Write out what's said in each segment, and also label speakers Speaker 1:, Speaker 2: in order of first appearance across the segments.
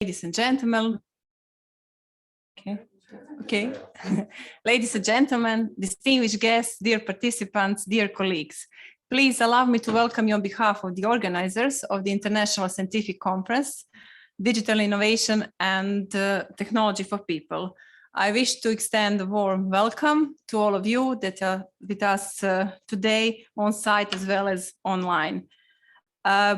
Speaker 1: Ladies and gentlemen, ladies and gentlemen, distinguished guests, dear participants, dear colleagues, please allow me to welcome you on behalf of the organizers of the International Scientific Conference, Digital Innovation and Technology for People. I wish to extend a warm welcome to all of you that are with us today on site as well as online.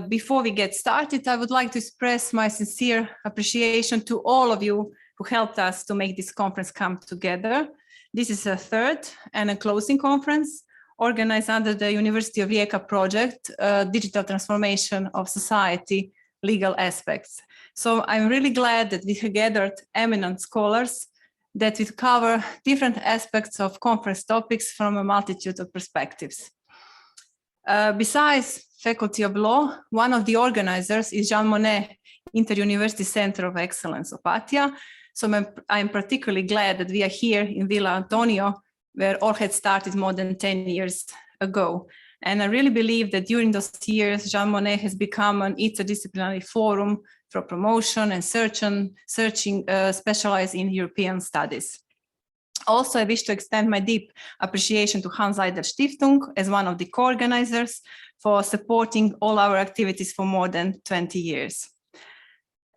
Speaker 1: Before we get started, I would like to express my sincere appreciation to all of you who helped us to make this conference come together. This is a third and a closing conference organized under the University of Rijeka project, Digital Transformation of Society, Legal Aspects. So I'm really glad that we have gathered eminent scholars that will cover different aspects of conference topics from a multitude of perspectives. Besides Faculty of Law, one of the organizers is Jean Monnet Inter-University Centre of Excellence Opatija. So I'm particularly glad that we are here in Villa Antonio, where all had started more than 10 years ago. And I really believe that during those years, Jean Monnet has become an interdisciplinary forum for promotion and searching specialized in European studies. Also, I wish to extend my deep appreciation to Seidel Stiftung as one of the co-organizers for supporting all our activities for more than 20 years.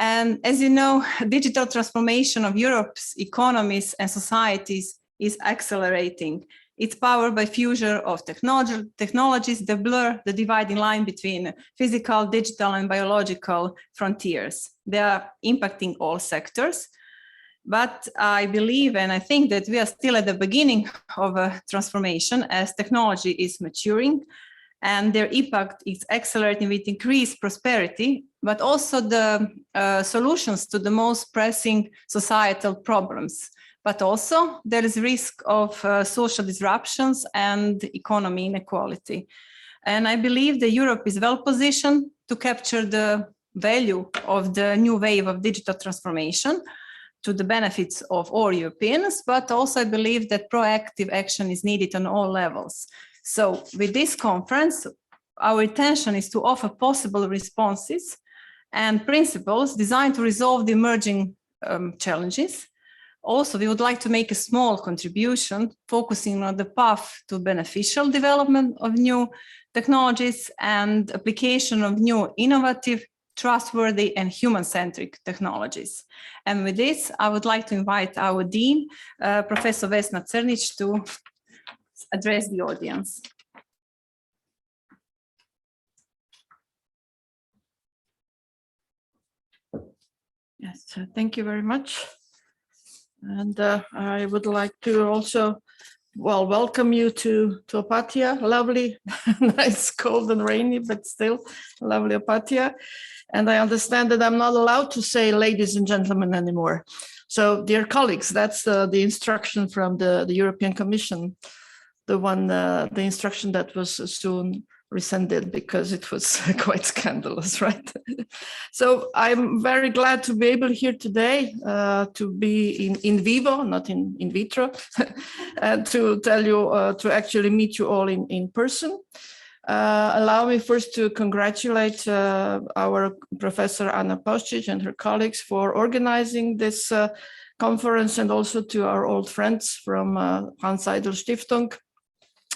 Speaker 1: And as you know, digital transformation of Europe's economies and societies is accelerating. It's powered by fusion of technologies that blur the dividing line between physical, digital, and biological frontiers. They are impacting all sectors. But I believe and I think that we are still at the beginning of a transformation as technology is maturing and their impact is accelerating with increased prosperity, but also the solutions to the most pressing societal problems. But also there is risk of social disruptions and economy inequality. And I believe that Europe is well positioned to capture the value of the new wave of digital transformation to the benefits of all Europeans, but also I believe that proactive action is needed on all levels. So with this conference, our intention is to offer possible responses and principles designed to resolve the emerging challenges. Also, we would like to make a small contribution focusing on the path to beneficial development of new technologies and application of new innovative, trustworthy and human-centric technologies. And with this, I would like to invite our Dean, Professor Vesna Crnić, to address the audience.
Speaker 2: Yes, thank you very much. And I would like to also welcome you to Opatija, lovely, nice, cold and rainy, but still lovely Opatija. And I understand that I'm not allowed to say ladies and gentlemen anymore. So dear colleagues, that's the instruction from the European Commission, the instruction that was soon rescinded because it was quite scandalous, right? So I'm very glad to be able here today to be in vivo, not in vitro, and to tell you, to actually meet you all in person. Allow me first to congratulate our Professor Anna Pauščić and her colleagues for organizing this conference, and also to our old friends from Seidel Stiftung,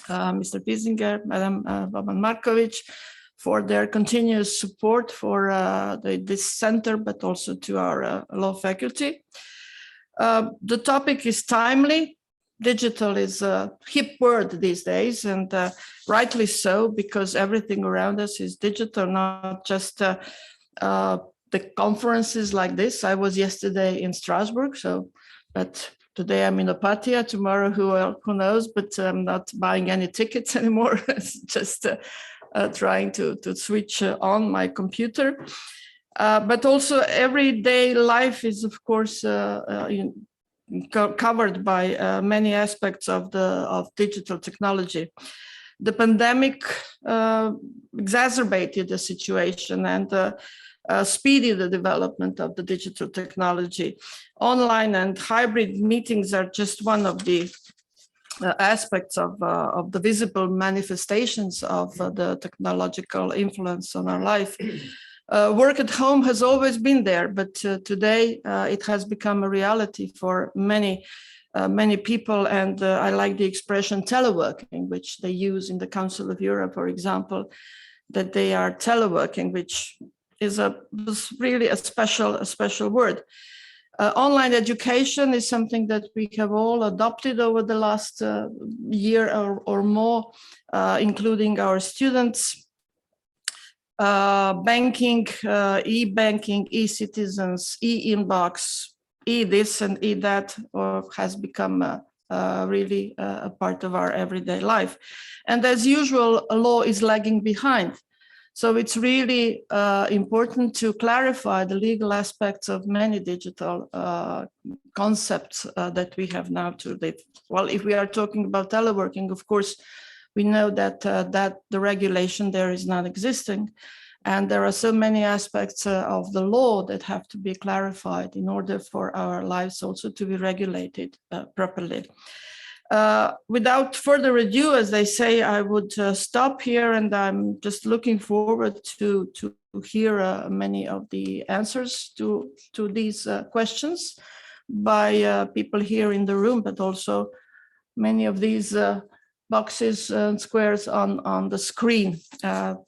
Speaker 2: Mr. Piesinger, Madam Boban Markovic, for their continuous support for this center, but also to our law faculty. The topic is timely. Digital is a hip word these days, and rightly so, because everything around us is digital, not just the conferences like this. I was yesterday in Strasbourg, but today I'm in Opatija, tomorrow who knows, but I'm not buying any tickets anymore, just trying to switch on my computer. But also everyday life is, of course, covered by many aspects of digital technology. The pandemic exacerbated the situation and speeded the development of the digital technology. Online and hybrid meetings are just one of the aspects of the visible manifestations of the technological influence on our life. Work at home has always been there, but today it has become a reality for many people. And I like the expression teleworking, which they use in the Council of Europe, for example, that they are teleworking, which is really a special word. Online education is something that we have all adopted over the last year or more, including our students. Banking, e-banking, e-citizens, e-inbox, e-this and e-that has become really a part of our everyday life. And as usual, a law is lagging behind. So it's really important to clarify the legal aspects of many digital concepts that we have now today. Well, if we are talking about teleworking, of course, we know that the regulation there is not existing. And there are so many aspects of the law that have to be clarified in order for our lives also to be regulated properly. Without further ado, as they say, I would stop here, and I'm just looking forward to hear many of the answers to these questions by people here in the room, but also many of these boxes and squares on the screen.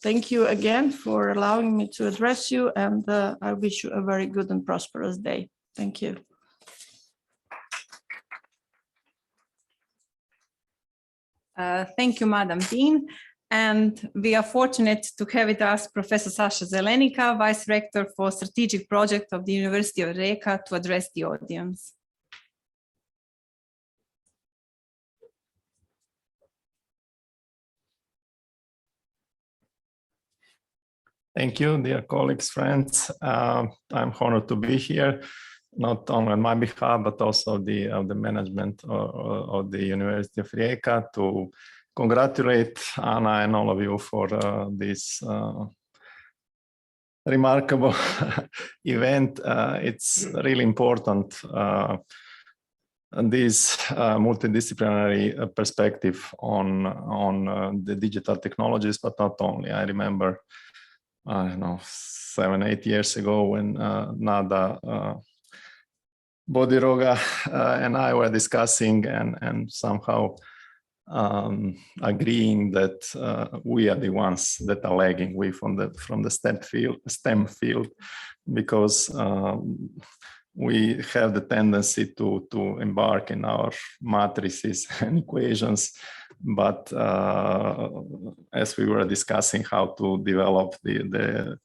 Speaker 2: Thank you again for allowing me to address you, and I wish you a very good and prosperous day. Thank you.
Speaker 1: Thank you, Madam Dean. And we are fortunate to have with us Professor Sasha Zelenica, Vice Rector for Strategic Project of the University of Rijeka, to address the audience.
Speaker 3: Thank you, dear colleagues, friends. I'm honored to be here, not only on my behalf, but also the management of the University of Rijeka, to congratulate Anna and all of you for this remarkable event. It's really important, this multidisciplinary perspective on the digital technologies, but not only. I remember, I don't know, 7-8 years ago when Nada Bodiroga and I were discussing and somehow agreeing that we are the ones that are lagging from the STEM field, because we have the tendency to embark in our matrices and equations, but as we were discussing how to develop the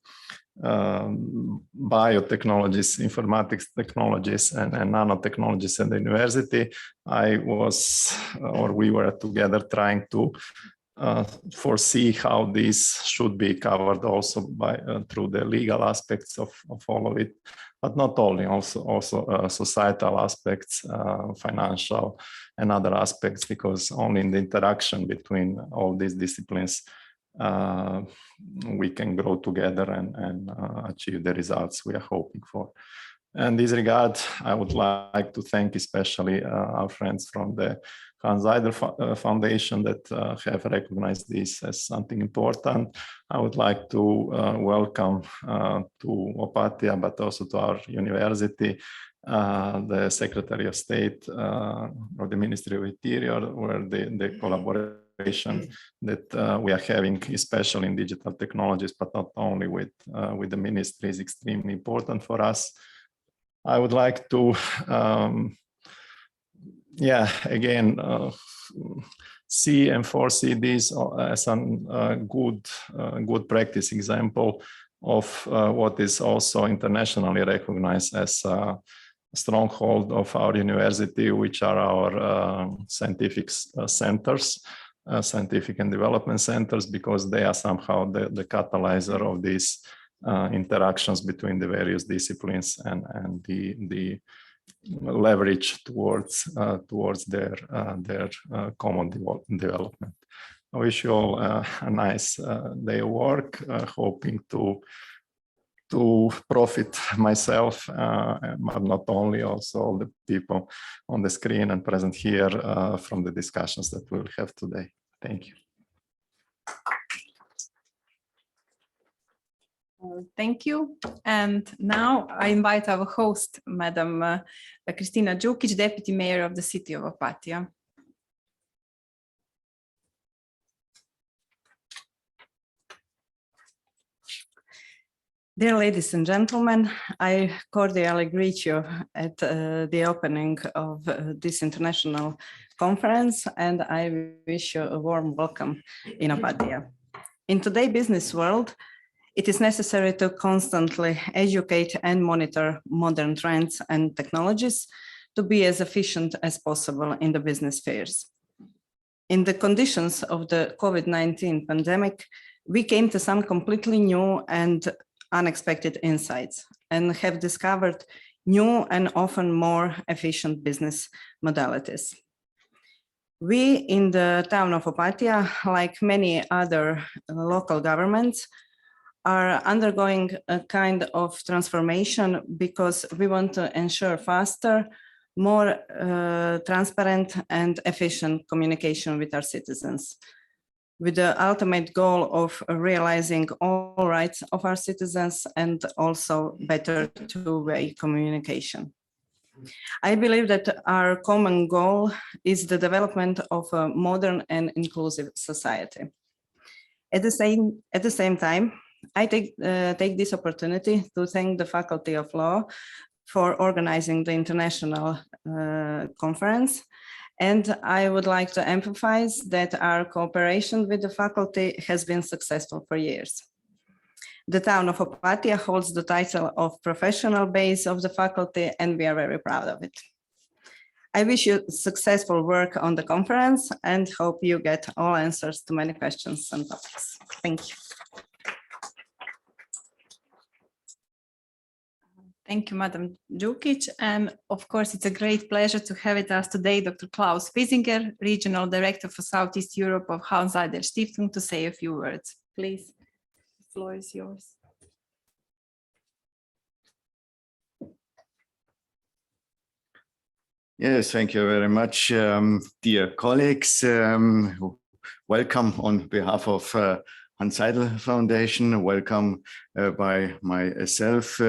Speaker 3: biotechnologies, informatics technologies, and nanotechnologies at the university, we were together trying to foresee how this should be covered also through the legal aspects of all of it, but not only, also societal aspects, financial and other aspects, because only in the interaction between all these disciplines we can grow together and achieve the results we are hoping for. In this regard, I would like to thank especially our friends from the Seidel Foundation that have recognized this as something important. I would like to welcome to Opatija, but also to our university, the Secretary of State of the Ministry of Interior, where the collaboration that we are having, especially in digital technologies, but not only with the ministry, is extremely important for us. I would like to again, see and foresee this as a good practice example of what is also internationally recognized as a stronghold of our university, which are our scientific centers, scientific and development centers, because they are somehow the catalyzer of these interactions between the various disciplines and the leverage towards their common development. I wish you all a nice day of work, hoping to profit myself, but not only, also all the people on the screen and present here from the discussions that we'll have today. Thank you.
Speaker 1: Thank you. And now I invite our host, Madam Kristina Đukić, Deputy Mayor of the City of Opatija. Dear ladies and gentlemen, I cordially greet you at the opening of this international conference, and I wish you a warm welcome in Opatija. In today's business world, it is necessary to constantly educate and monitor modern trends and technologies to be as efficient as possible in the business spheres. In the conditions of the COVID-19 pandemic, we came to some completely new and unexpected insights and have discovered new and often more efficient business modalities. We in the town of Opatija, like many other local governments, are undergoing a kind of transformation because we want to ensure faster, more transparent and efficient communication with our citizens, with the ultimate goal of realizing all rights of our citizens and also better two-way communication. I believe that our common goal is the development of a modern and inclusive society. At the same time, I take this opportunity to thank the Faculty of Law for organizing the international conference. And I would like to emphasize that our cooperation with the faculty has been successful for years. The town of Opatija holds the title of professional base of the faculty, and we are very proud of it. I wish you successful work on the conference and hope you get all answers to many questions and topics. Thank you. Thank you, Madam Đukić. And of course, it's a great pleasure to have with us today Dr. Klaus Fiesinger, Regional Director for Southeast Europe of Seidel Stiftung, to say a few words. Please, the floor is yours.
Speaker 4: Yes, thank you very much, dear colleagues. Welcome on behalf of Seidel Foundation. Welcome by myself.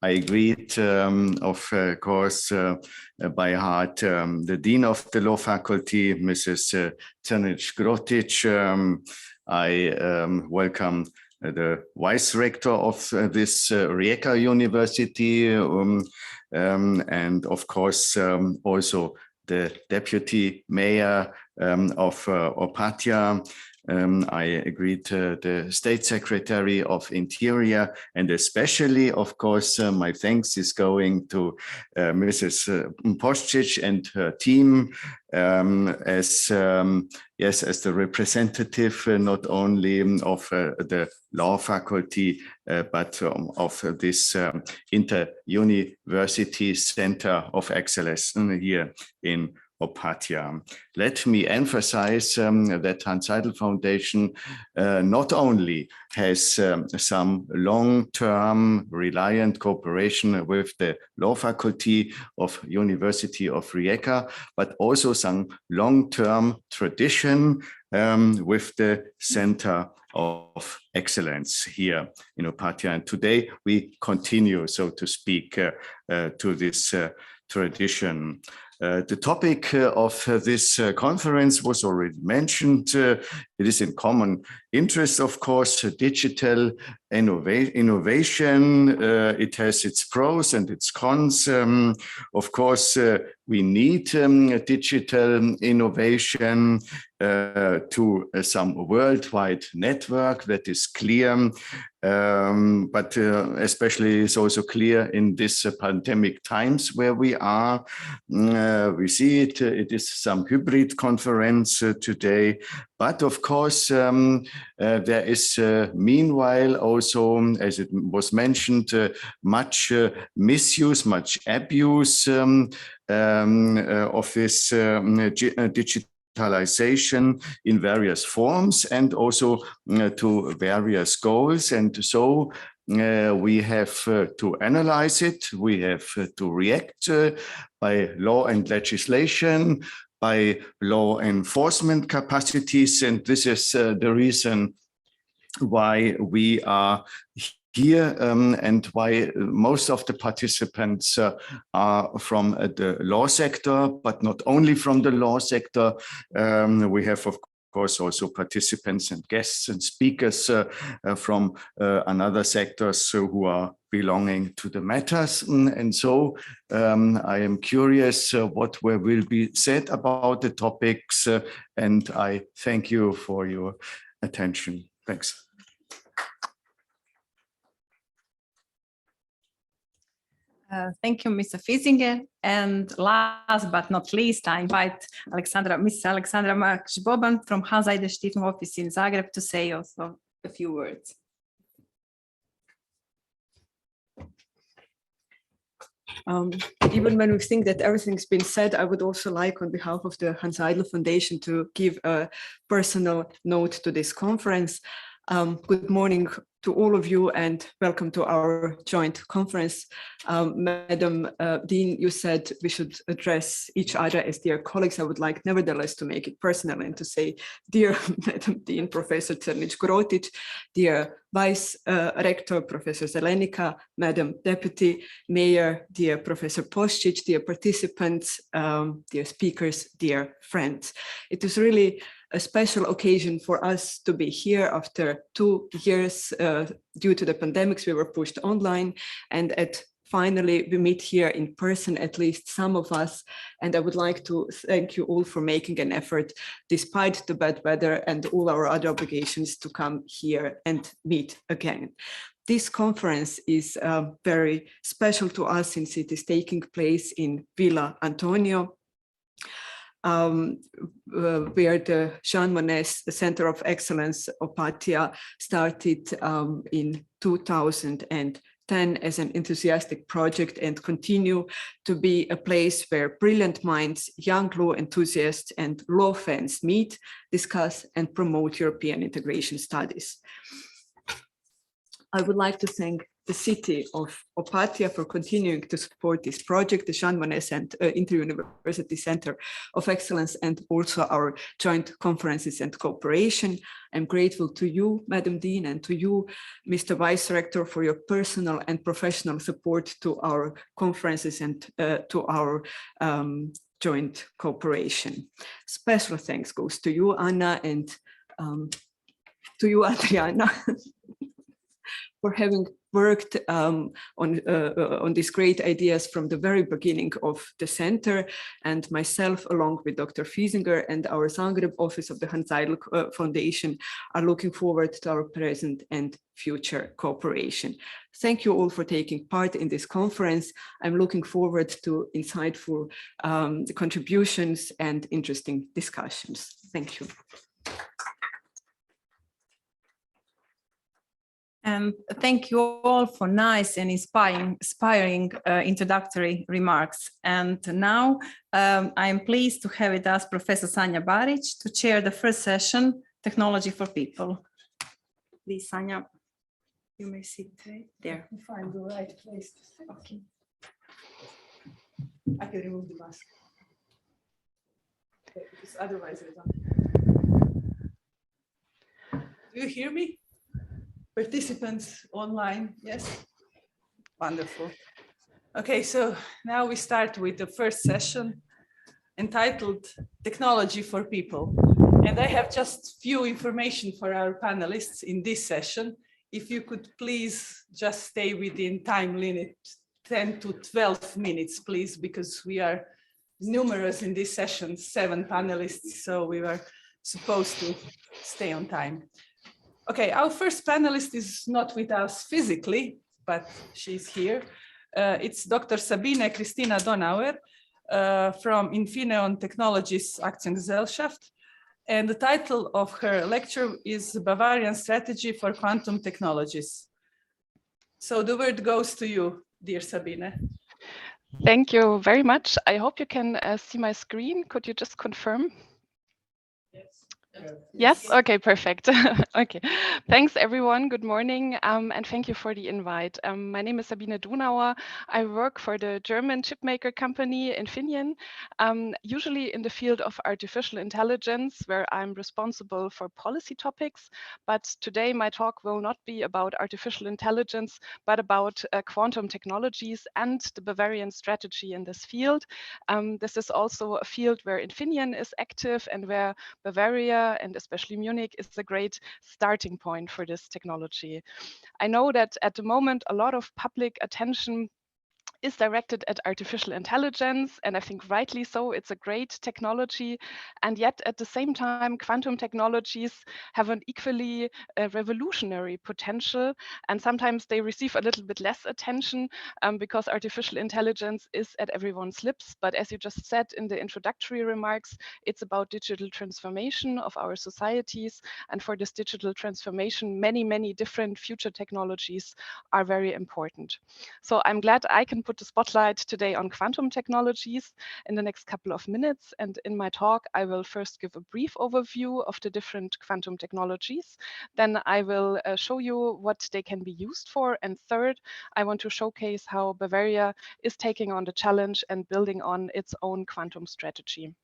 Speaker 4: I greet, of course, by heart, the Dean of the Law Faculty, Mrs. Cernic-Grotic. I welcome the Vice Rector of this Rijeka University, and of course, also the Deputy Mayor of Opatija. I greet the State Secretary of Interior, and especially, of course, my thanks is going to Mrs. Postic and her team as the representative not only of the law faculty, but of this inter-university Centre of Excellence here in Opatija. Let me emphasize that Seidel Foundation not only has some long-term reliant cooperation with the law faculty of University of Rijeka, but also some long-term tradition with the Centre of Excellence here in Opatija. And today we continue, so to speak, to this tradition. The topic of this conference was already mentioned. It is in common interest, of course, digital innovation. It has its pros and its cons. Of course, we need digital innovation to some worldwide network, that is clear. But especially it's also clear in this pandemic times where we are. We see it, it is some hybrid conference today. But of course, there is meanwhile also, as it was mentioned, much misuse, much abuse of this digitalization in various forms and also to various goals. And so we have to analyze it, we have to react by law and legislation, by law enforcement capacities. And this is the reason why we are here and why most of the participants are from the law sector, but not only from the law sector. We have, of course, also participants and guests and speakers from another sectors who are belonging to the matters. And so I am curious what will be said about the topics, and I thank you for your attention. Thanks.
Speaker 1: Thank you, Mr. Fiesinger. And last but not least, I invite Miss Alexandra Marks-Boban from Seidel Stiftung office in Zagreb to say also a few words.
Speaker 5: Even when we think that everything's been said, I would also like, on behalf of the Hans Seidel Foundation, to give a personal note to this conference. Good morning to all of you and welcome to our joint conference. Madam Dean, you said we should address each other as dear colleagues. I would like nevertheless to make it personal and to say, dear Madam Dean, Professor Crnić-Grotić, dear Vice Rector, Professor Zelenica, Madam Deputy Mayor, dear Professor Poščić, dear participants, dear speakers, dear friends. It is really a special occasion for us to be here after 2 years. Due to the pandemics, we were pushed online, and finally we meet here in person, at least some of us. And I would like to thank you all for making an effort, despite the bad weather and all our other obligations, to come here and meet again. This conference is very special to us since it is taking place in Villa Antonio, where the Jean Monnet Centre of Excellence Opatija started in 2010 as an enthusiastic project and continue to be a place where brilliant minds, young law enthusiasts and law fans meet, discuss and promote European integration studies. I would like to thank the city of Opatija for continuing to support this project, the Jean Monnet Inter-University Centre of Excellence, and also our joint conferences and cooperation. I'm grateful to you, Madam Dean, and to you, Mr. Vice Rector, for your personal and professional support to our conferences and to our joint cooperation. Special thanks goes to you, Anna, and to you, Adriana, for having worked on these great ideas from the very beginning of the center, and myself, along with Dr. Fiesinger and our Zagreb office of the Hans Seidel Foundation, are looking forward to our present and future cooperation. Thank you all for taking part in this conference. I'm looking forward to insightful contributions and interesting discussions. Thank you.
Speaker 1: And thank you all for nice and inspiring introductory remarks. And now I am pleased to have with us Professor Sanja Barić to chair the first session, Technology for People. Please, Sanja, you may sit right there.
Speaker 2: Find the right place.
Speaker 1: Okay.
Speaker 2: I can remove the mask. Okay, because otherwise I don't. Do you hear me? Participants online, yes? Wonderful. Okay, so now we start with the first session entitled Technology for People. And I have just few information for our panelists in this session. If you could please just stay within time limit, 10 to 12 minutes, please, because we are numerous in this session, 7 panelists, so we were supposed to stay on time. Okay, our first panelist is not with us physically, but she's here. It's Dr. Sabine Christina Donauer from Infineon Technologies Aktiengesellschaft. And the title of her lecture is Bavarian Strategy for Quantum Technologies. So the word goes to you, dear Sabine.
Speaker 6: Thank you very much. I hope you can see my screen. Could you just confirm?
Speaker 2: Yes.
Speaker 6: Yes, okay, perfect. Okay, thanks everyone. Good morning, and thank you for the invite. My name is Sabine Donauer. I work for the German chipmaker company Infineon, usually in the field of artificial intelligence, where I'm responsible for policy topics. But today my talk will not be about artificial intelligence, but about quantum technologies and the Bavarian strategy in this field. This is also a field where Infineon is active and where Bavaria and especially Munich is a great starting point for this technology. I know that at the moment, a lot of public attention is directed at artificial intelligence, and I think rightly so. It's a great technology, and yet at the same time, quantum technologies have an equally revolutionary potential, and sometimes they receive a little bit less attention because artificial intelligence is at everyone's lips. But as you just said in the introductory remarks, it's about digital transformation of our societies, and for this digital transformation, many different future technologies are very important. So I'm glad I can put the spotlight today on quantum technologies in the next couple of minutes. And in my talk, I will first give a brief overview of the different quantum technologies. Then I will show you what they can be used for. And third, I want to showcase how Bavaria is taking on the challenge and building on its own quantum strategy.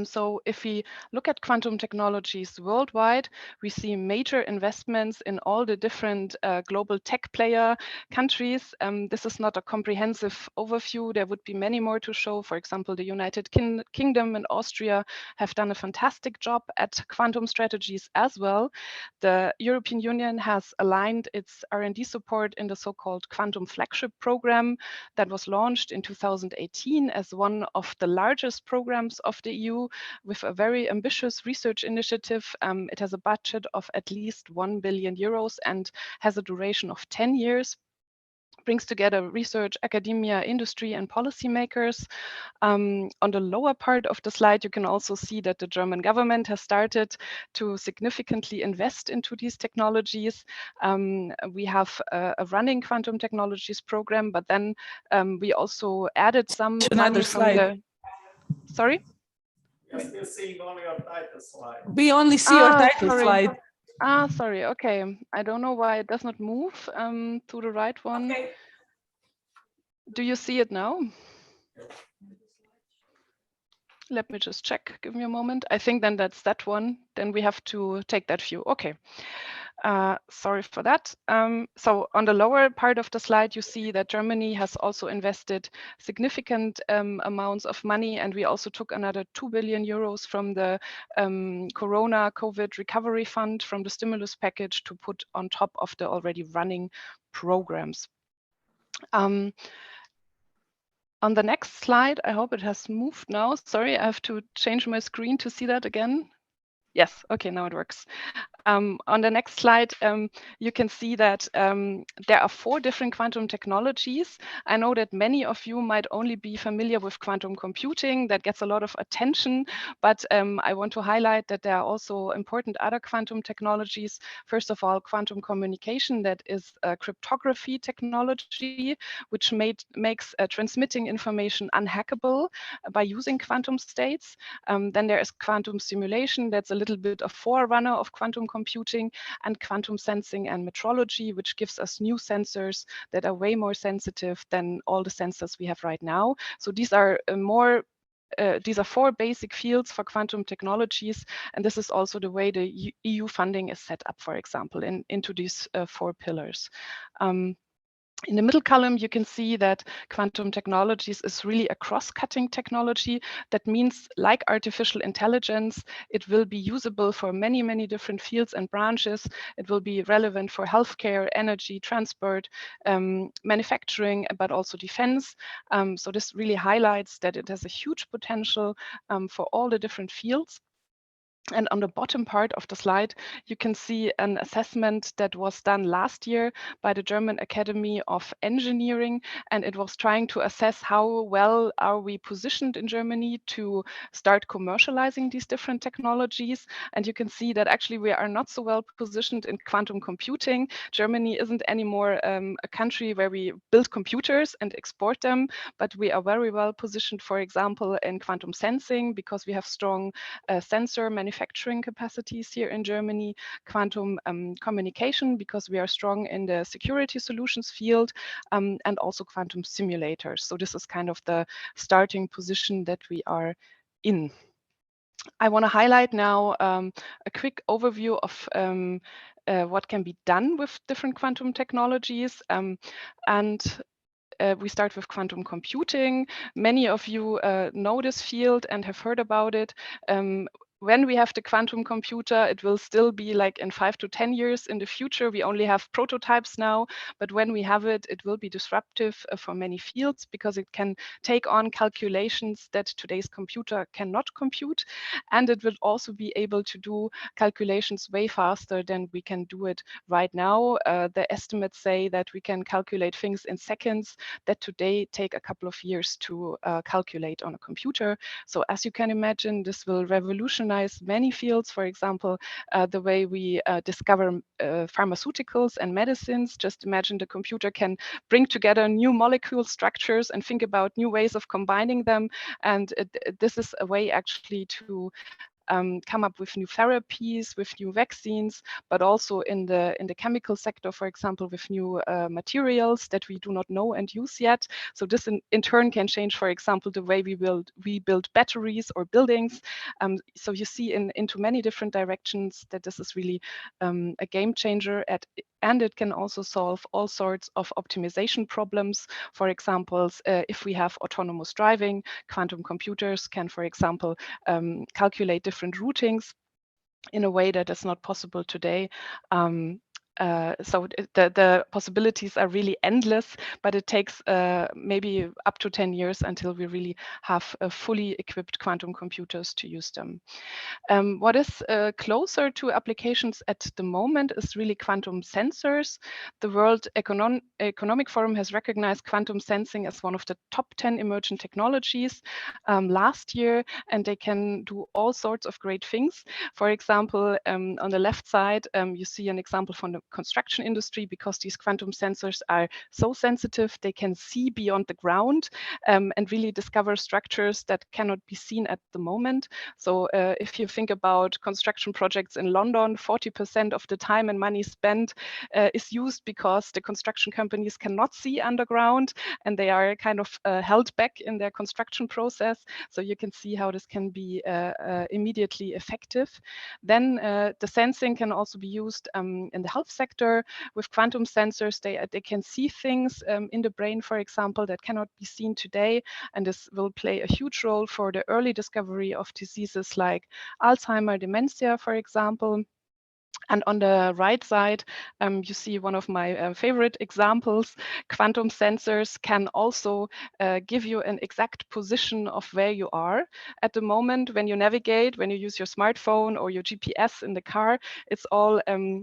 Speaker 6: So if we look at quantum technologies worldwide, we see major investments in all the different global tech player countries. This is not a comprehensive overview. There would be many more to show. For example, the United Kingdom and Austria have done a fantastic job at quantum strategies as well. The European Union has aligned its R&D support in the so-called Quantum Flagship Program that was launched in 2018 as one of the largest programs of the EU with a very ambitious research initiative. It has a budget of at least 1 billion euros and has a duration of 10 years. Brings together research, academia, industry, and policymakers. On the lower part of the slide, you can also see that the German government has started to significantly invest into these technologies. We have a running quantum technologies program, but then we also added some money from the... Sorry?
Speaker 3: You're still seeing only your title slide.
Speaker 2: We only see your title slide.
Speaker 6: Sorry. Okay. I don't know why it does not move to the right one.
Speaker 2: Okay.
Speaker 6: Do you see it now? Let me just check. Give me a moment. I think then that's that one. Then we have to take that view. Okay. Sorry for that. So on the lower part of the slide, you see that Germany has also invested significant amounts of money, and we also took another 2 billion euros from the Corona COVID Recovery Fund from the stimulus package to put on top of the already running programs. On the next slide, I hope it has moved now. Sorry, I have to change my screen to see that again. Yes, okay, now it works. On the next slide, you can see that there are 4 different quantum technologies. I know that many of you might only be familiar with quantum computing. That gets a lot of attention, but I want to highlight that there are also important other quantum technologies. First of all, quantum communication, that is a cryptography technology, which makes transmitting information unhackable by using quantum states. Then there is quantum simulation. That's a little bit a forerunner of quantum computing, and quantum sensing and metrology, which gives us new sensors that are way more sensitive than all the sensors we have right now. So these are these are 4 basic fields for quantum technologies, and this is also the way the EU funding is set up, for example, into these 4 pillars. In the middle column, you can see that quantum technologies is really a cross-cutting technology. That means, like artificial intelligence, it will be usable for many different fields and branches. It will be relevant for healthcare, energy, transport, manufacturing, but also defense. So this really highlights that it has a huge potential for all the different fields. And on the bottom part of the slide, you can see an assessment that was done last year by the German Academy of Engineering, and it was trying to assess how well are we positioned in Germany to start commercializing these different technologies. And you can see that actually we are not so well positioned in quantum computing. Germany isn't anymore a country where we build computers and export them, but we are very well positioned, for example, in quantum sensing, because we have strong sensor manufacturing manufacturing capacities here in Germany, quantum communication, because we are strong in the security solutions field, and also quantum simulators. So this is kind of the starting position that we are in. I want to highlight now a quick overview of what can be done with different quantum technologies. We start with quantum computing. Many of you know this field and have heard about it. When we have the quantum computer, it will still be like in 5 to 10 years in the future. We only have prototypes now, but when we have it, it will be disruptive for many fields because it can take on calculations that today's computer cannot compute. And it will also be able to do calculations way faster than we can do it right now. The estimates say that we can calculate things in seconds that today take a couple of years to calculate on a computer. So as you can imagine, this will revolutionize many fields. For example, the way we discover pharmaceuticals and medicines. Just imagine the computer can bring together new molecule structures and think about new ways of combining them. And this is a way actually to come up with new therapies, with new vaccines, but also in the chemical sector, for example, with new materials that we do not know and use yet. So this in turn can change, for example, the way we build batteries or buildings. So you see into many different directions that this is really a game changer and it can also solve all sorts of optimization problems. For example, if we have autonomous driving, quantum computers can, for example, calculate different routings in a way that is not possible today. So the possibilities are really endless, but it takes maybe up to 10 years until we really have fully equipped quantum computers to use them. What is closer to applications at the moment is really quantum sensors. The World Economic Forum has recognized quantum sensing as one of the top 10 emerging technologies last year, and they can do all sorts of great things. For example, on the left side, you see an example from the construction industry. Because these quantum sensors are so sensitive, they can see beyond the ground and really discover structures that cannot be seen at the moment. So if you think about construction projects in London, 40% of the time and money spent is used because the construction companies cannot see underground and they are kind of held back in their construction process. So you can see how this can be immediately effective. Then the sensing can also be used in the health sector. With quantum sensors, they can see things in the brain, for example, that cannot be seen today. And this will play a huge role for the early discovery of diseases like Alzheimer, dementia, for example. And on the right side, you see one of my favorite examples. Quantum sensors can also give you an exact position of where you are. At the moment, when you navigate, when you use your smartphone or your GPS in the car, it's all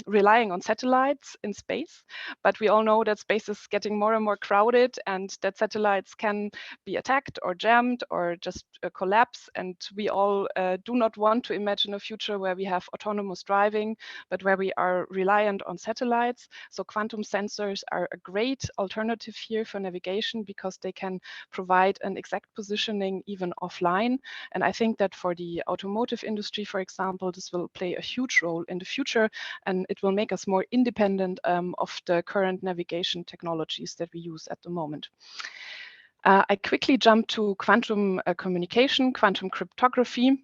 Speaker 6: relying on satellites in space. But we all know that space is getting more and more crowded and that satellites can be attacked or jammed or just collapse. And we all do not want to imagine a future where we have autonomous driving, but where we are reliant on satellites. So quantum sensors are a great alternative here for navigation because they can provide an exact positioning even offline. And I think that for the automotive industry, for example, this will play a huge role in the future, and it will make us more independent of the current navigation technologies that we use at the moment. I quickly jump to quantum communication, quantum cryptography.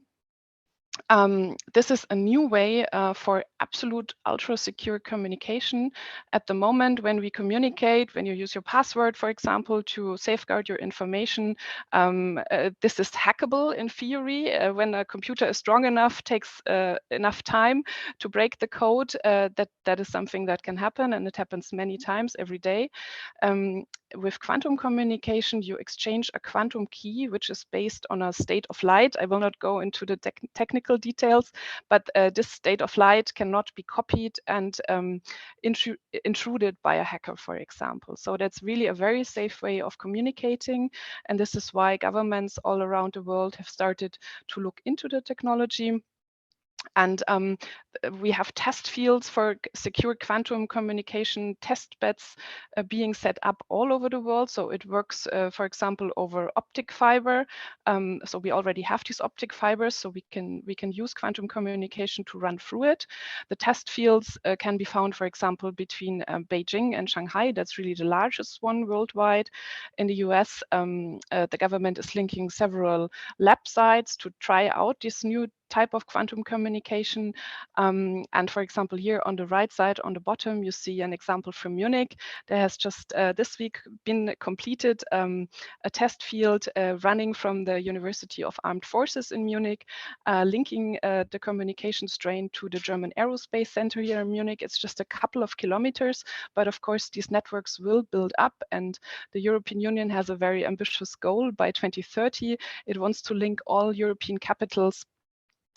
Speaker 6: This is a new way for absolute ultra secure communication. At the moment, when we communicate, when you use your password, for example, to safeguard your information, this is hackable in theory. When a computer is strong enough, takes enough time to break the code, that is something that can happen, and it happens many times every day. With quantum communication, you exchange a quantum key, which is based on a state of light. I will not go into the technical details, but this state of light cannot be copied and intruded by a hacker, for example. So that's really a very safe way of communicating. And this is why governments all around the world have started to look into the technology. And we have test fields for secure quantum communication test beds being set up all over the world. So it works, for example, over optic fiber. So we already have these optic fibers, so we can use quantum communication to run through it. The test fields can be found, for example, between Beijing and Shanghai. That's really the largest one worldwide. In the US, the government is linking several lab sites to try out this new type of quantum communication. And for example, here on the right side, on the bottom, you see an example from Munich. There has just this week been completed a test field running from the University of Armed Forces in Munich, linking the communication strain to the German Aerospace Center here in Munich. It's just a couple of kilometers, but of course, these networks will build up, and the European Union has a very ambitious goal. By 2030, it wants to link all European capitals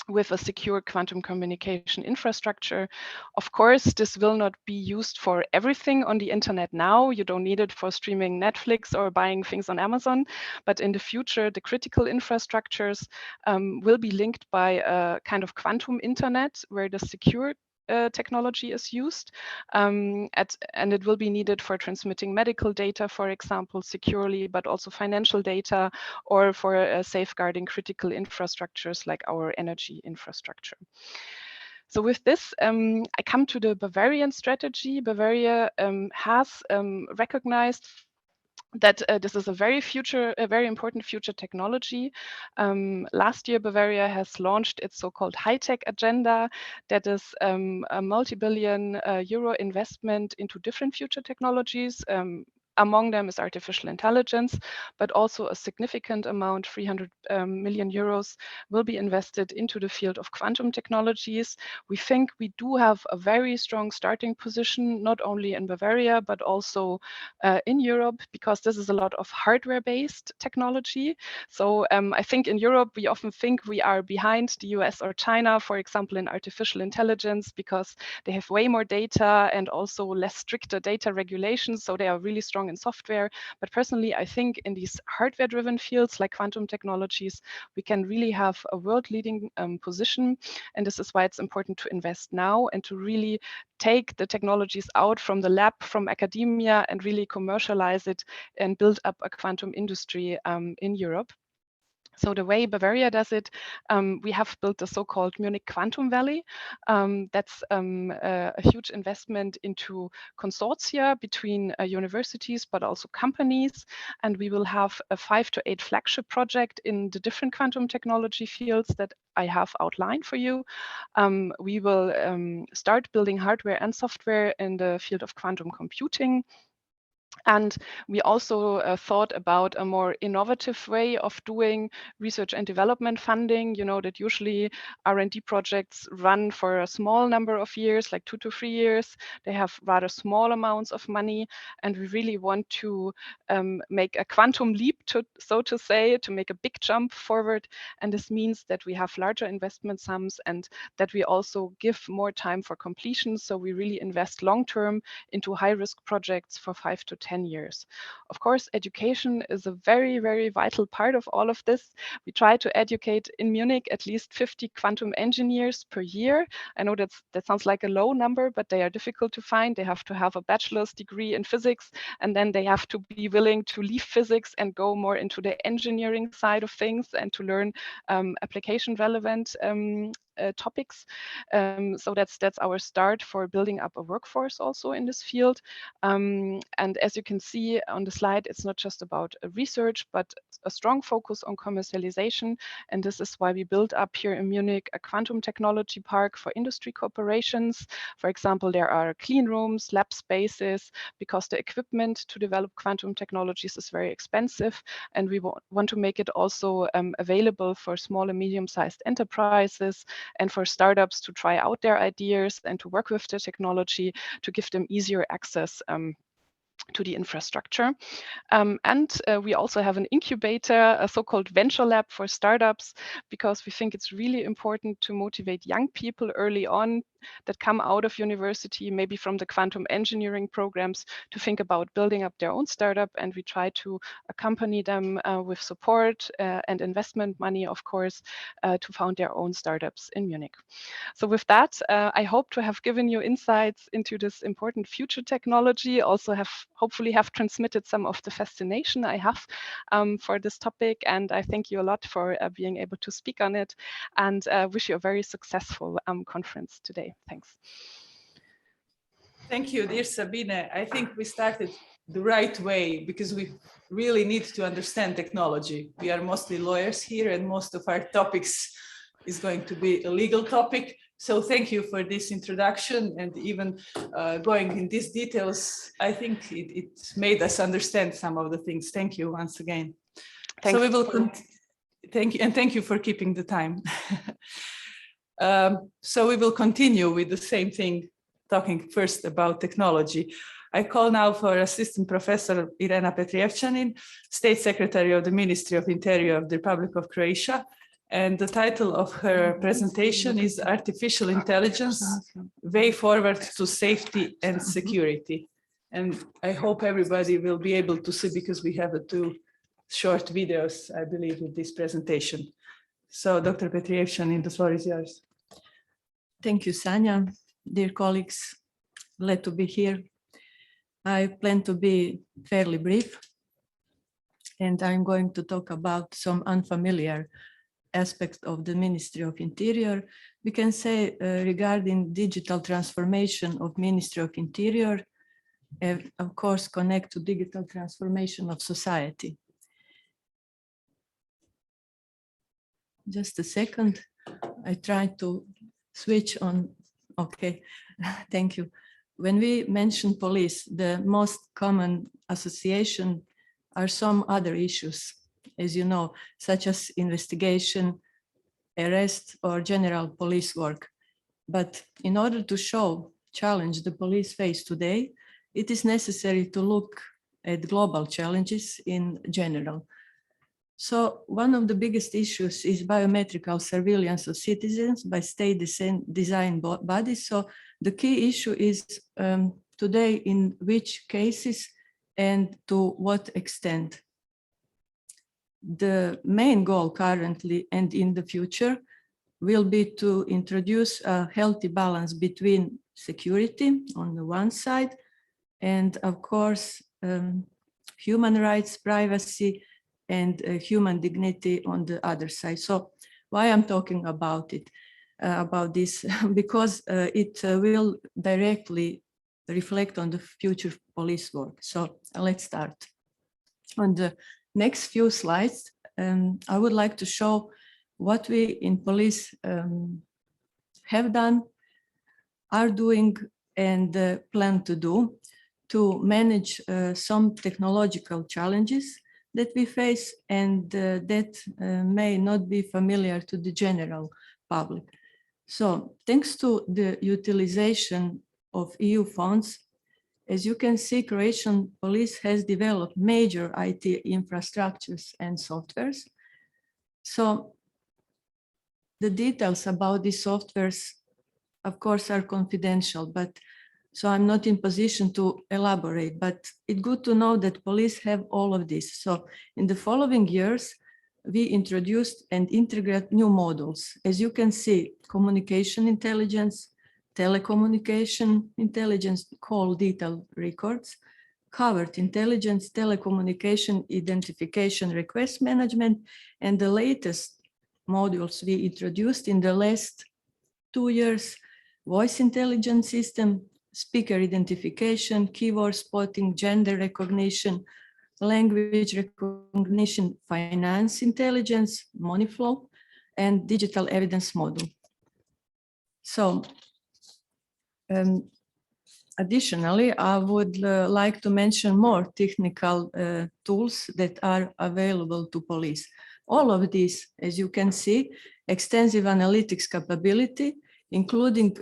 Speaker 6: with a secure quantum communication infrastructure. Of course, this will not be used for everything on the internet now. You don't need it for streaming Netflix or buying things on Amazon. But in the future, the critical infrastructures will be linked by a kind of quantum internet where the secure technology is used, and it will be needed for transmitting medical data, for example, securely, but also financial data, or for safeguarding critical infrastructures like our energy infrastructure. So with this, I come to the Bavarian strategy. Bavaria has recognized that this is a very important future technology. Last year, Bavaria has launched its so-called high-tech agenda. That is a multi-billion euro investment into different future technologies. Among them is artificial intelligence, but also a significant amount, 300 million euros, will be invested into the field of quantum technologies. We think we do have a very strong starting position, not only in Bavaria, but also in Europe, because this is a lot of hardware-based technology. So I think in Europe, we often think we are behind the US or China, for example, in artificial intelligence, because they have way more data and also less stricter data regulations. So they are really strong in software. But personally, I think in these hardware-driven fields like quantum technologies, we can really have a world-leading position. And this is why it's important to invest now and to really take the technologies out from the lab, from academia, and really commercialize it and build up a quantum industry in Europe. So the way Bavaria does it, we have built the so-called Munich Quantum Valley. That's a huge investment into consortia between universities, but also companies. And we will have a 5 to 8 flagship project in the different quantum technology fields that I have outlined for you. We will start building hardware and software in the field of quantum computing. And we also thought about a more innovative way of doing research and development funding. You know that usually R&D projects run for a small number of years, like 2 to 3 years. They have rather small amounts of money. And we really want to make a quantum leap, so to say, to make a big jump forward. And this means that we have larger investment sums and that we also give more time for completion. So we really invest long-term into high-risk projects for 5 to 10 years. Of course, education is a very, very vital part of all of this. We try to educate in Munich at least 50 quantum engineers per year. I know that sounds like a low number, but they are difficult to find. They have to have a bachelor's degree in physics, and then they have to be willing to leave physics and go more into the engineering side of things and to learn application relevant topics. So that's our start for building up a workforce also in this field. And as you can see on the slide, it's not just about research, but a strong focus on commercialization. And this is why we built up here in Munich a quantum technology park for industry corporations. For example, there are clean rooms, lab spaces, because the equipment to develop quantum technologies is very expensive. And we want to make it also available for small and medium-sized enterprises and for startups to try out their ideas and to work with the technology to give them easier access to the infrastructure. And we also have an incubator, a so-called venture lab for startups, because we think it's really important to motivate young people early on that come out of university, maybe from the quantum engineering programs, to think about building up their own startup, and we try to accompany them with support and investment money, of course, to found their own startups in Munich. So with that, I hope to have given you insights into this important future technology, also hopefully have transmitted some of the fascination I have for this topic. And I thank you a lot for being able to speak on it, and wish you a very successful conference today. Thanks.
Speaker 7: Thank you, dear Sabine. I think we started the right way because we really need to understand technology. We are mostly lawyers here, and most of our topics is going to be a legal topic. So thank you for this introduction, and even going in these details. I think it made us understand some of the things. Thank you once again.
Speaker 6: Thanks.
Speaker 7: So we will thank you, and thank you for keeping the time. So we will continue with the same thing, talking first about technology. I call now for Assistant Professor Irena Petrievčanin, State Secretary of the Ministry of Interior of the Republic of Croatia. And the title of her presentation is Artificial Intelligence, Way Forward to Safety and Security. And I hope everybody will be able to see, because we have 2 short videos, I believe, with this presentation. So Dr. Petrievčanin, the floor is yours.
Speaker 2: Thank you, Sanja. Dear colleagues, glad to be here. I plan to be fairly brief, and I'm going to talk about some unfamiliar aspects of the Ministry of Interior. We can say regarding digital transformation of Ministry of Interior, of course, connect to digital transformation of society. Just a second, I try to switch on. Okay, thank you. When we mention police, the most common association are some other issues, as you know, such as investigation, arrest, or general police work. But in order to challenge the police face today, it is necessary to look at global challenges in general. So one of the biggest issues is biometrical surveillance of citizens by state design bodies. So the key issue is today in which cases and to what extent. The main goal currently and in the future will be to introduce a healthy balance between security on the one side and, of course, human rights, privacy, and human dignity on the other side. So why I'm talking about it, about this, because it will directly reflect on the future police work. So let's start. On the next few slides, I would like to show what we in police have done, are doing, and plan to do to manage some technological challenges that we face and that may not be familiar to the general public. So thanks to the utilization of EU funds, as you can see, Croatian police has developed major IT infrastructures and softwares. So the details about these softwares, of course, are confidential, but so I'm not in position to elaborate, but it's good to know that police have all of this. So in the following years, we introduced and integrate new modules. As you can see, communication intelligence, telecommunication intelligence, call detail records, covered intelligence, telecommunication identification request management, and the latest modules we introduced in the last 2 years, voice intelligence system, speaker identification, keyword spotting, gender recognition, language recognition, finance intelligence, money flow, and digital evidence module. So additionally, I would like to mention more technical tools that are available to police. All of these, as you can see, extensive analytics capability, including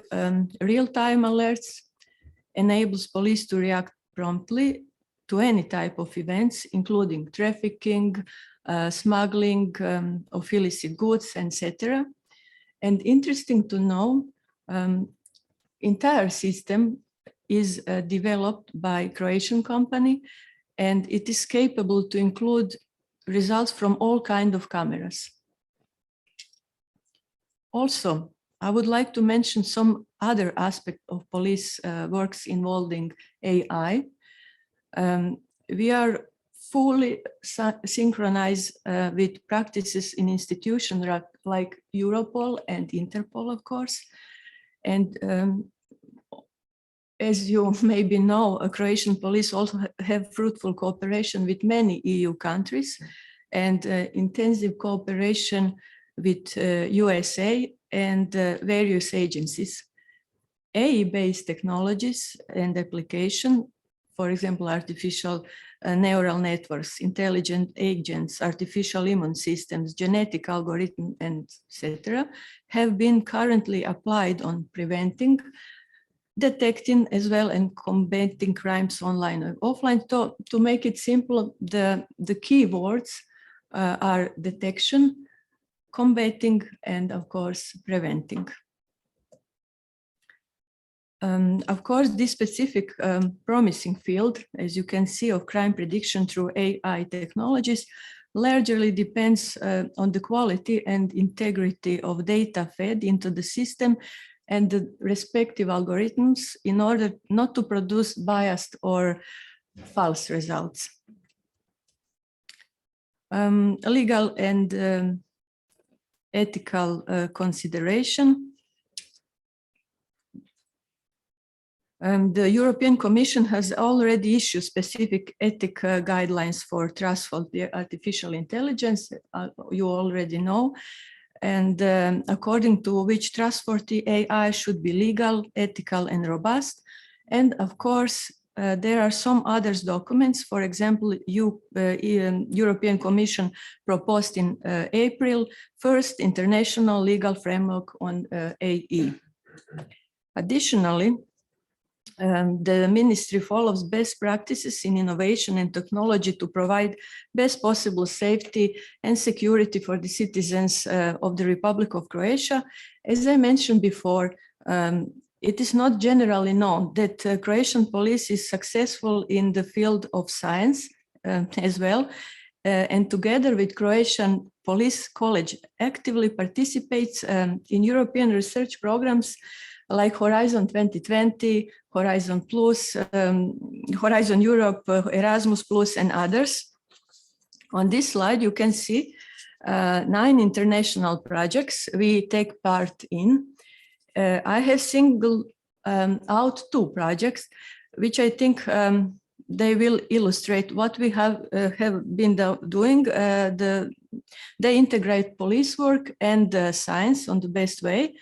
Speaker 2: real-time alerts, enables police to react promptly to any type of events, including trafficking, smuggling of illicit goods, etc. And interesting to know, entire system is developed by Croatian company, and it is capable to include results from all kinds of cameras. Also, I would like to mention some other aspect of police works involving AI. We are fully synchronized with practices in institutions like Europol and Interpol, of course. And as you maybe know, Croatian police also have fruitful cooperation with many EU countries and intensive cooperation with USA and various agencies. AI-based technologies and application, for example, artificial neural networks, intelligent agents, artificial immune systems, genetic algorithms, and etc., have been currently applied on preventing, detecting, as well, and combating crimes online and offline. To make it simple, the keywords are detection, combating, and of course, preventing. Of course, this specific promising field, as you can see, of crime prediction through AI technologies, largely depends on the quality and integrity of data fed into the system and the respective algorithms in order not to produce biased or false results. Legal and ethical consideration. The European Commission has already issued specific ethical guidelines for trustworthy artificial intelligence, you already know, and according to which trustworthy AI should be legal, ethical, and robust. And of course, there are some other documents, for example, European Commission proposed in April, first international legal framework on AI. Additionally, the ministry follows best practices in innovation and technology to provide best possible safety and security for the citizens of the Republic of Croatia. As I mentioned before, it is not generally known that Croatian police is successful in the field of science as well, and together with Croatian Police College actively participates in European research programs like Horizon 2020, Horizon Plus, Horizon Europe, Erasmus Plus, and others. On this slide, you can see 9 international projects we take part in. I have singled out 2 projects, which I think they will illustrate what we have been doing. They integrate police work and science on the best way.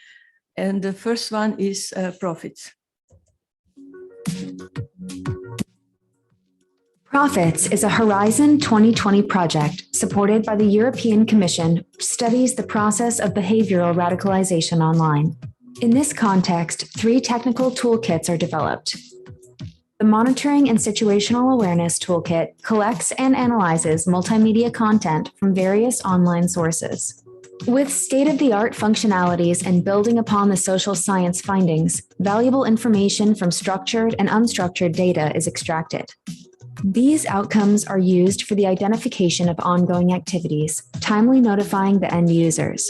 Speaker 2: And the first one is Profits.
Speaker 8: Profits is a Horizon 2020 project supported by the European Commission, which studies the process of behavioral radicalization online. In this context, 3 technical toolkits are developed. The Monitoring and Situational Awareness Toolkit collects and analyzes multimedia content from various online sources. With state-of-the-art functionalities and building upon the social science findings, valuable information from structured and unstructured data is extracted. These outcomes are used for the identification of ongoing activities, timely notifying the end users.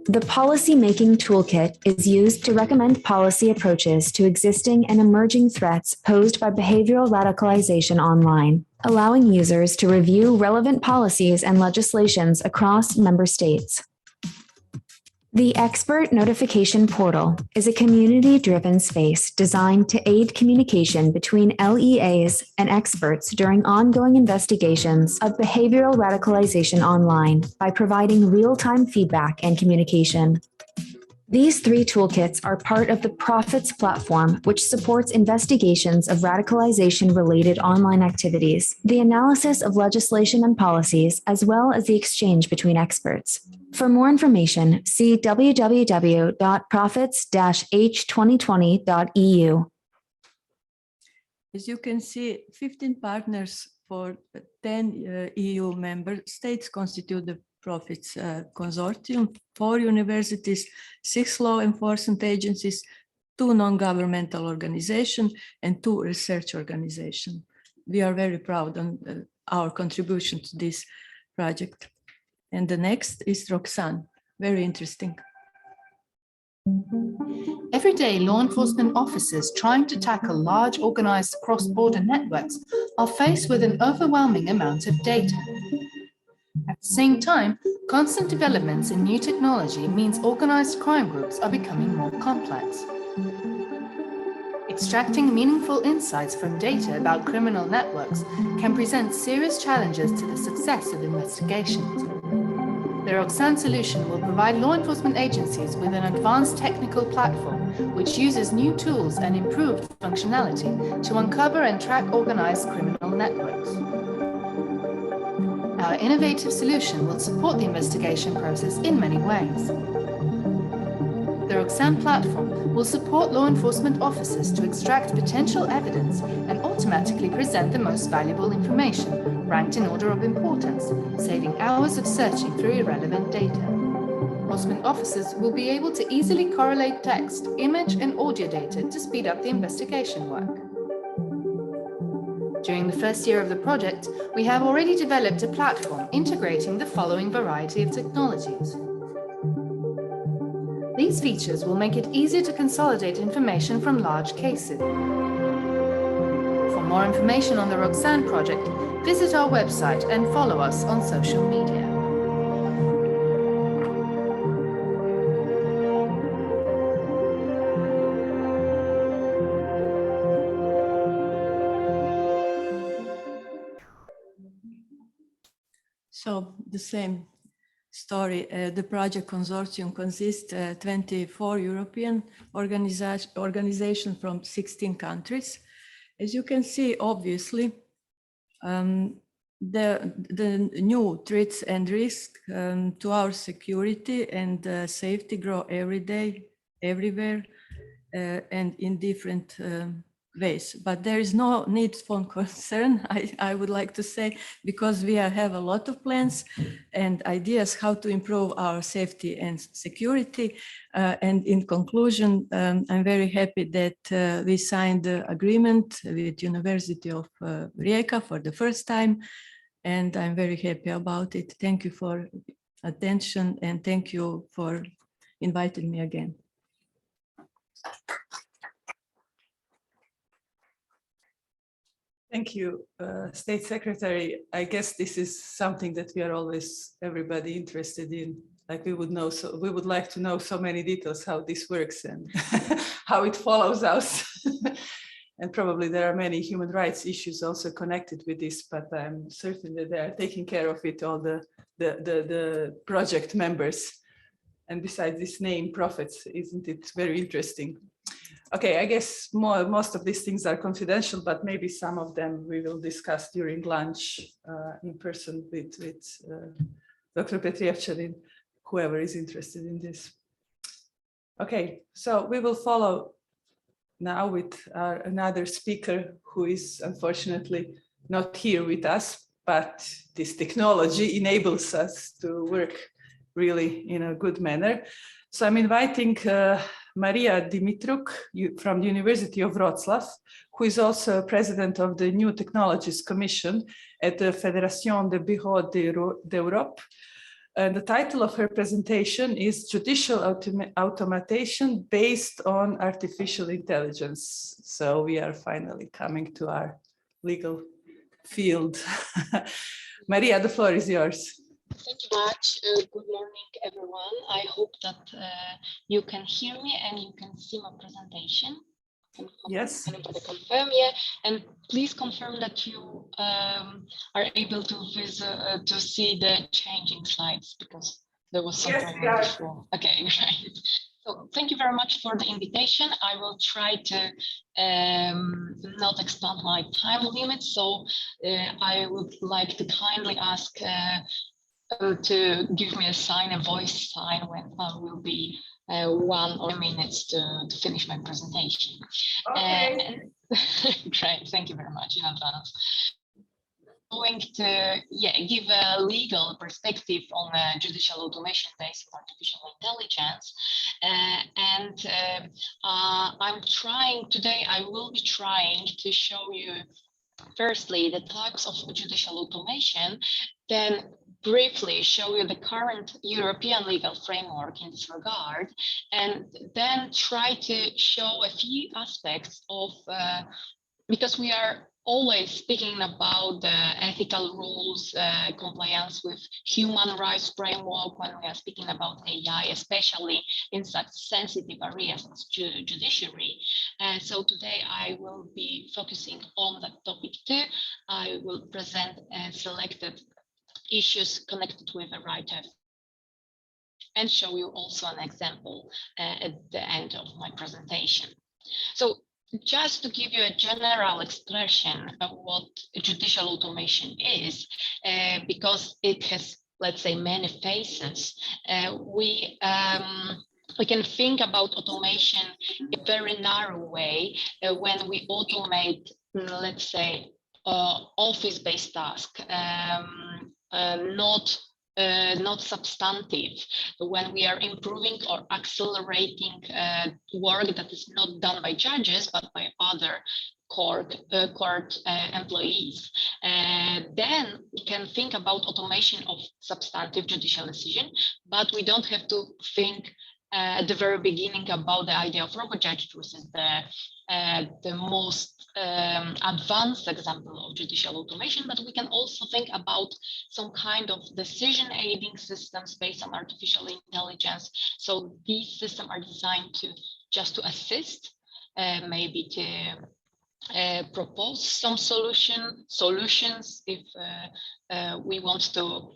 Speaker 8: The policy-making toolkit is used to recommend policy approaches to existing and emerging threats posed by behavioral radicalization online, allowing users to review relevant policies and legislations across member states. The Expert Notification Portal is a community-driven space designed to aid communication between LEAs and experts during ongoing investigations of behavioral radicalization online by providing real-time feedback and communication. These 3 toolkits are part of the Profits platform, which supports investigations of radicalization-related online activities, the analysis of legislation and policies, as well as the exchange between experts. For more information, see www.profits-h2020.eu.
Speaker 2: As you can see, 15 partners for 10 EU member states constitute the Profits Consortium, 4 universities, 6 law enforcement agencies, 2 non-governmental organizations, and 2 research organizations. We are very proud of our contribution to this project. And the next is Roxanne, very interesting.
Speaker 9: Every day, law enforcement officers trying to tackle large organized cross-border networks are faced with an overwhelming amount of data. At the same time, constant developments in new technology means organized crime groups are becoming more complex. Extracting meaningful insights from data about criminal networks can present serious challenges to the success of investigations. The Roxanne solution will provide law enforcement agencies with an advanced technical platform which uses new tools and improved functionality to uncover and track organized criminal networks. Our innovative solution will support the investigation process in many ways. The Roxanne platform will support law enforcement officers to extract potential evidence and automatically present the most valuable information, ranked in order of importance, saving hours of searching through irrelevant data. Enforcement officers will be able to easily correlate text, image, and audio data to speed up the investigation work. During the first year of the project, we have already developed a platform integrating the following variety of technologies. These features will make it easier to consolidate information from large cases. For more information on the Roxanne project, visit our website and follow us on social media.
Speaker 2: So the same story. The project consortium consists 24 European organizations from 16 countries. As you can see, obviously, the new threats and risks to our security and safety grow every day, everywhere, and in different ways. But there is no need for concern, I would like to say, because we have a lot of plans and ideas how to improve our safety and security. And in conclusion, I'm very happy that we signed the agreement with University of Rijeka for the first time, and I'm very happy about it. Thank you for attention, and thank you for inviting me again.
Speaker 7: Thank you, State Secretary. I guess this is something that we are always, everybody interested in. Like we would like to know so many details how this works and how it follows us. And probably there are many human rights issues also connected with this, but I'm certain that they are taking care of it, all the project members. And besides this name, Prophets, isn't it very interesting? Okay, I guess most of these things are confidential, but maybe some of them we will discuss during lunch in person with Dr. Petrievchanin, whoever is interested in this. Okay, so we will follow now with another speaker who is unfortunately not here with us, but this technology enables us to work really in a good manner. So I'm inviting Maria Dimitruk from the University of Wrocław, who is also president of the New Technologies Commission at the Fédération des Bureaux d'Europe. And the title of her presentation is Judicial Automation Based on Artificial Intelligence. So we are finally coming to our legal field. Maria, the floor is yours.
Speaker 10: Thank you much. Good morning, everyone. I hope that you can hear me and you can see my presentation.
Speaker 7: Yes.
Speaker 10: Can you confirm? Yeah, and please confirm that you are able to see the changing slides, because there was some problem before. Okay, great. So thank you very much for the invitation. I will try to not extend my time limit. So I would like to kindly ask to give me a sign, a voice sign, when I will be 1 or 2 minutes to finish my presentation. Okay. Great, thank you very much in advance. going to give a legal perspective on judicial automation based on artificial intelligence. I will be trying to show you firstly the types of judicial automation, then briefly show you the current European legal framework in this regard, and then try to show a few aspects of, because we are always speaking about the ethical rules, compliance with human rights framework when we are speaking about AI, especially in such sensitive areas as judiciary. So today I will be focusing on that topic too. I will present selected issues connected with the right and show you also an example at the end of my presentation. So just to give you a general expression of what judicial automation is, because it has, let's say, many phases, we can think about automation in a very narrow way when we automate, let's say, office-based tasks, not substantive, when we are improving or accelerating work that is not done by judges but by other court employees. Then we can think about automation of substantive judicial decision, but we don't have to think at the very beginning about the idea of robot judge, which is the most advanced example of judicial automation, but we can also think about some kind of decision aiding systems based on artificial intelligence. So these systems are designed to just to assist, maybe to propose some solutions if we want to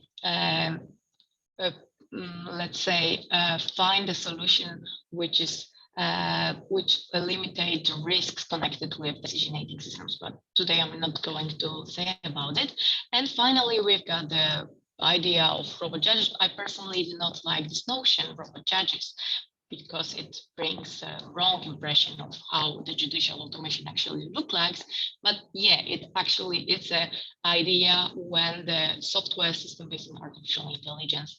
Speaker 10: let's say find a solution which is which eliminate risks connected with decision-making systems. But today I'm not going to say about it. And finally, we've got the idea of robot judges. I personally do not like this notion of robot judges because it brings a wrong impression of how the judicial automation actually looks like. But yeah, it's an idea when the software system based on artificial intelligence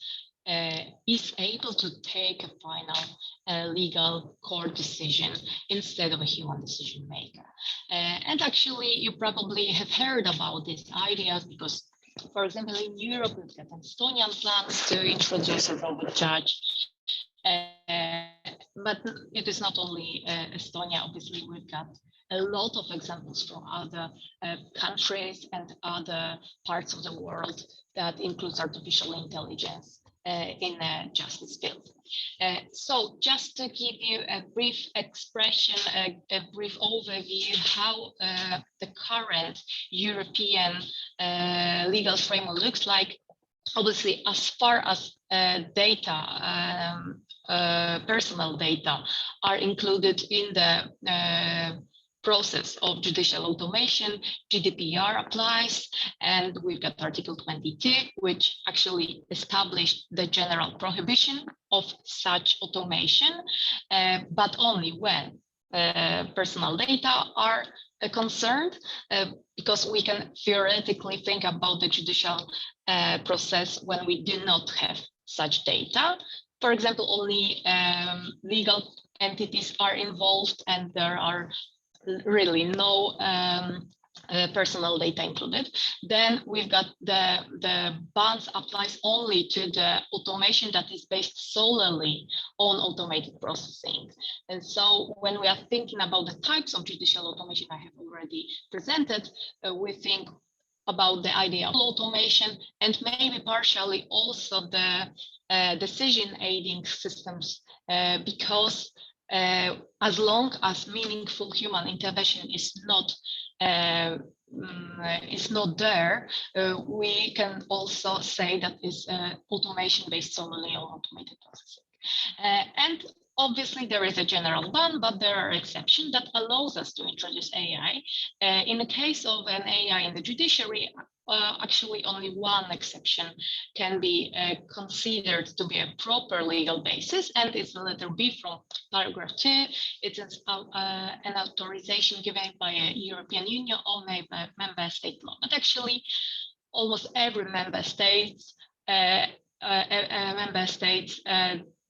Speaker 10: is able to take a final legal court decision instead of a human decision maker. And actually, you probably have heard about these ideas because, for example, in Europe, we've got Estonian plans to introduce a robot judge. But it is not only Estonia, obviously, we've got a lot of examples from other countries and other parts of the world that includes artificial intelligence in the justice field. So just to give you a brief expression, a brief overview how the current European legal framework looks like. Obviously, as far as data, personal data are included in the process of judicial automation, GDPR applies, and we've got Article 22, which actually established the general prohibition of such automation, but only when personal data are concerned, because we can theoretically think about the judicial process when we do not have such data. For example, only legal entities are involved and there are really no personal data included. Then we've got the bans applies only to the automation that is based solely on automated processing. And so when we are thinking about the types of judicial automation I have already presented, we think about the idea of automation and maybe partially also the decision aiding systems, because as long as meaningful human intervention is not there, we can also say that is automation based solely on automated processing. And obviously there is a general ban, but there are exceptions that allows us to introduce AI. In the case of an AI in the judiciary, actually only one exception can be considered to be a proper legal basis, and it's the letter B from paragraph 2. It is an authorization given by a European Union or member state law. But actually, almost every member state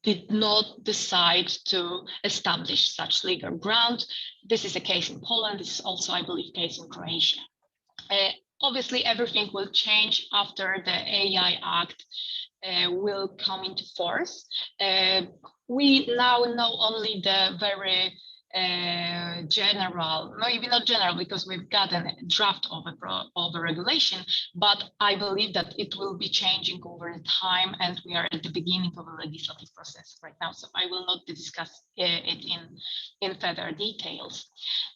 Speaker 10: did not decide to establish such legal ground. This is a case in Poland. This is also, I believe, case in Croatia. Obviously, everything will change after the AI Act will come into force. We now know only the very general, maybe not general, because we've got a draft of a regulation, but I believe that it will be changing over time, and we are at the beginning of a legislative process right now, so I will not discuss it in further details.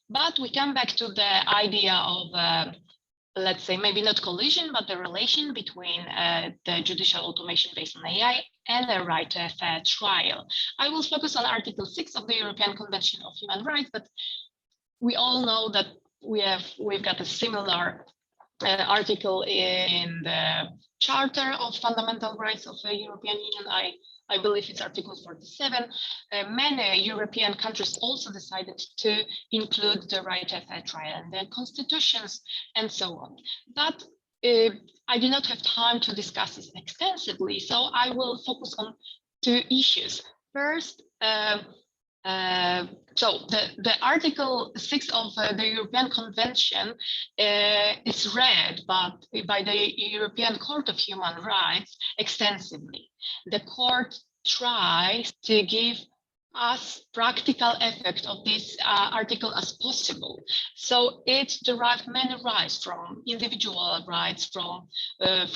Speaker 10: But we come back to the idea of let's say, maybe not collision, but the relation between the judicial automation based on AI and the right to a fair trial. I will focus on Article 6 of the European Convention of Human Rights, but we all know that we've got a similar article in the Charter of Fundamental Rights of the European Union. I believe it's Article 47. Many European countries also decided to include the right to a fair trial in their constitutions and so on. But I do not have time to discuss this extensively, so I will focus on two issues. First, so the Article 6 of the European Convention is read by the European Court of Human Rights extensively. The court tries to give as practical effect of this article as possible. So it derived many rights from individual rights from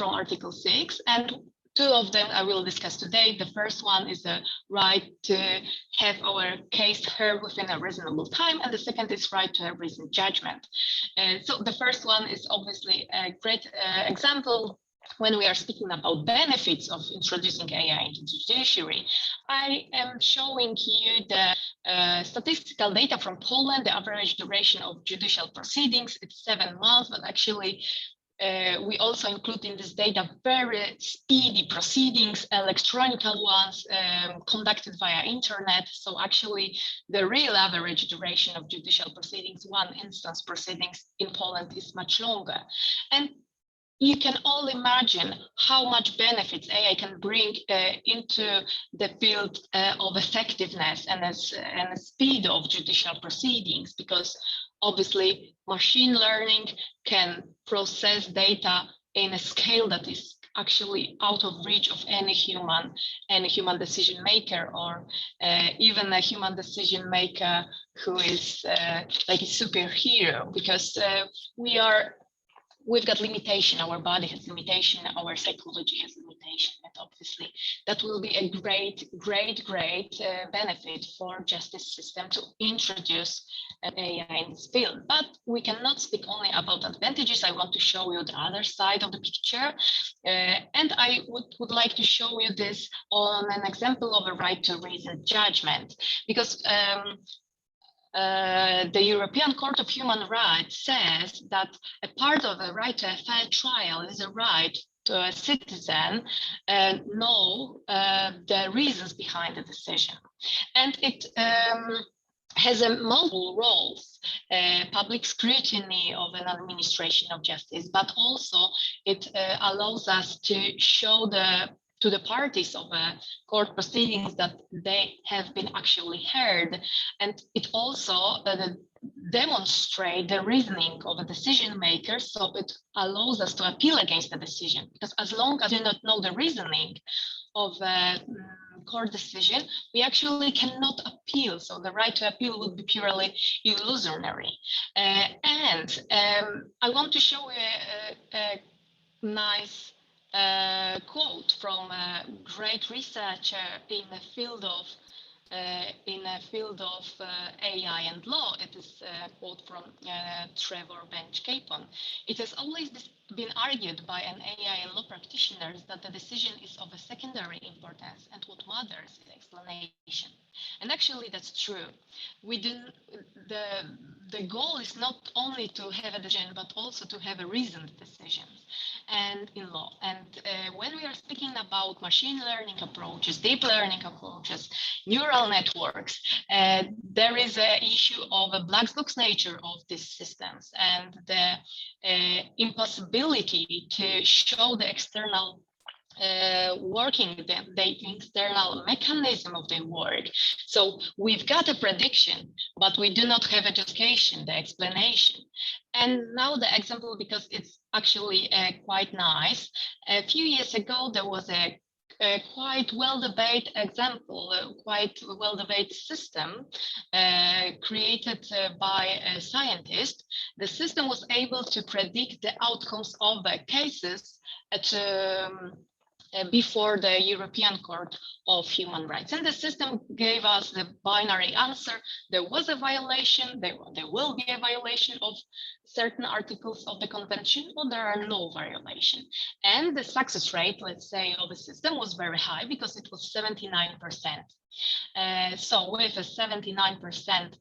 Speaker 10: Article 6, and two of them I will discuss today. The first one is the right to have our case heard within a reasonable time, and the second is right to a reasoned judgment. So the first one is obviously a great example. When we are speaking about benefits of introducing AI into the judiciary, I am showing you the statistical data from Poland. The average duration of judicial proceedings, it's 7 months, but actually we also include in this data very speedy proceedings, electronic ones conducted via internet. So actually the real average duration of judicial proceedings, one instance proceedings in Poland, is much longer. And you can all imagine how much benefits AI can bring into the field of effectiveness and the speed of judicial proceedings, because obviously machine learning can process data in a scale that is actually out of reach of any human decision maker, or even a human decision maker who is like a superhero, because we've got limitation, our body has limitation, our psychology has limitation, and obviously that will be a great benefit for justice system to introduce an AI in this field. But we cannot speak only about advantages. I want to show you the other side of the picture, and I would like to show you this on an example of a right to reasoned judgment, because the European Court of Human Rights says that a part of a right to a fair trial is a right to a citizen know the reasons behind the decision. And it has multiple roles, public scrutiny of an administration of justice, but also it allows us to show to the parties of court proceedings that they have been actually heard. And it also demonstrates the reasoning of a decision maker, so it allows us to appeal against the decision, because as long as you do not know the reasoning of a court decision, we actually cannot appeal. So the right to appeal would be purely illusory. And I want to show a nice quote from a great researcher in the field of AI and law. It is a quote from Trevor Bench-Capon. It has always been argued by an AI and law practitioners that the decision is of a secondary importance, and what matters is explanation. And actually, that's true. The goal is not only to have a decision, but also to have a reasoned decision. And in law, and when we are speaking about machine learning approaches, deep learning approaches, neural networks, there is an issue of a black box nature of these systems, and the impossibility to show the external working, the external mechanism of the work. So we've got a prediction, but we do not have a justification, the explanation. And now the example, because it's actually quite nice. A few years ago, there was a quite well-debated example, quite well-debated system created by a scientist. The system was able to predict the outcomes of the cases at before the European Court of Human Rights. And the system gave us the binary answer. There was a violation, there will be a violation of certain articles of the convention, or there are no violation. And the success rate, let's say, of the system was very high because it was 79%. So with a 79%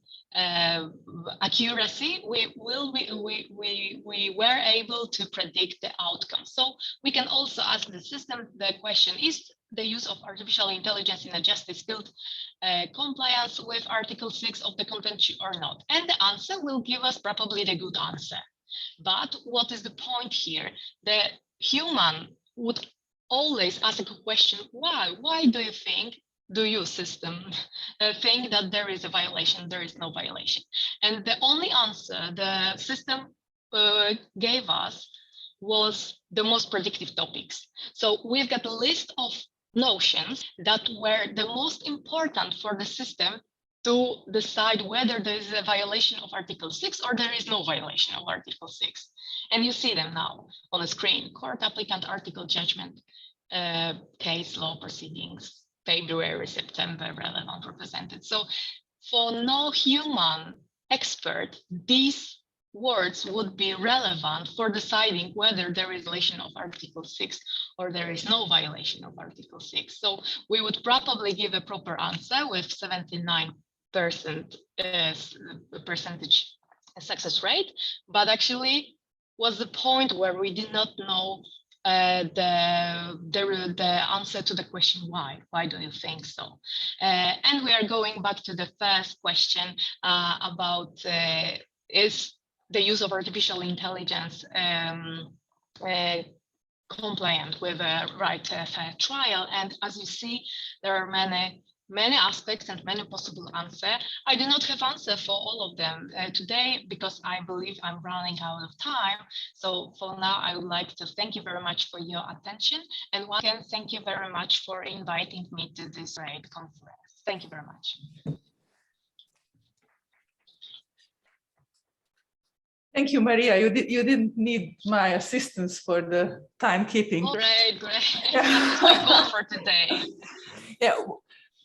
Speaker 10: accuracy, we were able to predict the outcome. So we can also ask the system the question, is the use of artificial intelligence in a justice field compliance with Article 6 of the convention or not? And the answer will give us probably the good answer. But what is the point here? The human would always ask a question, why? Why do you think, do you system think that there is a violation, there is no violation? And the only answer the system gave us was the most predictive topics. So we've got a list of notions that were the most important for the system to decide whether there is a violation of Article 6 or there is no violation of Article 6. And you see them now on the screen: court, applicant, article, judgment, case, law, proceedings, February, September, relevant, represented. So for no human expert, these words would be relevant for deciding whether there is a violation of Article 6 or there is no violation of Article 6. So we would probably give a proper answer with 79% percentage success rate, but actually was the point where we did not know the answer to the question why. Why do you think so? And we are going back to the first question about is the use of artificial intelligence compliant with a right to a fair trial. And as you see, there are many aspects and many possible answers. I do not have answer for all of them today because I believe I'm running out of time. So for now, I would like to thank you very much for your attention. And once again, thank you very much for inviting me to this great conference. Thank you very much.
Speaker 7: Thank you, Maria. You didn't need my assistance for the timekeeping.
Speaker 10: Great. That's my goal for today.
Speaker 7: Yeah.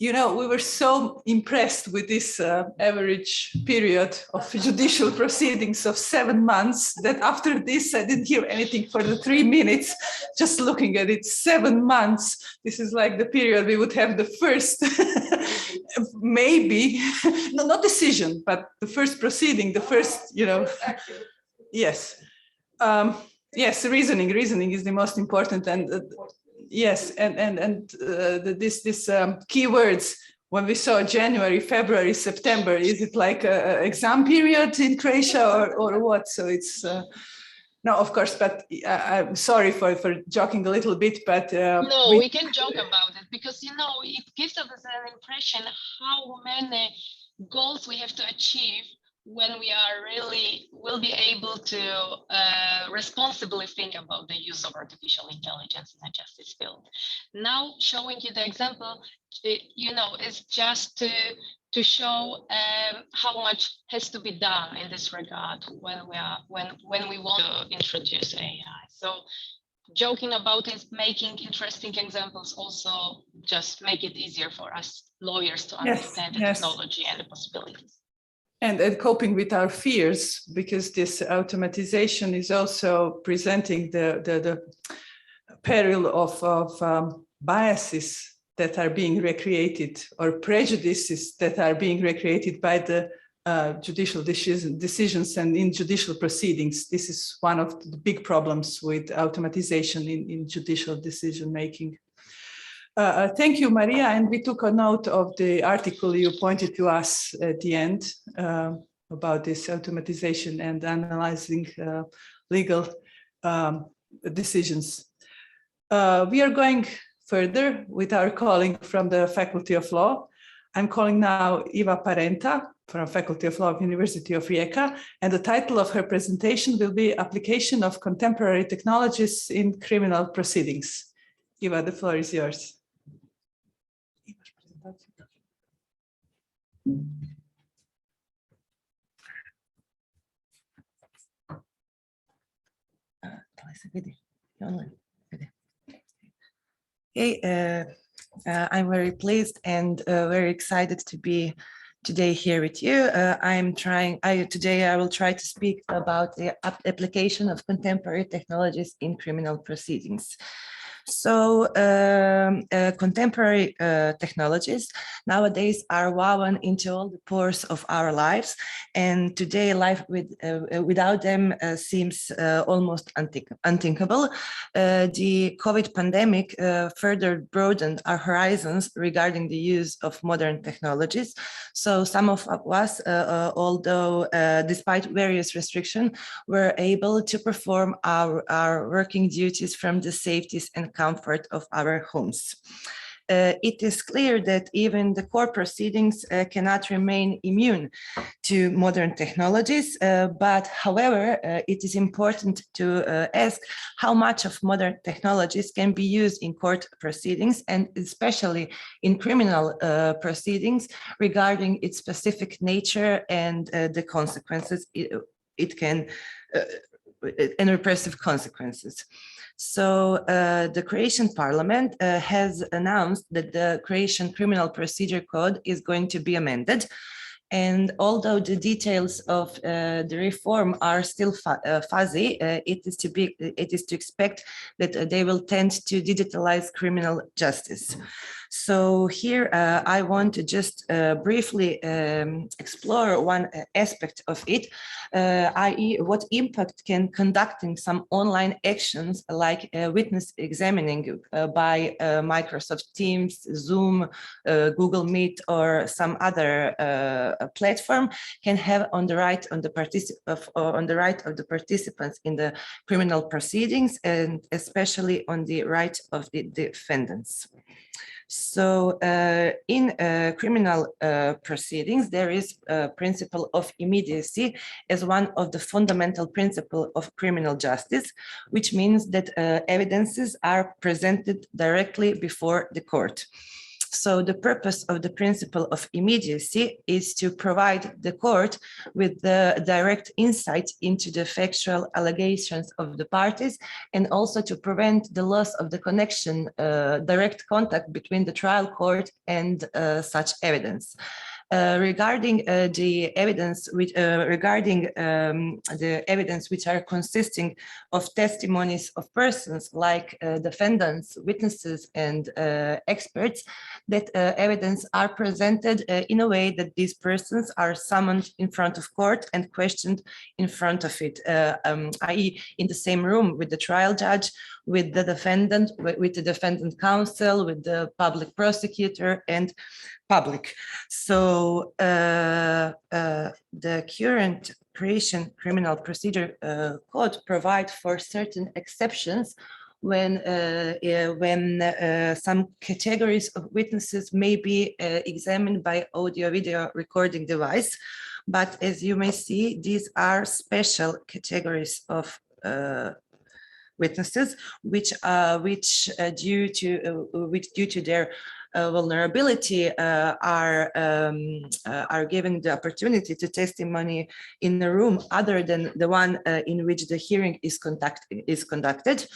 Speaker 7: You know, we were so impressed with this average period of judicial proceedings of 7 months that after this, I didn't hear anything for the 3 minutes, just looking at it, 7 months. This is like the period we would have the first, maybe, no, not decision, but the first proceeding, the first, you know, yes. Yes, reasoning is the most important. And yes, and this keywords, when we saw January, February, September, is it like an exam period in Croatia or what? So it's, no, of course, but I'm sorry for joking a little bit, but...
Speaker 10: No, we can joke about it because, you know, it gives us an impression how many goals we have to achieve when we are really will be able to responsibly think about the use of artificial intelligence in the justice field. Now, showing you the example, you know, is just to show how much has to be done in this regard when we want to introduce AI. So, joking about it, making interesting examples also just make it easier for us lawyers to understand the technology and the possibilities.
Speaker 7: And coping with our fears, because this automatization is also presenting the peril of biases that are being recreated or prejudices that are being recreated by the judicial decisions and in judicial proceedings. This is one of the big problems with automatization in judicial decision making. Thank you, Maria. And we took a note of the article you pointed to us at the end about this automatization and analyzing legal decisions. We are going further with our colleague from the Faculty of Law. I'm calling now Iva Parenta from Faculty of Law of University of Rijeka, and the title of her presentation will be Application of Contemporary Technologies in Criminal Proceedings. Iva, the floor is yours.
Speaker 11: Okay, I'm very pleased and very excited to be today here with you. Today I will try to speak about the application of contemporary technologies in criminal proceedings. So contemporary technologies nowadays are woven into all the pores of our lives, and today life without them seems almost unthinkable. The COVID pandemic further broadened our horizons regarding the use of modern technologies. So some of us, although despite various restrictions, were able to perform our working duties from the safeties and comfort of our homes. It is clear that even the court proceedings cannot remain immune to modern technologies, but however, it is important to ask how much of modern technologies can be used in court proceedings, and especially in criminal proceedings, regarding its specific nature and the consequences it can, and repressive consequences. So the Croatian Parliament has announced that the Croatian Criminal Procedure Code is going to be amended. And although the details of the reform are still fuzzy, it is to expect that they will tend to digitalize criminal justice. So here I want to just briefly explore one aspect of it, i.e. what impact can conducting some online actions like witness examining by Microsoft Teams, Zoom, Google Meet, or some other platform can have on the right of the participants in the criminal proceedings, and especially on the right of the defendants. So in criminal proceedings, there is a principle of immediacy as one of the fundamental principles of criminal justice, which means that evidences are presented directly before the court. So the purpose of the principle of immediacy is to provide the court with the direct insight into the factual allegations of the parties, and also to prevent the loss of the connection, direct contact between the trial court and such evidence. Regarding the evidence which are consisting of testimonies of persons like defendants, witnesses, and experts, that evidence are presented in a way that these persons are summoned in front of court and questioned in front of it, i.e. in the same room with the trial judge, with the defendant, with the defendant counsel, with the public prosecutor, and public. So the current Croatian Criminal Procedure Code provides for certain exceptions when some categories of witnesses may be examined by audio-video recording device. But as you may see, these are special categories of witnesses, which due to their vulnerability are given the opportunity to testimony in a room other than the one in which the hearing is conducted.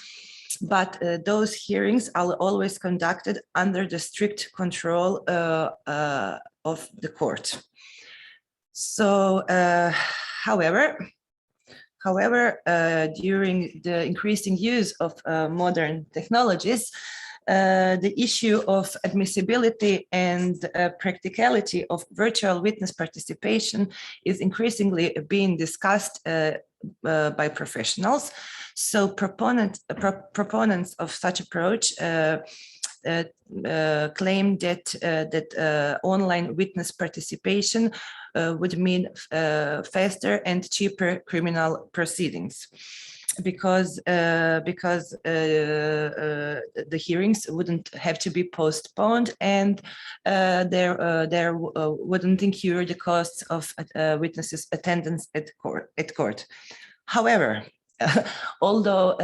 Speaker 11: But those hearings are always conducted under the strict control of the court. So, however, during the increasing use of modern technologies, the issue of admissibility and practicality of virtual witness participation is increasingly being discussed by professionals. So proponents of such approach claim that online witness participation would mean faster and cheaper criminal proceedings. because the hearings wouldn't have to be postponed, and there wouldn't incur the costs of witnesses' attendance at court. However, although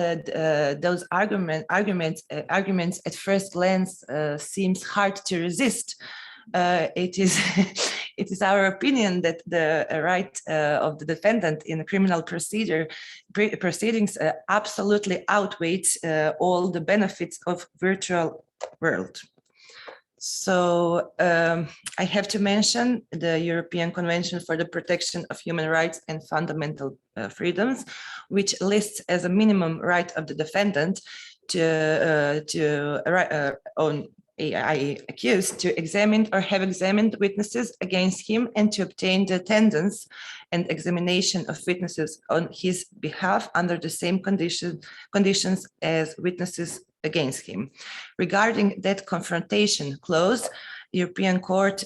Speaker 11: those arguments at first glance seems hard to resist, it is it is our opinion that the right of the defendant in a criminal proceedings absolutely outweighs all the benefits of virtual world. So I have to mention the European Convention for the Protection of Human Rights and Fundamental Freedoms, which lists as a minimum right of the defendant accused to examine or have examined witnesses against him and to obtain the attendance and examination of witnesses on his behalf under the same conditions as witnesses against him. Regarding that confrontation clause, European Court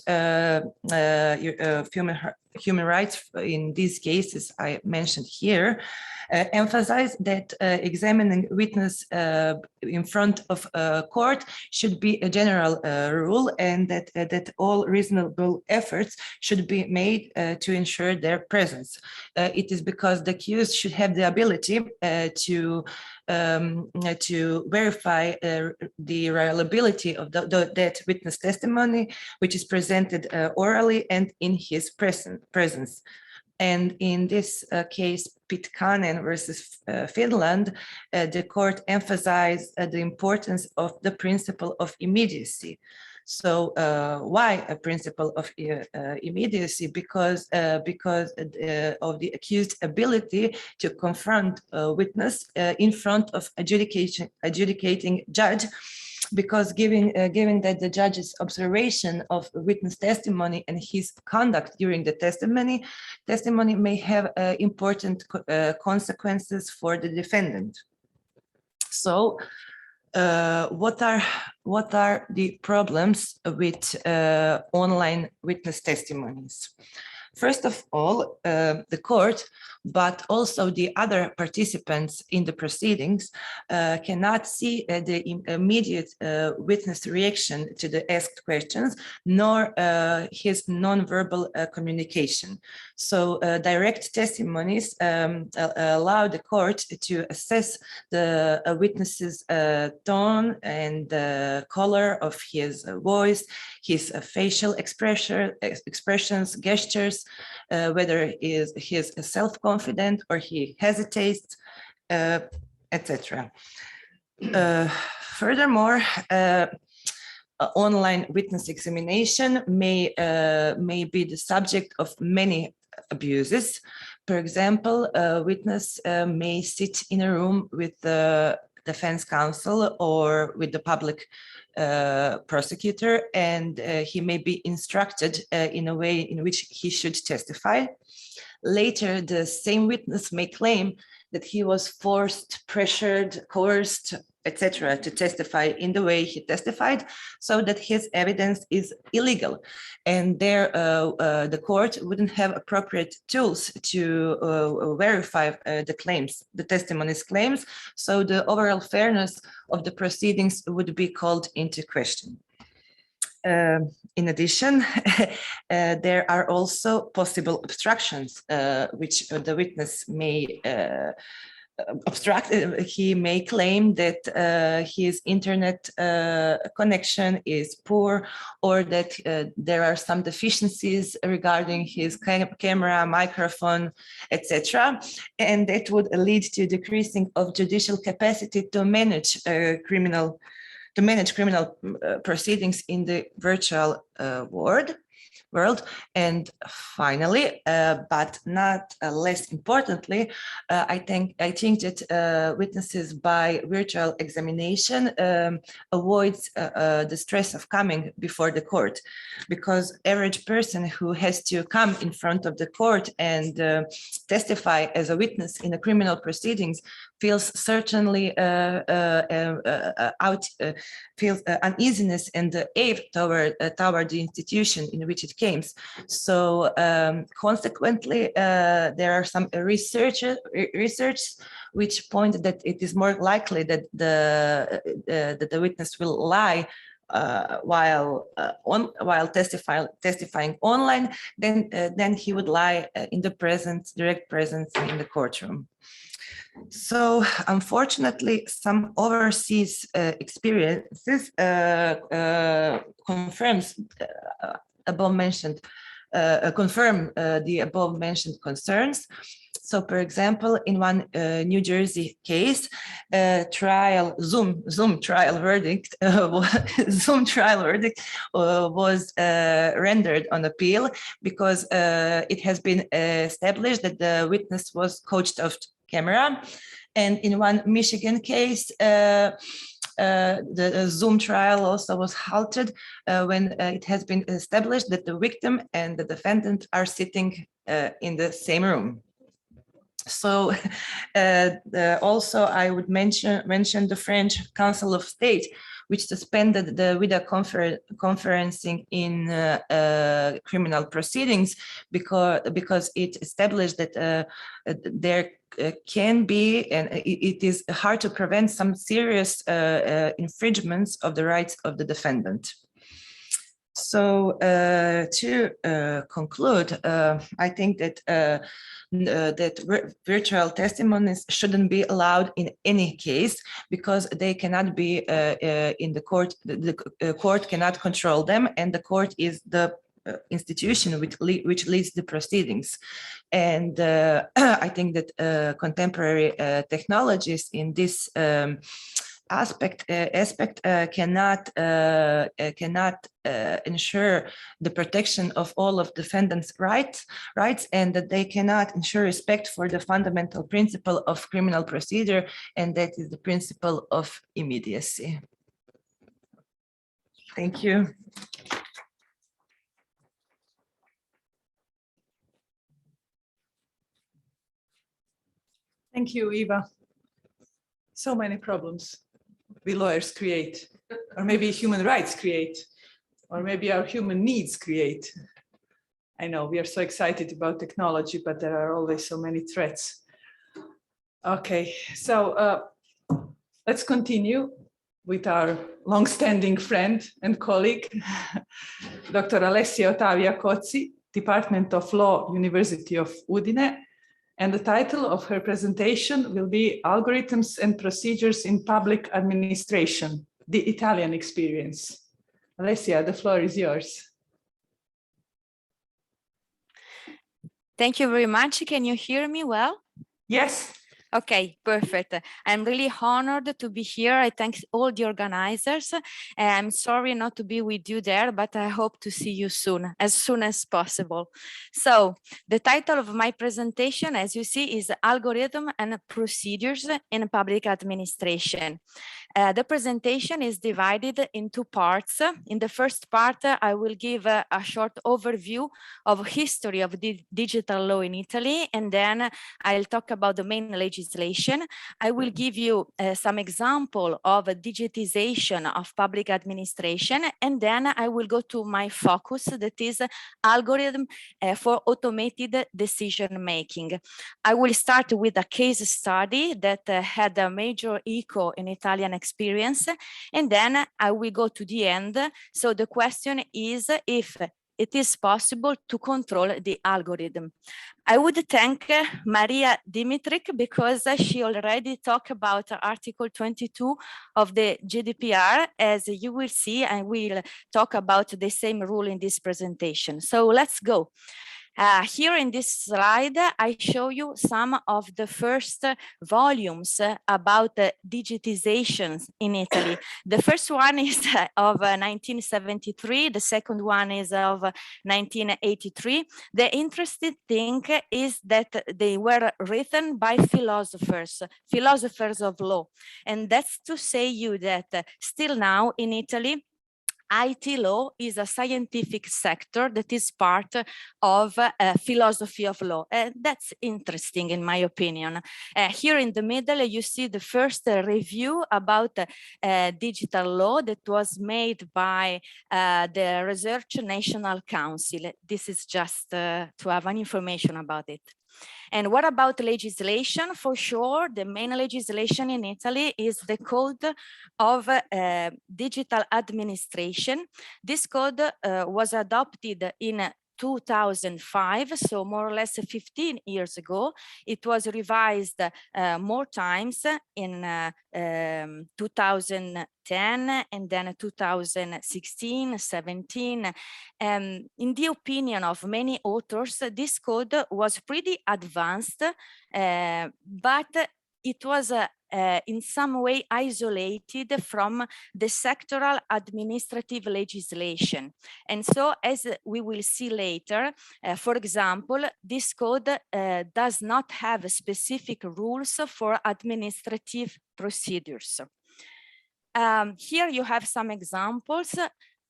Speaker 11: Human Rights in these cases I mentioned here emphasize that examining witness in front of a court should be a general rule, and that all reasonable efforts should be made to ensure their presence. It is because the accused should have the ability to verify the reliability of that witness testimony, which is presented orally and in his presence. And in this case, Pitkanen versus Finland, the court emphasized the importance of the principle of immediacy. So why a principle of immediacy? Because of the accused's ability to confront a witness in front of adjudicating judge, because given that the judge's observation of witness testimony and his conduct during the testimony may have important consequences for the defendant. So what are the problems with online witness testimonies? First of all, the court, but also the other participants in the proceedings cannot see the immediate witness reaction to the asked questions, nor his nonverbal communication. So direct testimonies allow the court to assess the witness's tone and the color of his voice, his facial expressions, gestures, whether he is self-confident or he hesitates, etc. Furthermore, online witness examination may be the subject of many abuses. For example, a witness may sit in a room with the defense counsel or with the public prosecutor, and he may be instructed in a way in which he should testify. Later, the same witness may claim that he was forced, pressured, coerced, etc., to testify in the way he testified, so that his evidence is illegal. And there, the court wouldn't have appropriate tools to verify the testimony's claims. So the overall fairness of the proceedings would be called into question. In addition, there are also possible obstructions which the witness may obstruct. He may claim that his internet connection is poor, or that there are some deficiencies regarding his camera, microphone, etc. And that would lead to decreasing of judicial capacity to manage criminal proceedings in the virtual world. And finally, but not less importantly, I think that witnesses by virtual examination avoids the stress of coming before the court, because average person who has to come in front of the court and testify as a witness in a criminal proceedings feels certainly feels uneasiness and awe toward the institution in which it came. So consequently, there are some research which point that it is more likely that the witness will lie while testifying online, then he would lie in the direct presence in the courtroom. So unfortunately, some overseas experiences confirms confirm the above mentioned concerns. So, for example, in one New Jersey case, Zoom trial verdict was rendered on appeal because it has been established that the witness was coached off camera, and in one Michigan case, the Zoom trial also was halted when it has been established that the victim and the defendant are sitting in the same room. So also I would mention the French Council of State, which suspended the video conferencing in criminal proceedings because it established that there can be, and it is hard to prevent some serious infringements of the rights of the defendant. So to conclude, I think that virtual testimonies shouldn't be allowed in any case because they cannot be in the court. The court cannot control them, and the court is the institution which leads the proceedings. And I think that contemporary technologies in this aspect cannot ensure the protection of all of defendants' rights, and that they cannot ensure respect for the fundamental principle of criminal procedure, and that is the principle of immediacy. Thank you.
Speaker 7: Thank you, Eva. So many problems we lawyers create, or maybe human rights create, or maybe our human needs create. I know we are so excited about technology, but there are always so many threats. Okay, so let's continue with our long-standing friend and colleague, Dr. Alessia Ottavia Cozzi, Department of Law, University of Udine. And the title of her presentation will be Algorithms and Procedures in Public Administration, the Italian Experience. Alessia, the floor is yours.
Speaker 12: Thank you very much. Can you hear me well?
Speaker 7: Yes.
Speaker 12: Okay, perfect. I'm really honored to be here. I thank all the organizers. I'm sorry not to be with you there, but I hope to see you soon as possible. So the title of my presentation, as you see, is Algorithm and Procedures in Public Administration. The presentation is divided in two parts. In the first part, I will give a short overview of history of the digital law in Italy, and then I'll talk about the main legislation. I will give you some example of digitization of public administration, and then I will go to my focus, that is algorithm for automated decision making. I will start with a case study that had a major echo in Italian experience, and then I will go to the end. So the question is if it is possible to control the algorithm. I would thank Maria Dimitrik because she already talked about Article 22 of the GDPR. As you will see, I will talk about the same rule in this presentation. So let's go. Here in this slide, I show you some of the first volumes about digitization in Italy. The first one is of 1973. The second one is of 1983. The interesting thing is that they were written by philosophers of law. And that's to say you that still now in Italy, IT law is a scientific sector that is part of philosophy of law. That's interesting in my opinion. Here in the middle, you see the first review about digital law that was made by the Research National Council. This is just to have an information about it. And what about legislation? For sure, the main legislation in Italy is the Code of Digital Administration. This code was adopted in 2005, so more or less 15 years ago. It was revised more times in 2010 and then 2016, 17. In the opinion of many authors, this code was pretty advanced, but it was in some way isolated from the sectoral administrative legislation. And so, as we will see later, for example, this code does not have specific rules for administrative procedures. Here you have some examples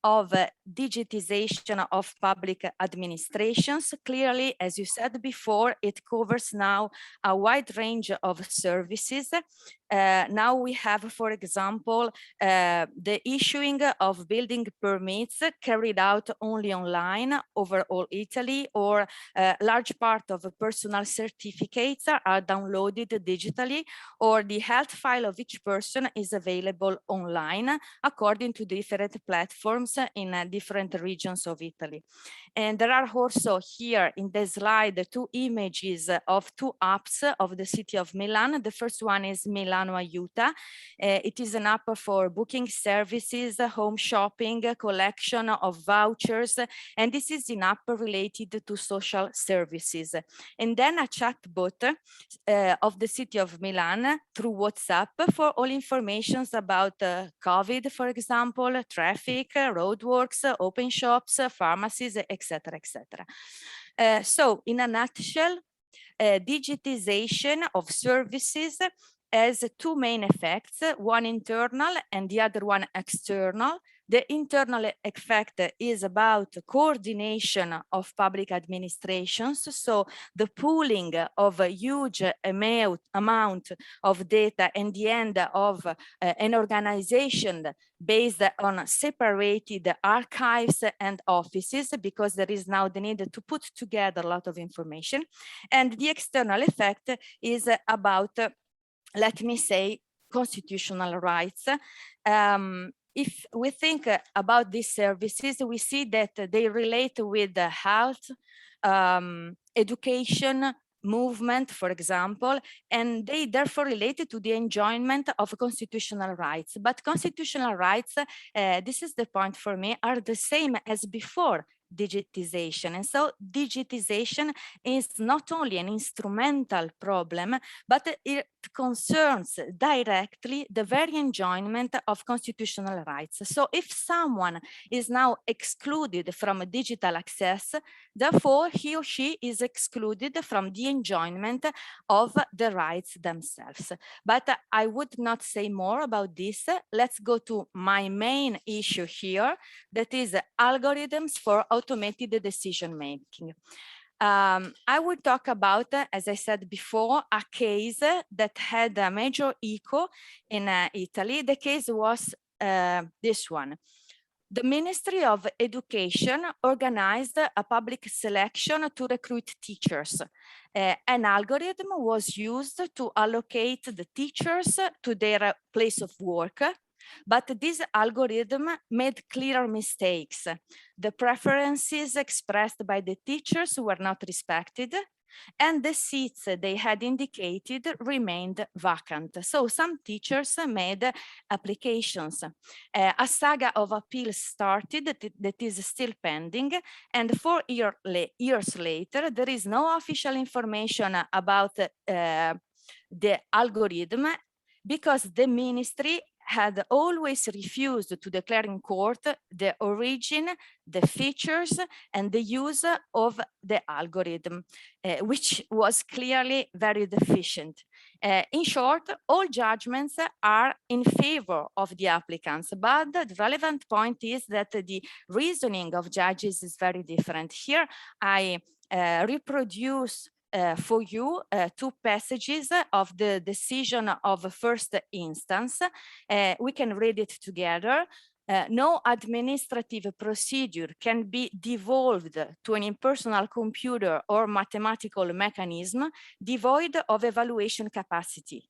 Speaker 12: of digitization of public administrations. Clearly, as you said before, it covers now a wide range of services. Now we have, for example, the issuing of building permits carried out only online over all Italy, or a large part of personal certificates are downloaded digitally, or the health file of each person is available online according to different platforms in different regions of Italy. And there are also here in the slide 2 images of 2 apps of the city of Milan. The first one is Milano Aiuta. It is an app for booking services, home shopping, collection of vouchers, and this is an app related to social services. And then a chatbot of the city of Milan through WhatsApp for all informations about COVID, for example, traffic, roadworks, open shops, pharmacies, etc., etc. So in a nutshell, digitization of services has 2 main effects, one internal and the other one external. The internal effect is about coordination of public administrations, so the pooling of a huge amount of data and the end of an organization based on separated archives and offices, because there is now the need to put together a lot of information. And the external effect is about, let me say, constitutional rights. If we think about these services, we see that they relate with the health, education, movement, for example, and they therefore related to the enjoyment of constitutional rights. But constitutional rights, this is the point for me, are the same as before digitization. And so digitization is not only an instrumental problem, but it concerns directly the very enjoyment of constitutional rights. So if someone is now excluded from digital access, therefore he or she is excluded from the enjoyment of the rights themselves. But I would not say more about this. Let's go to my main issue here, that is algorithms for automated decision making. I will talk about, as I said before, a case that had a major echo in Italy. The case was this one. The Ministry of Education organized a public selection to recruit teachers. An algorithm was used to allocate the teachers to their place of work, but this algorithm made clear mistakes. The preferences expressed by the teachers were not respected, and the seats they had indicated remained vacant. So some teachers made applications. A saga of appeals started that is still pending, and 4 years later, there is no official information about the algorithm, because the ministry had always refused to declare in court the origin, the features, and the use of the algorithm, which was clearly very deficient. In short, all judgments are in favor of the applicants, but the relevant point is that the reasoning of judges is very different. Here I reproduce for you 2 passages of the decision of first instance. We can read it together. No administrative procedure can be devolved to an impersonal computer or mathematical mechanism devoid of evaluation capacity.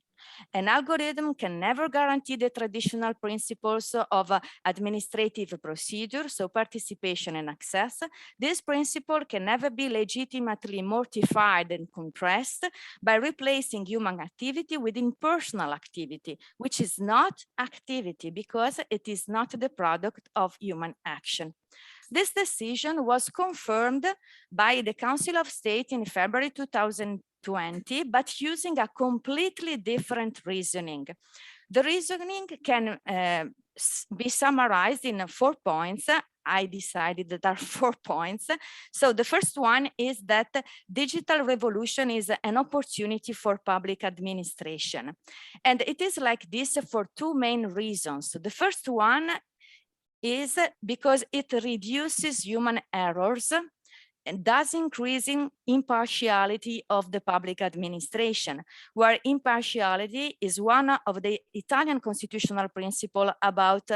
Speaker 12: An algorithm can never guarantee the traditional principles of administrative procedure, so participation and access. This principle can never be legitimately mortified and compressed by replacing human activity with impersonal activity, which is not activity because it is not the product of human action. This decision was confirmed by the Council of State in February 2020, but using a completely different reasoning. The reasoning can be summarized in 4 points. I decided that there are 4 points. So the first one is that digital revolution is an opportunity for public administration. And it is like this for 2 main reasons. The first one is because it reduces human errors and thus increasing impartiality of the public administration, where impartiality is one of the Italian constitutional principles about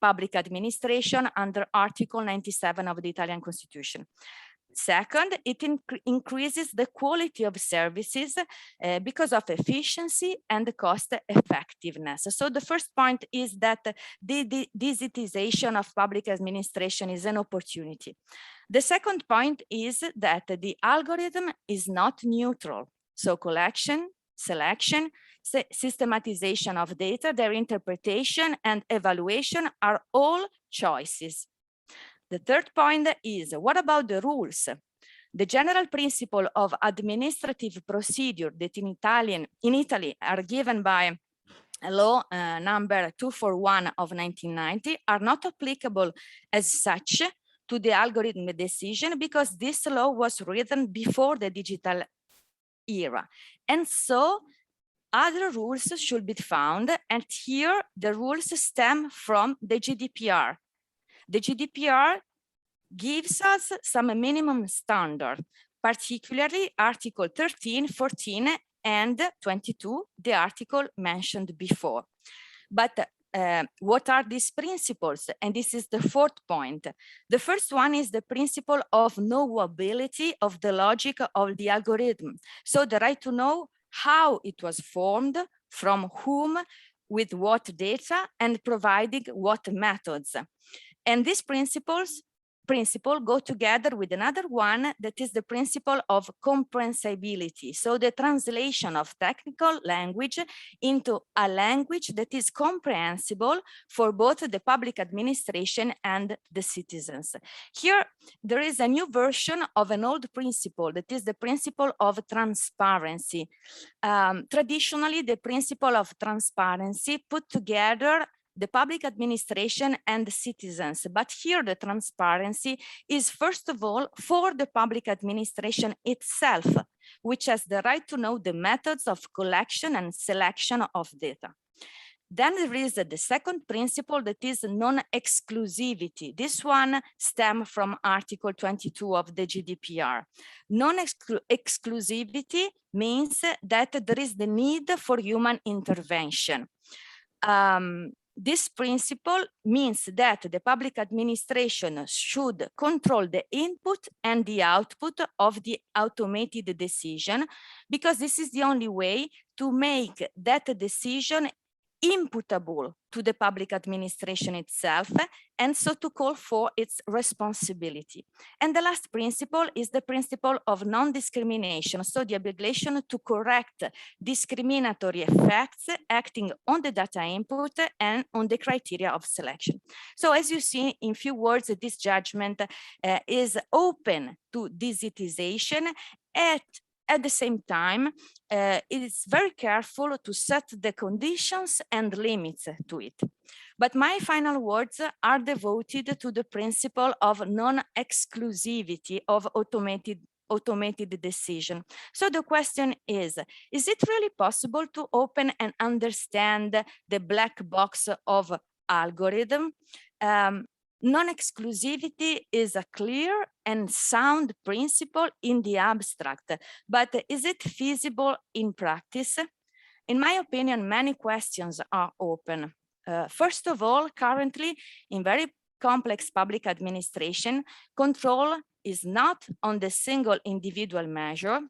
Speaker 12: public administration under Article 97 of the Italian Constitution. Second, it increases the quality of services because of efficiency and cost effectiveness. So the first point is that the digitization of public administration is an opportunity. The second point is that the algorithm is not neutral. So collection, selection, systematization of data, their interpretation and evaluation are all choices. The third point is, what about the rules? The general principle of administrative procedure that in Italy are given by law number 241 of 1990 are not applicable as such to the algorithm decision because this law was written before the digital era. And so other rules should be found, and here the rules stem from the GDPR. The GDPR gives us some minimum standard, particularly Article 13, 14, and 22, the article mentioned before. But what are these principles? And this is the fourth point. The first one is the principle of knowability of the logic of the algorithm. So the right to know how it was formed, from whom, with what data, and providing what methods. And these principle go together with another one that is the principle of comprehensibility. So the translation of technical language into a language that is comprehensible for both the public administration and the citizens. Here, there is a new version of an old principle that is the principle of transparency. Traditionally, the principle of transparency put together the public administration and the citizens. But here the transparency is first of all for the public administration itself, which has the right to know the methods of collection and selection of data. Then there is the second principle that is non-exclusivity. This one stems from Article 22 of the GDPR. Non-exclusivity means that there is the need for human intervention. This principle means that the public administration should control the input and the output of the automated decision, because this is the only way to make that decision imputable to the public administration itself, and so to call for its responsibility. And the last principle is the principle of non-discrimination, so the obligation to correct discriminatory effects acting on the data input and on the criteria of selection. So as you see, in few words, this judgment is open to digitization. At the same time, it is very careful to set the conditions and limits to it. But my final words are devoted to the principle of non-exclusivity of automated decision. So the question is it really possible to open and understand the black box of algorithm? Non-exclusivity is a clear and sound principle in the abstract, but is it feasible in practice? In my opinion, many questions are open. First of all, currently in very complex public administration, control is not on the single individual measure,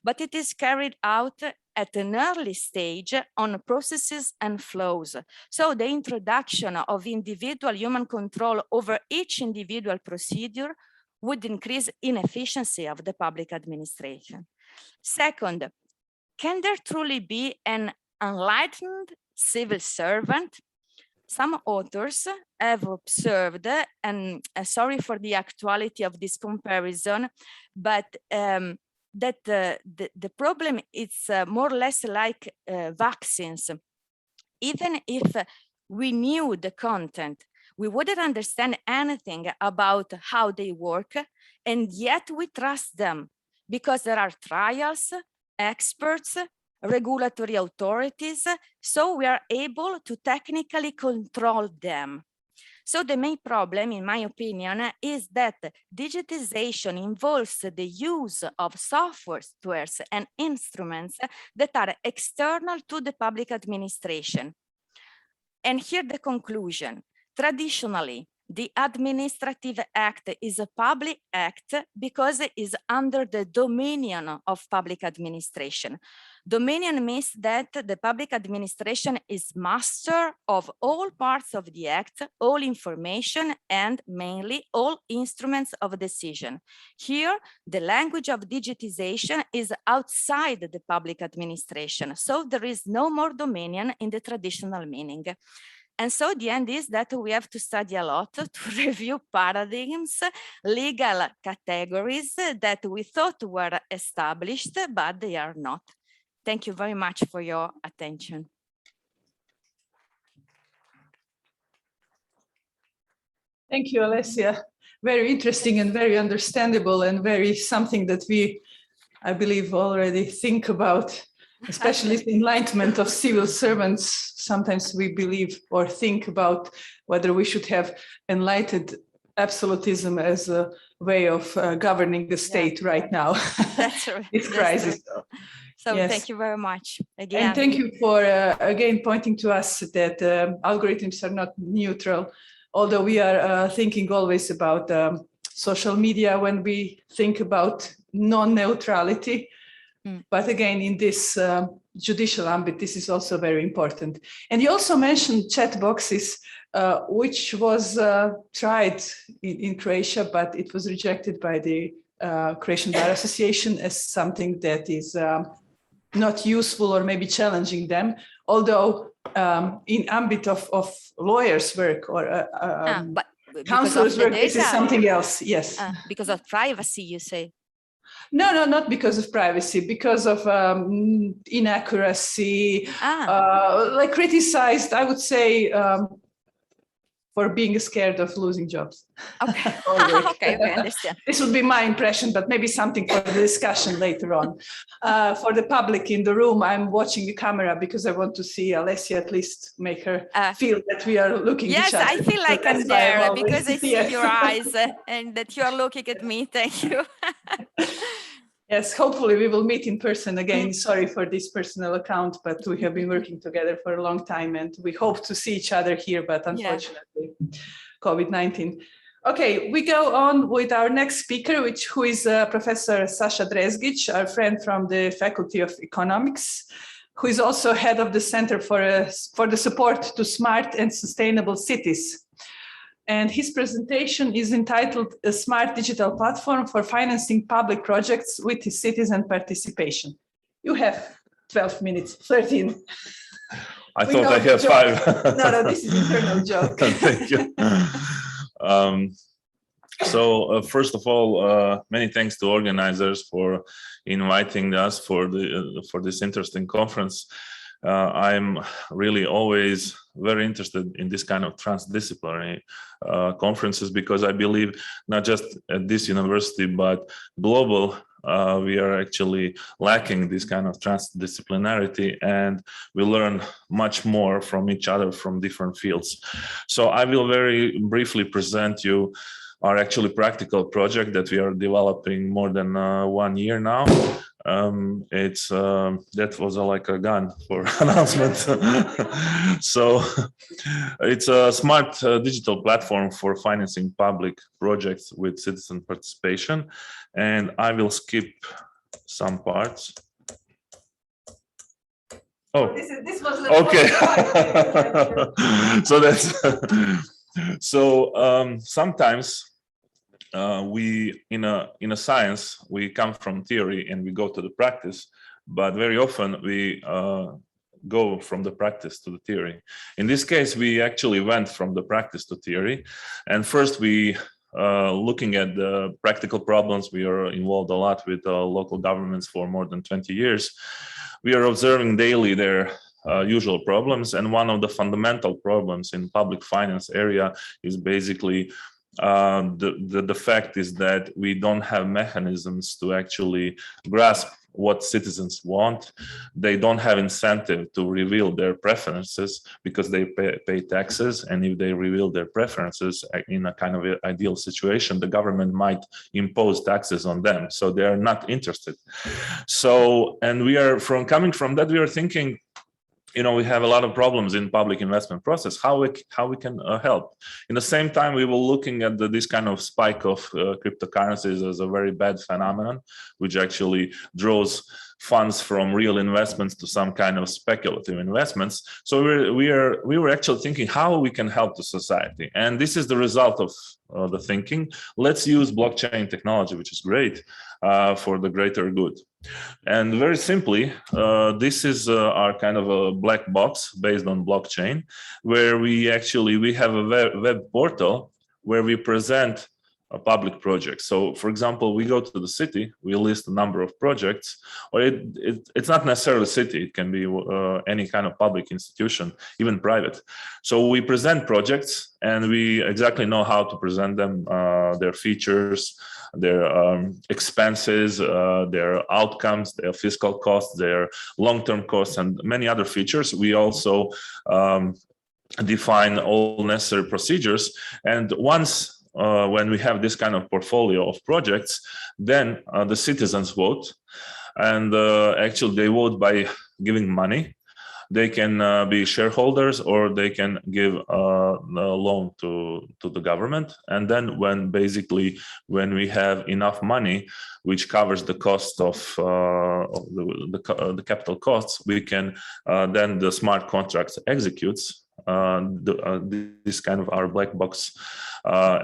Speaker 12: but it is carried out at an early stage on processes and flows. So the introduction of individual human control over each individual procedure would increase inefficiency of the public administration. Second, can there truly be an enlightened civil servant? Some authors have observed, and sorry for the actuality of this comparison, but that the problem is more or less like vaccines. Even if we knew the content, we wouldn't understand anything about how they work, and yet we trust them because there are trials, experts, regulatory authorities, so we are able to technically control them. So the main problem, in my opinion, is that digitization involves the use of softwares and instruments that are external to the public administration. And here the conclusion. Traditionally, the Administrative Act is a public act because it is under the dominion of public administration. Dominion means that the public administration is master of all parts of the act, all information, and mainly all instruments of decision. Here, the language of digitization is outside the public administration, so there is no more dominion in the traditional meaning. And so the end is that we have to study a lot to review paradigms, legal categories that we thought were established, but they are not. Thank you very much for your attention.
Speaker 7: Thank you, Alessia. Very interesting and very understandable and very something that we, I believe, already think about, especially the enlightenment of civil servants. Sometimes we believe or think about whether we should have enlightened absolutism as a way of governing the state right now.
Speaker 12: That's right.
Speaker 7: This crisis.
Speaker 12: So
Speaker 7: yes.
Speaker 12: Thank you very much again.
Speaker 7: And thank you for again pointing to us that algorithms are not neutral, although we are thinking always about social media when we think about non-neutrality. But again, in this judicial ambit, this is also very important. And you also mentioned chat boxes, which was tried in Croatia, but it was rejected by the Croatian Bar Association as something that is not useful or maybe challenging them, although in ambit of lawyers' work or counselors' work, this is something else, yes.
Speaker 12: Because of privacy, you say?
Speaker 7: No, not because of privacy, because of inaccuracy, like criticized, I would say, for being scared of losing jobs.
Speaker 12: Okay, okay, I understand.
Speaker 7: This would be my impression, but maybe something for the discussion later on. For the public in the room, I'm watching the camera because I want to see Alessia, at least make her feel that we are looking at each other.
Speaker 12: Yes, I feel like I'm there because I see your eyes and that you are looking at me. Thank you.
Speaker 7: Yes, hopefully we will meet in person again. Sorry for this personal account, but we have been working together for a long time and we hope to see each other here, but unfortunately, COVID-19. Okay, we go on with our next speaker, who is Professor Sasha Drezgic, our friend from the Faculty of Economics, who is also head of the Center for the Support to Smart and Sustainable Cities. And his presentation is entitled A Smart Digital Platform for Financing Public Projects with Citizen Participation. You have 12 minutes, 13.
Speaker 13: I thought I had 5.
Speaker 7: No, this is an internal joke.
Speaker 13: Thank you. First of all, many thanks to organizers for inviting us for this interesting conference. I'm really always very interested in this kind of transdisciplinary conferences because I believe not just at this university but global we are actually lacking this kind of transdisciplinarity and we learn much more from each other from different fields. So I will very briefly present you are actually practical project that we are developing more than 1 year now. That was like a gun for announcement. So it's a smart digital platform for financing public projects with citizen participation. And I will skip some parts. Oh, this was okay. So that's sometimes we in a science we come from theory and we go to the practice, but very often we go from the practice to the theory. In this case, we actually went from the practice to theory, and first we looking at the practical problems. We are involved a lot with local governments for more than 20 years. We are observing daily their usual problems, and one of the fundamental problems in public finance area is basically the fact is that we don't have mechanisms to actually grasp what citizens want. They don't have incentive to reveal their preferences because they pay taxes, and if they reveal their preferences in a kind of ideal situation, the government might impose taxes on them, so they are not interested. So, and we are coming from that, we are thinking, you know, we have a lot of problems in public investment process, how we can help. In the same time, we were looking at this kind of spike of cryptocurrencies as a very bad phenomenon, which actually draws funds from real investments to some kind of speculative investments. So we were actually thinking how we can help the society. And this is the result of the thinking. Let's use blockchain technology, which is great, for the greater good. And very simply, this is our kind of a black box based on blockchain, where we have a web portal where we present a public project. So, for example, we go to the city, we list a number of projects, or it's not necessarily a city, it can be any kind of public institution, even private. So we present projects and we exactly know how to present them, their features, their expenses, their outcomes, their fiscal costs, their long-term costs, and many other features. We also define all necessary procedures. And once when we have this kind of portfolio of projects, then the citizens vote, and actually they vote by giving money. They can be shareholders, or they can give a loan to the government. And then when we have enough money, which covers the cost of the capital costs, we can then the smart contracts executes. This kind of our black box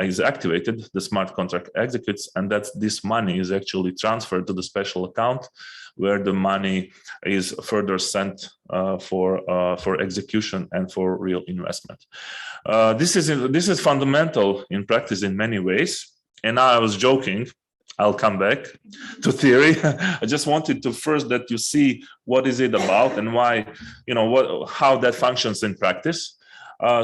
Speaker 13: is activated, the smart contract executes, and this money is actually transferred to the special account, where the money is further sent for execution and for real investment. This is fundamental in practice in many ways. And I was joking. I'll come back to theory. I just wanted to first that you see what is it about and why, how that functions in practice.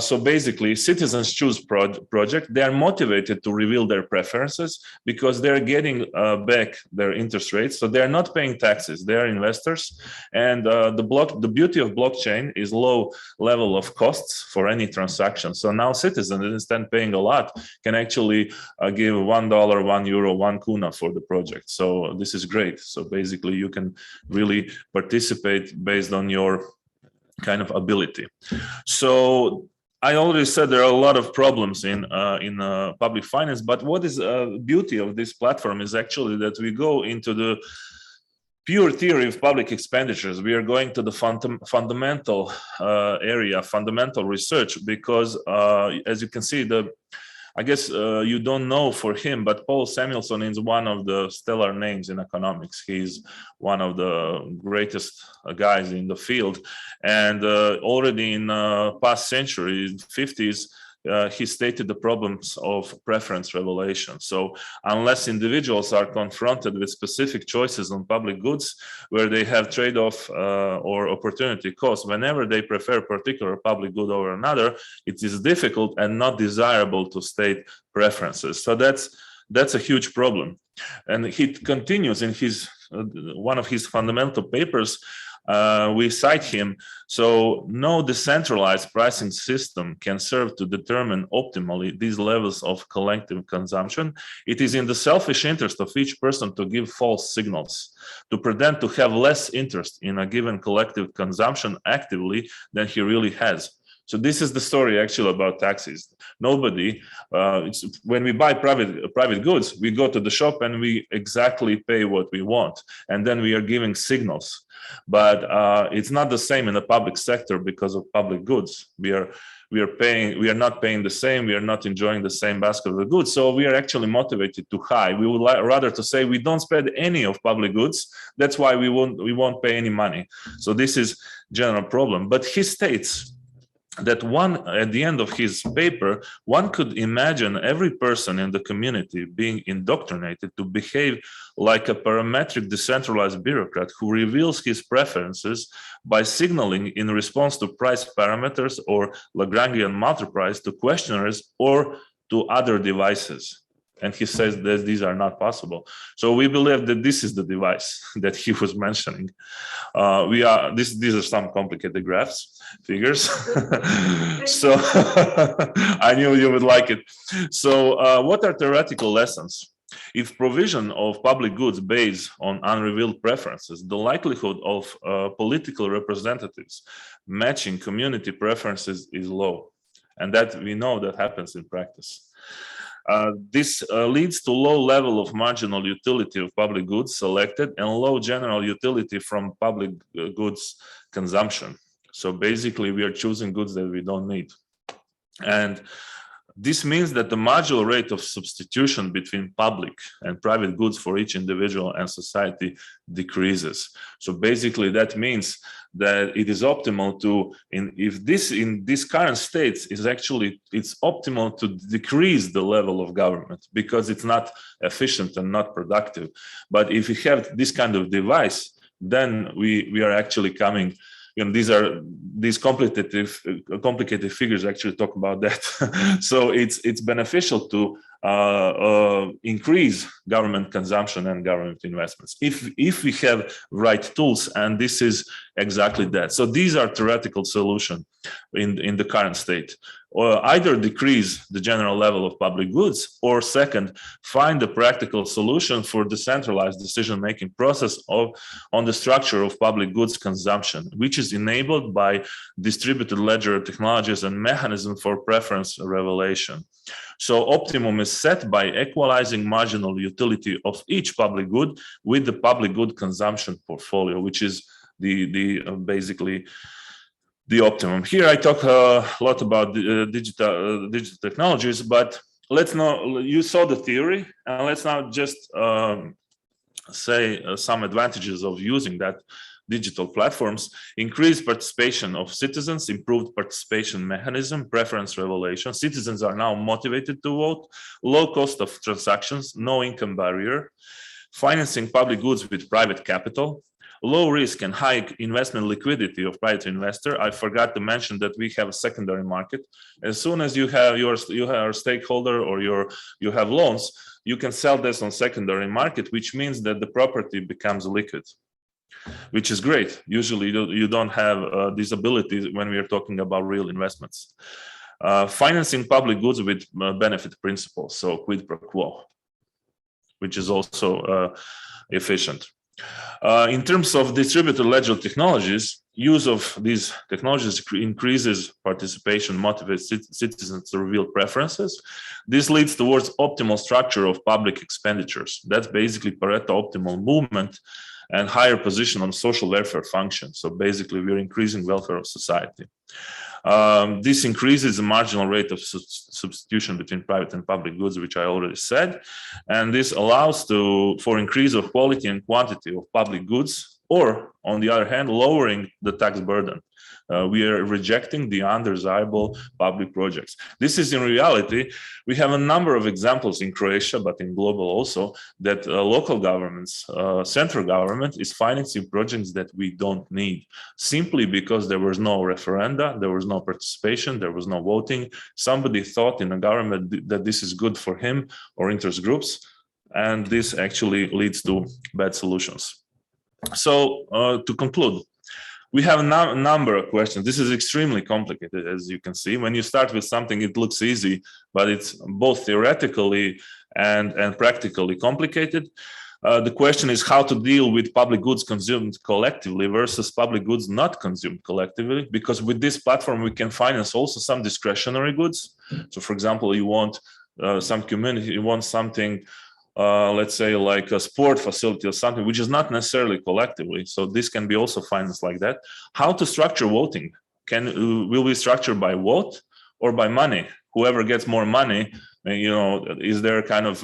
Speaker 13: So basically, citizens choose project. They are motivated to reveal their preferences because they're getting back their interest rates. So they're not paying taxes. They are investors. And the beauty of blockchain is low level of costs for any transaction. So now citizens, instead of paying a lot, can actually give $1, €1, 1 kuna for the project. So this is great. So basically, you can really participate based on your kind of ability. So I already said there are a lot of problems in public finance, but what is beauty of this platform is actually that we go into the pure theory of public expenditures. We are going to the fundamental area, fundamental research, because as you can see, I guess you don't know for him, but Paul Samuelson is one of the stellar names in economics. He's one of the greatest guys in the field. And already in past century, 50s, he stated the problems of preference revelation. So unless individuals are confronted with specific choices on public goods where they have trade-off or opportunity cost, whenever they prefer a particular public good over another, it is difficult and not desirable to state preferences. So that's a huge problem. And he continues in his one of his fundamental papers we cite him. So no decentralized pricing system can serve to determine optimally these levels of collective consumption. It is in the selfish interest of each person to give false signals, to pretend to have less interest in a given collective consumption actively than he really has. So this is the story actually about taxis. Nobody, when we buy private goods, we go to the shop and we exactly pay what we want, and then we are giving signals. But it's not the same in the public sector because of public goods. We are not paying the same. We are not enjoying the same basket of the goods. So we are actually motivated to high. We would rather to say we don't spend any of public goods. That's why we won't pay any money. So this is general problem. But he states that at the end of his paper, one could imagine every person in the community being indoctrinated to behave like a parametric decentralized bureaucrat who reveals his preferences by signaling in response to price parameters or Lagrangian multipliers to questionnaires or to other devices. And he says that these are not possible. So we believe that this is the device that he was mentioning. These are some complicated graphs, figures. So I knew you would like it. So what are theoretical lessons? If provision of public goods based on unrevealed preferences, the likelihood of political representatives matching community preferences is low. And that we know that happens in practice. This leads to low level of marginal utility of public goods selected and low general utility from public goods consumption. So basically we are choosing goods that we don't need. And this means that the marginal rate of substitution between public and private goods for each individual and society decreases. So basically that means that it is optimal to, in this current state is actually, it's optimal to decrease the level of government because it's not efficient and not productive. But if we have this kind of device, then we are actually coming, these complicated figures actually talk about that. So it's beneficial to increase government consumption and government investments if we have right tools, and this is exactly that. So these are theoretical solutions in the current state. Or either decrease the general level of public goods, or second, find a practical solution for decentralized decision-making process on the structure of public goods consumption, which is enabled by distributed ledger technologies and mechanism for preference revelation. So optimum is set by equalizing marginal utility of each public good with the public good consumption portfolio, which is basically the optimum. Here I talk a lot about digital technologies, but let's now, you saw the theory, and let's now just say some advantages of using that digital platforms: increased participation of citizens, improved participation mechanism, preference revelation. Citizens are now motivated to vote, low cost of transactions, no income barrier, financing public goods with private capital, low risk and high investment liquidity of private investor. I forgot to mention that we have a secondary market. As soon as you have a stakeholder or you have loans, you can sell this on secondary market, which means that the property becomes liquid, which is great. Usually you don't have these abilities when we are talking about real investments. Financing public goods with benefit principles, so quid pro quo, which is also efficient. In terms of distributed ledger technologies, use of these technologies increases participation, motivates citizens to reveal preferences. This leads towards optimal structure of public expenditures. That's basically Pareto optimal movement and higher position on social welfare function. So basically we're increasing welfare of society. This increases the marginal rate of substitution between private and public goods, which I already said. And this allows for increase of quality and quantity of public goods, or on the other hand, lowering the tax burden. We are rejecting the undesirable public projects. This is in reality, we have a number of examples in Croatia, but in global also, that local governments, central government is financing projects that we don't need, simply because there was no referenda, there was no participation, there was no voting. Somebody thought in a government that this is good for him or interest groups, and this actually leads to bad solutions. So to conclude, we have a number of questions. This is extremely complicated, as you can see. When you start with something, it looks easy, but it's both theoretically and practically complicated. The question is how to deal with public goods consumed collectively versus public goods not consumed collectively, because with this platform, we can finance also some discretionary goods. So for example, you want some community, you want something, let's say like a sport facility or something, which is not necessarily collectively. So this can be also financed like that. How to structure voting? Will we structure by vote or by money? Whoever gets more money, you know, is there a kind of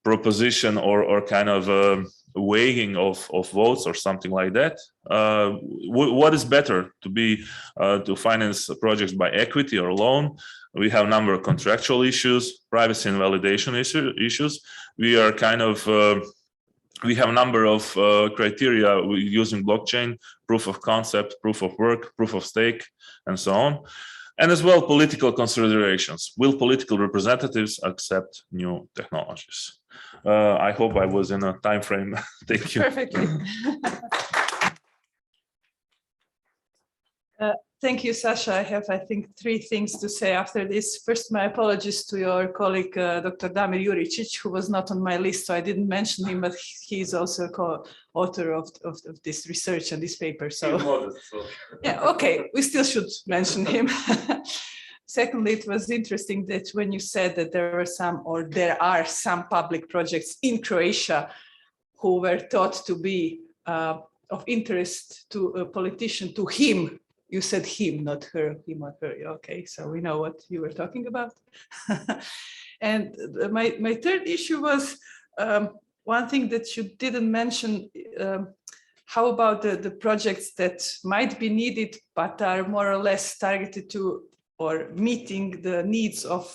Speaker 13: proposition or kind of weighing of votes or something like that? What is better to be to finance projects by equity or loan? We have a number of contractual issues, privacy and validation issues. We are kind of, we have a number of criteria using blockchain, proof of concept, proof of work, proof of stake, and so on. And as well, political considerations. Will political representatives accept new technologies? I hope I was in a time frame. Thank you.
Speaker 7: Perfectly. Thank you, Sasha. I have, I think, 3 things to say after this. First, my apologies to your colleague, Dr. Damir Juricic, who was not on my list, so I didn't mention him, but he's also co-author of this research and this paper. So, yeah, okay, we still should mention him. Secondly, it was interesting that when you said that there are some public projects in Croatia who were thought to be of interest to a politician, to him. You said him, not her, him or her. Okay, so we know what you were talking about. And my third issue was one thing that you didn't mention. How about the projects that might be needed, but are more or less targeted to or meeting the needs of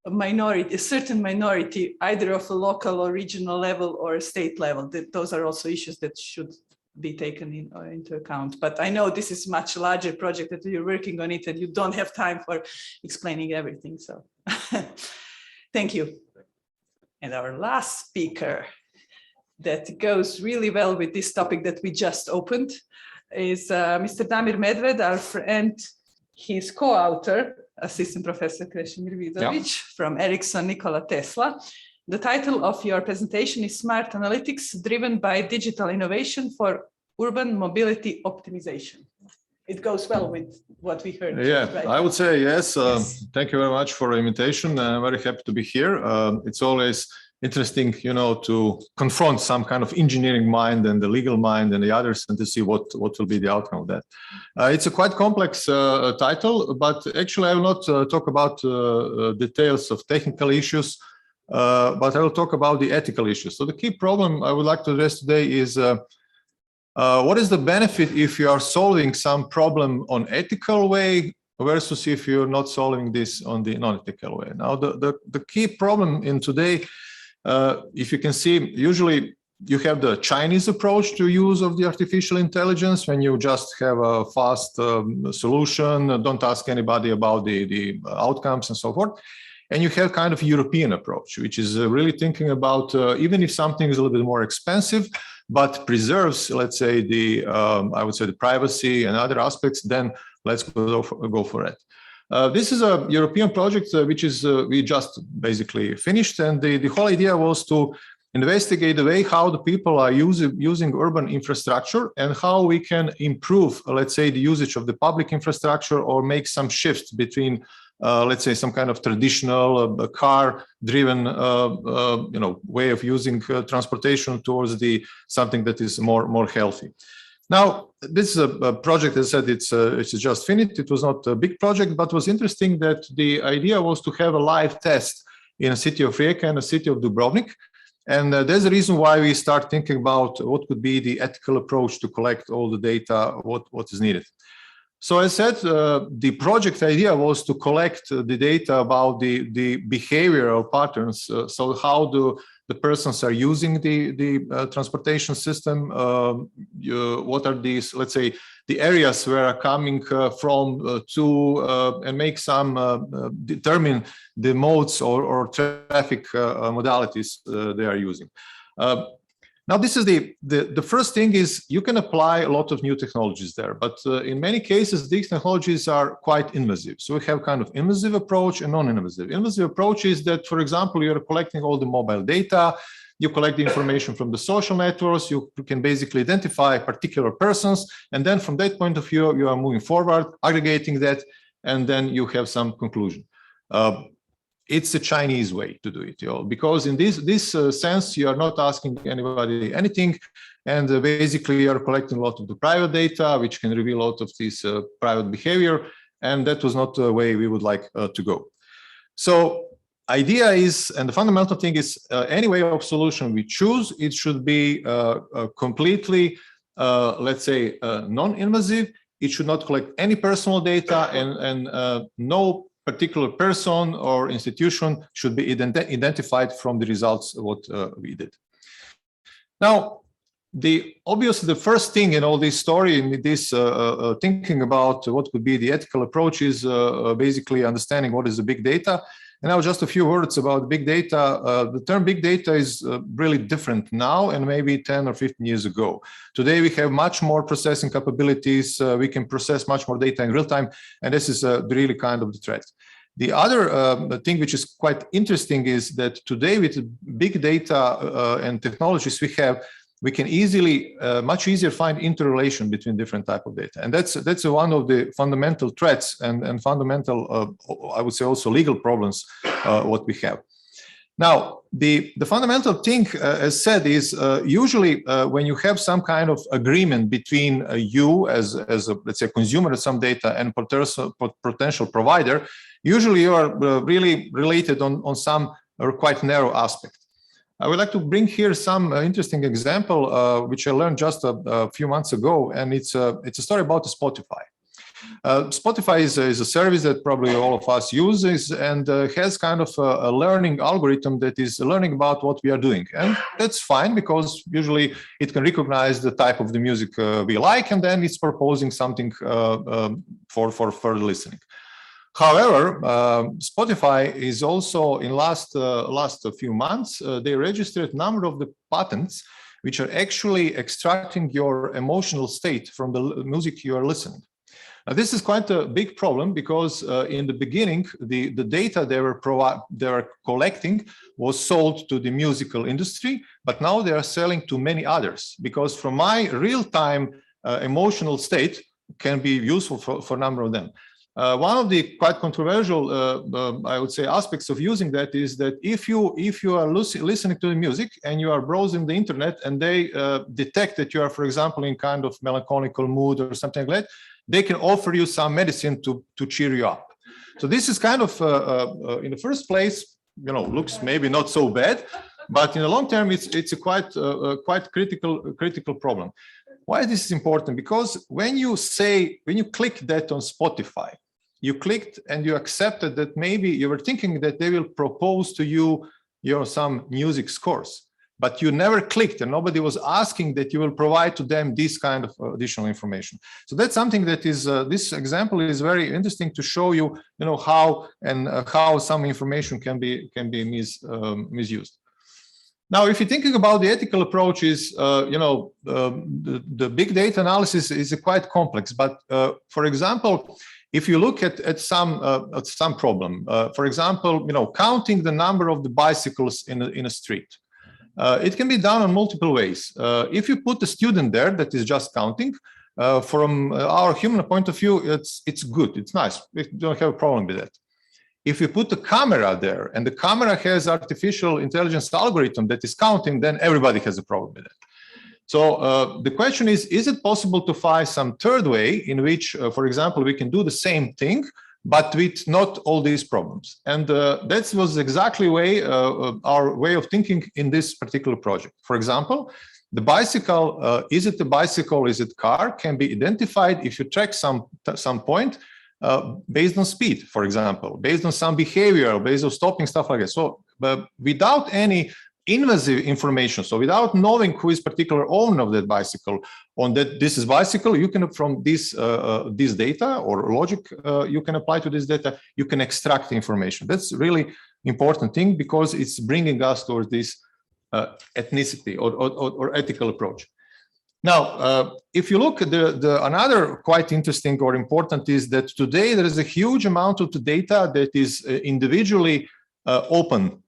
Speaker 7: a minority, a certain minority, either of a local or regional level or a state level? Those are also issues that should be taken into account. But I know this is much larger project that you're working on it and you don't have time for explaining everything. So thank you. And our last speaker that goes really well with this topic that we just opened is Mr. Damir Medved, our friend, his co-author, Assistant Professor Krešimir Vidović from Ericsson Nikola Tesla. The title of your presentation is Smart Analytics Driven by Digital Innovation for Urban Mobility Optimization. It goes well with what we heard.
Speaker 3: Yeah,
Speaker 7: right?
Speaker 3: I would say yes.
Speaker 7: Yes.
Speaker 3: Thank you very much for the invitation. I'm very happy to be here. It's always interesting, you know, to confront some kind of engineering mind and the legal mind and the others and to see what will be the outcome of that. It's a quite complex title, but actually I will not talk about details of technical issues. But I will talk about the ethical issues. So the key problem I would like to address today is what is the benefit if you are solving some problem on ethical way versus if you're not solving this on the non-ethical way. Now, the key problem in today, if you can see, usually you have the Chinese approach to use of the artificial intelligence when you just have a fast solution, don't ask anybody about the outcomes and so forth. And you have kind of European approach, which is really thinking about even if something is a little bit more expensive, but preserves, let's say, I would say the privacy and other aspects, then let's go for it. This is a European project which is we just basically finished, and the whole idea was to investigate the way how the people are using urban infrastructure and how we can improve, let's say, the usage of the public infrastructure or make some shifts between let's say some kind of traditional car-driven, you know, way of using transportation towards something that is more healthy. Now, this is a project, as I said, it's just finished. It was not a big project, but was interesting that the idea was to have a live test in a city of Rijeka and a city of Dubrovnik. And there's a reason why we start thinking about what could be the ethical approach to collect all the data, what is needed. So as I said, the project idea was to collect the data about the behavioral patterns. So how the persons are using the transportation system? What are these, let's say, the areas where are coming from to and make some determine the modes or traffic modalities they are using.
Speaker 14: Now, this is the first thing is you can apply a lot of new technologies there, but in many cases, these technologies are quite invasive. So we have kind of invasive approach and non-invasive. Invasive approach is that, for example, you're collecting all the mobile data, you collect the information from the social networks, you can basically identify particular persons, and then from that point of view, you are moving forward, aggregating that, and then you have some conclusion. It's a Chinese way to do it, because in this sense, you are not asking anybody anything, and basically you are collecting a lot of the private data, which can reveal a lot of this private behavior, and that was not the way we would like to go. So idea is, and the fundamental thing is, any way of solution we choose, it should be completely, let's say, non-invasive. It should not collect any personal data, and no particular person or institution should be identified from the results of what we did. Now, obviously the first thing in all this story, in this thinking about what could be the ethical approach, is basically understanding what is the big data. And now just a few words about big data. The term big data is really different now and maybe 10 or 15 years ago. Today we have much more processing capabilities. We can process much more data in real time, and this is really kind of the threat. The other thing which is quite interesting is that today with big data and technologies we can easily, much easier find interrelation between different type of data. And that's one of the fundamental threats and fundamental, I would say also legal problems, what we have. Now, the fundamental thing, as said, is usually when you have some kind of agreement between you as a, let's say, consumer of some data and potential provider, usually you are really related on some quite narrow aspect. I would like to bring here some interesting example, which I learned just a few months ago, and it's a story about Spotify. Spotify is a service that probably all of us uses, and has kind of a learning algorithm that is learning about what we are doing. And that's fine, because usually it can recognize the type of the music we like, and then it's proposing something for further listening. However, Spotify is also in last few months, they registered a number of the patents which are actually extracting your emotional state from the music you are listening. Now, this is quite a big problem, because in the beginning, the data they were collecting was sold to the musical industry, but now they are selling to many others, because from my real-time emotional state can be useful for a number of them. One of the quite controversial, I would say, aspects of using that is that if you are listening to the music and you are browsing the internet and they detect that you are, for example, in kind of melancholical mood or something like that, they can offer you some medicine to cheer you up. So this is kind of, in the first place, looks maybe not so bad, but in the long term, it's a quite critical problem. Why this is important? Because when you click that on Spotify, you clicked and you accepted that maybe you were thinking that they will propose to you, some music scores, but you never clicked, and nobody was asking that you will provide to them this kind of additional information. So that's something that is, this example is very interesting to show you, how some information can be misused. Now, if you're thinking about the ethical approaches, the big data analysis is quite complex. But for example, if you look at some problem, for example, counting the number of the bicycles in a street, it can be done on multiple ways. If you put a student there that is just counting, from our human point of view, it's good, it's nice. We don't have a problem with that. If you put the camera there and the camera has artificial intelligence algorithm that is counting, then everybody has a problem with it. So the question is it possible to find some third way in which, for example, we can do the same thing, but with not all these problems? And that was exactly our way of thinking in this particular project. For example, the bicycle, is it a bicycle, is it car, can be identified if you track some point, based on speed, for example, based on some behavior, based on stopping, stuff like that. So, but without any invasive information, so without knowing who is particular owner of that bicycle, on that this is bicycle, you can, from this data or logic you can apply to this data, you can extract information. That's really important thing, because it's bringing us towards this ethnicity or ethical approach. Now, if you look at another quite interesting or important is that today there is a huge amount of the data that is individually open.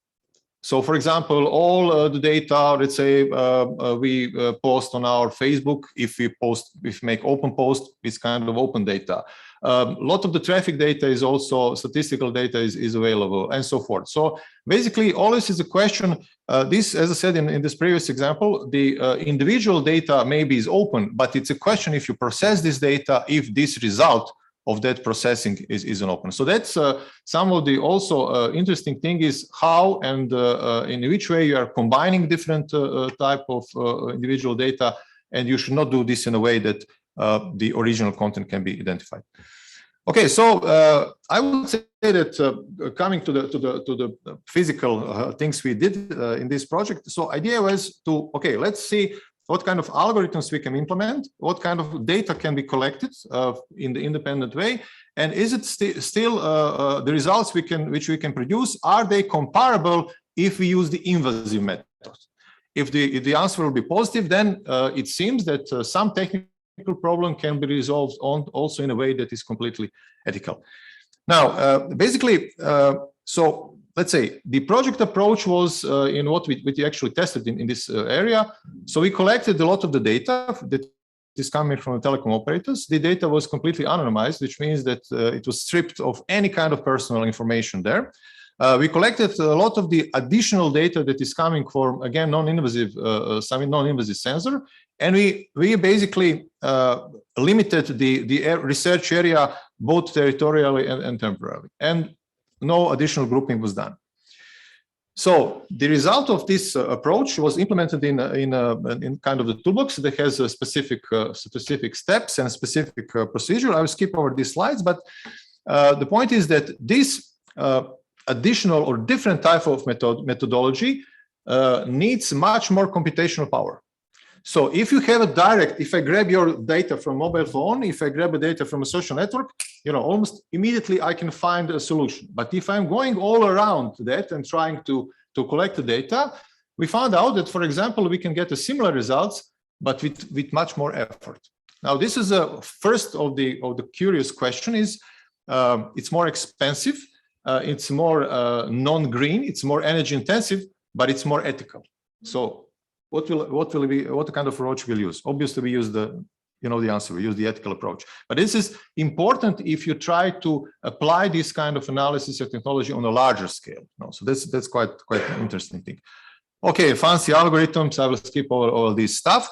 Speaker 14: So, for example, all the data, let's say we post on our Facebook, if we make open post, it's kind of open data. A lot of the traffic data is also statistical data is available and so forth. So basically, all this is a question. This, as I said in this previous example, the individual data maybe is open, but it's a question if you process this data, if this result of that processing is an open. So that's some of the also interesting thing is how and in which way you are combining different type of individual data, and you should not do this in a way that the original content can be identified. Okay, so I would say that coming to the physical things we did in this project. So idea was to let's see what kind of algorithms we can implement, what kind of data can be collected in the independent way, and is it still the results which we can produce, are they comparable if we use the invasive method? If the answer will be positive, then it seems that some technical problem can be resolved also in a way that is completely ethical. Now, basically, so let's say the project approach was in what we actually tested in this area. So we collected a lot of the data that is coming from the telecom operators. The data was completely anonymized, which means that it was stripped of any kind of personal information there. We collected a lot of the additional data that is coming from, again, non-invasive, some non-invasive sensor. And we basically limited the research area both territorially and temporarily. And no additional grouping was done. So the result of this approach was implemented in kind of the toolbox that has a specific steps and specific procedure. I will skip over these slides, but the point is that this additional or different type of methodology needs much more computational power. So if you have a direct, if I grab your data from mobile phone, if I grab the data from a social network, almost immediately I can find a solution. But if I'm going all around that and trying to collect the data, we found out that, for example, we can get a similar results, but with much more effort. Now, this is a first of the curious question is, it's more expensive, it's more non-green, it's more energy intensive, but it's more ethical. So what kind of approach we'll use? Obviously, we use the answer. We use the ethical approach. But this is important if you try to apply this kind of analysis or technology on a larger scale. So that's quite an interesting thing. Okay, fancy algorithms. I will skip all this stuff.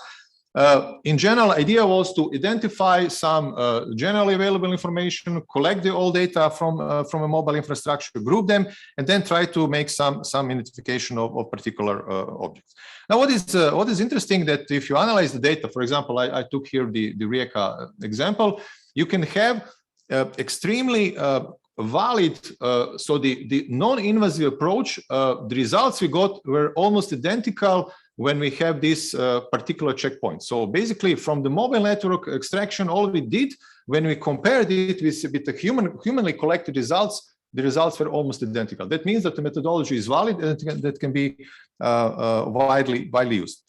Speaker 14: In general, idea was to identify some generally available information, collect the all data from a mobile infrastructure, group them, and then try to make some identification of particular objects. Now, what is interesting that if you analyze the data, for example, I took here the Rijeka example, you can have extremely valid, so the non-invasive approach, the results we got were almost identical when we have this particular checkpoint. So basically from the mobile network extraction, all we did, when we compared it with the humanly collected results, the results were almost identical. That means that the methodology is valid and that can be widely used.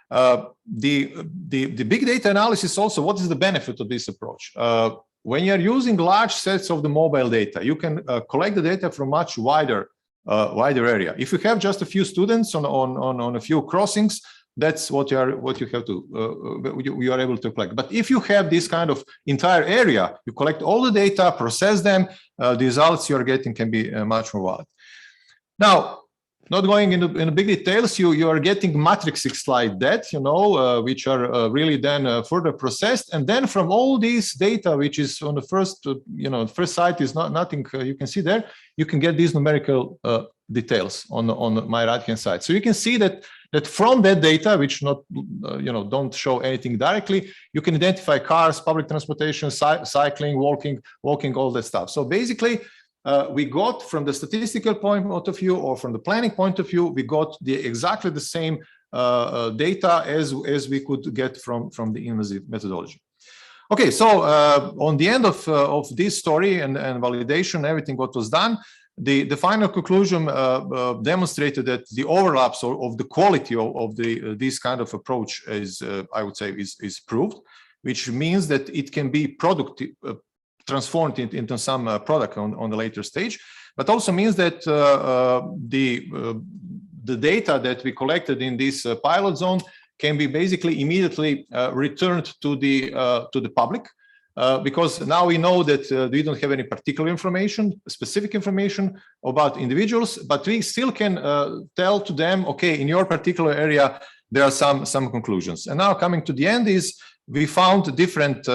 Speaker 14: The big data analysis also, what is the benefit of this approach? When you're using large sets of the mobile data, you can collect the data from much wider area. If you have just a few students on a few crossings, that's what you have to you are able to collect. But if you have this kind of entire area, you collect all the data, process them, the results you are getting can be much more valid. Now, not going into big details, you are getting matrices like that, which are really then further processed, and then from all these data, which is on the first, first site is nothing you can see there, you can get these numerical details on my right-hand side. So you can see that from that data, which don't show anything directly, you can identify cars, public transportation, cycling, walking, all that stuff. So basically, we got from the statistical point of view or from the planning point of view, we got exactly the same data as we could get from the invasive methodology. Okay, so on the end of this story and validation, everything what was done, The final conclusion demonstrated that the overlaps of the quality of this kind of approach is, I would say, is proved, which means that it can be transformed into some product on the later stage, but also means that the data that we collected in this pilot zone can be basically immediately returned to the public. Because now we know that we don't have any particular information, specific information about individuals, but we still can tell to them, okay, in your particular area, there are some conclusions. And now coming to the end is we found different,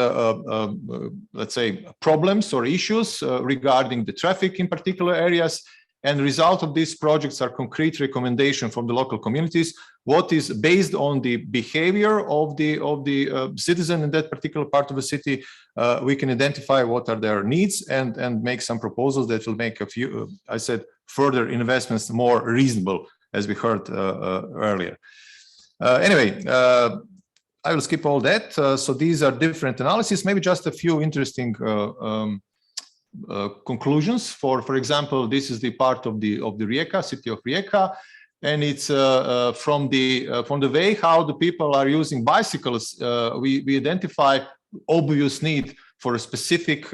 Speaker 14: let's say, problems or issues regarding the traffic in particular areas. And the result of these projects are concrete recommendation from the local communities, what is based on the behavior of the citizen in that particular part of the city. We can identify what are their needs and make some proposals that will make a few, I said, further investments more reasonable, as we heard earlier. Anyway, I will skip all that. So these are different analyses, maybe just a few interesting conclusions. For example, this is the part of the Rijeka, city of Rijeka, and it's from the way how the people are using bicycles. We identify obvious need for a specific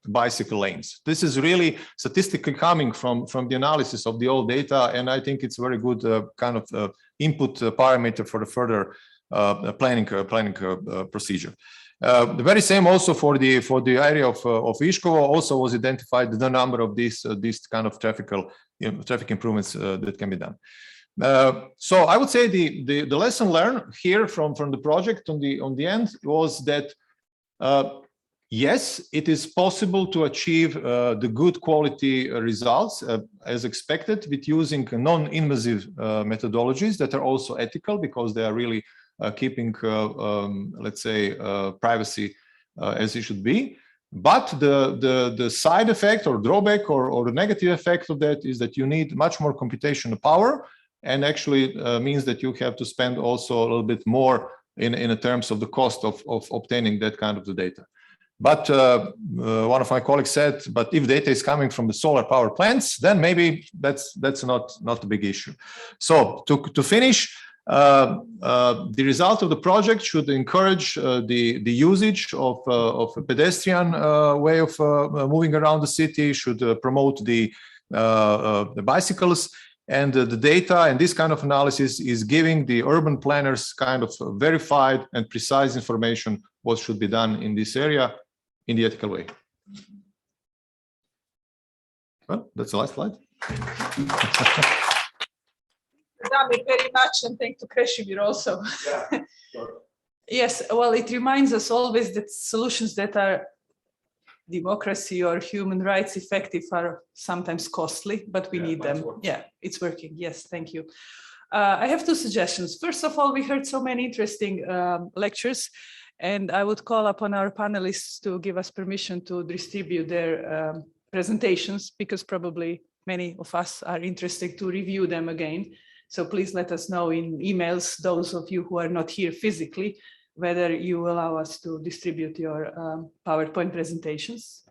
Speaker 14: bicycle lanes. This is really statistically coming from the analysis of the old data, and I think it's a very good kind of input parameter for the further planning procedure. The very same also for the area of Viškovo also was identified the number of these kind of traffic improvements that can be done. So I would say the lesson learned here from the project on the end was that yes, it is possible to achieve the good quality results as expected with using non-invasive methodologies that are also ethical because they are really keeping, let's say, privacy as it should be. But the side effect or drawback or the negative effect of that is that you need much more computational power, and actually means that you have to spend also a little bit more in terms of the cost of obtaining that kind of the data. But one of my colleagues said, but if data is coming from the solar power plants, then maybe that's not a big issue. So to finish, the result of the project should encourage the usage of a pedestrian way of moving around the city, should promote the bicycles, and the data and this kind of analysis is giving the urban planners kind of verified and precise information what should be done in this area in the ethical way. Well, that's the last slide.
Speaker 7: Damir, very much, and thank to Krešimir also.
Speaker 14: Yeah, sure.
Speaker 7: Yes, well, it reminds us always that solutions that are democracy or human rights effective are sometimes costly, but we need them. Yeah, it's working. Yes, thank you. I have two suggestions. First of all, we heard so many interesting lectures, and I would call upon our panelists to give us permission to distribute their presentations, because probably many of us are interested to review them again. So please let us know in emails, those of you who are not here physically, whether you allow us to distribute your PowerPoint presentations.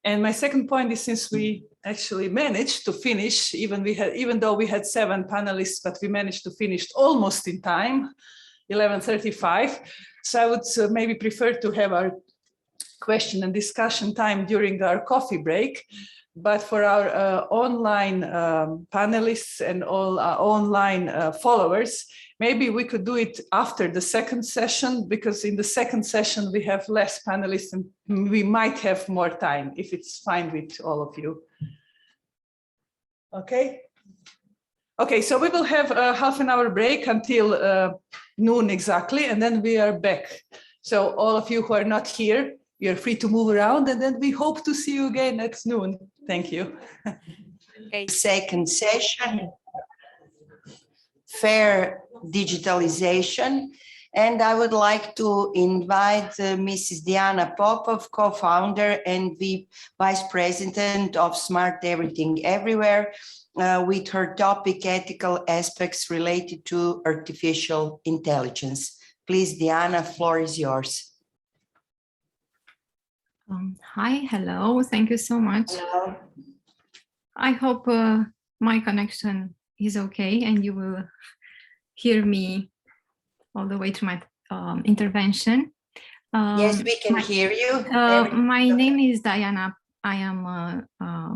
Speaker 7: And my second point is, since we actually managed to finish, even though we had 7 panelists, but we managed to finish almost in time, 11:35. So I would maybe prefer to have our question and discussion time during our coffee break. But for our online panelists and all our online followers, maybe we could do it after the second session, because in the second session we have less panelists and we might have more time, if it's fine with all of you. Okay. Okay, so we will have a half an hour break until noon exactly, and then we are back. So all of you who are not here, you're free to move around, and then we hope to see you again at noon. Thank you.
Speaker 15: Okay, second session, fair digitalization. And I would like to invite Mrs. Diana Popov, co-founder and the vice president of Smart Everything Everywhere, with her topic, ethical aspects related to artificial intelligence. Please, Diana, floor is yours.
Speaker 16: Hi, hello, thank you so much.
Speaker 15: Hello.
Speaker 16: I hope my connection is okay and you will hear me all the way through my intervention.
Speaker 15: Yes, we can hear you.
Speaker 16: My name is Diana. I am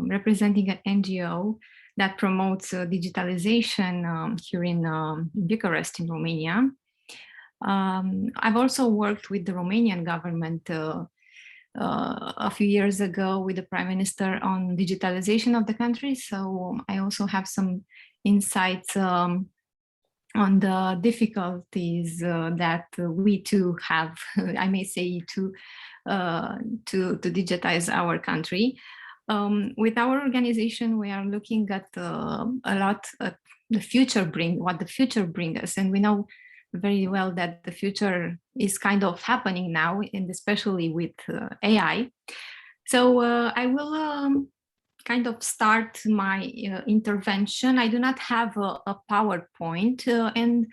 Speaker 16: representing an NGO that promotes digitalization here in Bucharest in Romania. I've also worked with the Romanian government a few years ago with the Prime Minister on digitalization of the country. So I also have some insights on the difficulties that we too have, I may say, to digitize our country. With our organization, we are looking at a lot at the future what the future brings us, and we know very well that the future is kind of happening now, and especially with AI. So I will kind of start my intervention. I do not have a PowerPoint, and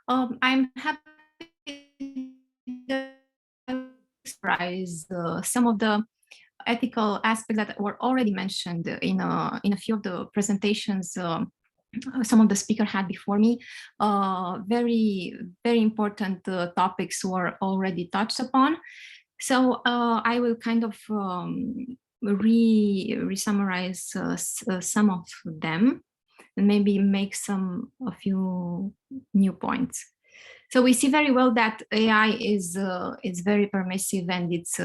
Speaker 16: I'm happy to summarize some of the ethical aspects that were already mentioned in a few of the presentations some of the speakers had before me. Very important topics were already touched upon. So I will kind of re-summarize some of them and maybe make a few new points. So we see very well that AI is very permissive, and it's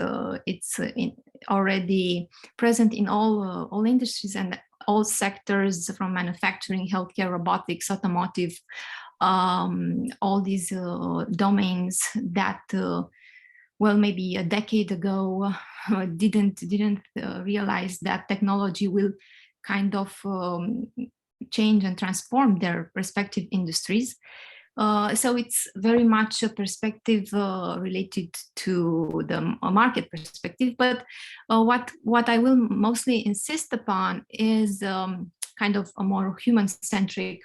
Speaker 16: already present in all industries and all sectors, from manufacturing, healthcare, robotics, automotive, all these domains that, well, maybe a decade ago didn't realize that technology will kind of change and transform their respective industries. So it's very much a perspective related to the market perspective, but what I will mostly insist upon is kind of a more human-centric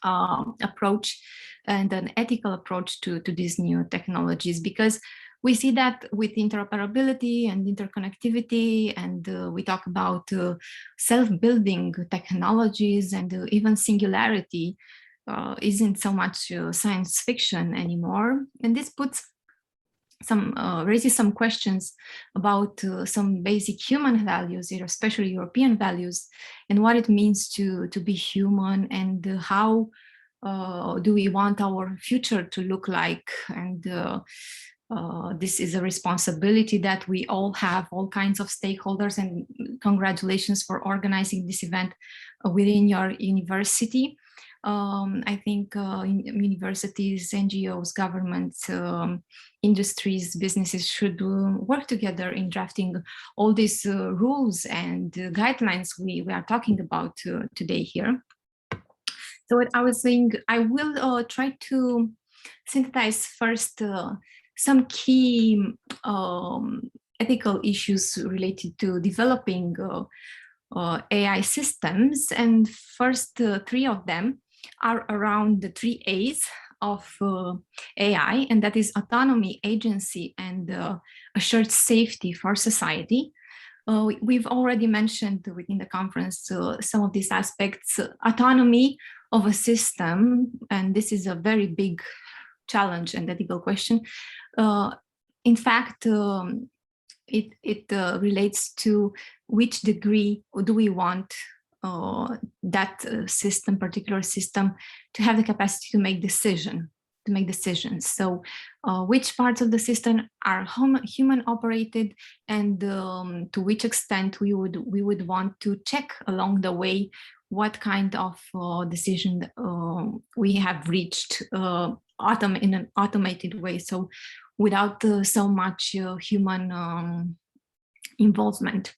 Speaker 16: approach and an ethical approach to these new technologies, because we see that with interoperability and interconnectivity, and we talk about self-building technologies, and even singularity isn't so much science fiction anymore. And this puts raises some questions about some basic human values, especially European values, and what it means to be human, and how do we want our future to look like. And this is a responsibility that we all have, all kinds of stakeholders, and congratulations for organizing this event within your university. I think universities, NGOs, governments, industries, businesses should work together in drafting all these rules and guidelines we are talking about today here. So what I was saying, I will try to synthesize first some key ethical issues related to developing AI systems. And first three of them are around the 3 A's of AI, and that is autonomy, agency, and assured safety for society. We've already mentioned within the conference some of these aspects. Autonomy of a system, and this is a very big challenge and ethical question. In fact, it relates to which degree do we want that particular system, to have the capacity to make decisions. So which parts of the system are human operated, and to which extent we would want to check along the way what kind of decision we have reached in an automated way, so without so much human involvement.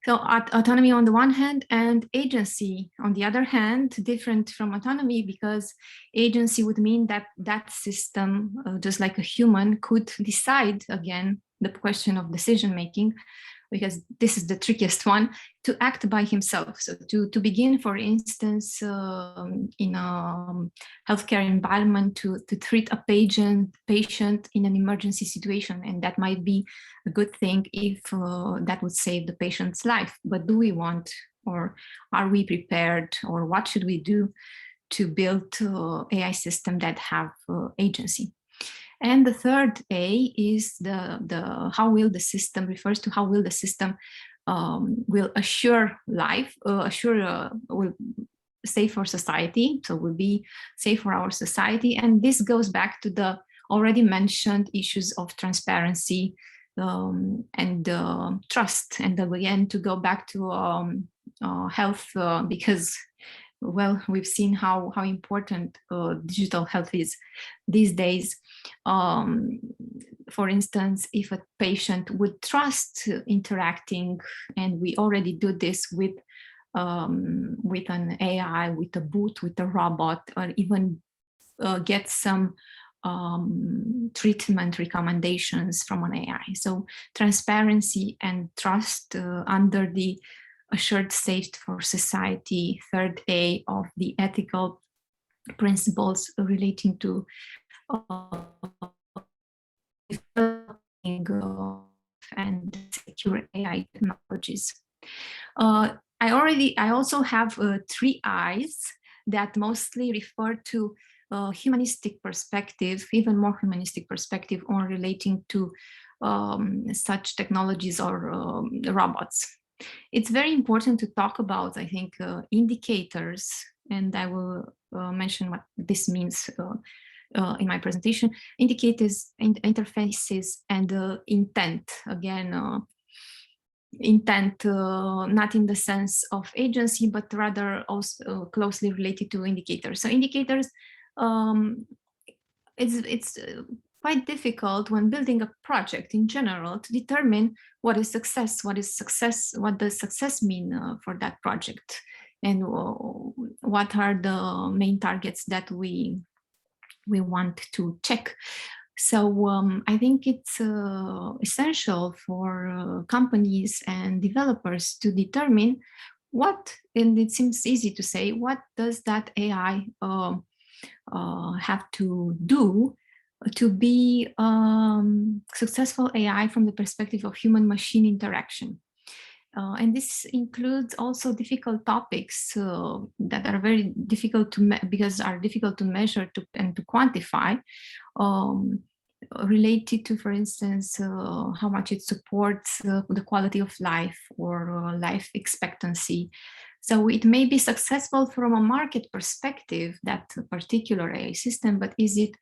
Speaker 16: So autonomy on the one hand, and agency on the other hand, different from autonomy, because agency would mean that that system, just like a human, could decide, again, the question of decision making, because this is the trickiest one, to act by himself. So to begin, for instance, in a healthcare environment, to treat a patient in an emergency situation, and that might be a good thing if that would save the patient's life. But do we want or are we prepared, or what should we do to build AI system that have agency? And the third A is the how will the system, refers to how will the system will assure life, will safe for society, so will be safe for our society. And this goes back to the already mentioned issues of transparency and trust. And again, to go back to health, because, well, we've seen how important digital health is these days. For instance, if a patient would trust interacting, and we already do this with an AI, with a bot, with a robot, or even get some treatment recommendations from an AI. So transparency and trust under the assured safety for society, third A of the ethical principles relating to and secure AI technologies. I also have 3 I's that mostly refer to humanistic perspective, even more humanistic perspective on relating to such technologies or robots. It's very important to talk about, I think, indicators, and I will mention what this means in my presentation. Indicators, interfaces, and intent. Again, intent not in the sense of agency, but rather also closely related to indicators. So indicators, it's quite difficult when building a project in general to determine what is success, what does success mean for that project, and what are the main targets that we want to check. So I think it's essential for companies and developers to determine what, and it seems easy to say, what does that AI have to do to be successful AI from the perspective of human-machine interaction. And this includes also difficult topics that are very difficult because are difficult to measure and to quantify, related to, for instance, how much it supports the quality of life or life expectancy. So it may be successful from a market perspective, that particular AI system, but is it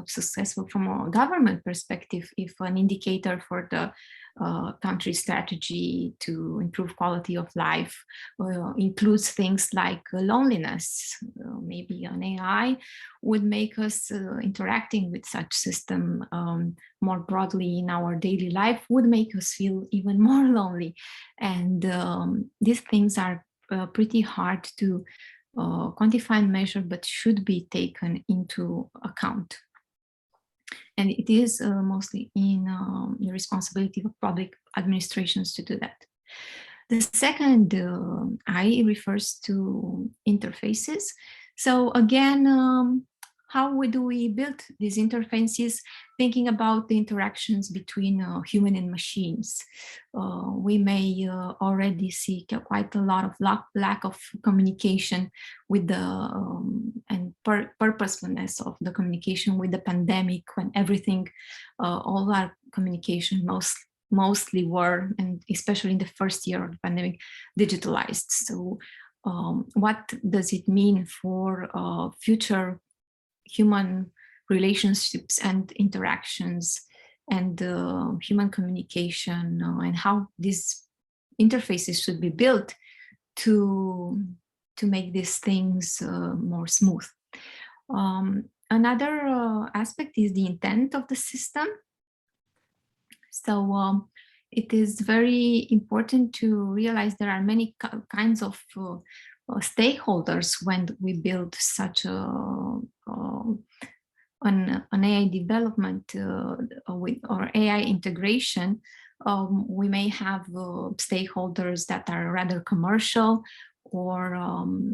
Speaker 16: successful from a government perspective if an indicator for the country strategy to improve quality of life includes things like loneliness? Maybe an AI would make us interacting with such system more broadly in our daily life would make us feel even more lonely. And these things are pretty hard to quantify and measure, but should be taken into account. And it is mostly in the responsibility of public administrations to do that. The second I refers to interfaces. So again, how do we build these interfaces, thinking about the interactions between human and machines? We may already see quite a lot of lack of communication with the and purposefulness of the communication with the pandemic, when everything, all our communication mostly were, and especially in the first year of the pandemic, digitalized. So what does it mean for future human relationships and interactions and human communication, and how these interfaces should be built to make these things more smooth. Another aspect is the intent of the system. So it is very important to realize there are many kinds of stakeholders when we build such an AI development or AI integration. We may have stakeholders that are rather commercial, or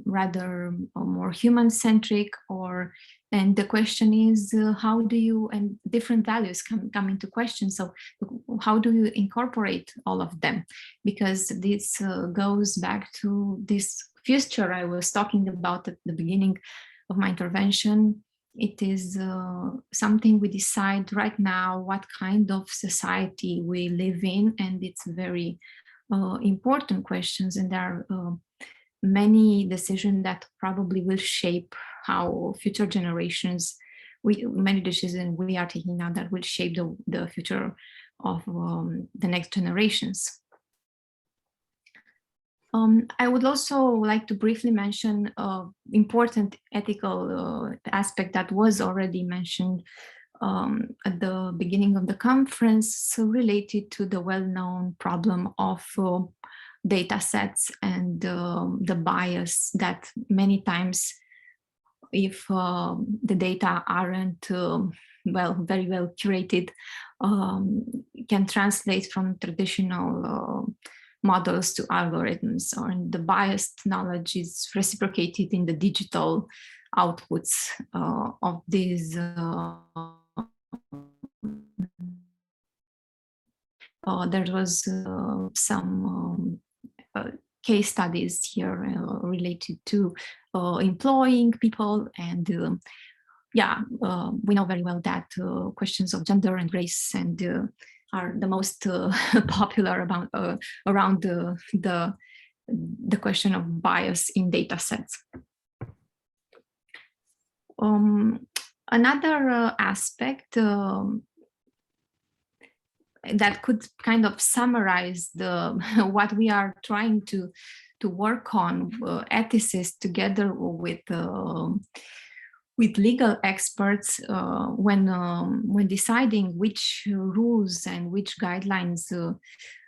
Speaker 16: rather more human-centric, and the question is how do you, and different values come into question. So how do you incorporate all of them? Because this goes back to this future I was talking about at the beginning of my intervention. It is something we decide right now what kind of society we live in, and it's very important questions, and there are many decisions that probably will shape how future generations, many decisions we are taking now that will shape the future of the next generations. I would also like to briefly mention important ethical aspect that was already mentioned at the beginning of the conference, related to the well-known problem of data sets and the bias that many times, if the data aren't very well curated, can translate from traditional models to algorithms, or the biased knowledge is reciprocated in the digital outputs of these there was some case studies here related to employing people, and we know very well that questions of gender and race and are the most popular around the question of bias in data sets. Another aspect that could kind of summarize what we are trying to work on, ethicists together with legal experts when deciding which rules and which guidelines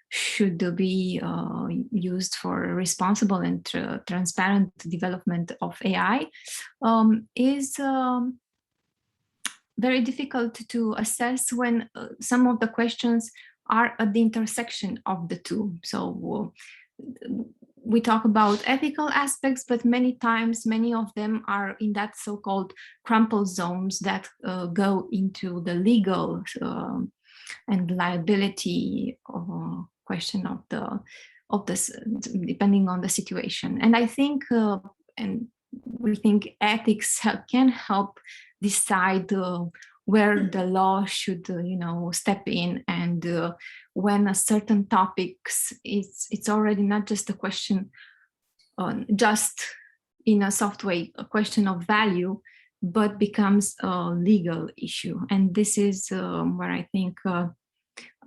Speaker 16: should be used for responsible and transparent development of AI, is very difficult to assess when some of the questions are at the intersection of the two. So we talk about ethical aspects, but many times, many of them are in that so-called crumple zones that go into the legal and liability question of this, depending on the situation. And I think, and we think ethics can help decide where the law should, step in, and when a certain topics, it's already not just a question, just in a soft way, a question of value, but becomes a legal issue. And this is where I think,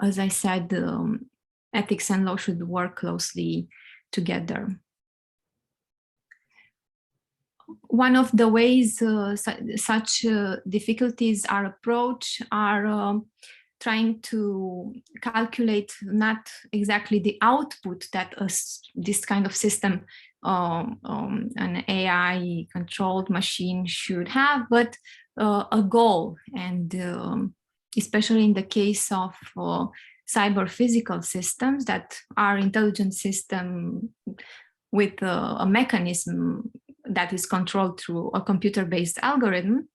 Speaker 16: as I said, ethics and law should work closely together. One of the ways such difficulties are approached are trying to calculate not exactly the output that this kind of system, an AI-controlled machine should have, but a goal. And especially in the case of cyber-physical systems that are intelligent systems with a mechanism that is controlled through a computer-based algorithm.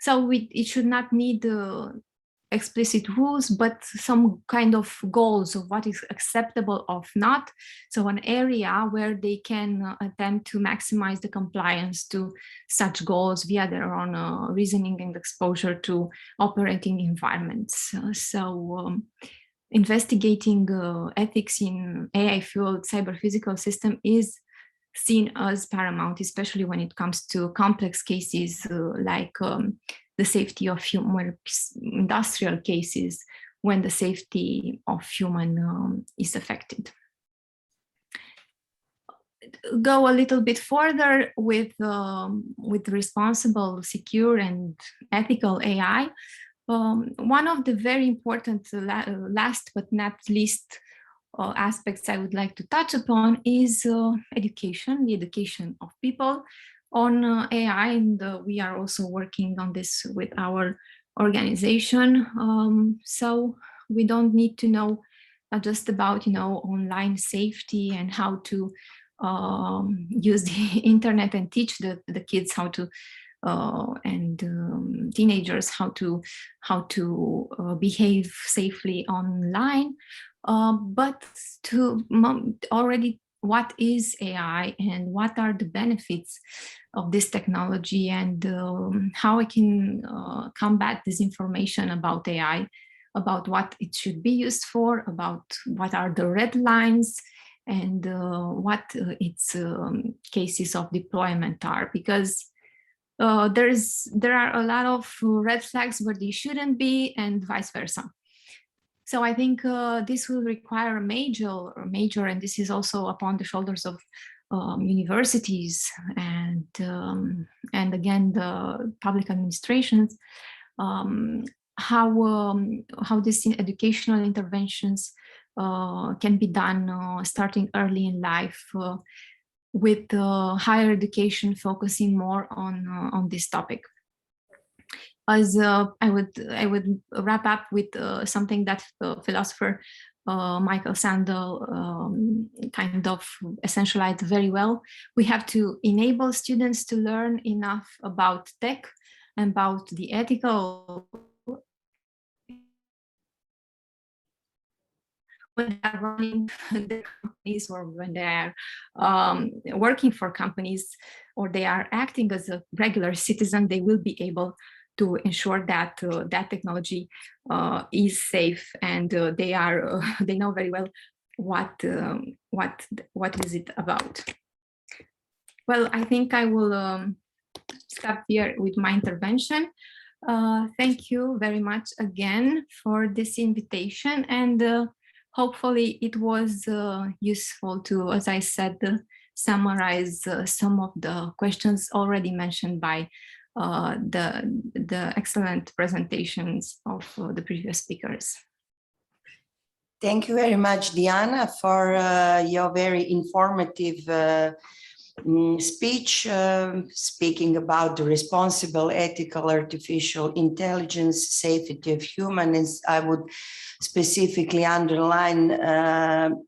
Speaker 16: So it should not need explicit rules, but some kind of goals of what is acceptable or not. So an area where they can attempt to maximize the compliance to such goals via their own reasoning and exposure to operating environments. Investigating ethics in AI-fueled cyber-physical system is seen as paramount, especially when it comes to complex cases like the safety of human, industrial cases, when the safety of human is affected. Go a little bit further with responsible, secure, and ethical AI. One of the very important, last but not least, aspects I would like to touch upon is education, the education of people on AI, and we are also working on this with our organization. So we don't need to know just about online safety and how to use the internet and teach the kids how to and teenagers how to behave safely online, but to already what is AI and what are the benefits of this technology, and how I can combat disinformation about AI, about what it should be used for, about what are the red lines, and what its cases of deployment are, because there are a lot of red flags where they shouldn't be, and vice versa. So I think this will require a major, and this is also upon the shoulders of universities and again the public administrations, how these educational interventions can be done starting early in life, with higher education focusing more on this topic. As I would wrap up with something that philosopher Michael Sandel kind of essentialized very well. We have to enable students to learn enough about tech and about the ethical when they are running their companies, or when they are working for companies, or they are acting as a regular citizen, they will be able to ensure that that technology is safe, and they know very well what is it about. Well, I think I will stop here with my intervention. Thank you very much again for this invitation, and hopefully it was useful to, as I said, summarize some of the questions already mentioned by the excellent presentations of the previous speakers.
Speaker 15: Thank you very much, Diana, for your very informative speech, speaking about the responsible, ethical, artificial intelligence, safety of humans. I would specifically underline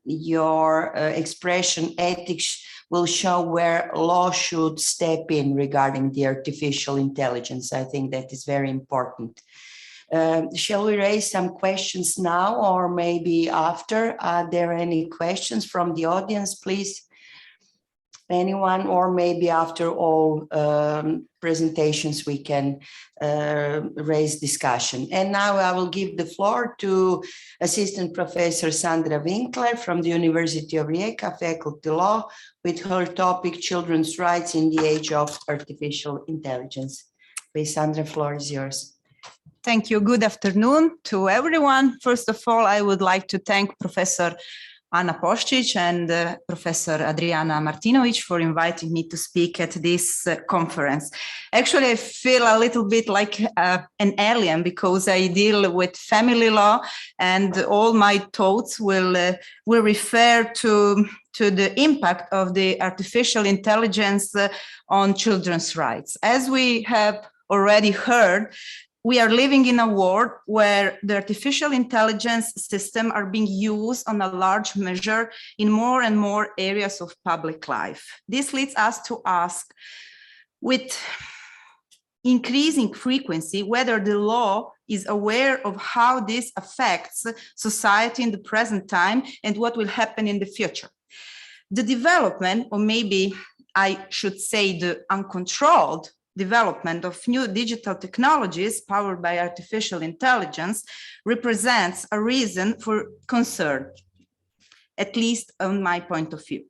Speaker 15: your expression, ethics will show where law should step in regarding the artificial intelligence. I think that is very important. Shall we raise some questions now or maybe after? Are there any questions from the audience, please? Anyone, or maybe after all presentations we can raise discussion. And now I will give the floor to Assistant Professor Sandra Winkler from the University of Rijeka, Faculty Law, with her topic, Children's Rights in the Age of Artificial Intelligence. Please, Sandra, the floor is yours.
Speaker 1: Thank you. Good afternoon to everyone. First of all, I would like to thank Professor Ana Poščić and Professor Adriana Martinović for inviting me to speak at this conference. Actually, I feel a little bit like an alien because I deal with family law, and all my thoughts will refer to the impact of the artificial intelligence on children's rights. As we have already heard, we are living in a world where the artificial intelligence system are being used on a large measure in more and more areas of public life. This leads us to ask, with increasing frequency, whether the law is aware of how this affects society in the present time and what will happen in the future. The development, or maybe I should say the uncontrolled development of new digital technologies powered by artificial intelligence represents a reason for concern, at least on my point of view.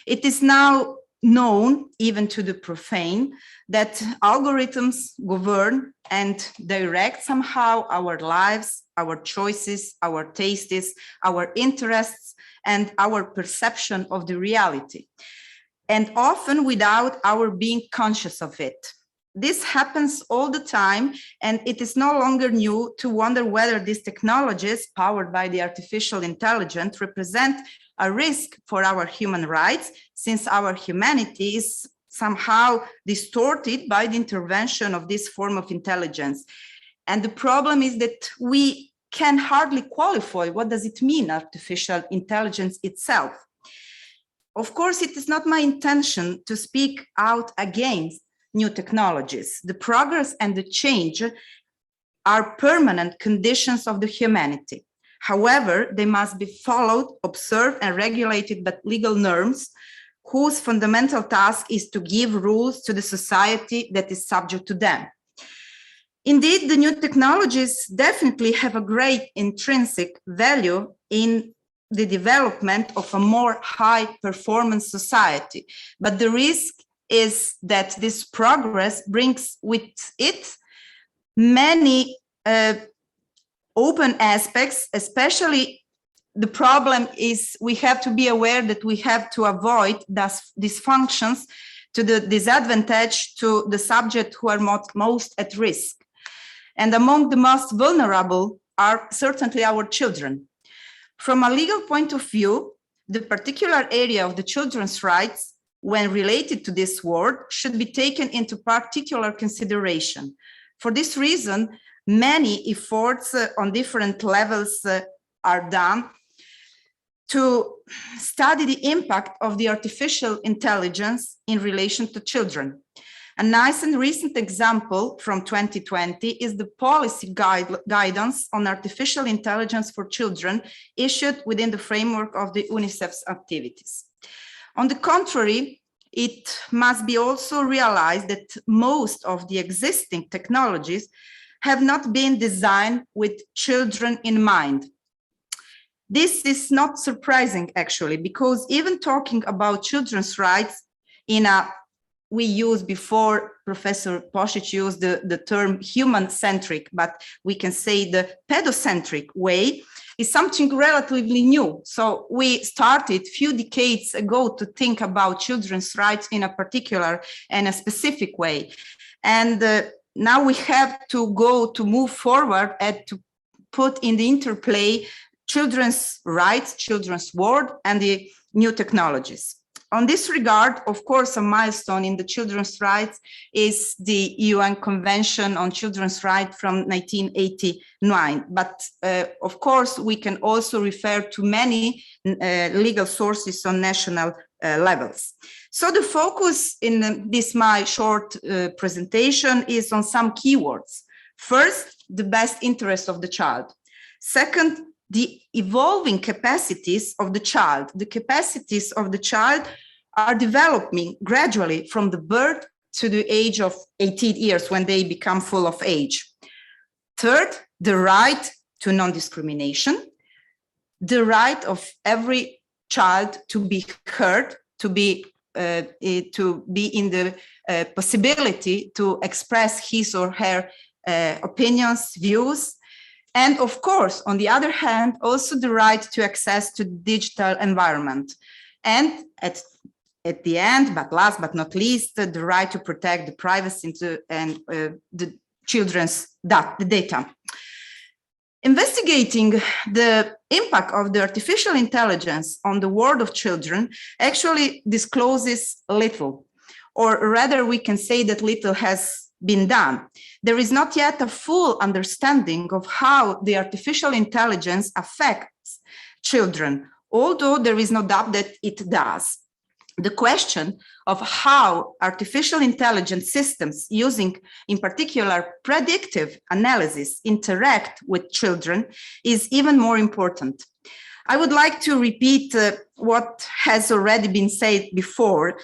Speaker 1: It is now known, even to the profane, that algorithms govern and direct somehow our lives, our choices, our tastes, our interests, and our perception of the reality, and often without our being conscious of it. This happens all the time, and it is no longer new to wonder whether these technologies powered by the artificial intelligence represent a risk for our human rights, since our humanity is somehow distorted by the intervention of this form of intelligence. And the problem is that we can hardly qualify what does it mean, artificial intelligence itself.
Speaker 17: of course, it is not my intention to speak out against new technologies. The progress and the change are permanent conditions of the humanity. However, they must be followed, observed, and regulated by legal norms whose fundamental task is to give rules to the society that is subject to them. Indeed, the new technologies definitely have a great intrinsic value in the development of a more high-performance society. But the risk is that this progress brings with it many open aspects, especially the problem is we have to be aware that we have to avoid dysfunctions to the disadvantage to the subject who are most at risk. And among the most vulnerable are certainly our children. From a legal point of view, the particular area of the children's rights when related to this word should be taken into particular consideration. For this reason, many efforts on different levels are done to study the impact of the artificial intelligence in relation to children. A nice and recent example from 2020 is the policy guidance on artificial intelligence for children issued within the framework of the UNICEF's activities. On the contrary, it must be also realized that most of the existing technologies have not been designed with children in mind. This is not surprising, actually, because even talking about children's rights in a, we used before, Professor Posic used the term human-centric, but we can say the pedocentric way, is something relatively new. So we started a few decades ago to think about children's rights in a particular and a specific way. And now we have to move forward and to put in the interplay children's rights, children's world, and the new technologies. On this regard, of course, a milestone in the children's rights is the UN Convention on Children's Rights from 1989. But of course, we can also refer to many legal sources on national levels. So the focus in this my short presentation is on some keywords. First, the best interest of the child. Second, the evolving capacities of the child. The capacities of the child are developing gradually from the birth to the age of 18 years when they become full of age. Third, the right to non-discrimination, the right of every child to be heard, to be in the possibility to express his or her opinions, views. And of course, on the other hand, also the right to access to digital environment. And at the end, but last but not least, the right to protect the privacy and the children's data. Investigating the impact of the artificial intelligence on the world of children actually discloses little, or rather we can say that little has been done. There is not yet a full understanding of how the artificial intelligence affects children, although there is no doubt that it does. The question of how artificial intelligence systems using, in particular, predictive analysis interact with children is even more important. I would like to repeat what has already been said before,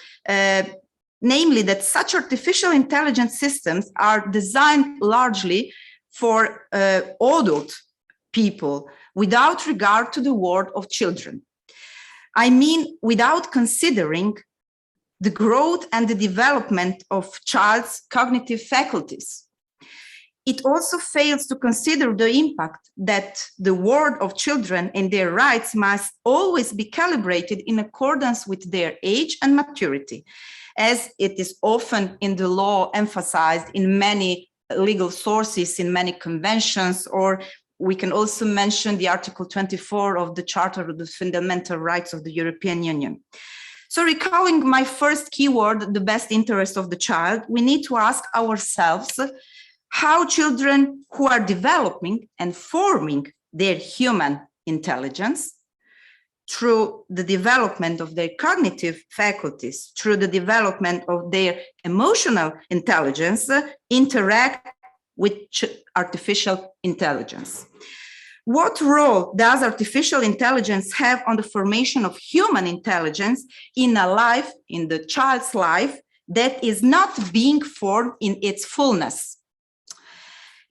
Speaker 17: namely that such artificial intelligence systems are designed largely for adult people without regard to the world of children. I mean, without considering the growth and the development of child's cognitive faculties. It also fails to consider the impact that the world of children and their rights must always be calibrated in accordance with their age and maturity, as it is often in the law emphasized in many legal sources, in many conventions, or we can also mention the Article 24 of the Charter of the Fundamental Rights of the European Union. So recalling my first keyword, the best interest of the child, we need to ask ourselves how children who are developing and forming their human intelligence through the development of their cognitive faculties, through the development of their emotional intelligence, interact with artificial intelligence. What role does artificial intelligence have on the formation of human intelligence in a life, in the child's life, that is not being formed in its fullness?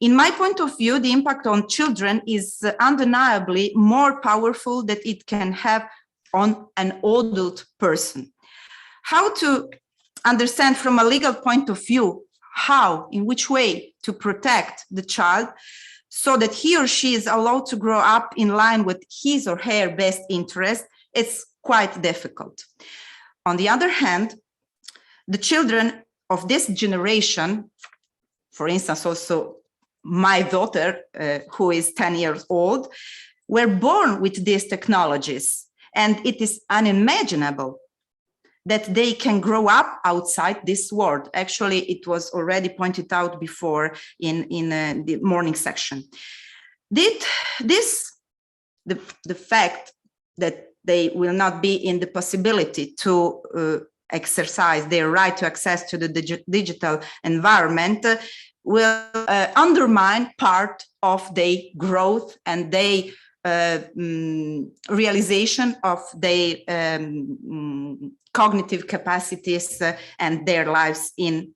Speaker 17: In my point of view, the impact on children is undeniably more powerful than it can have on an adult person. How to understand from a legal point of view, how, in which way to protect the child so that he or she is allowed to grow up in line with his or her best interest, it's quite difficult. On the other hand, the children of this generation, for instance, also my daughter, who is 10 years old, were born with these technologies, and it is unimaginable that they can grow up outside this world. Actually, it was already pointed out before in the morning section. The fact that they will not be in the possibility to exercise their right to access to the digital environment will undermine part of their growth and their realization of their cognitive capacities and their lives in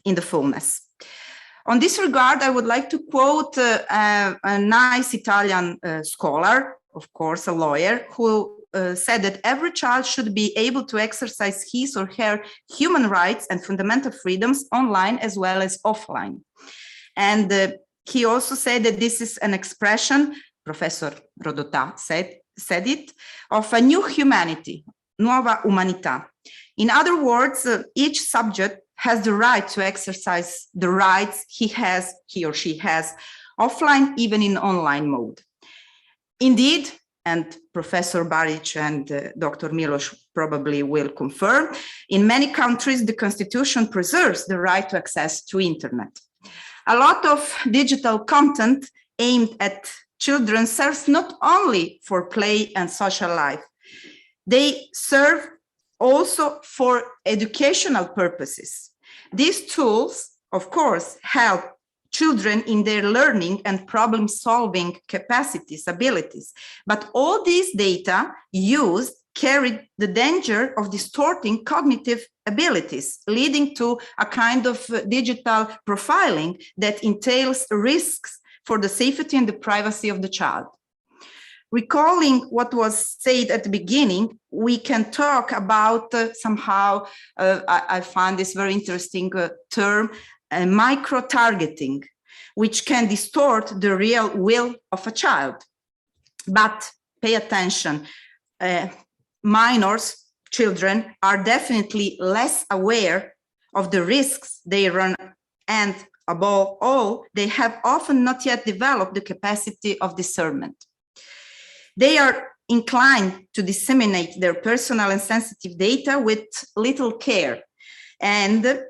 Speaker 17: the fullness. On this regard, I would like to quote a nice Italian scholar, of course, a lawyer, who said that every child should be able to exercise his or her human rights and fundamental freedoms online as well as offline. And he also said that this is an expression, Professor Rodotà said it, of a new humanity, nuova umanità. In other words, each subject has the right to exercise the rights he or she has, offline, even in online mode. Indeed, and Professor Baric and Dr. Milos probably will confirm, in many countries, the constitution preserves the right to access to internet. A lot of digital content aimed at children serves not only for play and social life, they serve also for educational purposes. These tools, of course, help children in their learning and problem-solving capacities, abilities. But all these data used carry the danger of distorting cognitive abilities, leading to a kind of digital profiling that entails risks for the safety and the privacy of the child. Recalling what was said at the beginning, we can talk about I find this very interesting term, micro-targeting, which can distort the real will of a child. But pay attention, minors, children, are definitely less aware of the risks they run, and above all, they have often not yet developed the capacity of discernment. They are inclined to disseminate their personal and sensitive data with little care, and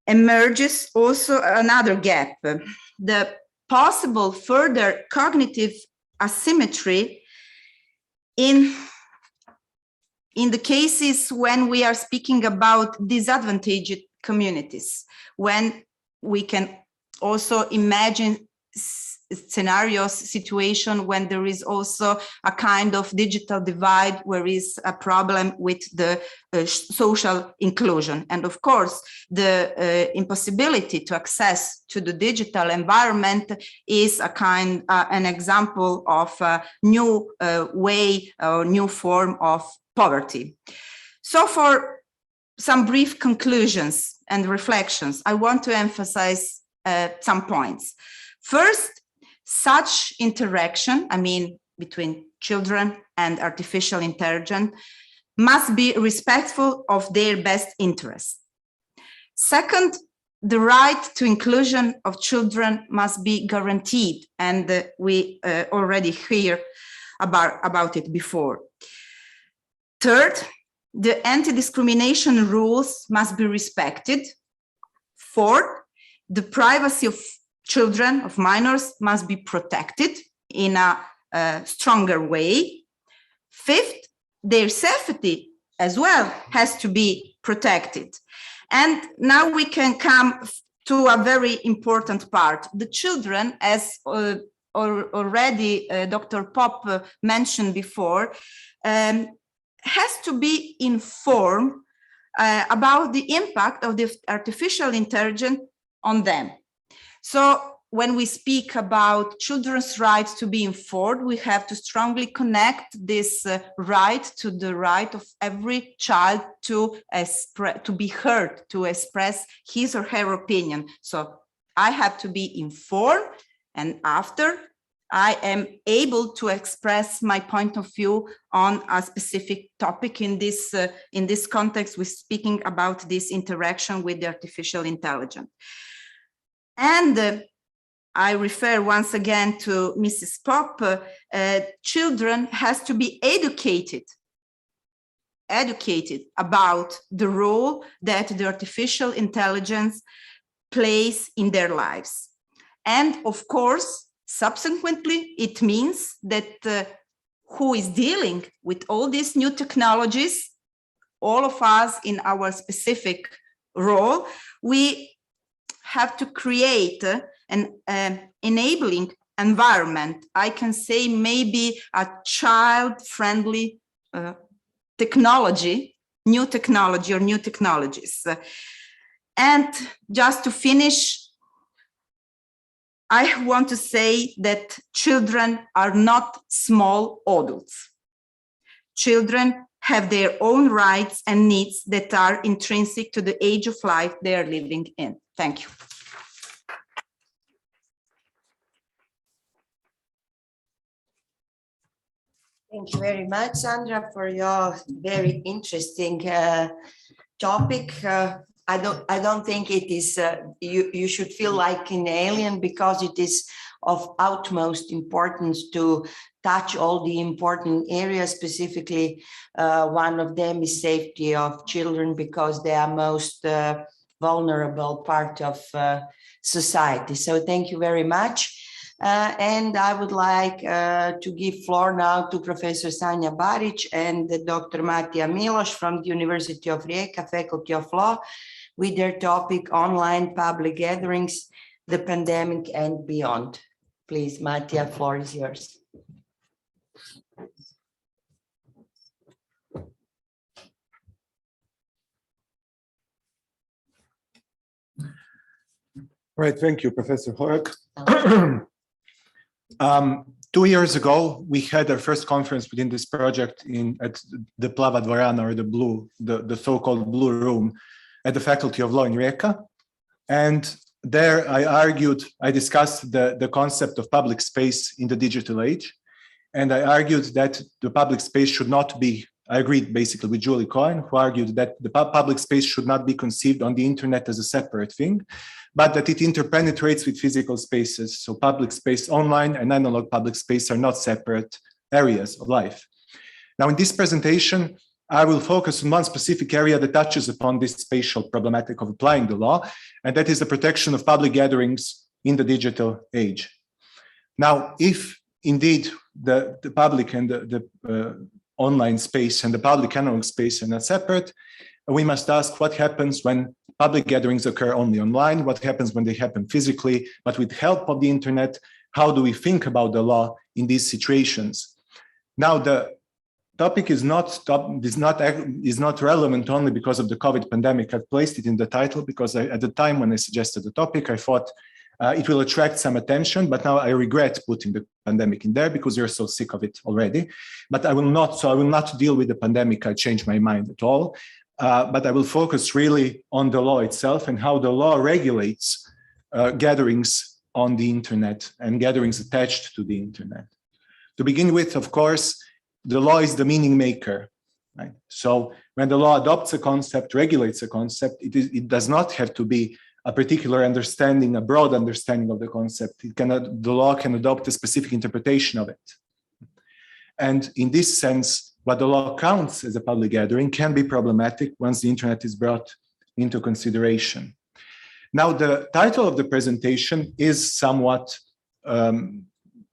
Speaker 17: emerges also another gap, the possible further cognitive asymmetry in the cases when we are speaking about disadvantaged communities, when we can also imagine scenarios, situation when there is also a kind of digital divide, where is a problem with the social inclusion. And of course, the impossibility to access to the digital environment is an example of a new way or new form of poverty. So for some brief conclusions and reflections, I want to emphasize some points. First, such interaction, between children and artificial intelligence, must be respectful of their best interests. Second, the right to inclusion of children must be guaranteed, and we already hear about it before. Third, the anti-discrimination rules must be respected. Fourth, the privacy of children, of minors, must be protected in a stronger way. Fifth, their safety as well has to be protected. And now we can come to a very important part. The children, as already Dr. Pop mentioned before, has to be informed about the impact of the artificial intelligence on them. So when we speak about children's rights to be informed, we have to strongly connect this right to the right of every child to be heard, to express his or her opinion. So I have to be informed, and after I am able to express my point of view on a specific topic. In this context, we're speaking about this interaction with the artificial intelligence. And I refer once again to Mrs. Pop, children has to be educated about the role that the artificial intelligence plays in their lives. And of course, subsequently, it means that who is dealing with all these new technologies, all of us in our specific role, we have to create an enabling environment. I can say maybe a child-friendly technology, new technology or new technologies. And just to finish, I want to say that children are not small adults. Children have their own rights and needs that are intrinsic to the age of life they are living in. Thank you.
Speaker 15: Thank you very much, Sandra, for your very interesting topic. I don't think it is, you should feel like an alien, because it is of utmost importance to touch all the important areas. Specifically, one of them is safety of children, because they are most vulnerable part of society. So thank you very much. And I would like to give floor now to Professor Sanja Baric and Dr. Matija Miloš from the University of Rijeka, Faculty of Law, with their topic online public gatherings, the pandemic and beyond. Please, Matija, floor is yours.
Speaker 18: Right, thank you, Professor Horek. 2 years ago, we had our first conference within this project at the Plava Dvorana, or the so-called Blue Room, at the Faculty of Law in Rijeka. And there I discussed the concept of public space in the digital age. And I argued that the public space should not be, I agreed basically with Julie Cohen, who argued that the public space should not be conceived on the internet as a separate thing, but that it interpenetrates with physical spaces. So public space online and analog public space are not separate areas of life. Now, in this presentation, I will focus on one specific area that touches upon this spatial problematic of applying the law, and that is the protection of public gatherings in the digital age. Now, if indeed the public and the online space and the public analog space are not separate, we must ask what happens when public gatherings occur only online, what happens when they happen physically, but with help of the internet, how do we think about the law in these situations? Now, the topic is not relevant only because of the COVID pandemic. I've placed it in the title because at the time when I suggested the topic, I thought it will attract some attention, but now I regret putting the pandemic in there because you're so sick of it already. But I will not deal with the pandemic. I changed my mind at all. But I will focus really on the law itself and how the law regulates gatherings on the internet and gatherings attached to the internet. To begin with, of course, the law is the meaning maker, right? So when the law adopts a concept, regulates a concept, it does not have to be a particular understanding, a broad understanding of the concept. The law can adopt a specific interpretation of it. And in this sense, what the law counts as a public gathering can be problematic once the internet is brought into consideration. Now, the title of the presentation is somewhat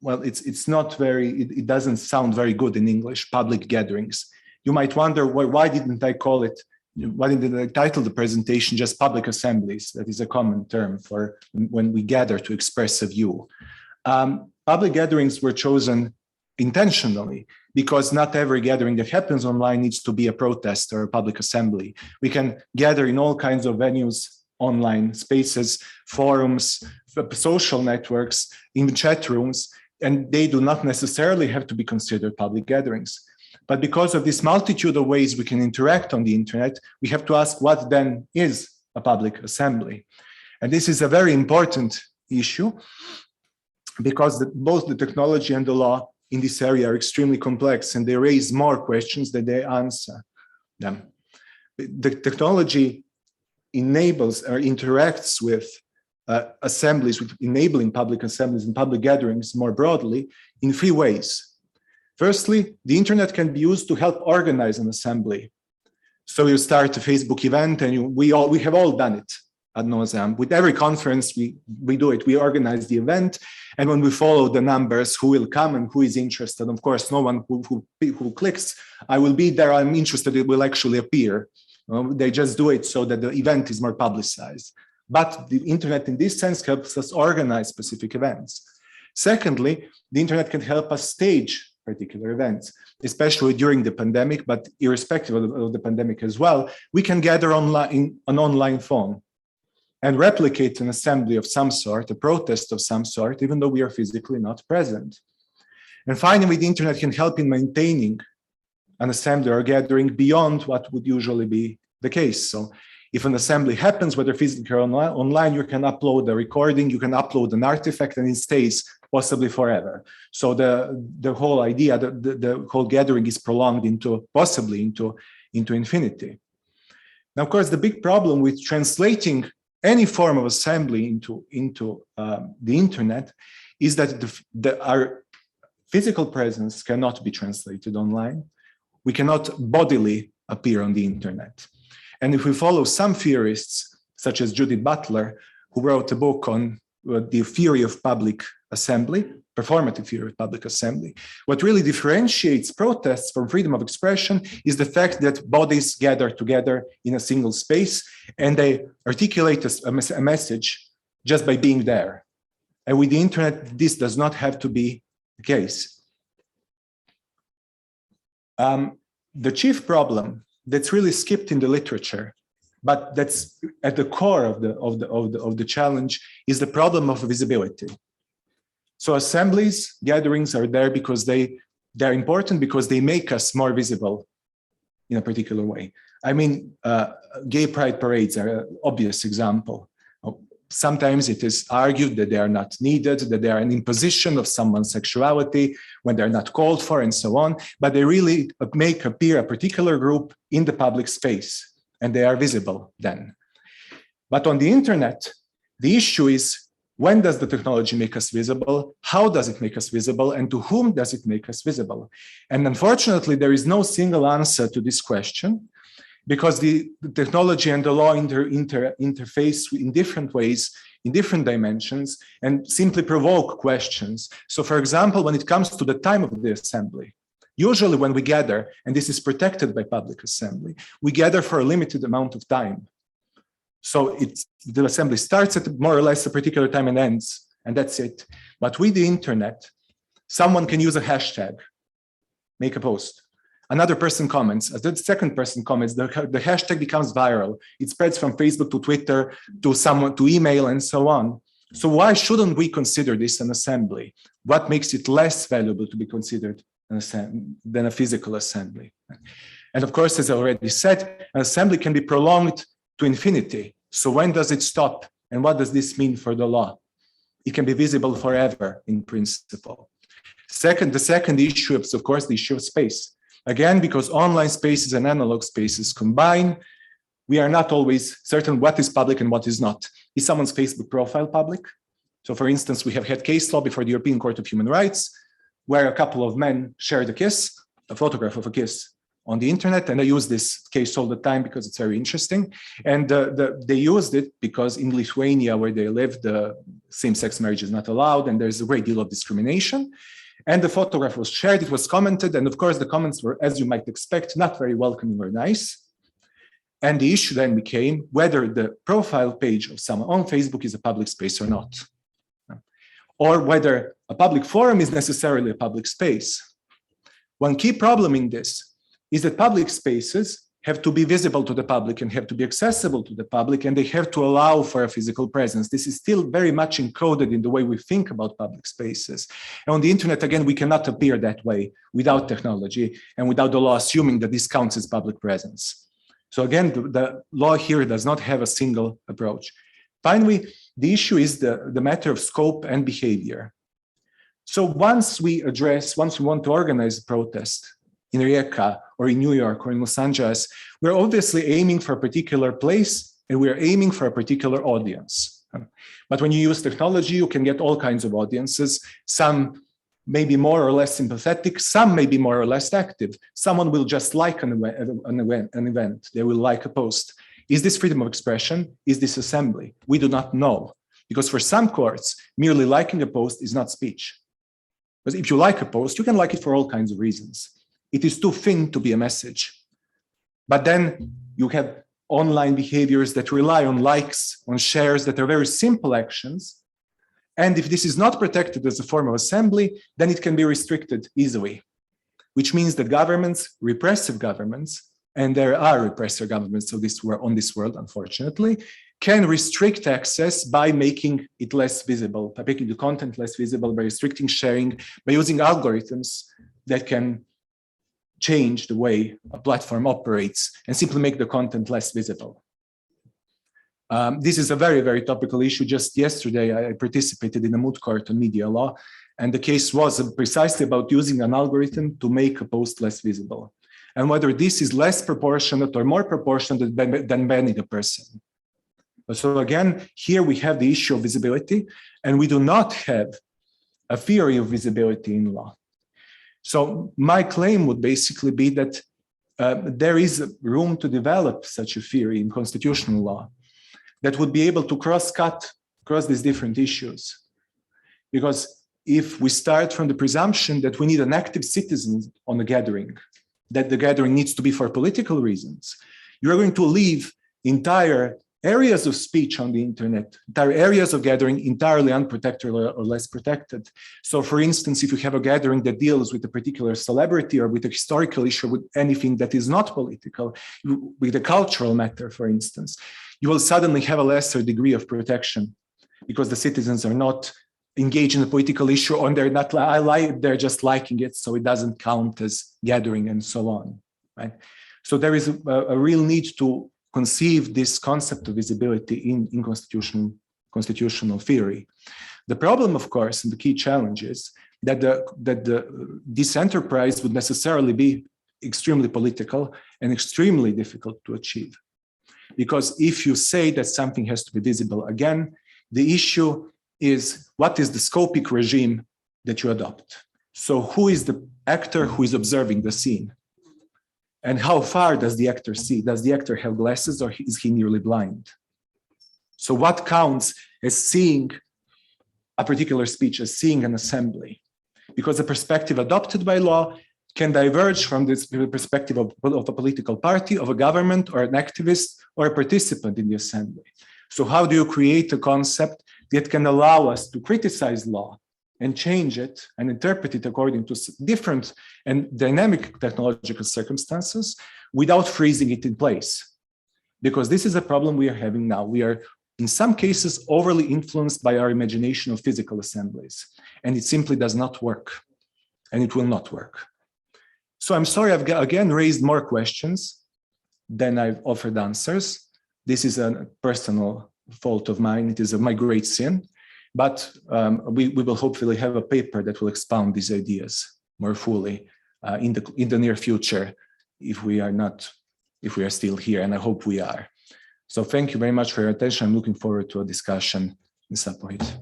Speaker 18: well, it's not very, it doesn't sound very good in English, public gatherings. You might wonder, why didn't I call it, why didn't I title the presentation just public assemblies? That is a common term for when we gather to express a view. Public gatherings were chosen intentionally because not every gathering that happens online needs to be a protest or a public assembly. We can gather in all kinds of venues, online spaces, forums, social networks, in chat rooms, and they do not necessarily have to be considered public gatherings. But because of this multitude of ways we can interact on the internet, we have to ask what then is a public assembly. And this is a very important issue because both the technology and the law in this area are extremely complex, and they raise more questions than they answer them. The technology enables or interacts with assemblies, with enabling public assemblies and public gatherings more broadly in three ways. Firstly, the internet can be used to help organize an assembly. So you start a Facebook event, and we have all done it ad nauseam. With every conference, we do it. We organize the event, and when we follow the numbers, who will come and who is interested. Of course, no one who clicks, I will be there, I'm interested, it will actually appear. They just do it so that the event is more publicized. But the internet in this sense helps us organize specific events. Secondly, the internet can help us stage particular events, especially during the pandemic, but irrespective of the pandemic as well. We can gather online in an online phone and replicate an assembly of some sort, a protest of some sort, even though we are physically not present. And finally, the internet can help in maintaining an assembly or gathering beyond what would usually be the case. So if an assembly happens, whether physically or online, you can upload a recording, you can upload an artifact, and it stays possibly forever. So the whole idea, the whole gathering is prolonged possibly into infinity. Now, of course, the big problem with translating any form of assembly into the internet is that our physical presence cannot be translated online. We cannot bodily appear on the internet. And if we follow some theorists, such as Judith Butler, who wrote a book on the theory of public assembly, performative theory of public assembly, what really differentiates protests from freedom of expression is the fact that bodies gather together in a single space and they articulate a message just by being there. And with the internet, this does not have to be the case. The chief problem that's really skipped in the literature, but that's at the core of the challenge, is the problem of visibility. So assemblies, gatherings are there because they're important because they make us more visible in a particular way. I mean, gay pride parades are an obvious example. Sometimes it is argued that they are not needed, that they are an imposition of someone's sexuality when they're not called for and so on, but they really make appear a particular group in the public space and they are visible then. But on the internet, the issue is, when does the technology make us visible? How does it make us visible? And to whom does it make us visible? And unfortunately, there is no single answer to this question, because the technology and the law interface in different ways, in different dimensions, and simply provoke questions. So for example, when it comes to the time of the assembly, usually when we gather, and this is protected by public assembly, we gather for a limited amount of time. So the assembly starts at more or less a particular time and ends, and that's it. But with the internet, someone can use a hashtag, make a post. Another person comments, as the second person comments, the hashtag becomes viral. It spreads from Facebook to Twitter, to someone, to email, and so on. So why shouldn't we consider this an assembly? What makes it less valuable to be considered than a physical assembly? And of course, as I already said, an assembly can be prolonged to infinity. So when does it stop? And what does this mean for the law? It can be visible forever in principle. The second issue is, of course, the issue of space. Again, because online spaces and analog spaces combine, we are not always certain what is public and what is not. Is someone's Facebook profile public? So for instance, we have had case law before the European Court of Human Rights, where a couple of men shared a kiss, a photograph of a kiss on the internet. And I use this case all the time because it's very interesting. And they used it because in Lithuania, where they live, the same-sex marriage is not allowed, and there's a great deal of discrimination. And the photograph was shared, it was commented, and of course the comments were, as you might expect, not very welcoming or nice. And the issue then became whether the profile page of someone on Facebook is a public space or not, or whether a public forum is necessarily a public space. One key problem in this is that public spaces have to be visible to the public and have to be accessible to the public, and they have to allow for a physical presence. This is still very much encoded in the way we think about public spaces. And on the internet, again, we cannot appear that way without technology and without the law assuming that this counts as public presence. So again, the law here does not have a single approach. Finally, the issue is the matter of scope and behavior. So once we want to organize a protest in Rijeka or in New York or in Los Angeles, we're obviously aiming for a particular place and we're aiming for a particular audience. But when you use technology, you can get all kinds of audiences. Some may be more or less sympathetic, some may be more or less active. Someone will just like an event, they will like a post. Is this freedom of expression? Is this assembly? We do not know, because for some courts, merely liking a post is not speech. Because if you like a post, you can like it for all kinds of reasons. It is too thin to be a message. But then you have online behaviors that rely on likes, on shares, that are very simple actions. And if this is not protected as a form of assembly, then it can be restricted easily, which means that governments, repressive governments, and there are repressive governments on this world, unfortunately, can restrict access by making it less visible, by making the content less visible, by restricting sharing, by using algorithms that can change the way a platform operates and simply make the content less visible. This is a very, very topical issue. Just yesterday, I participated in a moot court on media law, and the case was precisely about using an algorithm to make a post less visible, and whether this is less proportionate or more proportionate than banning a person. So again, here we have the issue of visibility, and we do not have a theory of visibility in law. So my claim would basically be that there is room to develop such a theory in constitutional law that would be able to cross these different issues. Because if we start from the presumption that we need an active citizen on a gathering, that the gathering needs to be for political reasons, you're going to leave entire areas of speech on the internet, entire areas of gathering entirely unprotected or less protected. So for instance, if you have a gathering that deals with a particular celebrity or with a historical issue, with anything that is not political, with a cultural matter, for instance, you will suddenly have a lesser degree of protection because the citizens are not engaged in a political issue, or they're just liking it, so it doesn't count as gathering and so on, right? So there is a real need to conceive this concept of visibility in constitutional theory. The problem, of course, and the key challenge is that this enterprise would necessarily be extremely political and extremely difficult to achieve. Because if you say that something has to be visible, again, the issue is what is the scopic regime that you adopt? So who is the actor who is observing the scene? And how far does the actor see? Does the actor have glasses or is he nearly blind? So what counts as seeing a particular speech, as seeing an assembly? Because the perspective adopted by law can diverge from this perspective of a political party, of a government, or an activist, or a participant in the assembly. So how do you create a concept that can allow us to criticize law and change it and interpret it according to different and dynamic technological circumstances without freezing it in place? Because this is a problem we are having now. We are, in some cases, overly influenced by our imagination of physical assemblies, and it simply does not work, and it will not work. So I'm sorry I've again raised more questions than I've offered answers. This is a personal fault of mine. It is my great sin. But we will hopefully have a paper that will expound these ideas more fully in the near future, if we are still here, and I hope we are. So thank you very much for your attention. I'm looking forward to a discussion in some point.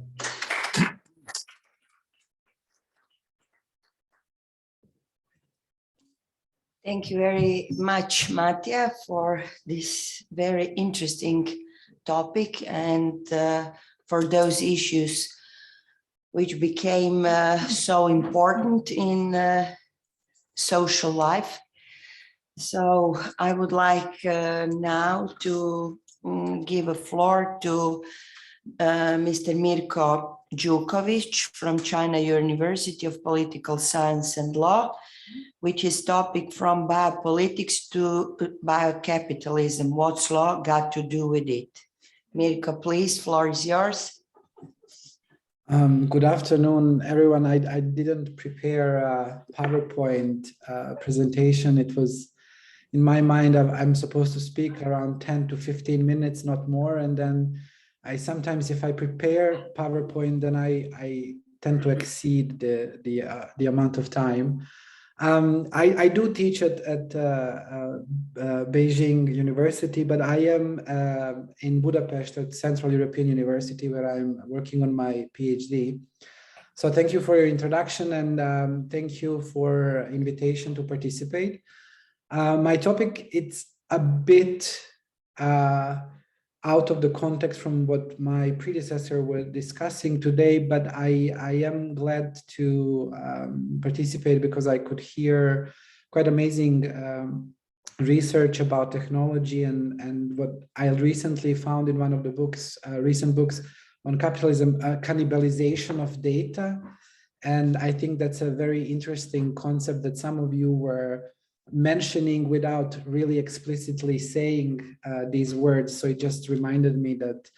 Speaker 15: Thank you very much, Matija, for this very interesting topic and for those issues which became so important in social life. So I would like now to give a floor to Mr. Mirko Đuković from China University of Political Science and Law, which is topic from biopolitics to biocapitalism. What's law got to do with it? Mirko, please, floor is yours.
Speaker 19: Good afternoon, everyone. I didn't prepare a PowerPoint presentation. It was in my mind, I'm supposed to speak around 10 to 15 minutes, not more. And then I sometimes, if I prepare PowerPoint, then I tend to exceed the amount of time. I do teach at Beijing University, but I am in Budapest at Central European University, where I'm working on my PhD. So thank you for your introduction, and thank you for invitation to participate. My topic, it's a bit out of the context from what my predecessor was discussing today, but I am glad to participate because I could hear quite amazing research about technology and what I recently found in one of the books, recent books on capitalism, cannibalization of data. And I think that's a very interesting concept that some of you were mentioning without really explicitly saying these words. So it just reminded me that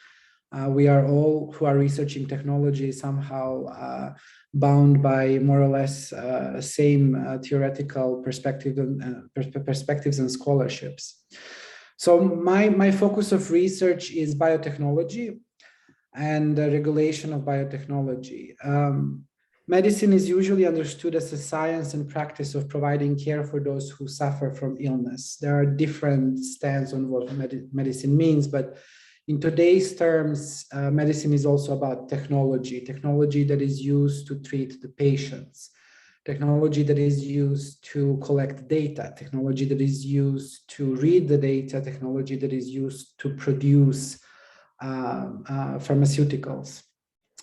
Speaker 19: we are all who are researching technology somehow bound by more or less same theoretical perspectives and scholarships. So my focus of research is biotechnology and the regulation of biotechnology. Medicine is usually understood as a science and practice of providing care for those who suffer from illness. There are different stands on what medicine means, but in today's terms, medicine is also about technology that is used to treat the patients, technology that is used to collect data, technology that is used to read the data, technology that is used to produce pharmaceuticals.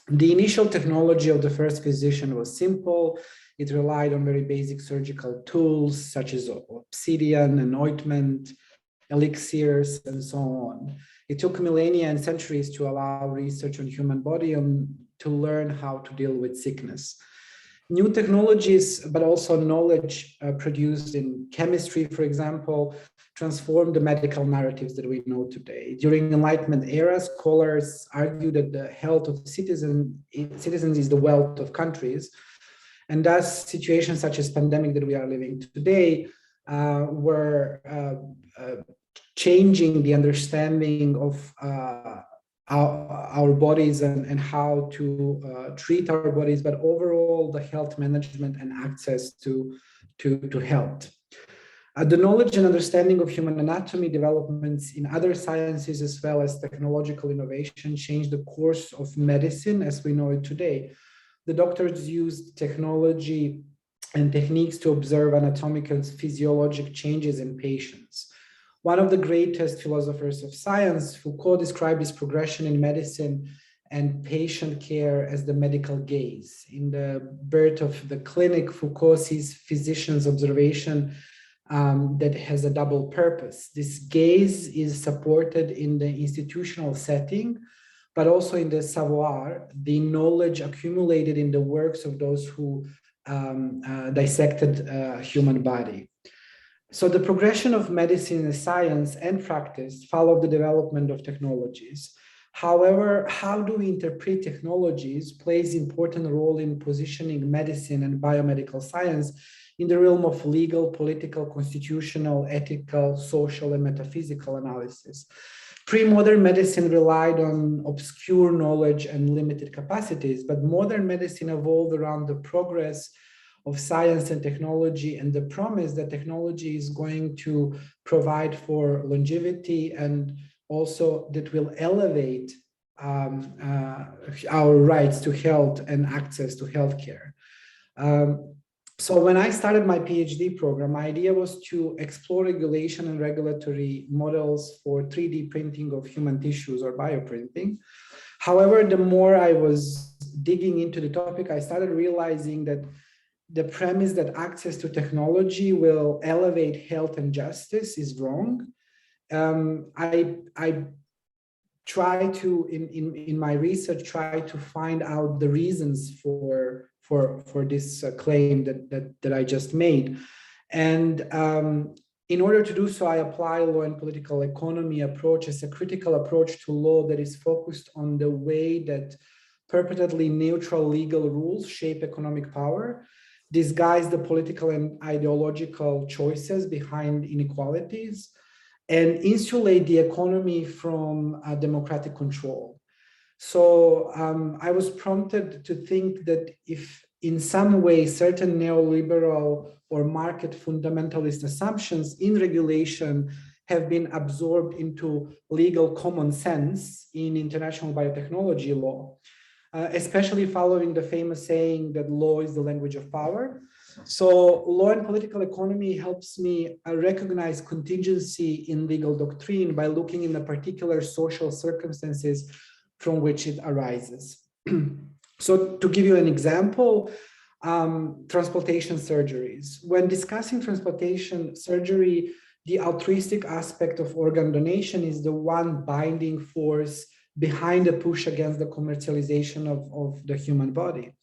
Speaker 19: The initial technology of the first physician was simple. It relied on very basic surgical tools such as obsidian and ointment, elixirs, and so on. It took millennia and centuries to allow research on human body and to learn how to deal with sickness. New technologies, but also knowledge produced in chemistry, for example, transformed the medical narratives that we know today. During the Enlightenment era, scholars argued that the health of citizens is the wealth of countries. And thus, situations such as pandemic that we are living today were changing the understanding of our bodies and how to treat our bodies, but overall the health management and access to health. The knowledge and understanding of human anatomy developments in other sciences, as well as technological innovation, changed the course of medicine as we know it today. The doctors used technology and techniques to observe anatomical and physiologic changes in patients. One of the greatest philosophers of science, Foucault, described this progression in medicine and patient care as the medical gaze. In The Birth of the Clinic, Foucault sees physicians' observation that has a double purpose. This gaze is supported in the institutional setting, but also in the savoir, the knowledge accumulated in the works of those who dissected human body. So the progression of medicine as science and practice followed the development of technologies. However, how do we interpret technologies plays an important role in positioning medicine and biomedical science in the realm of legal, political, constitutional, ethical, social, and metaphysical analysis. Pre-modern medicine relied on obscure knowledge and limited capacities, but modern medicine evolved around the progress of science and technology and the promise that technology is going to provide for longevity and also that will elevate our rights to health and access to healthcare. So when I started my PhD program, my idea was to explore regulation and regulatory models for 3D printing of human tissues or bioprinting. However, the more I was digging into the topic, I started realizing that the premise that access to technology will elevate health and justice is wrong. I try to, in my research, try to find out the reasons for this claim that I just made. And in order to do so, I apply law and political economy approach as a critical approach to law that is focused on the way that purportedly neutral legal rules shape economic power, disguise the political and ideological choices behind inequalities, and insulate the economy from democratic control. So I was prompted to think that if in some way certain neoliberal or market fundamentalist assumptions in regulation have been absorbed into legal common sense in international biotechnology law, especially following the famous saying that law is the language of power. So law and political economy helps me recognize contingency in legal doctrine by looking in the particular social circumstances from which it arises. So to give you an example, transplantation surgeries. When discussing transplantation surgery, the altruistic aspect of organ donation is the one binding force behind the push against the commercialization of the human body.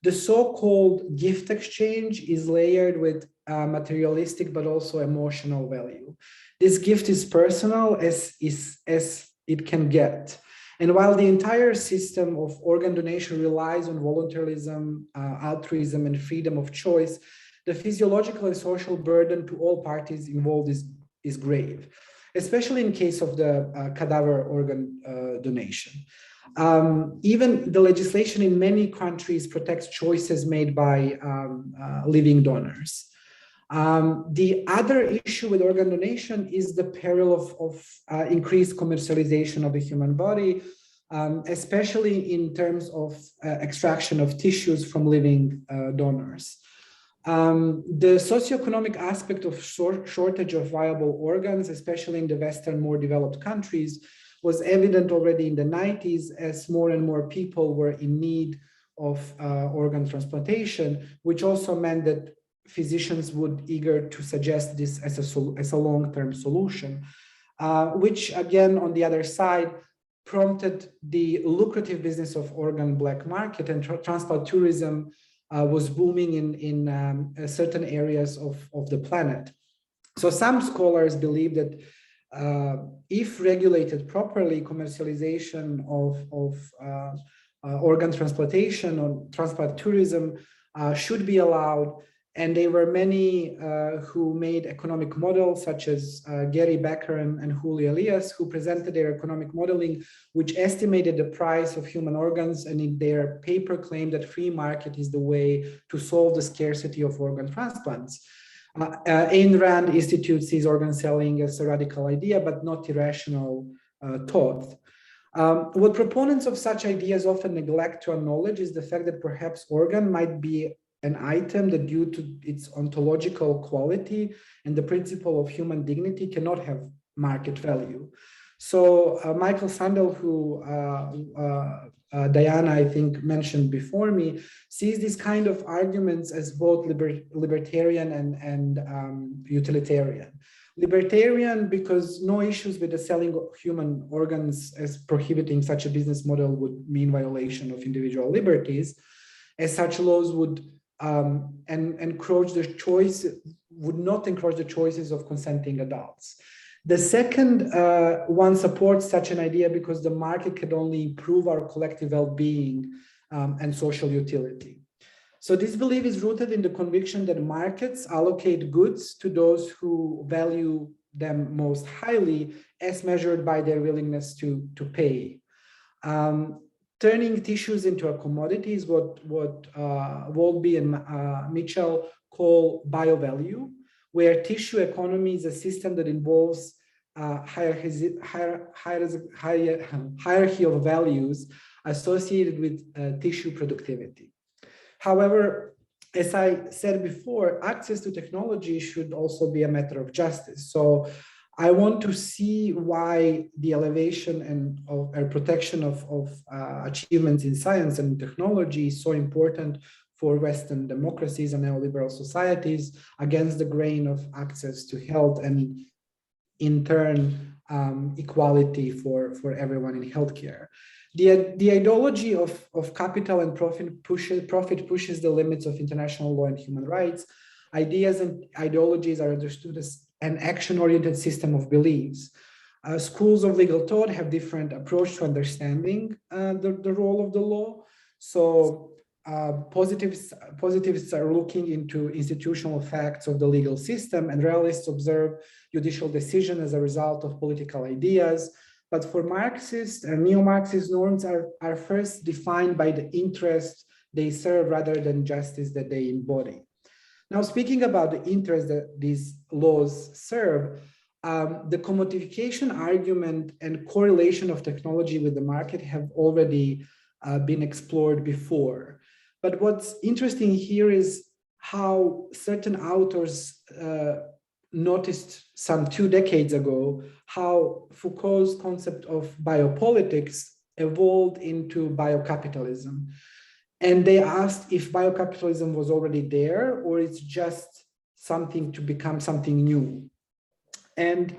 Speaker 19: The so-called gift exchange is layered with materialistic but also emotional value. This gift is personal as it can get. And while the entire system of organ donation relies on voluntarism, altruism, and freedom of choice, the physiological and social burden to all parties involved is grave, especially in case of the cadaver organ donation. Even the legislation in many countries protects choices made by living donors. The other issue with organ donation is the peril of increased commercialization of the human body, especially in terms of extraction of tissues from living donors. The socioeconomic aspect of shortage of viable organs, especially in the Western, more developed countries, was evident already in the 90s as more and more people were in need of organ transplantation, which also meant that physicians would eager to suggest this as a long-term solution, which again, on the other side, prompted the lucrative business of organ black market, and transplant tourism was booming in certain areas of the planet. So some scholars believe that if regulated properly, commercialization of organ transplantation or transplant tourism should be allowed. And there were many who made economic models, such as Gary Becker and Julio Elias, who presented their economic modeling, which estimated the price of human organs, and in their paper claimed that free market is the way to solve the scarcity of organ transplants. Ayn Rand Institute sees organ selling as a radical idea, but not irrational thought. What proponents of such ideas often neglect to acknowledge is the fact that perhaps organ might be an item that, due to its ontological quality and the principle of human dignity, cannot have market value. So Michael Sandel, who Diana, I think, mentioned before me, sees these kind of arguments as both libertarian and utilitarian. Libertarian, because no issues with the selling of human organs as prohibiting such a business model would mean violation of individual liberties, as such laws would encroach the choice, would not encroach the choices of consenting adults. The second one supports such an idea because the market can only improve our collective well-being and social utility. So this belief is rooted in the conviction that markets allocate goods to those who value them most highly, as measured by their willingness to pay. Turning tissues into a commodity is what Wolby and Mitchell call biovalue, where tissue economy is a system that involves hierarchy of values associated with tissue productivity. However, as I said before, access to technology should also be a matter of justice. So I want to see why the elevation and protection of achievements in science and technology is so important for Western democracies and neoliberal societies against the grain of access to health and in turn equality for everyone in healthcare. The ideology of capital and profit pushes the limits of international law and human rights. Ideas and ideologies are understood as an action-oriented system of beliefs. Schools of legal thought have different approach to understanding the role of the law. So positivists are looking into institutional facts of the legal system, and realists observe judicial decision as a result of political ideas. But for Marxists and neo-Marxist norms are first defined by the interest they serve rather than justice that they embody. Now, speaking about the interest that these laws serve, the commodification argument and correlation of technology with the market have already been explored before. But what's interesting here is how certain authors noticed some 2 decades ago how Foucault's concept of biopolitics evolved into biocapitalism. And they asked if biocapitalism was already there or it's just something to become something new. And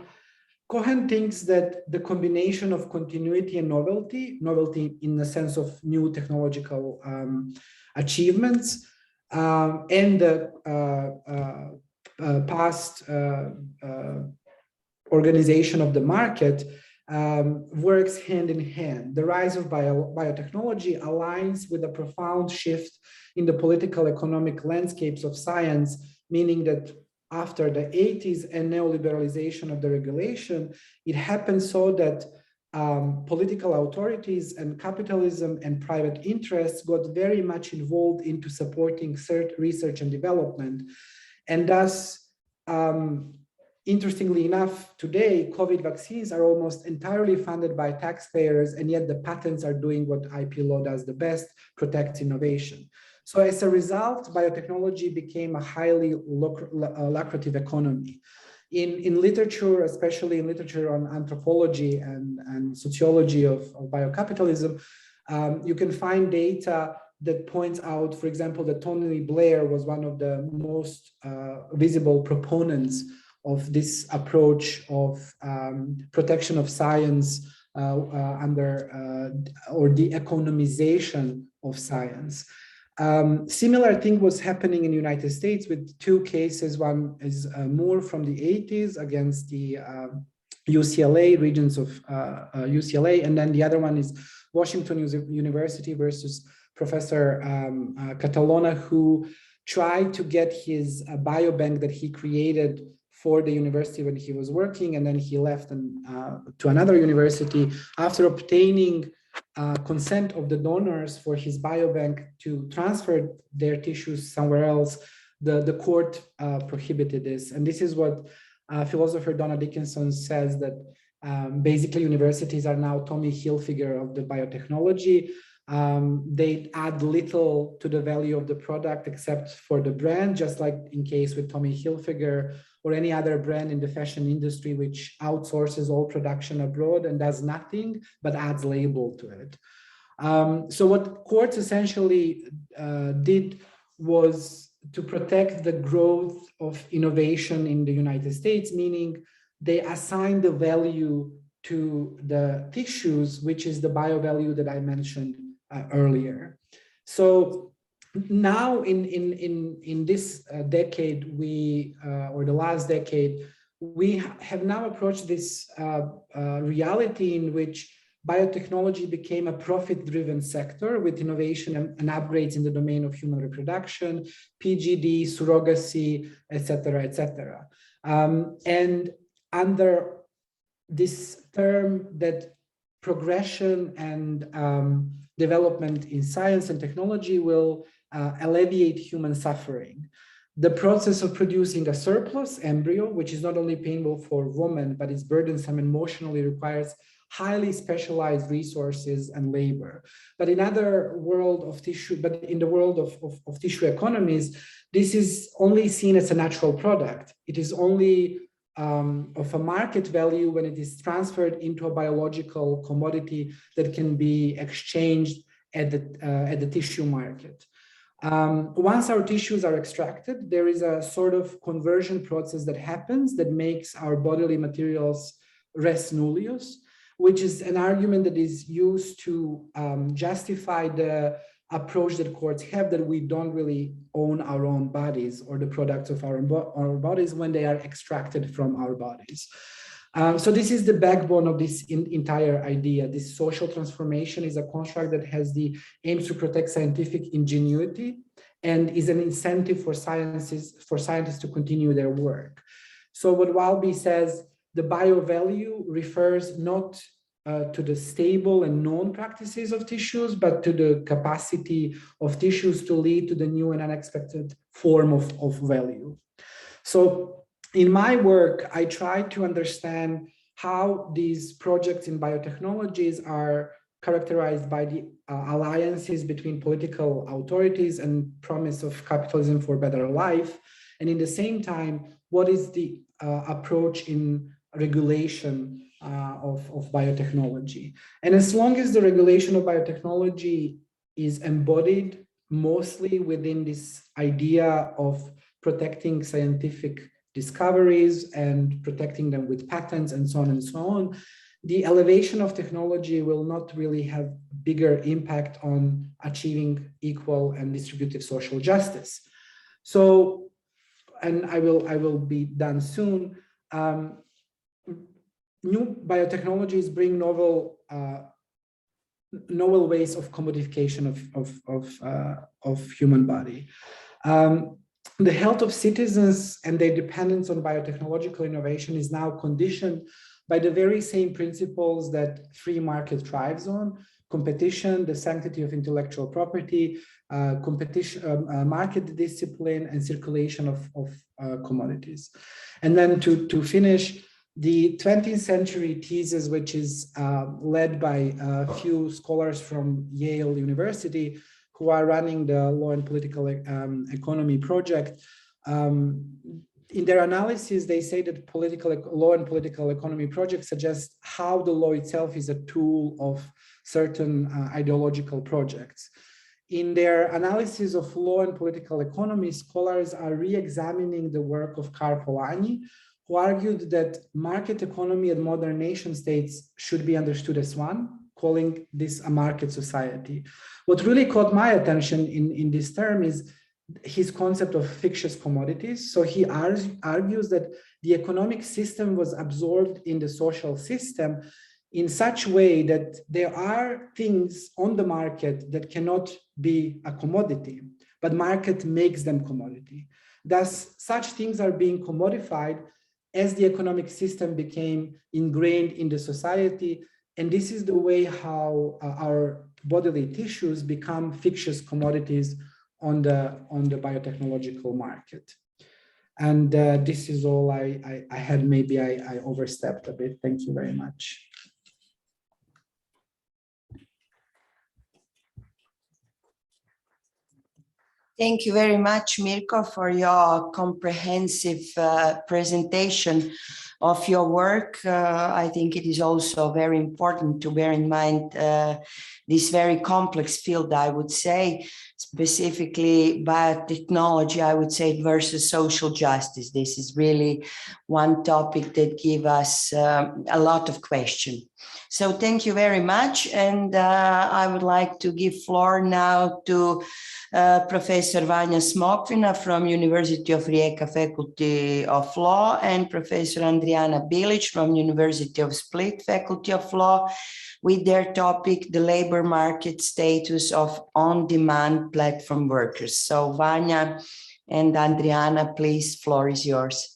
Speaker 19: Cohen thinks that the combination of continuity and novelty in the sense of new technological achievements and the past organization of the market works hand in hand. The rise of biotechnology aligns with a profound shift in the political economic landscapes of science, meaning that after the 80s and neoliberalization of the regulation, it happened so that political authorities and capitalism and private interests got very much involved into supporting research and development. And thus, interestingly enough, today, COVID vaccines are almost entirely funded by taxpayers, and yet the patents are doing what IP law does the best, protects innovation. So as a result, biotechnology became a highly lucrative economy. In literature, especially in literature on anthropology and sociology of biocapitalism, you can find data that points out, for example, that Tony Blair was one of the most visible proponents of this approach of protection of science or the economization of science. Similar thing was happening in the United States with 2 cases. One is Moore from the 80s against the UCLA, regions of UCLA, and then the other one is Washington University versus Professor Catalona, who tried to get his biobank that he created for the university when he was working, and then he left to another university after obtaining consent of the donors for his biobank to transfer their tissues somewhere else. The court prohibited this, and this is what philosopher Donna Dickinson says, that basically universities are now Tommy Hilfiger of the biotechnology. They add little to the value of the product except for the brand, just like in case with Tommy Hilfiger or any other brand in the fashion industry, which outsources all production abroad and does nothing but adds label to it. So what courts essentially did was to protect the growth of innovation in the United States, meaning they assigned the value to the tissues, which is the bio value that I mentioned earlier. So now in this decade, or the last decade, we have now approached this reality in which biotechnology became a profit-driven sector with innovation and upgrades in the domain of human reproduction, PGD, surrogacy, et cetera, and under this term that progression and development in science and technology will alleviate human suffering. The process of producing a surplus embryo, which is not only painful for women, but it's burdensome and emotionally requires highly specialized resources and labor. But in other world of tissue, but in the world of tissue economies, this is only seen as a natural product. It is only of a market value when it is transferred into a biological commodity that can be exchanged at the tissue market. Once our tissues are extracted, there is a sort of conversion process that happens that makes our bodily materials res nullius, which is an argument that is used to justify the approach that courts have that we don't really own our own bodies or the products of our bodies when they are extracted from our bodies. So this is the backbone of this entire idea. This social transformation is a construct that has the aims to protect scientific ingenuity and is an incentive for scientists to continue their work. So what Walby says, the bio-value refers not to the stable and known practices of tissues, but to the capacity of tissues to lead to the new and unexpected form of value. So in my work, I try to understand how these projects in biotechnologies are characterized by the alliances between political authorities and promise of capitalism for better life. And in the same time, what is the approach in regulation of biotechnology? And as long as the regulation of biotechnology is embodied mostly within this idea of protecting scientific discoveries and protecting them with patents and so on, the elevation of technology will not really have bigger impact on achieving equal and distributive social justice. So, and I will be done soon. New biotechnologies bring novel ways of commodification of human body. The health of citizens and their dependence on biotechnological innovation is now conditioned by the very same principles that free market thrives on: competition, the sanctity of intellectual property, market discipline, and circulation of commodities. And then to finish, the 20th century thesis, which is led by a few scholars from Yale University, who are running the Law and Political Economy project. In their analysis, they say that law and political economy projects suggest how the law itself is a tool of certain ideological projects. In their analysis of law and political economy, scholars are re-examining the work of Karl Polanyi, who argued that market economy and modern nation states should be understood as one, calling this a market society. What really caught my attention in this term is his concept of fictitious commodities. So he argues that the economic system was absorbed in the social system in such a way that there are things on the market that cannot be a commodity, but market makes them commodity. Thus, such things are being commodified as the economic system became ingrained in the society. And this is the way how our bodily tissues become fictitious commodities on the biotechnological market. And this is all I had. Maybe I overstepped a bit. Thank you very much.
Speaker 15: Thank you very much, Mirko, for your comprehensive presentation of your work. I think it is also very important to bear in mind this very complex field, I would say, specifically biotechnology, I would say, versus social justice. This is really one topic that gives us a lot of questions. So thank you very much. And I would like to give floor now to Professor Vanja Smokvina from University of Rijeka Faculty of Law and Professor Andrijana Bilic from University of Split Faculty of Law with their topic, the labor market status of on-demand platform workers. So Vanja and Andrijana, please, floor is yours.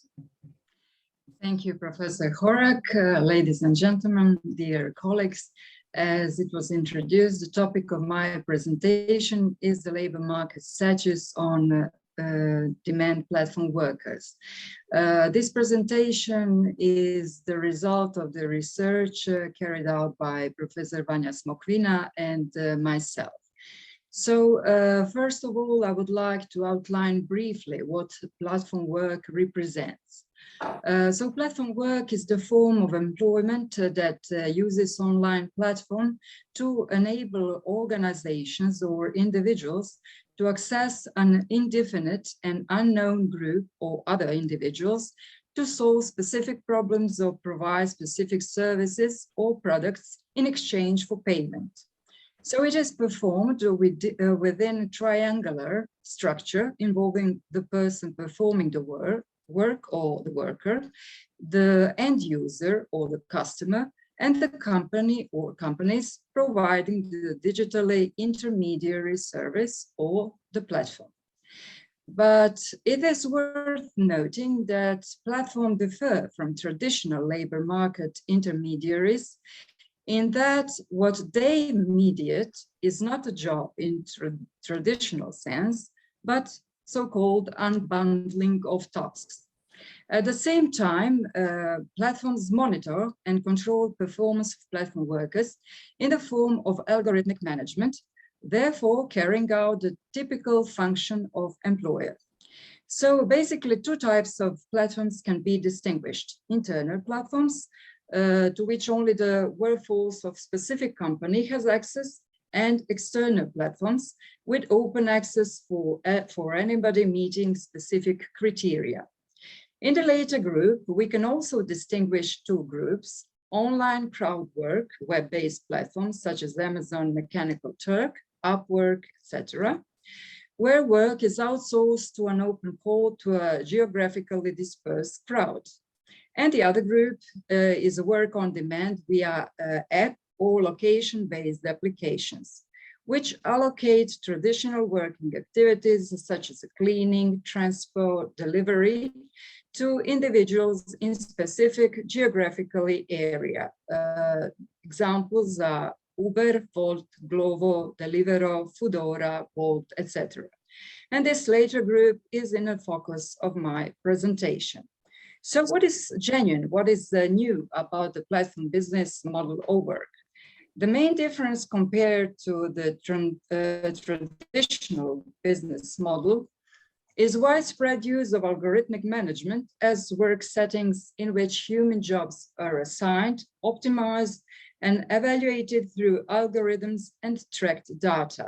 Speaker 20: Thank you, Professor Horak. Ladies and gentlemen, dear colleagues, as it was introduced, the topic of my presentation is the labor market status on on-demand platform workers. This presentation is the result of the research carried out by Professor Vanja Smokvina and myself. So first of all, I would like to outline briefly what platform work represents. So platform work is the form of employment that uses online platform to enable organizations or individuals to access an indefinite and unknown group or other individuals to solve specific problems or provide specific services or products in exchange for payment. So it is performed within a triangular structure involving the person performing the work or the worker, the end user or the customer, and the company or companies providing the digitally intermediary service or the platform. But it is worth noting that platforms differ from traditional labor market intermediaries in that what they mediate is not a job in traditional sense, but so-called unbundling of tasks. At the same time, platforms monitor and control performance of platform workers in the form of algorithmic management, therefore carrying out the typical function of employer. So basically, two types of platforms can be distinguished: internal platforms, to which only the workforce of specific company has access, and external platforms with open access for anybody meeting specific criteria. In the later group, we can also distinguish two groups: online crowd work, web-based platforms such as Amazon, Mechanical Turk, Upwork, etc., where work is outsourced to an open call to a geographically dispersed crowd. And the other group is work on demand via app or location-based applications, which allocate traditional working activities such as cleaning, transport, delivery to individuals in specific geographically area. Examples are Uber, Volt, Glovo, Deliveroo, Foodora, Bolt, etc. And this later group is in the focus of my presentation. So what is genuine? What is new about the platform business model or work? The main difference compared to the traditional business model is widespread use of algorithmic management as work settings in which human jobs are assigned, optimized, and evaluated through algorithms and tracked data.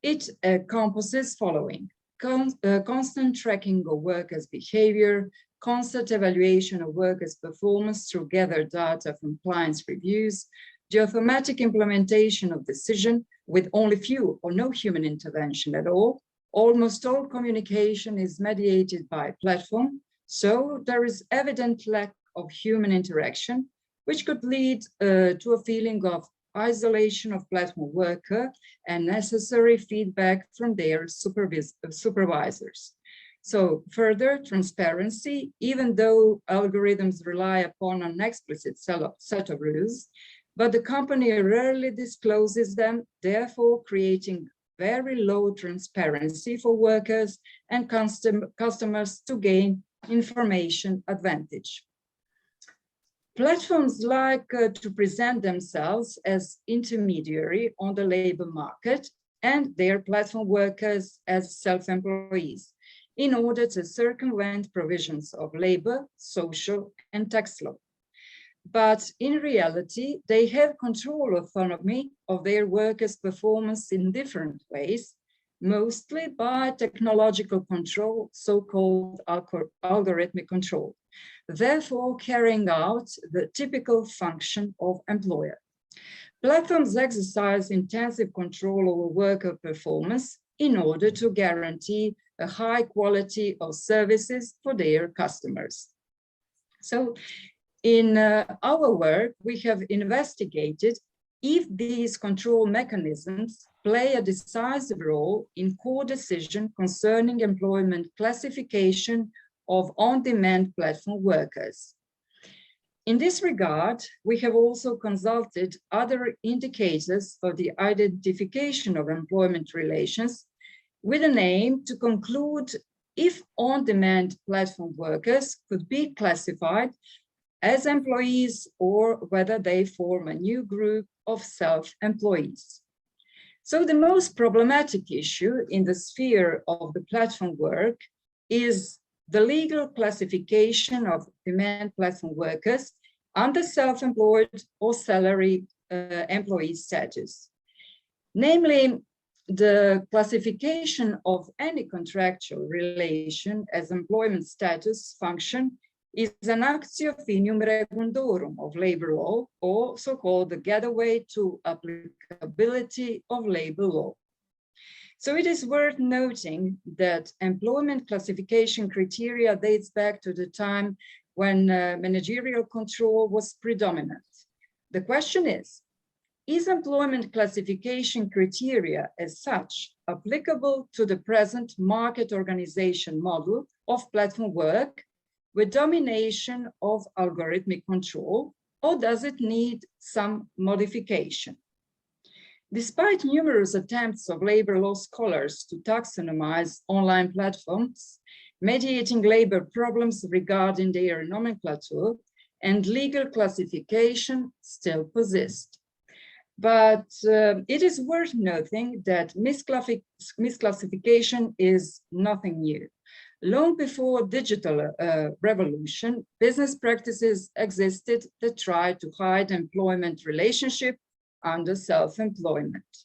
Speaker 20: It encompasses following: constant tracking of workers' behavior, constant evaluation of workers' performance through gathered data from clients' reviews, the automatic implementation of decision with only few or no human intervention at all. Almost all communication is mediated by platform, so there is evident lack of human interaction, which could lead to a feeling of isolation of platform worker and necessary feedback from their supervisors. So further, transparency, even though algorithms rely upon an explicit set of rules, but the company rarely discloses them, therefore creating very low transparency for workers and customers to gain information advantage. Platforms like to present themselves as intermediary on the labor market and their platform workers as self-employees in order to circumvent provisions of labor, social, and tax law. But in reality, they have control autonomy of their workers' performance in different ways, mostly by technological control, so-called algorithmic control, therefore carrying out the typical function of employer. Platforms exercise intensive control over worker performance in order to guarantee a high quality of services for their customers. So in our work, we have investigated if these control mechanisms play a decisive role in co-decision concerning employment classification of on-demand platform workers. In this regard, we have also consulted other indicators for the identification of employment relations with an aim to conclude if on-demand platform workers could be classified as employees or whether they form a new group of self-employees. So the most problematic issue in the sphere of the platform work is the legal classification of demand platform workers under self-employed or salary employee status. Namely, the classification of any contractual relation as employment status function is an actio finium regundorum of labor law, or so-called the gateway to applicability of labor law. So it is worth noting that employment classification criteria dates back to the time when managerial control was predominant. The question is employment classification criteria as such applicable to the present market organization model of platform work with domination of algorithmic control, or does it need some modification? Despite numerous attempts of labor law scholars to taxonomize online platforms, mediating labor problems regarding their nomenclature and legal classification still persist. But it is worth noting that misclassification is nothing new. Long before digital revolution, business practices existed that tried to hide employment relationship under self-employment.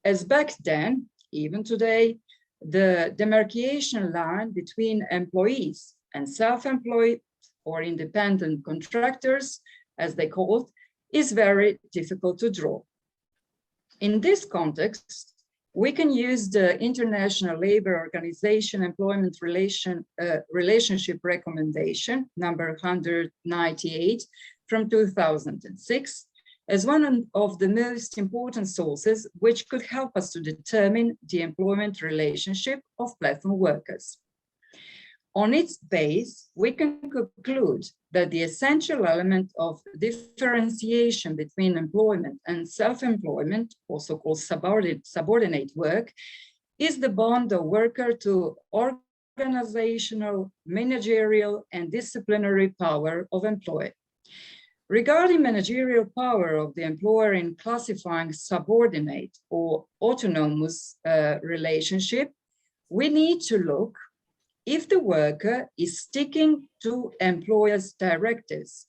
Speaker 20: As back then, even today, the demarcation line between employees and self-employed or independent contractors, as they called, is very difficult to draw. In this context, we can use the International Labour Organization Employment Relationship Recommendation, number 198 from 2006, as one of the most important sources which could help us to determine the employment relationship of platform workers. On its base, we can conclude that the essential element of differentiation between employment and self-employment, also called subordinate work, is the bond of worker to organizational, managerial, and disciplinary power of employer. Regarding managerial power of the employer in classifying subordinate or autonomous relationship, we need to look if the worker is sticking to employer's directives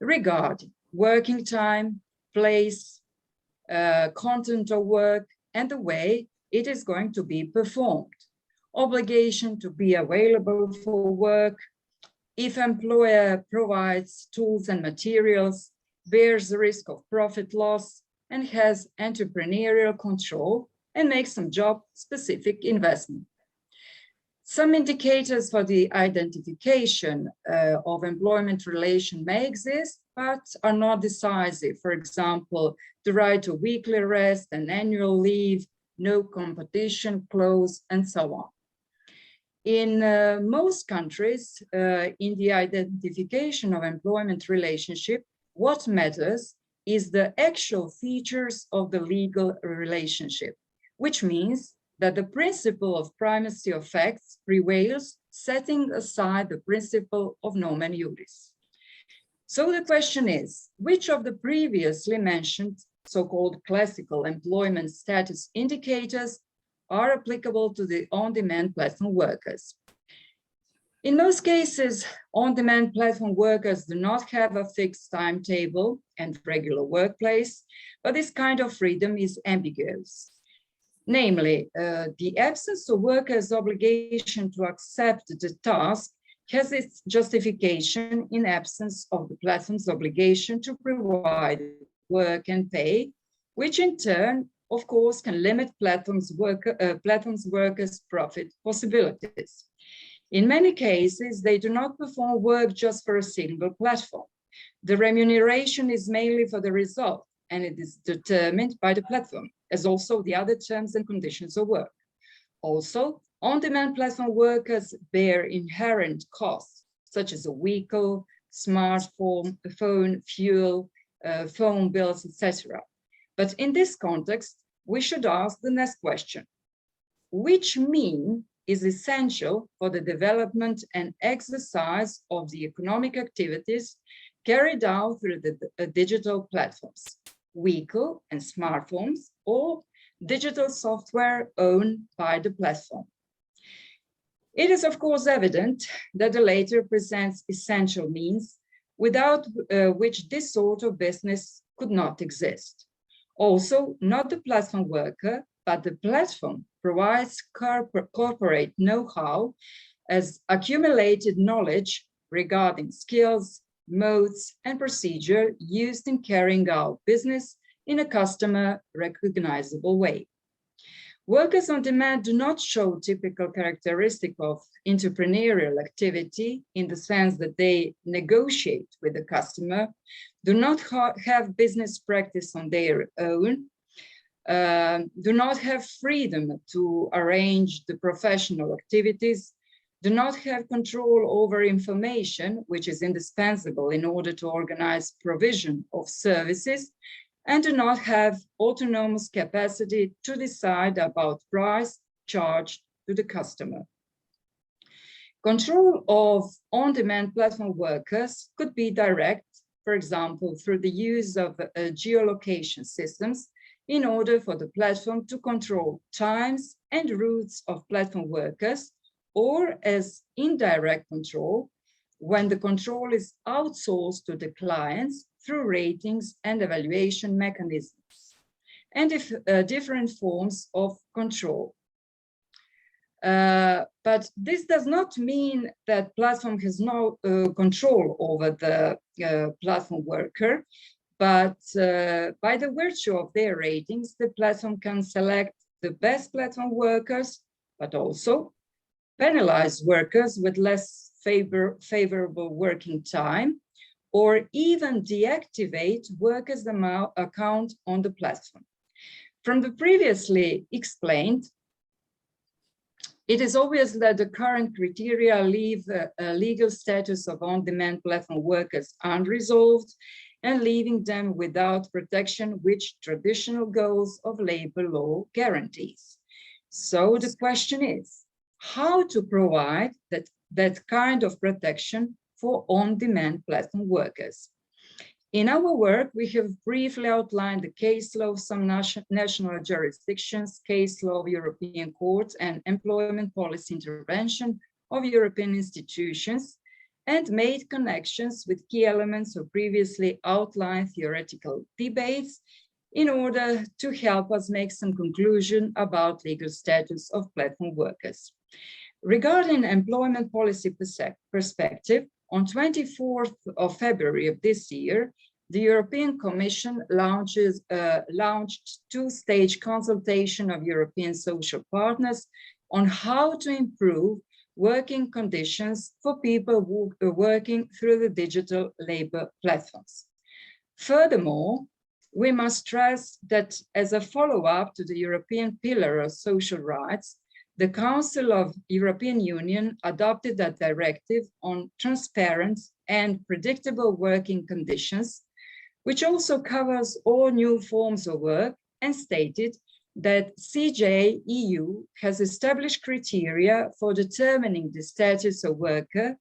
Speaker 20: regarding working time, place, content of work, and the way it is going to be performed, obligation to be available for work, if employer provides tools and materials, bears the risk of profit loss, and has entrepreneurial control and makes some job-specific investment. Some indicators for the identification of employment relation may exist, but are not decisive. For example, the right to weekly rest and annual leave, no competition clause, and so on. In most countries, in the identification of employment relationship, what matters is the actual features of the legal relationship, which means that the principle of primacy of facts prevails, setting aside the principle of nomen juris. So the question is, which of the previously mentioned so-called classical employment status indicators are applicable to the on-demand platform workers? In most cases, on-demand platform workers do not have a fixed timetable and regular workplace, but this kind of freedom is ambiguous. Namely, the absence of workers' obligation to accept the task has its justification in absence of the platform's obligation to provide work and pay, which in turn, of course, can limit platforms workers' profit possibilities. In many cases, they do not perform work just for a single platform. The remuneration is mainly for the result, and it is determined by the platform, as also the other terms and conditions of work. Also, on-demand platform workers bear inherent costs, such as a vehicle, smartphone, phone, fuel, phone bills, etc. But in this context, we should ask the next question. Which mean is essential for the development and exercise of the economic activities carried out through the digital platforms, vehicle and smartphones, or digital software owned by the platform. It is, of course, evident that the latter presents essential means without which this sort of business could not exist. Also, not the platform worker, but the platform provides corporate know-how as accumulated knowledge regarding skills, modes, and procedure used in carrying out business in a customer recognizable way. Workers on demand do not show typical characteristic of entrepreneurial activity in the sense that they negotiate with the customer, do not have business practice on their own, do not have freedom to arrange the professional activities, do not have control over information, which is indispensable in order to organize provision of services, and do not have autonomous capacity to decide about price charged to the customer. Control of on-demand platform workers could be direct, for example, through the use of geolocation systems in order for the platform to control times and routes of platform workers, or as indirect control when the control is outsourced to the clients through ratings and evaluation mechanisms, and if different forms of control. But this does not mean that platform has no control over the platform worker, but by the virtue of their ratings, the platform can select the best platform workers, but also penalize workers with less favorable working time, or even deactivate workers' account on the platform. From the previously explained, it is obvious that the current criteria leave legal status of on-demand platform workers unresolved and leaving them without protection which traditional goals of labor law guarantees. So the question is, how to provide that kind of protection for on-demand platform workers? In our work, we have briefly outlined the case law of some national jurisdictions, case law of European courts, and employment policy intervention of European institutions, and made connections with key elements of previously outlined theoretical debates in order to help us make some conclusion about legal status of platform workers. Regarding employment policy perspective, on 24th of February of this year, the European Commission launched two-stage consultation of European social partners on how to improve working conditions for people who are working through the digital labor platforms. Furthermore, we must stress that as a follow-up to the European Pillar of Social Rights, the Council of European Union adopted a directive on transparent and predictable working conditions, which also covers all new forms of work, and stated that CJ-EU has established criteria for determining the status of worker,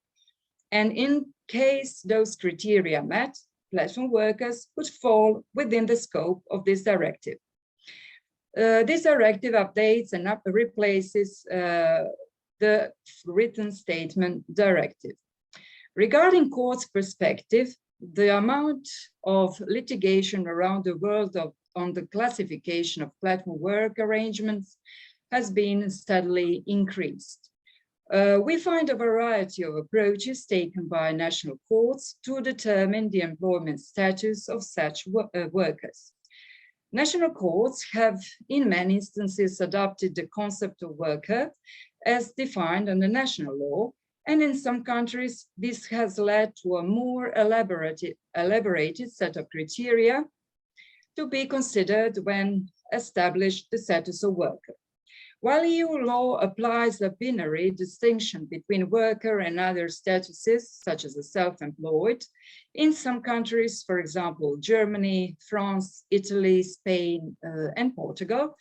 Speaker 20: and in case those criteria met, platform workers would fall within the scope of this directive. This directive updates and replaces the written statement directive. Regarding courts' perspective, the amount of litigation around the world on the classification of platform work arrangements has been steadily increased. We find a variety of approaches taken by national courts to determine the employment status of such workers. National courts have, in many instances, adopted the concept of worker as defined under national law, and in some countries, this has led to a more elaborated set of criteria to be considered when established the status of worker. While EU law applies a binary distinction between worker and other statuses, such as the self-employed, in some countries, for example, Germany, France, Italy, Spain, and Portugal,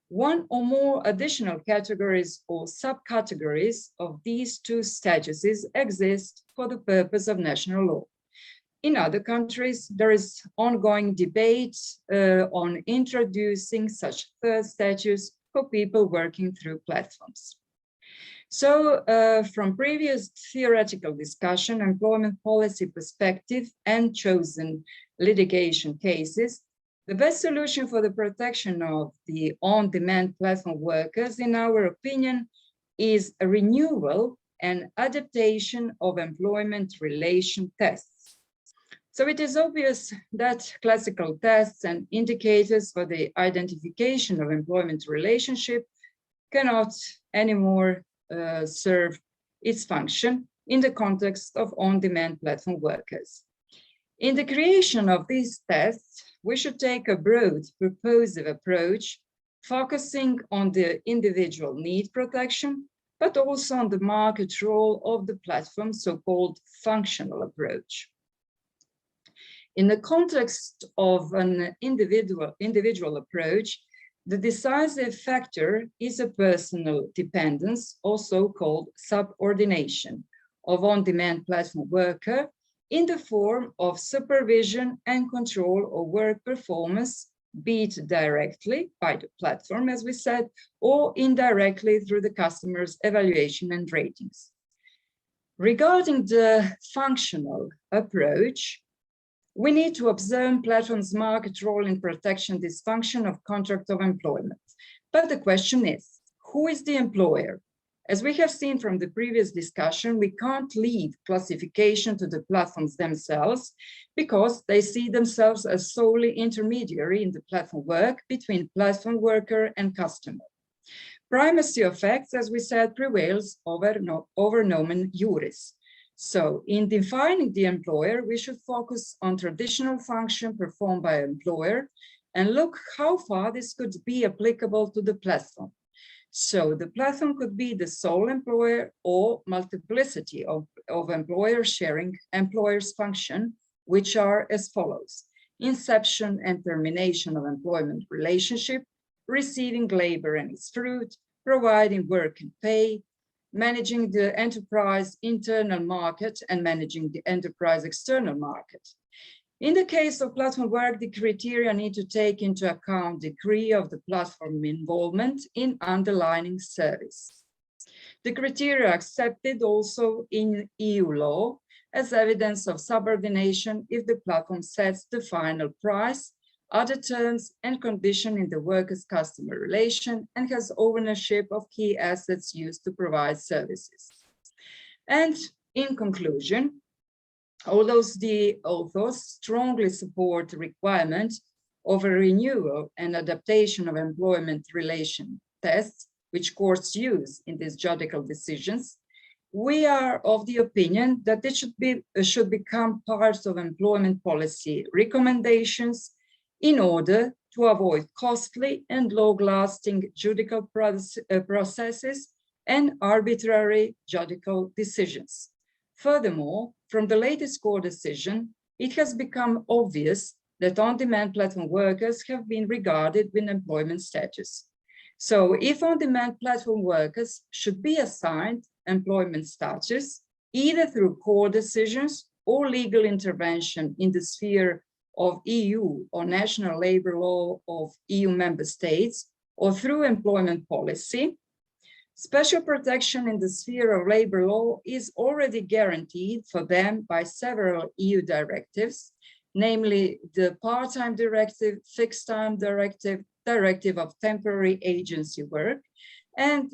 Speaker 20: one or more additional categories or subcategories of these two statuses exist for the purpose of national law. In other countries, there is ongoing debate on introducing such third status for people working through platforms. So from previous theoretical discussion, employment policy perspective, and chosen litigation cases, the best solution for the protection of the on-demand platform workers, in our opinion, is a renewal and adaptation of employment relation tests. So it is obvious that classical tests and indicators for the identification of employment relationship cannot anymore serve its function in the context of on-demand platform workers. In the creation of these tests, we should take a broad purposive approach, focusing on the individual need protection, but also on the market role of the platform, so-called functional approach. In the context of an individual approach, the decisive factor is a personal dependence, also called subordination, of on-demand platform worker in the form of supervision and control of work performance, be it directly by the platform, as we said, or indirectly through the customer's evaluation and ratings. Regarding the functional approach, we need to observe platforms' market role in protection dysfunction of contract of employment. But the question is, who is the employer? As we have seen from the previous discussion, we can't leave classification to the platforms themselves because they see themselves as solely intermediary in the platform work between platform worker and customer. Primacy of facts, as we said, prevails over nomen juris. So in defining the employer, we should focus on traditional function performed by employer and look how far this could be applicable to the platform. So the platform could be the sole employer or multiplicity of employers sharing employer's function, which are as follows: inception and termination of employment relationship, receiving labor and its fruit, providing work and pay, managing the enterprise internal market, and managing the enterprise external market. In the case of platform work, the criteria need to take into account the degree of the platform involvement in underlying service. The criteria are accepted also in EU law as evidence of subordination if the platform sets the final price, other terms and conditions in the workers' customer relation, and has ownership of key assets used to provide services. And in conclusion, although the authors strongly support the requirement of a renewal and adaptation of employment relation tests, which courts use in these judicial decisions, we are of the opinion that it should become part of employment policy recommendations in order to avoid costly and long-lasting judicial processes and arbitrary judicial decisions. Furthermore, from the latest court decision, it has become obvious that on-demand platform workers have been regarded with employment status. So if on-demand platform workers should be assigned employment status, either through court decisions or legal intervention in the sphere of EU or national labor law of EU member states, or through employment policy, special protection in the sphere of labor law is already guaranteed for them by several EU directives, namely the part-time directive, fixed-time directive, directive of temporary agency work, and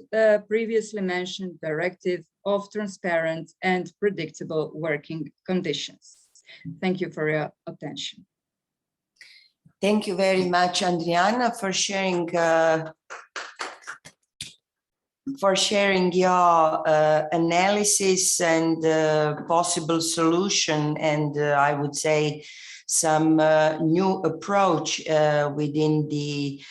Speaker 20: previously mentioned directive of transparent and predictable working conditions. Thank you for your attention.
Speaker 15: Thank you very much, Adriana, for sharing your analysis and possible solution, and I would say some new approach within the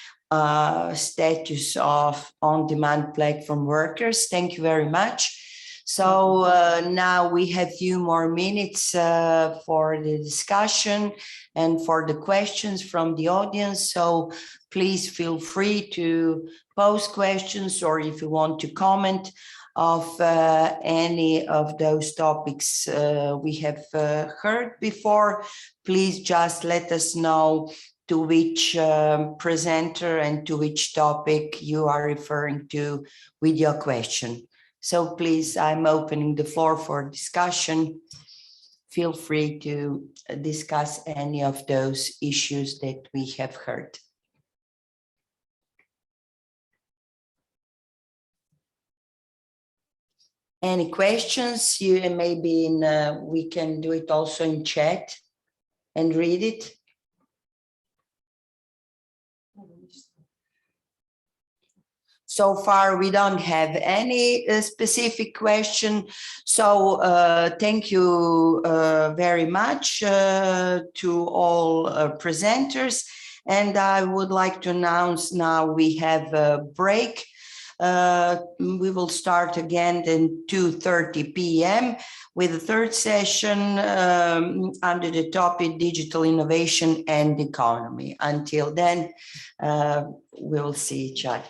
Speaker 15: status of on-demand platform workers. Thank you very much. So now we have few more minutes for the discussion and for the questions from the audience. So please feel free to pose questions, or if you want to comment of any of those topics we have heard before, please just let us know to which presenter and to which topic you are referring to with your question. So please, I'm opening the floor for discussion. Feel free to discuss any of those issues that we have heard. Any questions? You maybe we can do it also in chat and read it. So far, we don't have any specific question. So thank you very much to all presenters. And I would like to announce now we have a break. We will start again at 2:30 p.m. with the third session under the topic Digital Innovation and Economy. Until then, we will see each other.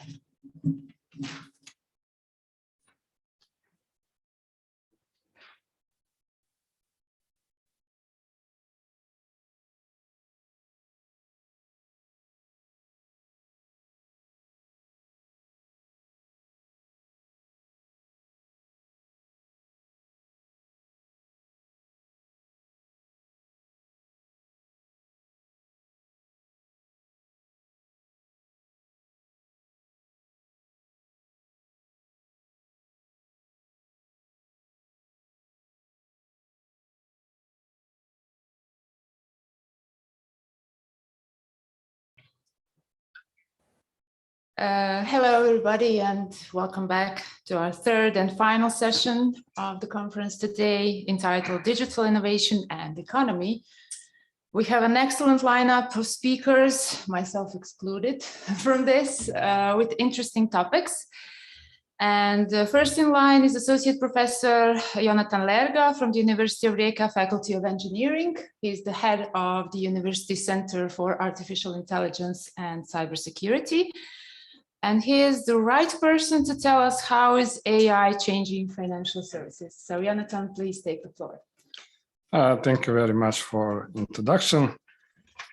Speaker 16: Hello, everybody, and welcome back to our third and final session of the conference today, entitled Digital Innovation and Economy. We have an excellent lineup of speakers, myself excluded from this, with interesting topics. And first in line is Associate Professor Jonathan Lerga from the University of Rijeka Faculty of Engineering. He's the head of the University Center for Artificial Intelligence and Cybersecurity. And he is the right person to tell us how is AI changing financial services. So Jonathan, please take the floor.
Speaker 19: Thank you very much for introduction.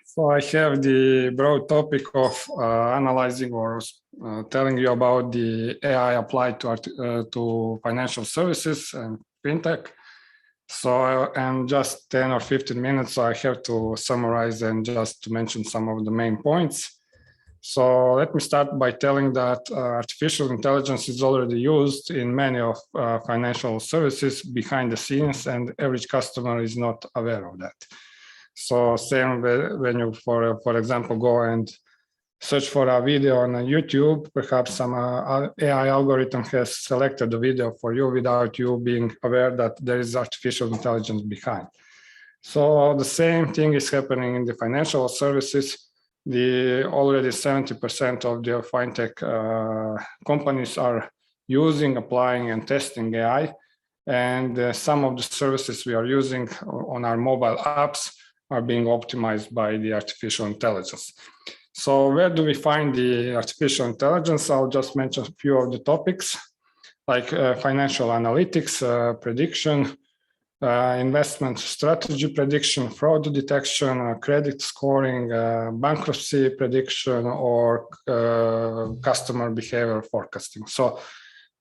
Speaker 19: So I have the broad topic of analyzing or telling you about the AI applied to financial services and fintech. So and just 10 or 15 minutes, so I have to summarize and just to mention some of the main points. So let me start by telling that artificial intelligence is already used in many of financial services behind the scenes, and average customer is not aware of that. So same when you, for example, go and search for a video on YouTube, perhaps some AI algorithm has selected the video for you without you being aware that there is artificial intelligence behind. So the same thing is happening in the financial services. Already 70% of the fintech companies are using, applying, and testing AI. And some of the services we are using on our mobile apps are being optimized by the artificial intelligence. So where do we find the artificial intelligence? I'll just mention a few of the topics, like financial analytics, prediction, investment strategy prediction, fraud detection, credit scoring, bankruptcy prediction, or customer behavior forecasting. So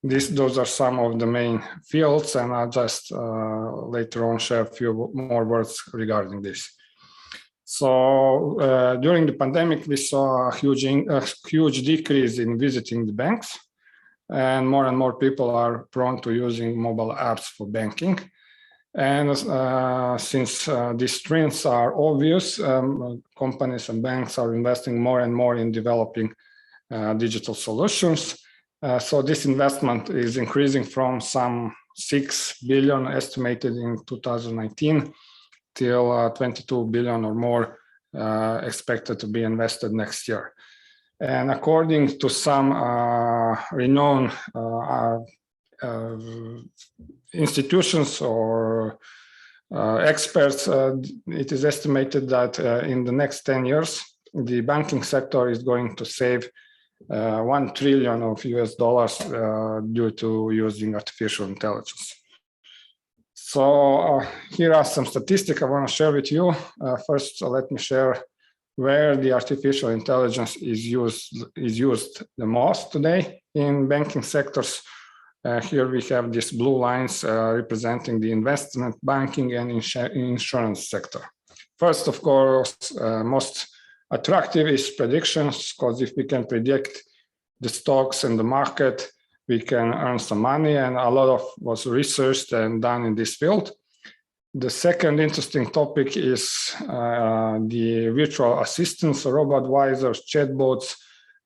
Speaker 19: those are some of the main fields, and I'll just later on share a few more words regarding this. So during the pandemic, we saw a huge decrease in visiting the banks, and more people are prone to using mobile apps for banking. And since these trends are obvious, companies and banks are investing more and more in developing digital solutions. So this investment is increasing from some 6 billion estimated in 2019 till 22 billion or more expected to be invested next year. And according to some renowned
Speaker 21: institutions or experts, it is estimated that in the next 10 years, the banking sector is going to save $1 trillion of US dollars due to using artificial intelligence. So here are some statistics I want to share with you. First, let me share where the artificial intelligence is used the most today in banking sectors. Here we have these blue lines representing the investment banking and insurance sector. First, of course, most attractive is predictions, because if we can predict the stocks and the market, we can earn some money, and a lot of was researched and done in this field. The second interesting topic is the virtual assistants, robo-advisors, chatbots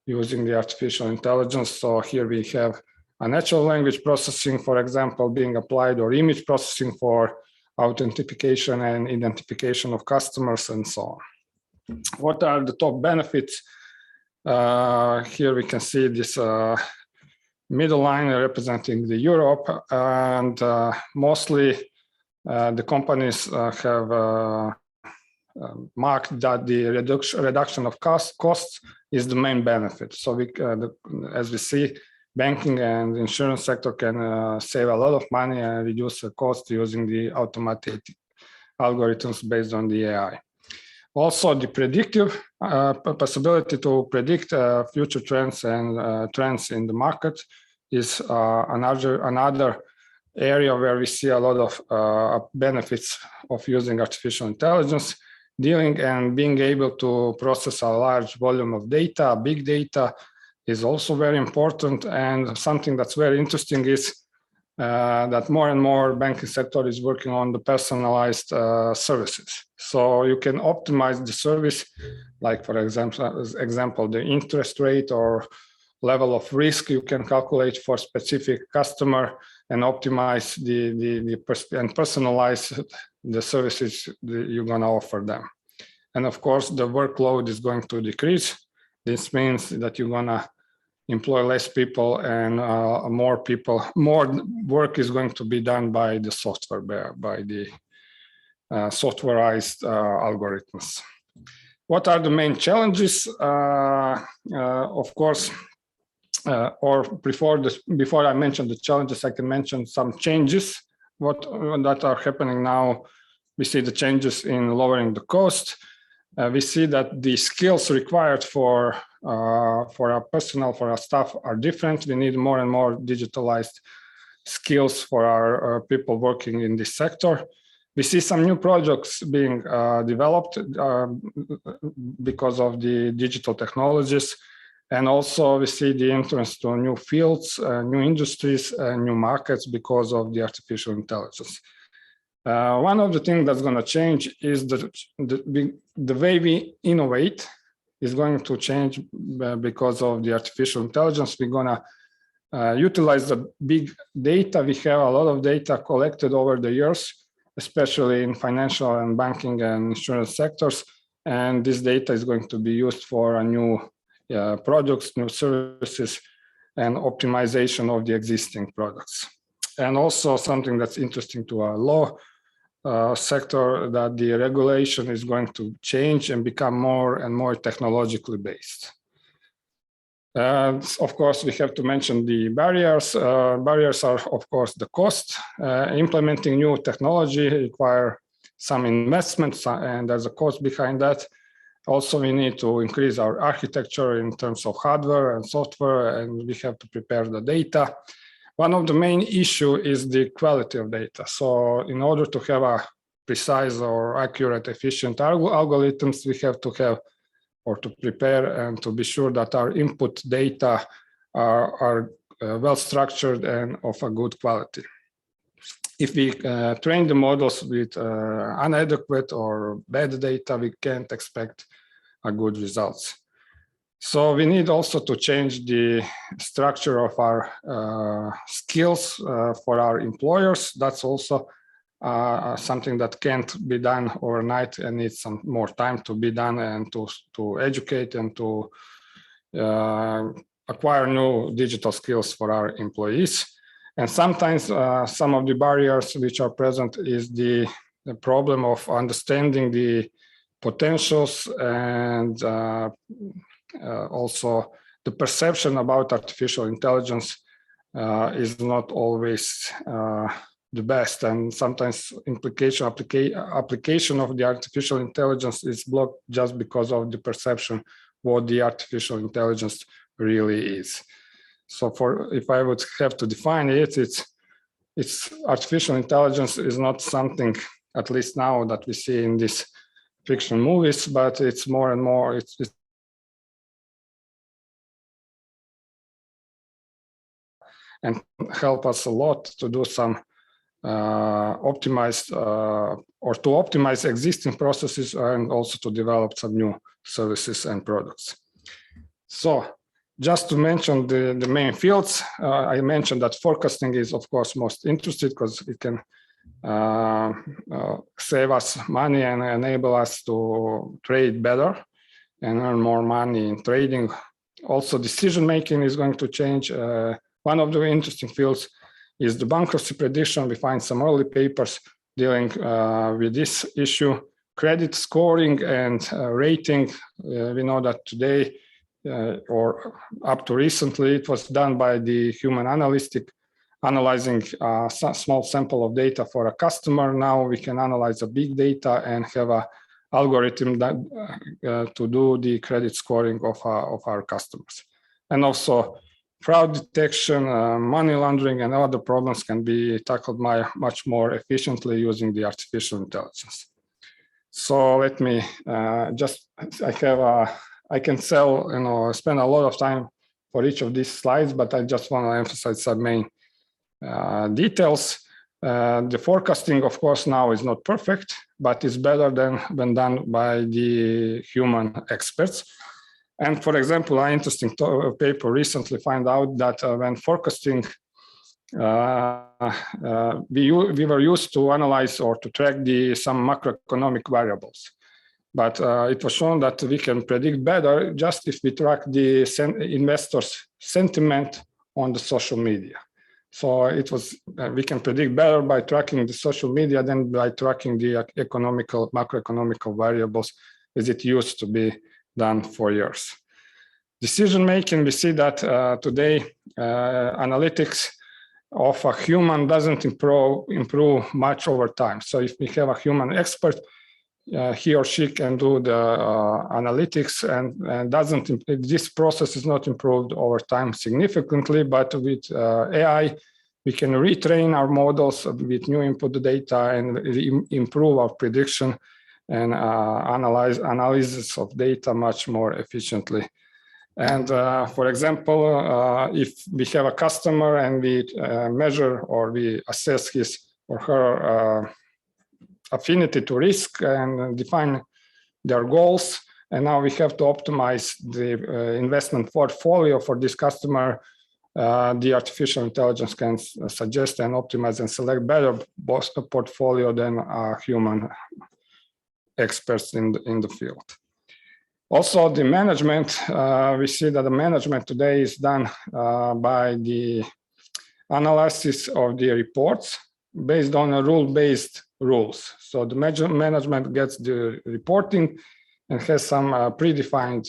Speaker 21: using the artificial intelligence. So here we have a natural language processing, for example, being applied, or image processing for authentication and identification of customers and so on. What are the top benefits? Here we can see this middle line representing the Europe, and mostly the companies have marked that the reduction of costs is the main benefit. So as we see, banking and insurance sector can save a lot of money and reduce the cost using the automated algorithms based on the AI. Also, the predictive possibility to predict future trends and trends in the market is another area where we see a lot of benefits of using artificial intelligence. Dealing and being able to process a large volume of data, big data, is also very important. And something that's very interesting is that more and more banking sector is working on the personalized services. So you can optimize the service, like for example, the interest rate or level of risk you can calculate for specific customer and optimize and personalize the services that you're going to offer them. And of course, the workload is going to decrease. This means that you're going to employ less people, and more work is going to be done by the software, by the softwareized algorithms. What are the main challenges? Of course, before I mention the challenges, I can mention some changes that are happening now. We see the changes in lowering the cost. We see that the skills required for our personnel, for our staff, are different. We need more and more digitalized skills for our people working in this sector. We see some new projects being developed because of the digital technologies. And also we see the entrance to new fields, new industries, new markets because of the artificial intelligence. One of the things that's going to change is the way we innovate is going to change because of the artificial intelligence. We're going to utilize the big data. We have a lot of data collected over the years, especially in financial and banking and insurance sectors. And this data is going to be used for a new products, new services, and optimization of the existing products. And also something that's interesting to our law sector, that the regulation is going to change and become more and more technologically based. Of course, we have to mention the barriers. Barriers are, of course, the cost. Implementing new technology require some investments, and there's a cost behind that. Also, we need to increase our architecture in terms of hardware and software, and we have to prepare the data. One of the main issue is the quality of data. So in order to have a precise or accurate, efficient algorithms, we have to have or to prepare and to be sure that our input data are well structured and of a good quality. If we train the models with inadequate or bad data, we can't expect a good results. So we need also to change the structure of our skills for our employers. That's also something that can't be done overnight and needs some more time to be done, and to educate and to acquire new digital skills for our employees. And sometimes some of the barriers which are present is the problem of understanding the potentials and also the perception about artificial intelligence is not always the best, and sometimes application of the artificial intelligence is blocked just because of the perception what the artificial intelligence really is. So if I would have to define it, it's artificial intelligence is not something, at least now, that we see in these fiction movies, but it's more and more, it's and help us a lot to do some optimized or to optimize existing processes and also to develop some new services and products. So just to mention the main fields, I mentioned that forecasting is of course most interested because it can save us money and enable us to trade better and earn more money in trading. Also, decision making is going to change. One of the interesting fields is the bankruptcy prediction. We find some early papers dealing with this issue. Credit scoring and rating. We know that today or up to recently, it was done by the human analyzing a small sample of data for a customer. Now we can analyze a big data and have an algorithm that to do the credit scoring of our customers. And also fraud detection, money laundering, and other problems can be tackled much more efficiently using the artificial intelligence. So let me I can spend a lot of time for each of these slides, but I just want to emphasize some main details. The forecasting, of course, now is not perfect, but it's better than when done by the human experts. And for example, an interesting paper recently found out that when forecasting, we were used to analyze or to track some macroeconomic variables. But it was shown that we can predict better just if we track the investors' sentiment on the social media. So we can predict better by tracking the social media than by tracking the macroeconomical variables as it used to be done for years. Decision making, we see that today analytics of a human doesn't improve much over time. So if we have a human expert, he or she can do the analytics and this process is not improved over time significantly, but with AI, we can retrain our models with new input data and improve our prediction and analysis of data much more efficiently. And for example, if we have a customer and we measure or we assess his or her affinity to risk and define their goals, and now we have to optimize the investment portfolio for this customer, the artificial intelligence can suggest and optimize and select better portfolio than human experts in the field. Also, the management, we see that the management today is done by the analysis of the reports based on a rule-based rules. So the management gets the reporting and has some predefined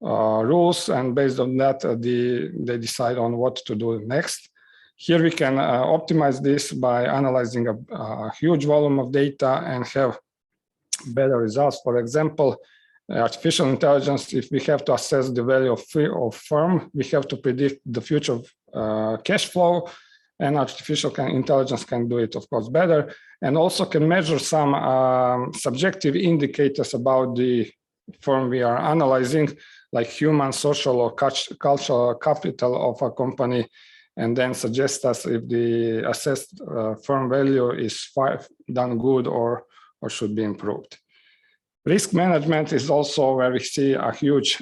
Speaker 21: rules, and based on that, they decide on what to do next. Here we can optimize this by analyzing a huge volume of data and have better results. For example, artificial intelligence, if we have to assess the value of firm, we have to predict the future cash flow, and artificial intelligence can do it, of course, better, and also can measure some subjective indicators about the firm we are analyzing, like human, social, or cultural capital of a company, and then suggest us if the assessed firm value is done good or should be improved. Risk management is also where we see a huge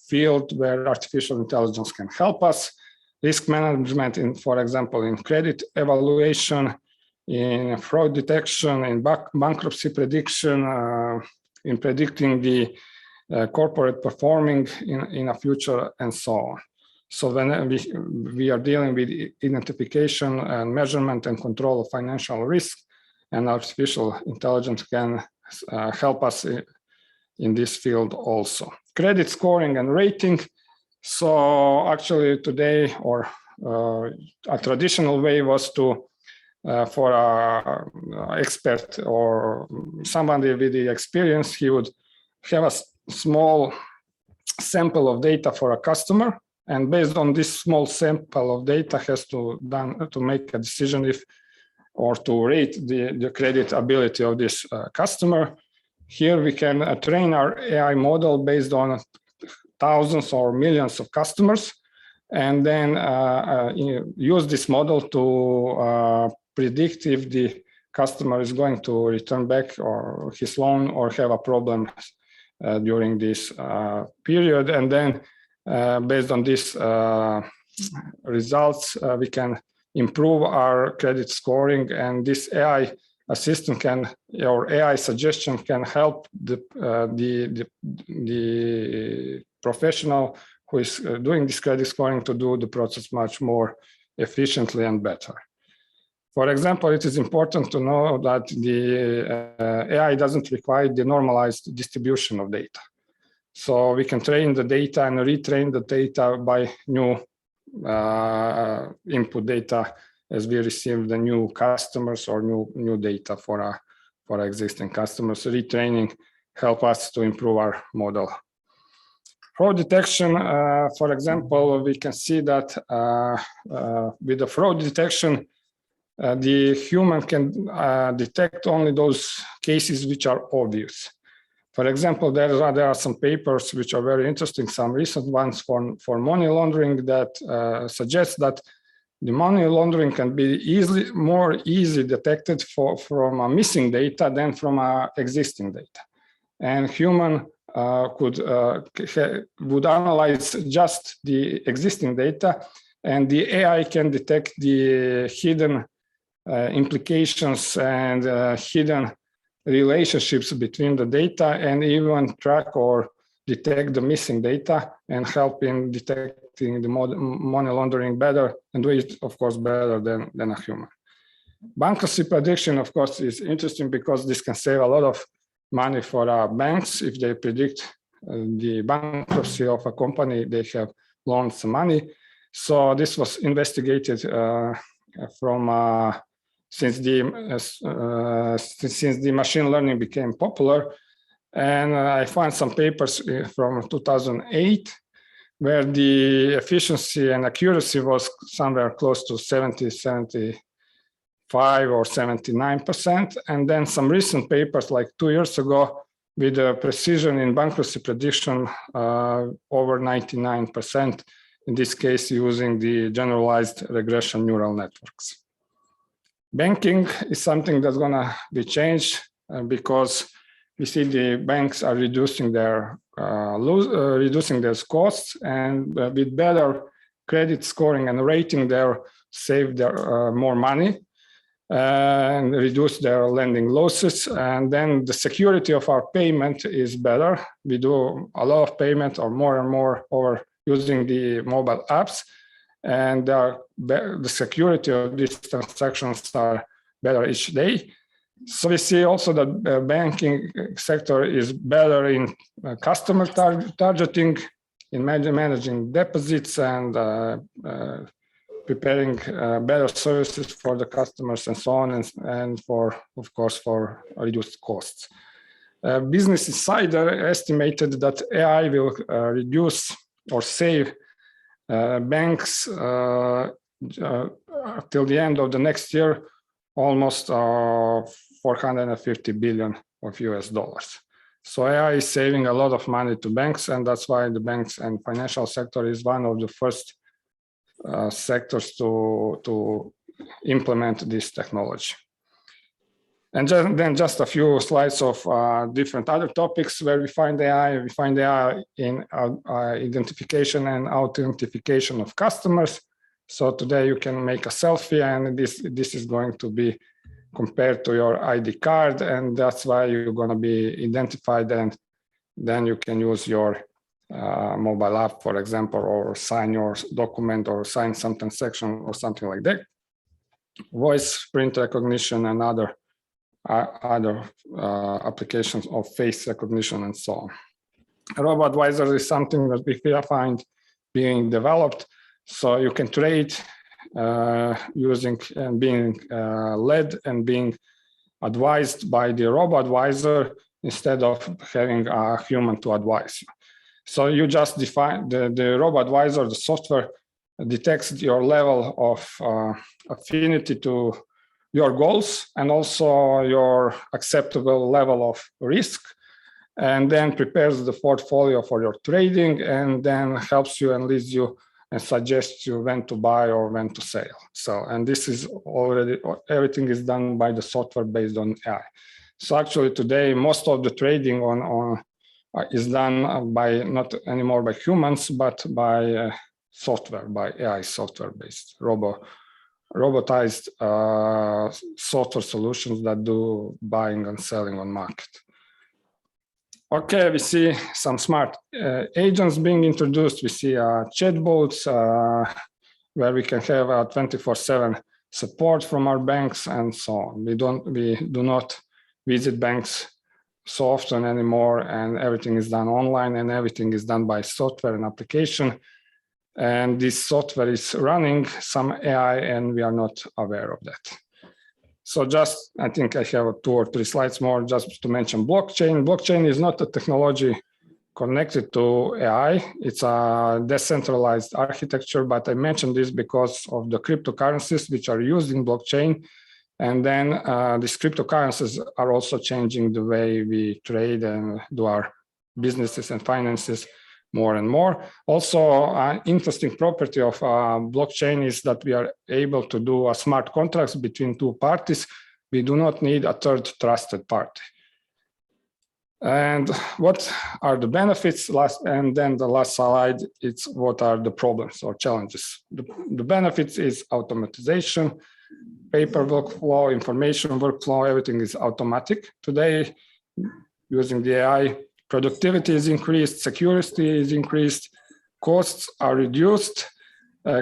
Speaker 21: field where artificial intelligence can help us. Risk management, for example, in credit evaluation, in fraud detection, in bankruptcy prediction, in predicting the corporate performing in a future, and so on. So when we are dealing with identification and measurement and control of financial risk, and artificial intelligence can help us in this field also. Credit scoring and rating. So actually today, or a traditional way was to for an expert or somebody with the experience, he would have a small sample of data for a customer, and based on this small sample of data has to make a decision if or to rate the credit ability of this customer. Here we can train our AI model based on thousands or millions of customers, and then use this model to predict if the customer is going to return back or his loan or have a problem during this period. And then based on these results, we can improve our credit scoring, and this AI assistant or AI suggestion can help the professional who is doing this credit scoring to do the process much more efficiently and better. For example, it is important to know that the AI doesn't require the normalized distribution of data. So we can train the data and retrain the data by new input data as we receive the new customers or new data for our existing customers. Retraining help us to improve our model. Fraud detection, for example, we can see that with the fraud detection, the human can detect only those cases which are obvious. For example, there are some papers which are very interesting, some recent ones for money laundering that suggest that the money laundering can be more easily detected from a missing data than from existing data. And human would analyze just the existing data, and the AI can detect the hidden implications and hidden relationships between the data, and even track or detect the missing data and help in detecting the money laundering better, and do it, of course, better than a human. Bankruptcy prediction, of course, is interesting because this can save a lot of money for banks. If they predict the bankruptcy of a company, they have loaned some money. So this was investigated since the machine learning became popular. And I found some papers from 2008 where the efficiency and accuracy was somewhere close to 70, 75 or 79%. And then some recent papers like 2 years ago with the precision in bankruptcy prediction over 99%, in this case using the generalized regression neural networks. Banking is something that's going to be changed because we see the banks are reducing their costs, and with better credit scoring and rating, they save more money and reduce their lending losses. And then the security of our payment is better. We do a lot of payment or more and more over using the mobile apps, and the security of these transactions are better each day. So we see also that the banking sector is better in customer targeting, in managing deposits, and preparing better services for the customers and so on, and for, of course, for reduced costs. Business Insider estimated that AI will reduce or save banks till the end of the next year almost 450 billion of US dollars. So AI is saving a lot of money to banks, and that's why the banks and financial sector is one of the first sectors to implement this technology. And then just a few slides of different other topics where we find AI. We find AI in identification and authentication of customers. So today you can make a selfie, and this is going to be compared to your ID card, and that's why you're going to be identified, and then you can use your mobile app, for example, or sign your document or sign some transaction or something like that. Voice print recognition and other applications of face recognition and so on. Robo-advisor is something that we find being developed, so you can trade using and being led and being advised by the robo-advisor instead of having a human to advise you. So you just define the robo-advisor, the software detects your level of affinity to your goals and also your acceptable level of risk, and then prepares the portfolio for your trading, and then helps you and leads you and suggests you when to buy or when to sell. So, and this is already, everything is done by the software based on AI. So actually today, most of the trading is done by, not anymore by humans, but by software, by AI software based, robotized software solutions that do buying and selling on market. Okay, we see some smart agents being introduced. We see chatbots where we can have 24/7 support from our banks and so on. We do not visit banks so often anymore, and everything is done online and everything is done by software and application. And this software is running some AI and we are not aware of that. So just, I think I have 2 or 3 slides more just to mention blockchain. Blockchain is not a technology connected to AI. It's a decentralized architecture, but I mentioned this because of the cryptocurrencies which are used in blockchain. And then these cryptocurrencies are also changing the way we trade and do our businesses and finances more and more. Also, an interesting property of blockchain is that we are able to do smart contracts between 2 parties. We do not need a third trusted party. And what are the benefits? And then the last slide, it's what are the problems or challenges. The benefits is automatization, paper workflow, information workflow, everything is automatic today using the AI. Productivity is increased, security is increased, costs are reduced,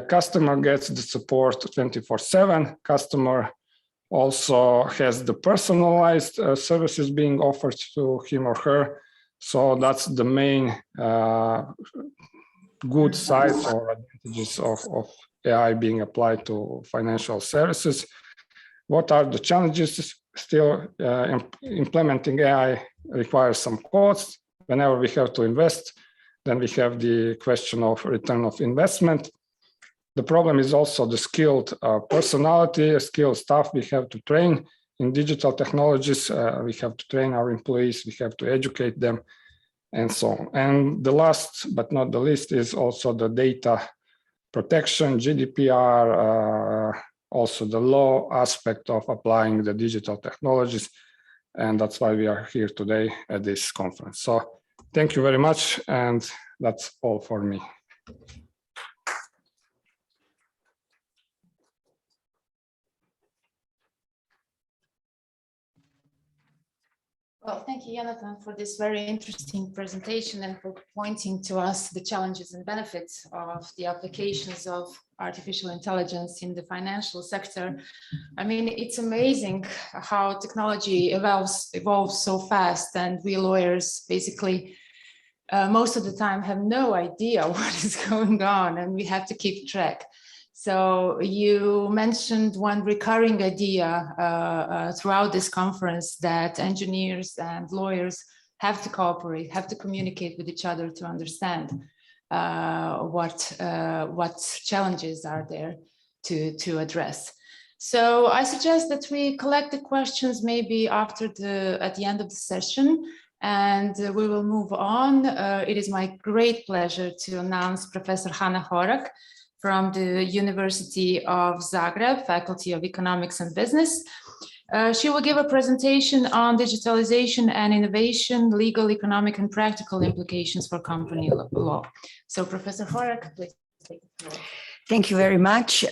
Speaker 21: customer gets the support 24/7, customer also has the personalized services being offered to him or her. So that's the main good sides or advantages of AI being applied to financial services. What are the challenges? Still, implementing AI requires some costs. Whenever we have to invest, then we have the question of return of investment. The problem is also the skilled personality, skilled staff we have to train in digital technologies. We have to train our employees, we have to educate them, and so on. And the last but not the least is also the data protection, GDPR, also the law aspect of applying the digital technologies. And that's why we are here today at this conference. So thank you very much. And that's all for me.
Speaker 16: Well, thank you, Jonathan, for this very interesting presentation and for pointing to us the challenges and benefits of the applications of artificial intelligence in the financial sector. I mean, it's amazing how technology evolves so fast, and we lawyers basically most of the time have no idea what is going on, and we have to keep track. So you mentioned one recurring idea throughout this conference, that engineers and lawyers have to cooperate, have to communicate with each other to understand what challenges are there to address. So I suggest that we collect the questions maybe at the end of the session, and we will move on. It is my great pleasure to announce Professor Hanna Horak from the University of Zagreb, Faculty of Economics and Business. She will give a presentation on digitalization and innovation, legal, economic, and practical implications for company law. So Professor Horak, please take the floor.
Speaker 15: Thank you very much.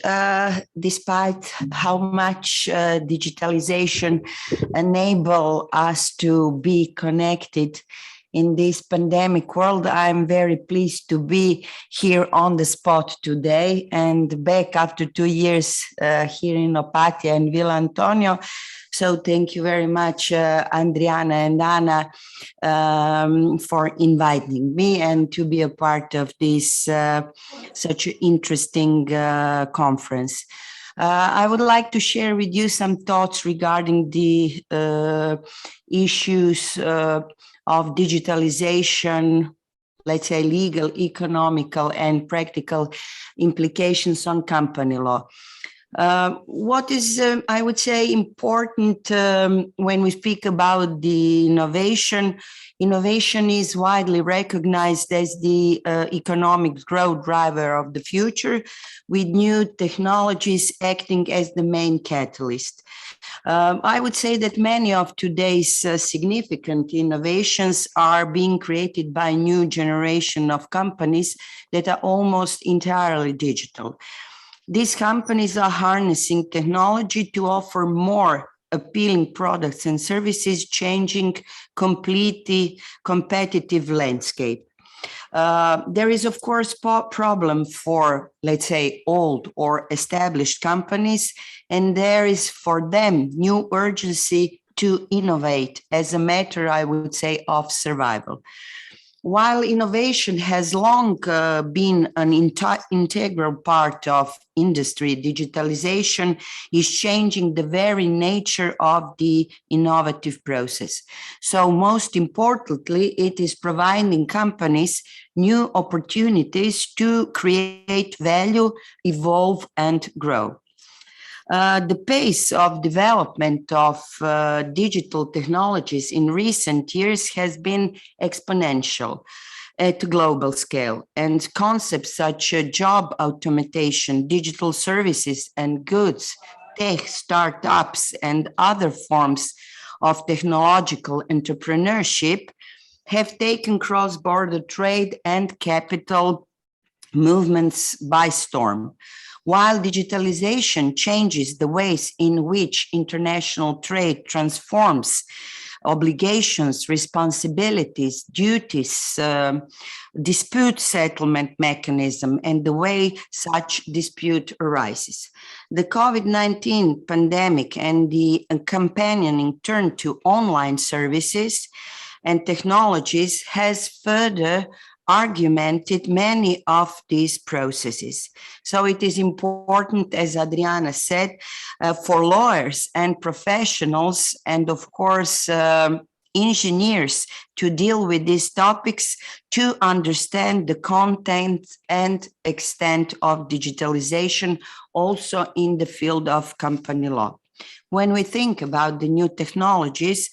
Speaker 15: Despite how much digitalization enable us to be connected in this pandemic world. I'm very pleased to be here on the spot today and back after 2 years here in Opatija and Villa Antonio. So thank you very much, Adriana and Anna, for inviting me and to be a part of this such an interesting conference. I would like to share with you some thoughts regarding the issues of digitalization, let's say legal, economical, and practical implications on company law. What is, I would say, important when we speak about the innovation? Innovation is widely recognized as the economic growth driver of the future, with new technologies acting as the main catalyst. I would say that many of today's significant innovations are being created by a new generation of companies that are almost entirely digital. These companies are harnessing technology to offer more appealing products and services, changing completely competitive landscape. There is, of course, problem for, let's say, old or established companies, and there is for them new urgency to innovate as a matter, I would say, of survival. While innovation has long been an integral part of industry, digitalization is changing the very nature of the innovative process. So most importantly, it is providing companies new opportunities to create value, evolve, and grow. The pace of development of digital technologies in recent years has been exponential at global scale, and concepts such as job automation, digital services and goods, tech startups, and other forms of technological entrepreneurship have taken cross-border trade and capital movements by storm. While digitalization changes the ways in which international trade transforms obligations, responsibilities, duties, dispute settlement mechanism, and the way such dispute arises. The COVID-19 pandemic and the accompanying turn to online services and technologies has further argumented many of these processes. So it is important, as Adriana said, for lawyers and professionals, and of course, engineers to deal with these topics, to understand the content and extent of digitalization also in the field of company law. When we think about the new technologies,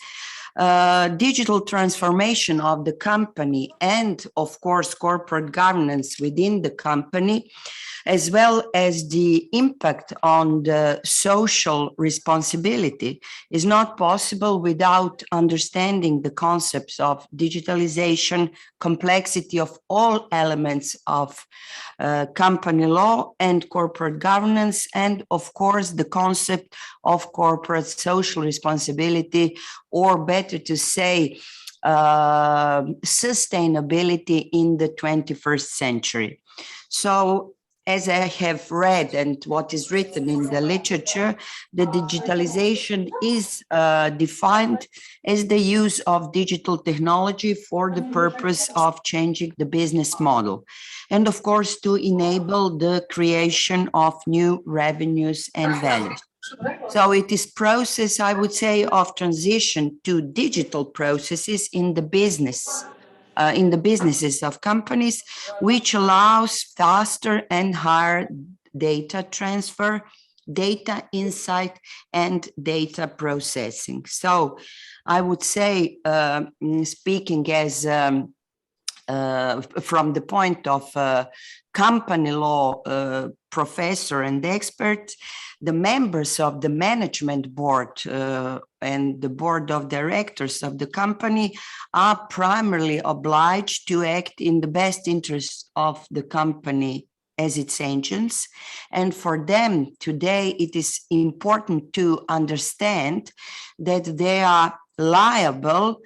Speaker 15: digital transformation of the company and, of course, corporate governance within the company, as well as the impact on the social responsibility, is not possible without understanding the concepts of digitalization, complexity of all elements of company law and corporate governance, and of course the concept of corporate social responsibility, or better to say, sustainability in the 21st century. So, as I have read and what is written in the literature, the digitalization is defined as the use of digital technology for the purpose of changing the business model, and of course to enable the creation of new revenues and values. So it is process, I would say, of transition to digital processes in the business. In the businesses of companies, which allows faster and higher data transfer, data insight, and data processing. So I would say, speaking as from the point of company law professor and expert, the members of the management board and the board of directors of the company are primarily obliged to act in the best interests of the company as its agents. And for them today, it is important to understand that they are liable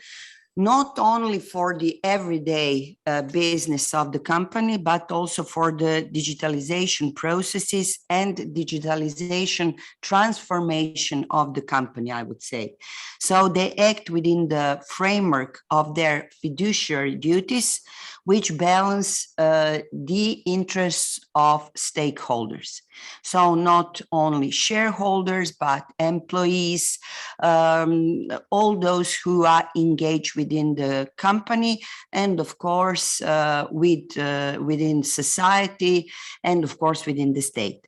Speaker 15: not only for the everyday business of the company, but also for the digitalization processes and digitalization transformation of the company, I would say. So they act within the framework of their fiduciary duties, which balance the interests of stakeholders. So not only shareholders, but employees, all those who are engaged within the company, and of course within society, and of course within the state.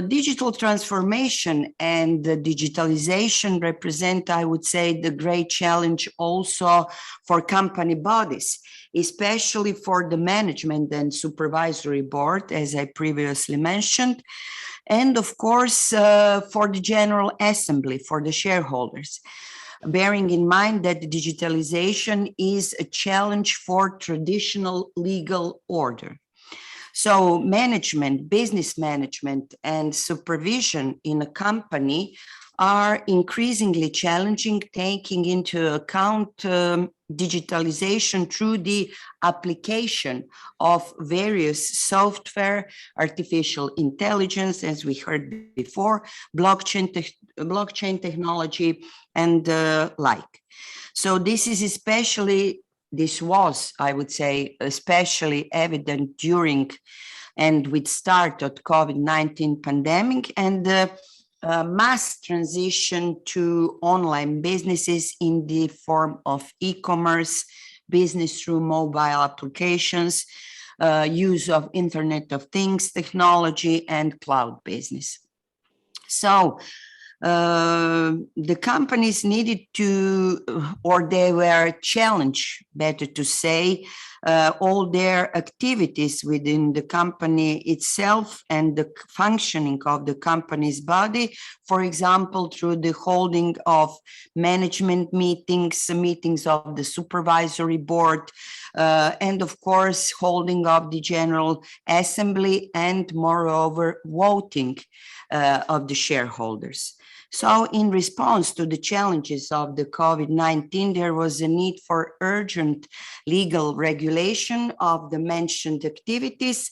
Speaker 15: Digital transformation and digitalization represent, I would say, the great challenge also for company bodies, especially for the management and supervisory board, as I previously mentioned, and of course for the General Assembly, for the shareholders, bearing in mind that digitalization is a challenge for traditional legal order. So management, business management, and supervision in a company are increasingly challenging, taking into account digitalization through the application of various software, artificial intelligence, as we heard before, blockchain technology, and like. So this was, I would say, especially evident during and with start of COVID-19 pandemic and the mass transition to online businesses in the form of e-commerce, business through mobile applications, use of Internet of Things technology, and cloud business. So the companies needed to, or they were challenged, better to say, all their activities within the company itself and the functioning of the company's body, for example, through the holding of management meetings, meetings of the supervisory board, and of course, holding of the General Assembly and moreover, voting of the shareholders. So in response to the challenges of the COVID-19, there was a need for urgent legal regulation of the mentioned activities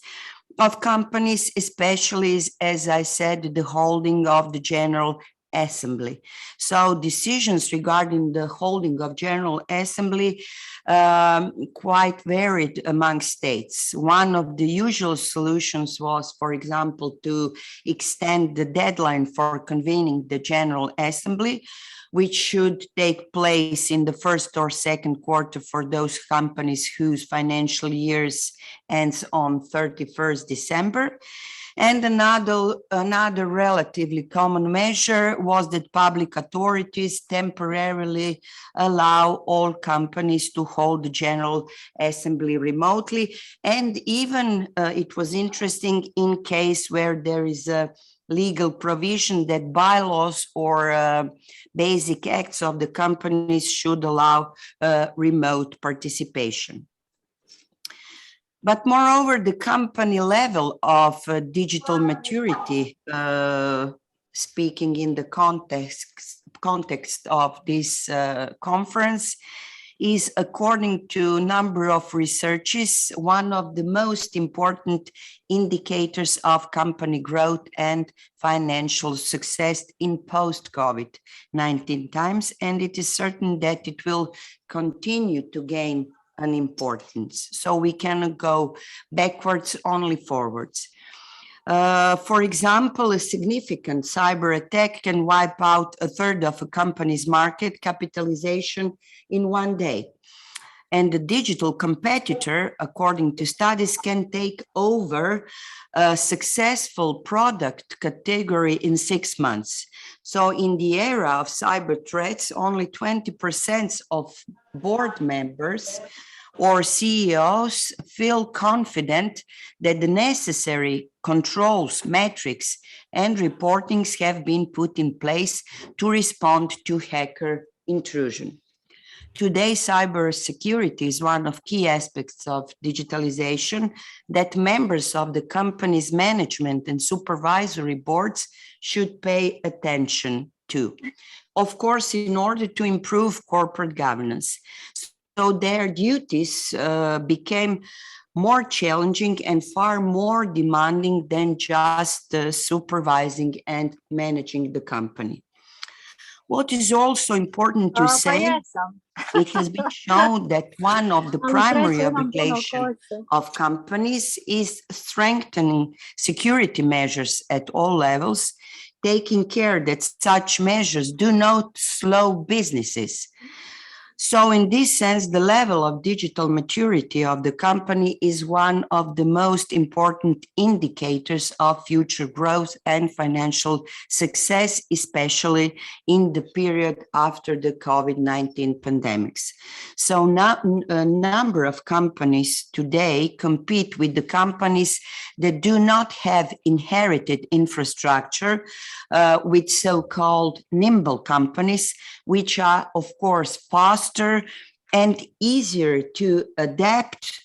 Speaker 15: of companies, especially, as I said, the holding of the General Assembly. So decisions regarding the holding of General Assembly quite varied among states. One of the usual solutions was, for example, to extend the deadline for convening the General Assembly, which should take place in the first or second quarter for those companies whose financial years ends on 31st December. And another relatively common measure was that public authorities temporarily allow all companies to hold the General Assembly remotely. And even it was interesting in case where there is a legal provision that bylaws or basic acts of the companies should allow remote participation. But moreover, the company level of digital maturity, speaking in the context of this conference, is, according to a number of researches, one of the most important indicators of company growth and financial success in post-COVID-19 times. And it is certain that it will continue to gain an importance. So we cannot go backwards, only forwards. For example, a significant cyber attack can wipe out a third of a company's market capitalization in one day. And the digital competitor, according to studies, can take over a successful product category in 6 months. So in the era of cyber threats, only 20% of board members or CEOs feel confident that the necessary controls, metrics, and reportings have been put in place to respond to hacker intrusion. Today, cybersecurity is one of key aspects of digitalization that members of the company's management and supervisory boards should pay attention to. of course, in order to improve corporate governance. So their duties became more challenging and far more demanding than just supervising and managing the company. What is also important to say, it has been shown that one of the primary obligations of companies is strengthening security measures at all levels, taking care that such measures do not slow businesses. So in this sense, the level of digital maturity of the company is one of the most important indicators of future growth and financial success, especially in the period after the COVID-19 pandemics. So now a number of companies today compete with the companies that do not have inherited infrastructure with so-called nimble companies, which are, of course, faster and easier to adapt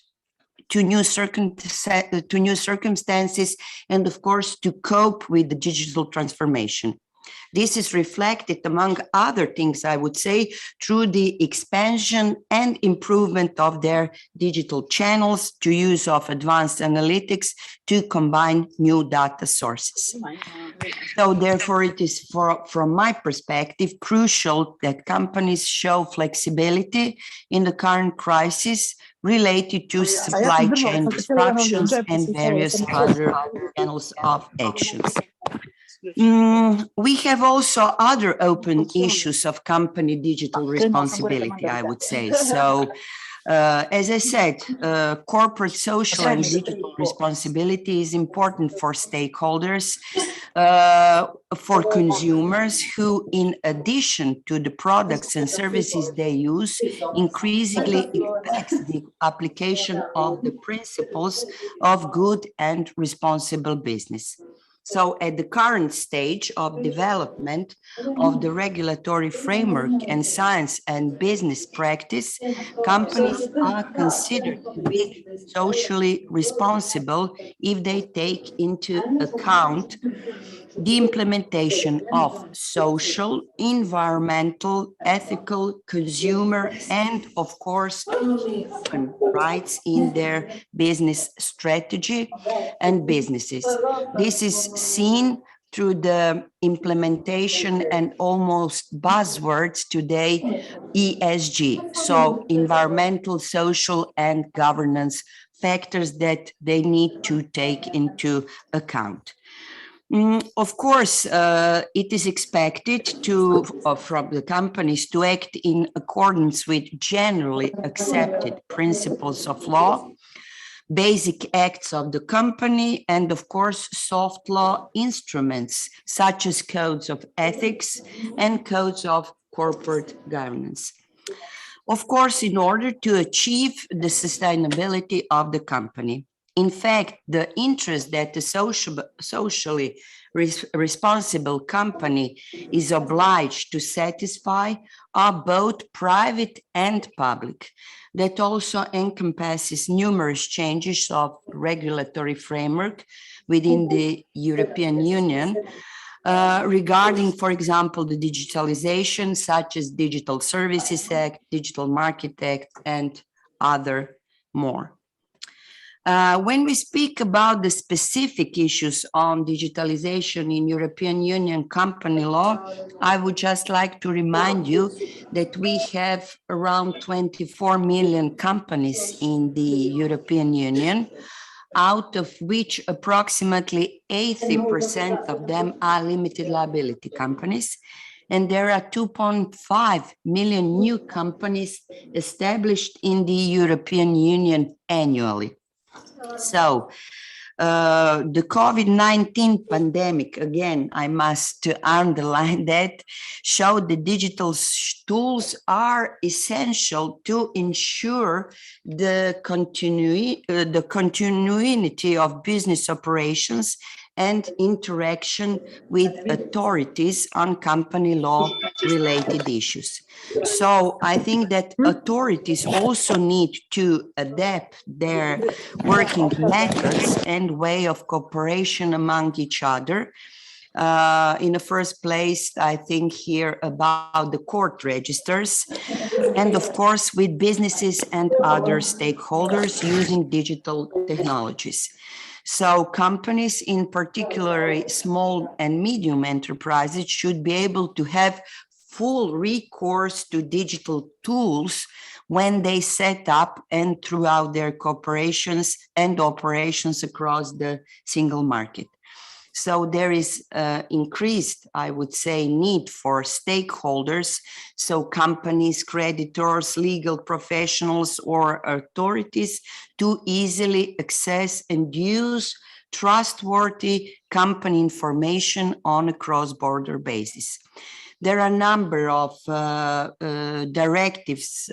Speaker 15: to new circumstances and, of course, to cope with the digital transformation. This is reflected, among other things, I would say, through the expansion and improvement of their digital channels, to use of advanced analytics to combine new data sources. So therefore, it is, from my perspective, crucial that companies show flexibility in the current crisis related to supply chain disruptions and various other channels of actions. We have also other open issues of company digital responsibility, I would say. So, as I said, corporate social and digital responsibility is important for stakeholders, for consumers who, in addition to the products and services they use, increasingly expect the application of the principles of good and responsible business. So at the current stage of development of the regulatory framework and science and business practice, companies are considered to be socially responsible if they take into account the implementation of social, environmental, ethical, consumer, and of course, human rights in their business strategy and businesses. This is seen through the implementation and almost buzzwords today, ESG, so environmental, social, and governance factors that they need to take into account. Of course, it is expected from the companies to act in accordance with generally accepted principles of law, basic acts of the company, and of course, soft law instruments such as codes of ethics and codes of corporate governance. Of course, in order to achieve the sustainability of the company. In fact, the interest that the socially responsible company is obliged to satisfy are both private and public. That also encompasses numerous changes of regulatory framework within the European Union regarding, for example, the digitalization, such as Digital Services Act, Digital Market Act, and other more. When we speak about the specific issues on digitalization in European Union company law, I would just like to remind you that we have around 24 million companies in the European Union, out of which approximately 80% of them are limited liability companies. And there are 2.5 million new companies established in the European Union annually. So the COVID-19 pandemic, again, I must underline that, showed that digital tools are essential to ensure the continuity of business operations and interaction with authorities on company law related issues. So I think that authorities also need to adapt their working methods and way of cooperation among each other In the first place, I think here about the court registers, and of course with businesses and other stakeholders using digital technologies. So companies, in particular small and medium enterprises, should be able to have full recourse to digital tools when they set up and throughout their corporations and operations across the single market. So there is increased, I would say, need for stakeholders, so companies, creditors, legal professionals, or authorities to easily access and use trustworthy company information on a cross-border basis. There are a number of directives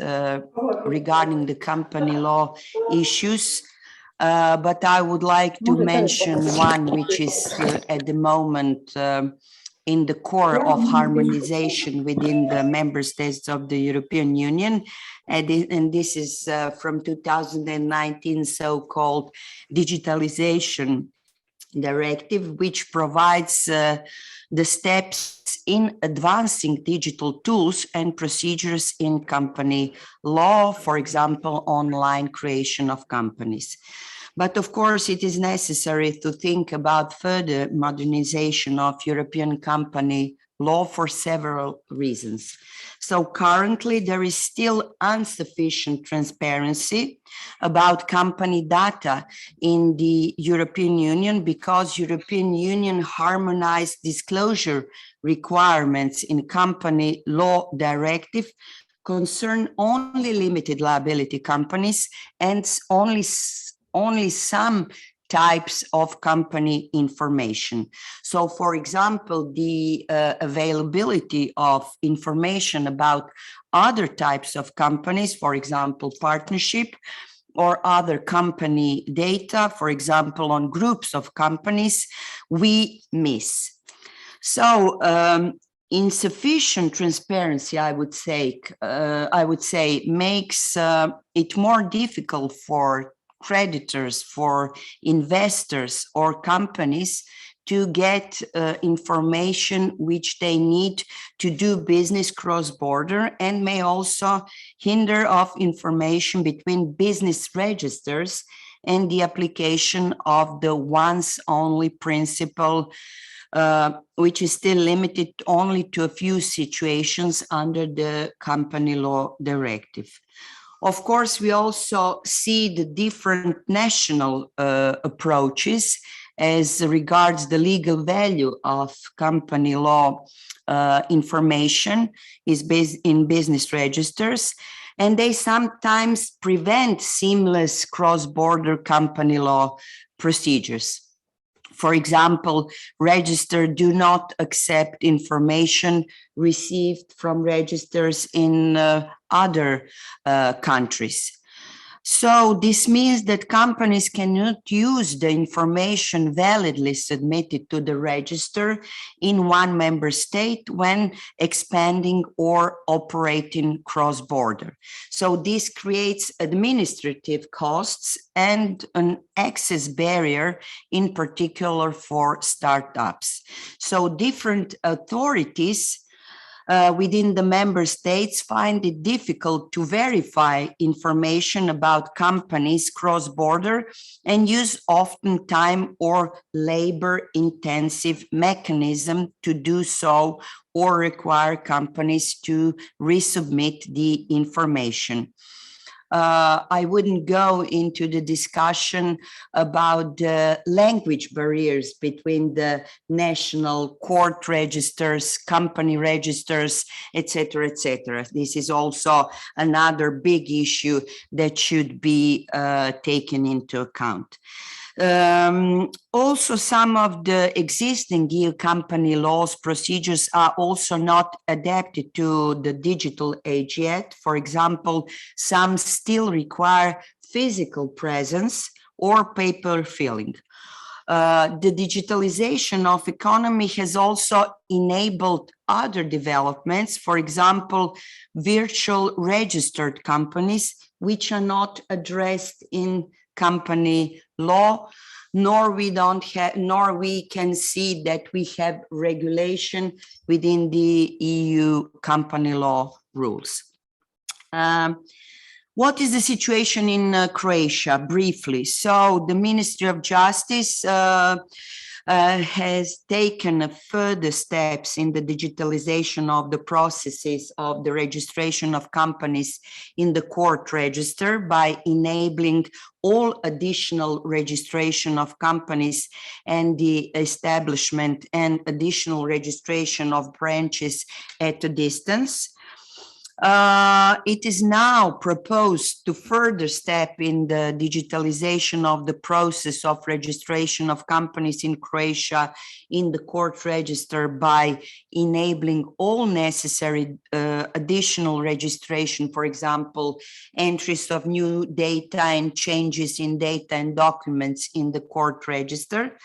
Speaker 15: regarding the company law issues, but I would like to mention one which is at the moment in the core of harmonization within the member states of the European Union. And this is from 2019, so-called digitalization directive, which provides the steps in advancing digital tools and procedures in company law, for example, online creation of companies. But of course, it is necessary to think about further modernization of European company law for several reasons. So currently, there is still insufficient transparency about company data in the European Union because European Union harmonized disclosure requirements in company law directive concern only limited liability companies and only some types of company information. So, for example, the availability of information about other types of companies, for example, partnership or other company data, for example, on groups of companies, we miss. So, insufficient transparency, I would say, makes it more difficult for creditors, for investors or companies to get information which they need to do business cross-border, and may also hinder of information between business registers and the application of the once only principle, which is still limited only to a few situations under the company law directive. Of course, we also see the different national approaches as regards the legal value of company law information is based in business registers, and they sometimes prevent seamless cross-border company law procedures. For example, registers do not accept information received from registers in other countries. So this means that companies cannot use the information validly submitted to the register in one member state when expanding or operating cross-border. So this creates administrative costs and an access barrier, in particular for startups. So different authorities within the member states find it difficult to verify information about companies cross-border and use often time or labor-intensive mechanism to do so, or require companies to resubmit the information. I wouldn't go into the discussion about the language barriers between the national court registers, company registers, etc., etc. This is also another big issue that should be taken into account. Also, some of the existing EU company laws procedures are also not adapted to the digital age yet. For example, some still require physical presence or paper filling. The digitalization of economy has also enabled other developments, for example, virtual registered companies, which are not addressed in company law, nor we can see that we have regulation within the EU company law rules. What is the situation in Croatia? Briefly, so the Ministry of Justice has taken further steps in the digitalization of the processes of the registration of companies in the court register by enabling all additional registration of companies and the establishment and additional registration of branches at a distance. It is now proposed to further step in the digitalization of the process of registration of companies in Croatia in the court register by enabling all necessary additional registration, for example, entries of new data and changes in data and documents in the court register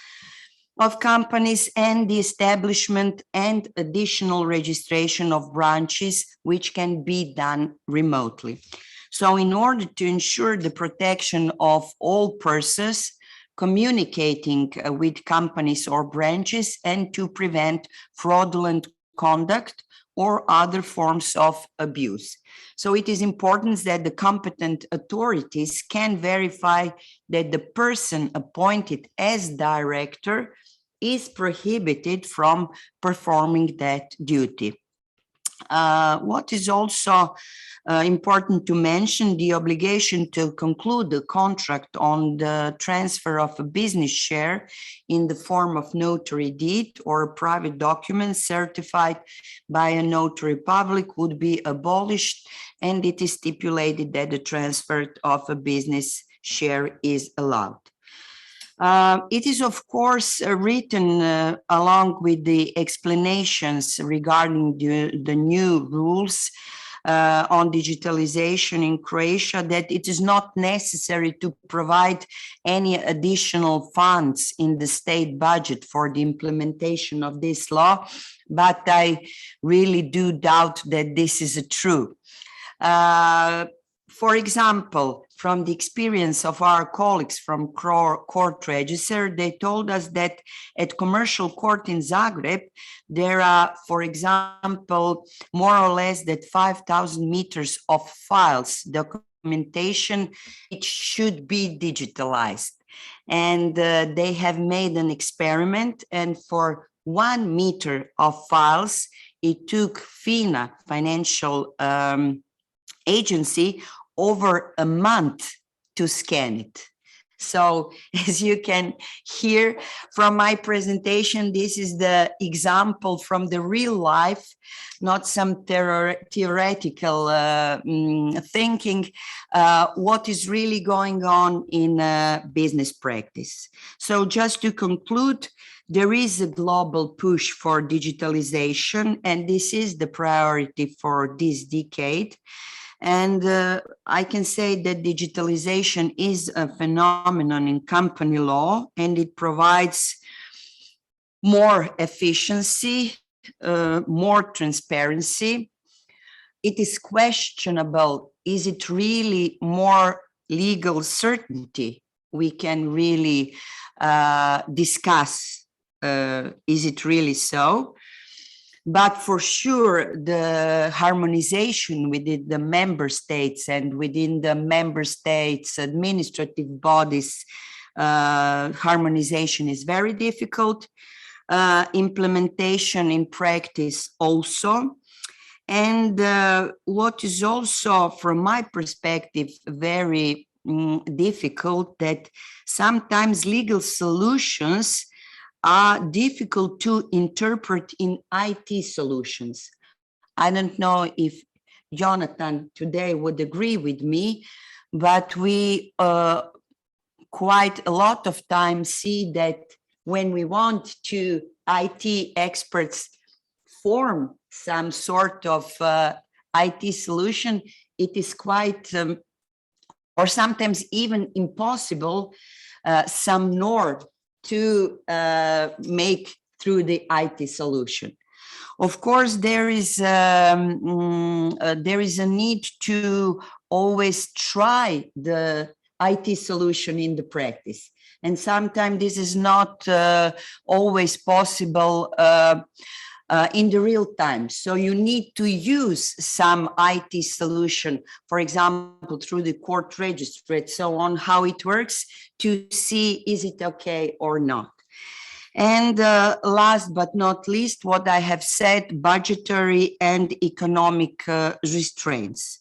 Speaker 15: of companies, and the establishment and additional registration of branches, which can be done remotely. So in order to ensure the protection of all persons communicating with companies or branches and to prevent fraudulent conduct or other forms of abuse. So it is important that the competent authorities can verify that the person appointed as director is prohibited from performing that duty. What is also important to mention, the obligation to conclude the contract on the transfer of a business share in the form of notary deed or a private document certified by a notary public would be abolished, and it is stipulated that the transfer of a business share is allowed. It is, of course, written along with the explanations regarding the new rules on digitalization in Croatia that it is not necessary to provide any additional funds in the state budget for the implementation of this law, but I really do doubt that this is true. For example, from the experience of our colleagues from court register, they told us that at commercial court in Zagreb, there are, for example, more or less that 5,000 meters of files, documentation, it should be digitalized. And they have made an experiment, and for 1 meter of files, it took FINA, financial agency, over a month to scan it. So as you can hear from my presentation, this is the example from the real life, not some theoretical thinking, what is really going on in business practice. So just to conclude, there is a global push for digitalization, and this is the priority for this decade. And I can say that digitalization is a phenomenon in company law, and it provides more efficiency, more transparency. It is questionable, is it really more legal certainty? We can really discuss, is it really so? But for sure, the harmonization within the member states and within the member states' administrative bodies, harmonization is very difficult. Implementation in practice also. And what is also, from my perspective, very difficult, that sometimes legal solutions are difficult to interpret in IT solutions. I don't know if Jonathan today would agree with me, but we quite a lot of times see that when we want to IT experts form some sort of IT solution, it is quite, or sometimes even impossible, some norm to make through the IT solution. Of course, there is a need to always try the IT solution in the practice. And sometimes this is not always possible in the real time. So you need to use some IT solution, for example, through the court register and so on, how it works to see is it okay or not. And last but not least, what I have said, budgetary and economic restraints.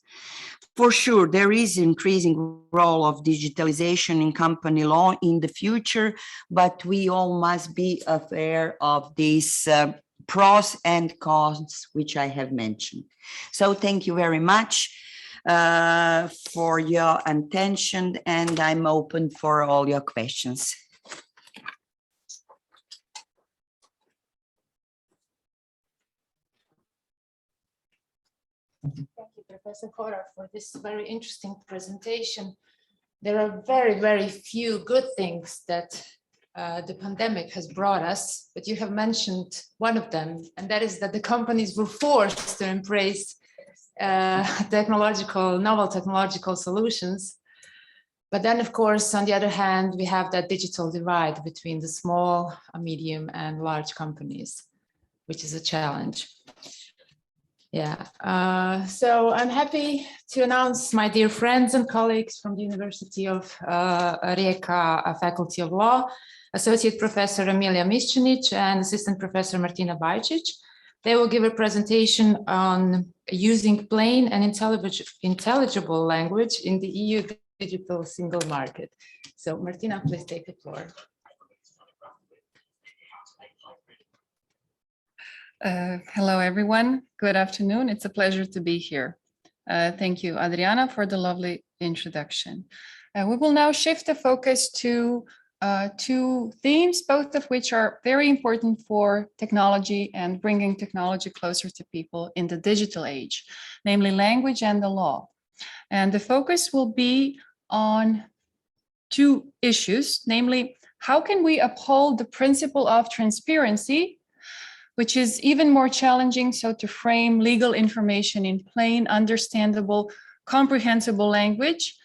Speaker 15: For sure, there is increasing role of digitalization in company law in the future, but we all must be aware of these pros and cons, which I have mentioned. So thank you very much for your attention, and I'm open for all your questions.
Speaker 9: Thank you, Professor Kora, for this very interesting presentation. There are very, very few good things that the pandemic has brought us, but you have mentioned one of them, and that is that the companies were forced to embrace novel technological solutions. But then, of course, on the other hand, we have that digital divide between the small, medium, and large companies, which is a challenge. Yeah, so I'm happy to announce my dear friends and colleagues from the University of Rijeka Faculty of Law, Associate Professor Emilia Miščenić and Assistant Professor Martina Bajčić. They will give a presentation on using plain and intelligible language in the EU digital single market. So Martina, please take the floor.
Speaker 4: Hello, everyone. Good afternoon. It's a pleasure to be here. Thank you, Adriana, for the lovely introduction. We will now shift the focus to two themes, both of which are very important for technology and bringing technology closer to people in the digital age, namely language and the law. And the focus will be on two issues, namely, how can we uphold the principle of transparency, which is even more challenging, so to frame legal information in plain, understandable, comprehensible language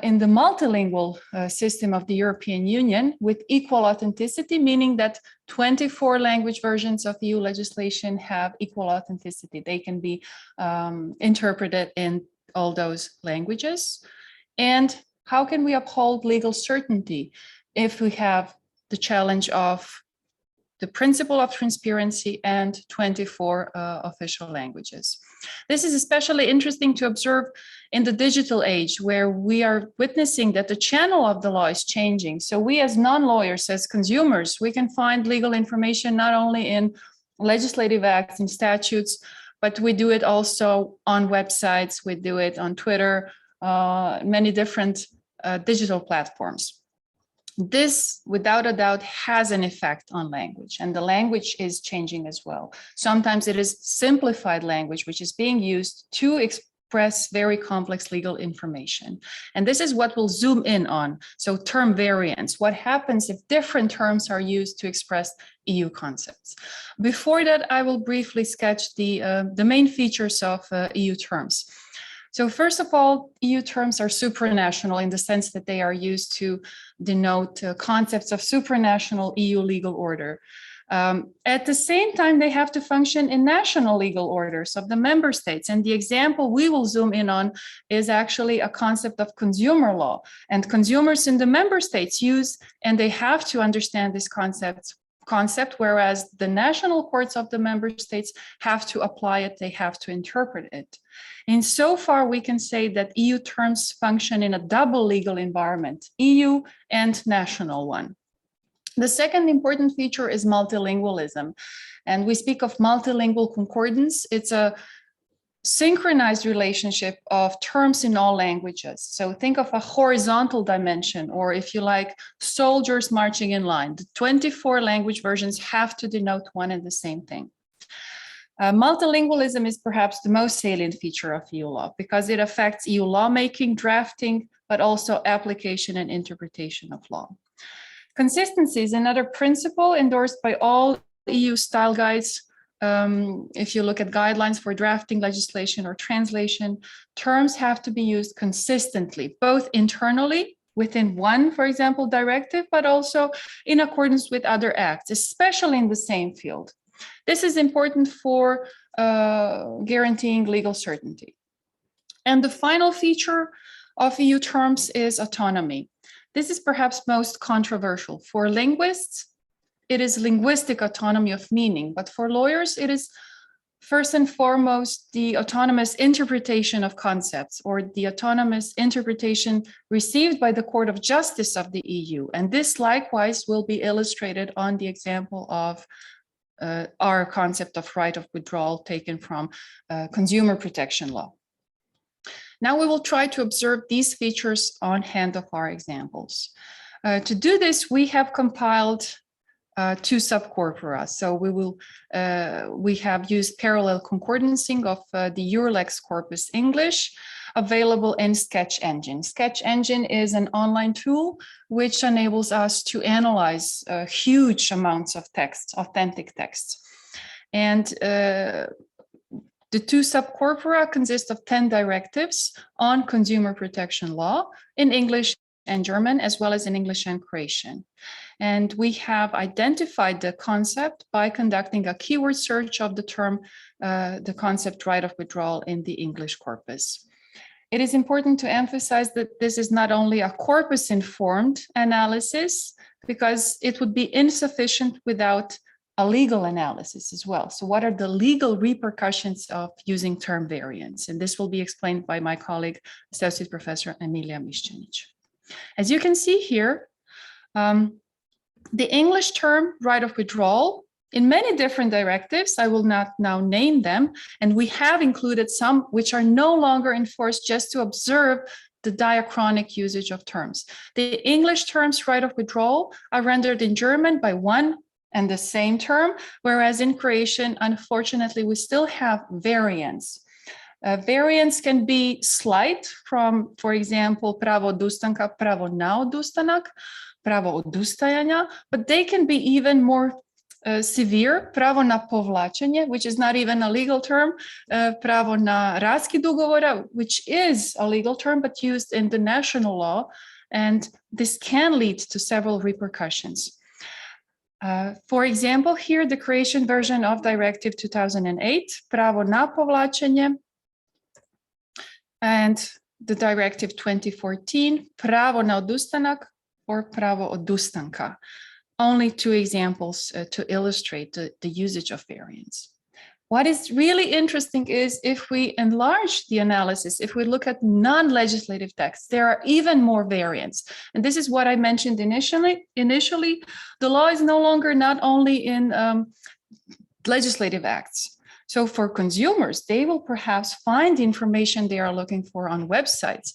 Speaker 4: in the multilingual system of the European Union with equal authenticity, meaning that 24 language versions of EU legislation have equal authenticity. They can be interpreted in all those languages. And how can we uphold legal certainty if we have the challenge of the principle of transparency and 24 official languages? This is especially interesting to observe in the digital age, where we are witnessing that the channel of the law is changing. So we as non-lawyers, as consumers, we can find legal information not only in legislative acts and statutes, but we do it also on websites, we do it on Twitter, many different digital platforms. This, without a doubt, has an effect on language, and the language is changing as well. Sometimes it is simplified language, which is being used to express very complex legal information. And this is what we'll zoom in on. So term variants, what happens if different terms are used to express EU concepts. Before that, I will briefly sketch the main features of EU terms. So first of all, EU terms are supranational in the sense that they are used to denote concepts of supranational EU legal order. At the same time, they have to function in national legal orders of the member states. And the example we will zoom in on is actually a concept of consumer law. And consumers in the member states use, and they have to understand this concept, whereas the national courts of the member states have to apply it, they have to interpret it. And so far, we can say that EU terms function in a double legal environment, EU and national one. The second important feature is multilingualism. And we speak of multilingual concordance. It's a synchronized relationship of terms in all languages. So think of a horizontal dimension, or if you like, soldiers marching in line. The 24 language versions have to denote one and the same thing. Multilingualism is perhaps the most salient feature of EU law because it affects EU lawmaking, drafting, but also application and interpretation of law. Consistency is another principle endorsed by all EU style guides if you look at guidelines for drafting legislation or translation, terms have to be used consistently, both internally within one, for example, directive, but also in accordance with other acts, especially in the same field. This is important for guaranteeing legal certainty. And the final feature of EU terms is autonomy. This is perhaps most controversial. For linguists, it is linguistic autonomy of meaning, but for lawyers, it is first and foremost the autonomous interpretation of concepts, or the autonomous interpretation received by the Court of Justice of the EU. And this likewise will be illustrated on the example of our concept of right of withdrawal taken from consumer protection law. Now we will try to observe these features on hand of our examples. To do this, we have compiled two subcorpora. So we have used parallel concordancing of the Eurlex corpus English, available in Sketch Engine. Sketch Engine is an online tool which enables us to analyze huge amounts of text, authentic text. And the two subcorpora consist of 10 directives on consumer protection law in English and German, as well as in English and Croatian. And we have identified the concept by conducting a keyword search of the term, the concept right of withdrawal in the English corpus. It is important to emphasize that this is not only a corpus-informed analysis, because it would be insufficient without a legal analysis as well. So what are the legal repercussions of using term variants? And this will be explained by my colleague, Associate Professor Emilia Miščenić. As you can see here, the English term right of withdrawal in many different directives, I will not now name them, and we have included some which are no longer enforced, just to observe the diachronic usage of terms. The English terms right of withdrawal are rendered in German by one and the same term, whereas in Croatian, unfortunately, we still have variants. Variants can be slight from, for example, pravo odustanka, pravo na odustanak, pravo odustajanja, but they can be even more severe, pravo na povlačenje, which is not even a legal term, pravo na raskid ugovora, which is a legal term, but used in the national law, and this can lead to several repercussions. For example, here, the Croatian version of Directive 2008, pravo na povlačenje, and the Directive 2014, pravo na odustanak or pravo odustanka. Only two examples to illustrate the usage of variants. What is really interesting is if we enlarge the analysis, if we look at non-legislative texts, there are even more variants. And this is what I mentioned initially. The law is no longer not only in legislative acts. So for consumers, they will perhaps find the information they are looking for on websites.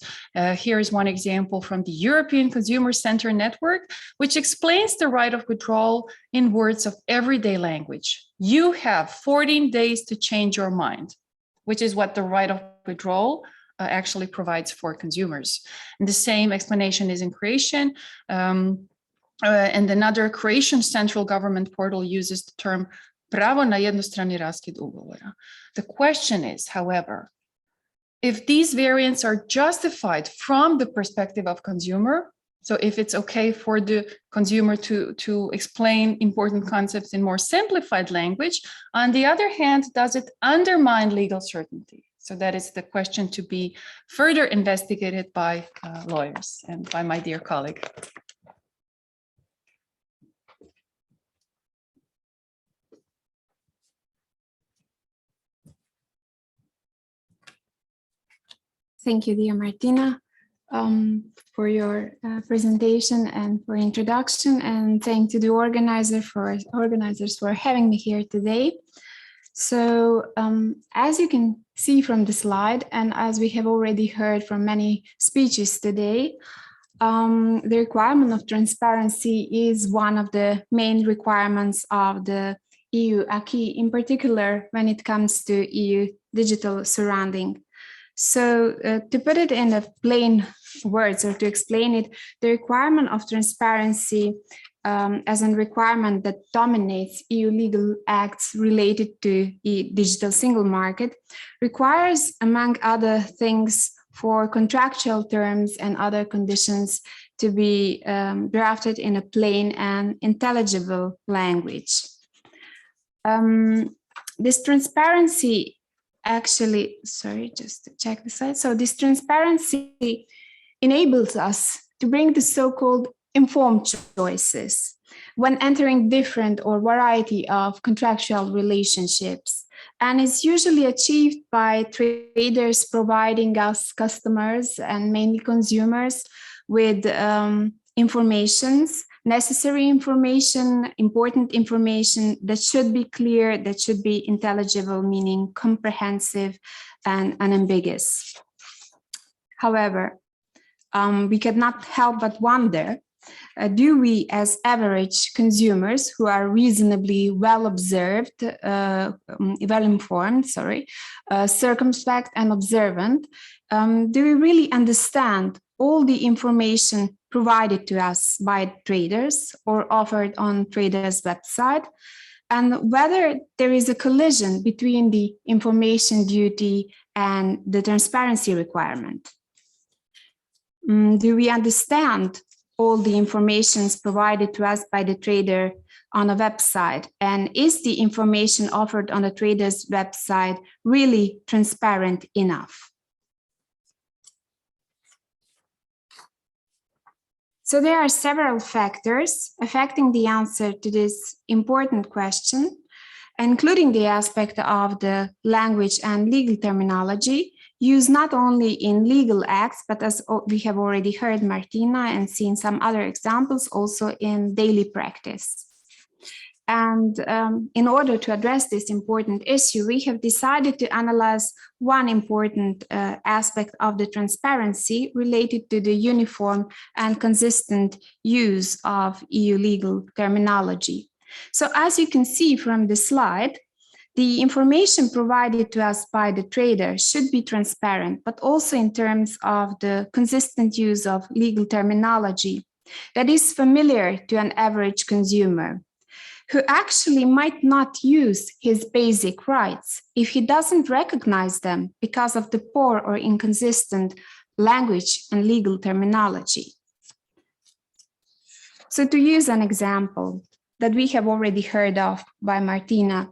Speaker 4: Here is one example from the European Consumer Center Network, which explains the right of withdrawal in words of everyday language. You have 14 days to change your mind, which is what the right of withdrawal actually provides for consumers. And the same explanation is in Croatian. And another Croatian central government portal uses the term pravo na jednostrani raskid ugovora. The question is, however, if these variants are justified from the perspective of consumer, so if it's okay for the consumer to explain important concepts in more simplified language, on the other hand, does it undermine legal certainty? So that is the question to be further investigated by lawyers and by my dear colleague.
Speaker 16: Thank you, dear Martina, for your presentation and for introduction, and thank to the organizers for having me here today. So as you can see from the slide, and as we have already heard from many speeches today, the requirement of transparency is one of the main requirements of the EU acquis, in particular when it comes to EU digital surrounding. So to put it in a plain words, or to explain it, the requirement of transparency as a requirement that dominates EU legal acts related to the digital single market, requires, among other things, for contractual terms and other conditions to be drafted in a plain and intelligible language. This transparency actually, sorry, just to check the slide. So this transparency enables us to bring the so-called informed choices when entering different or variety of contractual relationships. And it's usually achieved by traders providing us customers and mainly consumers with necessary information, important information that should be clear, that should be intelligible, meaning comprehensive and unambiguous. However, we cannot help but wonder, do we as average consumers who are reasonably well-informed, circumspect and observant, do we really understand all the information provided to us by traders or offered on traders' website, and whether there is a collision between the information duty and the transparency requirement? Do we understand all the information provided to us by the trader on a website? And is the information offered on the trader's website really transparent enough? So there are several factors affecting the answer to this important question, including the aspect of the language and legal terminology used not only in legal acts, but as we have already heard Martina and seen some other examples, also in daily practice. And in order to address this important issue, we have decided to analyze one important aspect of the transparency related to the uniform and consistent use of EU legal terminology. So as you can see from the slide, the information provided to us by the trader should be transparent, but also in terms of the consistent use of legal terminology that is familiar to an average consumer, who actually might not use his basic rights if he doesn't recognize them because of the poor or inconsistent language and legal terminology. So to use an example that we have already heard of by Martina,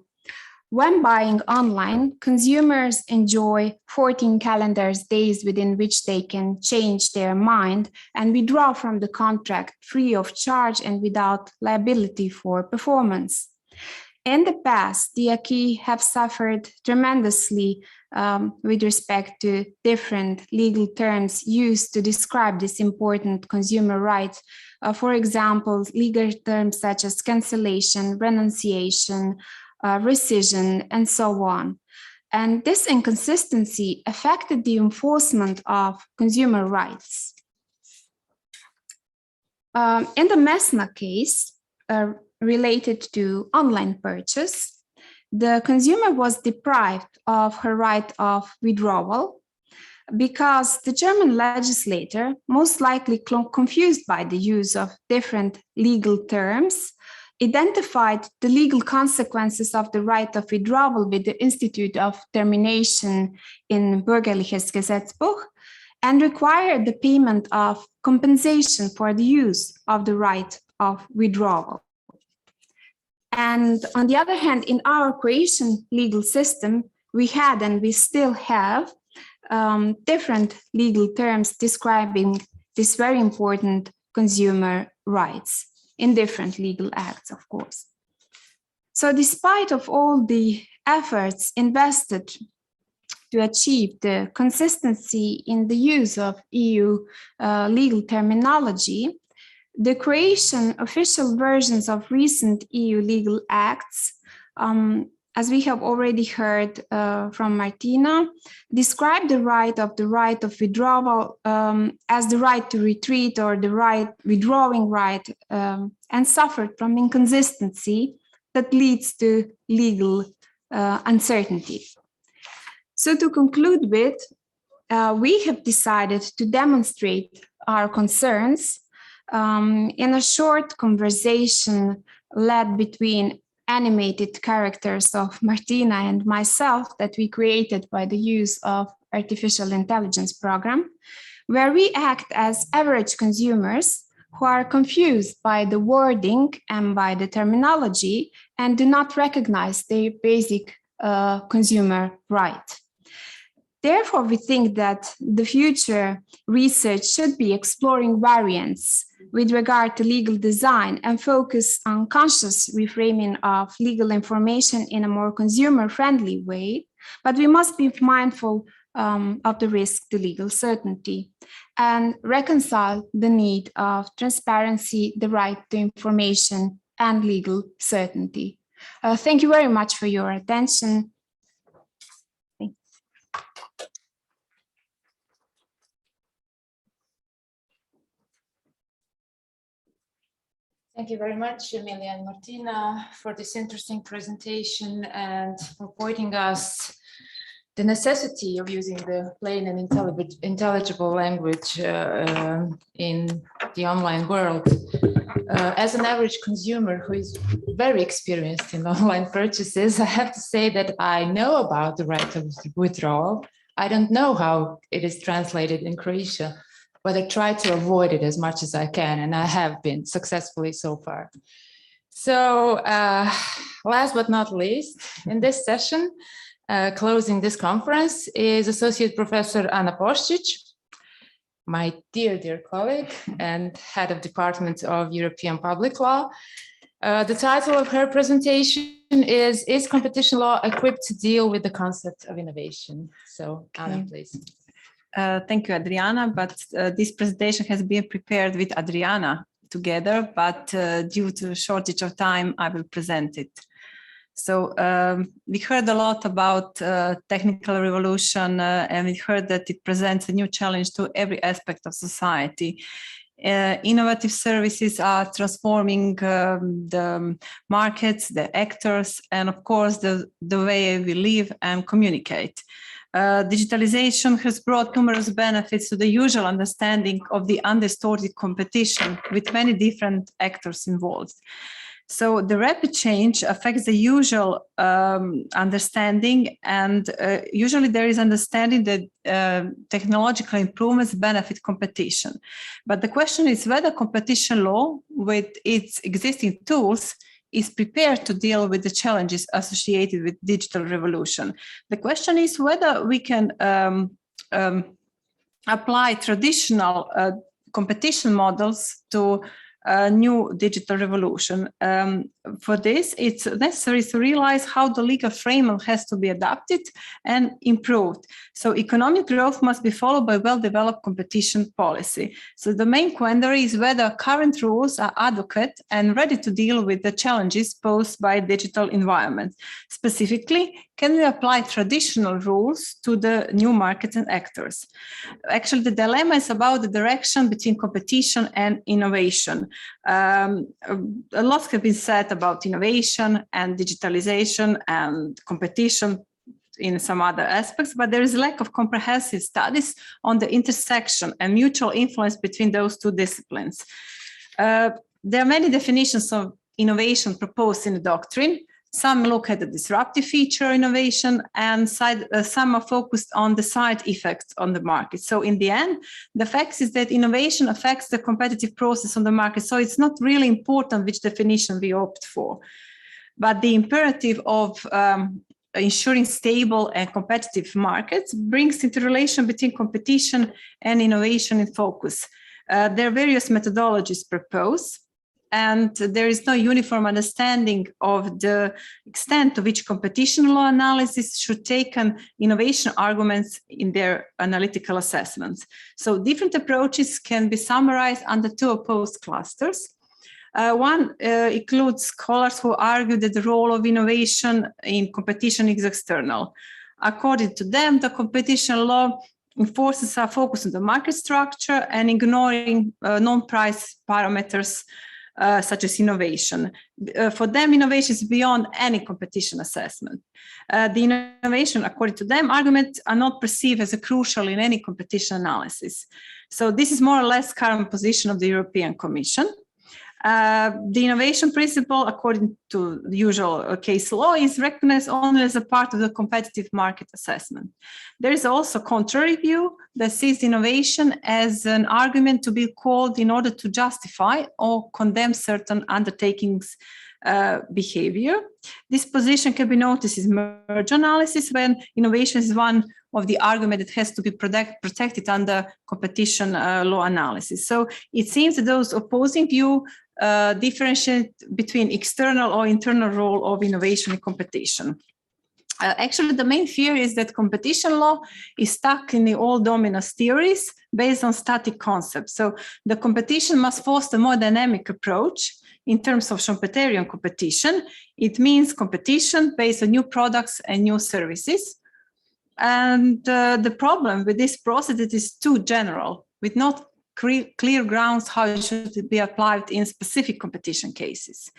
Speaker 16: when buying online, consumers enjoy 14 calendar days within which they can change their mind and withdraw from the contract free of charge and without liability for performance. In the past, the acquis have suffered tremendously with respect to different legal terms used to describe this important consumer right. For example, legal terms such as cancellation, renunciation, rescission, and so on. And this inconsistency affected the enforcement of consumer rights. In the Messner case, related to online purchase, the consumer was deprived of her right of withdrawal because the German legislator, most likely confused by the use of different legal terms, identified the legal consequences of the right of withdrawal with the Institute of Termination in Bürgerliches Gesetzbuch and required the payment of compensation for the use of the right of withdrawal. And on the other hand, in our Croatian legal system, we had and we still have different legal terms describing this very important consumer rights in different legal acts, of course. So despite of all the efforts invested to achieve the consistency in the use of EU legal terminology, the Croatian official versions of recent EU legal acts, as we have already heard from Martina, describe the right of withdrawal as the right to retreat or the withdrawing right, and suffered from inconsistency that leads to legal uncertainty. So to conclude with, we have decided to demonstrate our concerns
Speaker 5: in a short conversation led between animated characters of Martina and myself that we created by the use of artificial intelligence program, where we act as average consumers who are confused by the wording and by the terminology and do not recognize their basic consumer right. Therefore, we think that the future research should be exploring variants with regard to legal design and focus on conscious reframing of legal information in a more consumer-friendly way, but we must be mindful of the risk to legal certainty and reconcile the need of transparency, the right to information, and legal certainty. Thank you very much for your attention.
Speaker 22: Thank you very much, Emilia and Martina, for this interesting presentation and for pointing us the necessity of using the plain and intelligible language in the online world. As an average consumer who is very experienced in online purchases, I have to say that I know about the right of withdrawal. I don't know how it is translated in Croatia, but I try to avoid it as much as I can, and I have been successfully so far. So last but not least, in this session, closing this conference is Associate Professor Ana Poščić, my dear colleague and head of Department of European Public Law. The title of her presentation is Competition Law Equipped to Deal with the Concept of Innovation? So Ana, please.
Speaker 1: Thank you, Adriana, but this presentation has been prepared with Adriana together, but due to shortage of time, I will present it. So we heard a lot about technical revolution, and we heard that it presents a new challenge to every aspect of society. Innovative services are transforming the markets, the actors, and of course, the way we live and communicate. Digitalization has brought numerous benefits to the usual understanding of the undistorted competition with many different actors involved. So the rapid change affects the usual understanding, and usually there is understanding that technological improvements benefit competition. But the question is whether competition law, with its existing tools, is prepared to deal with the challenges associated with digital revolution. The question is whether we can apply traditional competition models to new digital revolution. For this, it's necessary to realize how the legal framework has to be adapted and improved. So economic growth must be followed by well-developed competition policy. So the main quandary is whether current rules are adequate and ready to deal with the challenges posed by digital environment. Specifically, can we apply traditional rules to the new markets and actors? Actually, the dilemma is about the direction between competition and innovation. A lot has been said about innovation and digitalization and competition in some other aspects, but there is a lack of comprehensive studies on the intersection and mutual influence between those two disciplines. There are many definitions of innovation proposed in the doctrine. Some look at the disruptive feature innovation, and some are focused on the side effects on the market. So in the end, the fact is that innovation affects the competitive process on the market. So it's not really important which definition we opt for. But the imperative of ensuring stable and competitive markets brings into relation between competition and innovation in focus. There are various methodologies proposed, and there is no uniform understanding of the extent to which competition law analysis should take on innovation arguments in their analytical assessments. So different approaches can be summarized under two opposed clusters. One includes scholars who argue that the role of innovation in competition is external. According to them, the competition law enforces are focused on the market structure and ignoring non-price parameters such as innovation. For them, innovation is beyond any competition assessment. The innovation, according to them, arguments are not perceived as crucial in any competition analysis. So this is more or less current position of the European Commission. The innovation principle, according to the usual case law, is recognized only as a part of the competitive market assessment. There is also contrary view that sees innovation as an argument to be called in order to justify or condemn certain undertakings behavior. This position can be noticed in merge analysis, when innovation is one of the arguments that has to be protected under competition law analysis. So it seems that those opposing view differentiate between external or internal role of innovation in competition. Actually, the main fear is that competition law is stuck in the old dominance theories based on static concepts. So the competition must foster a more dynamic approach in terms of Schumpeterian competition. It means competition based on new products and new services. And the problem with this process, it is too general, with not clear grounds how it should be applied in specific competition cases.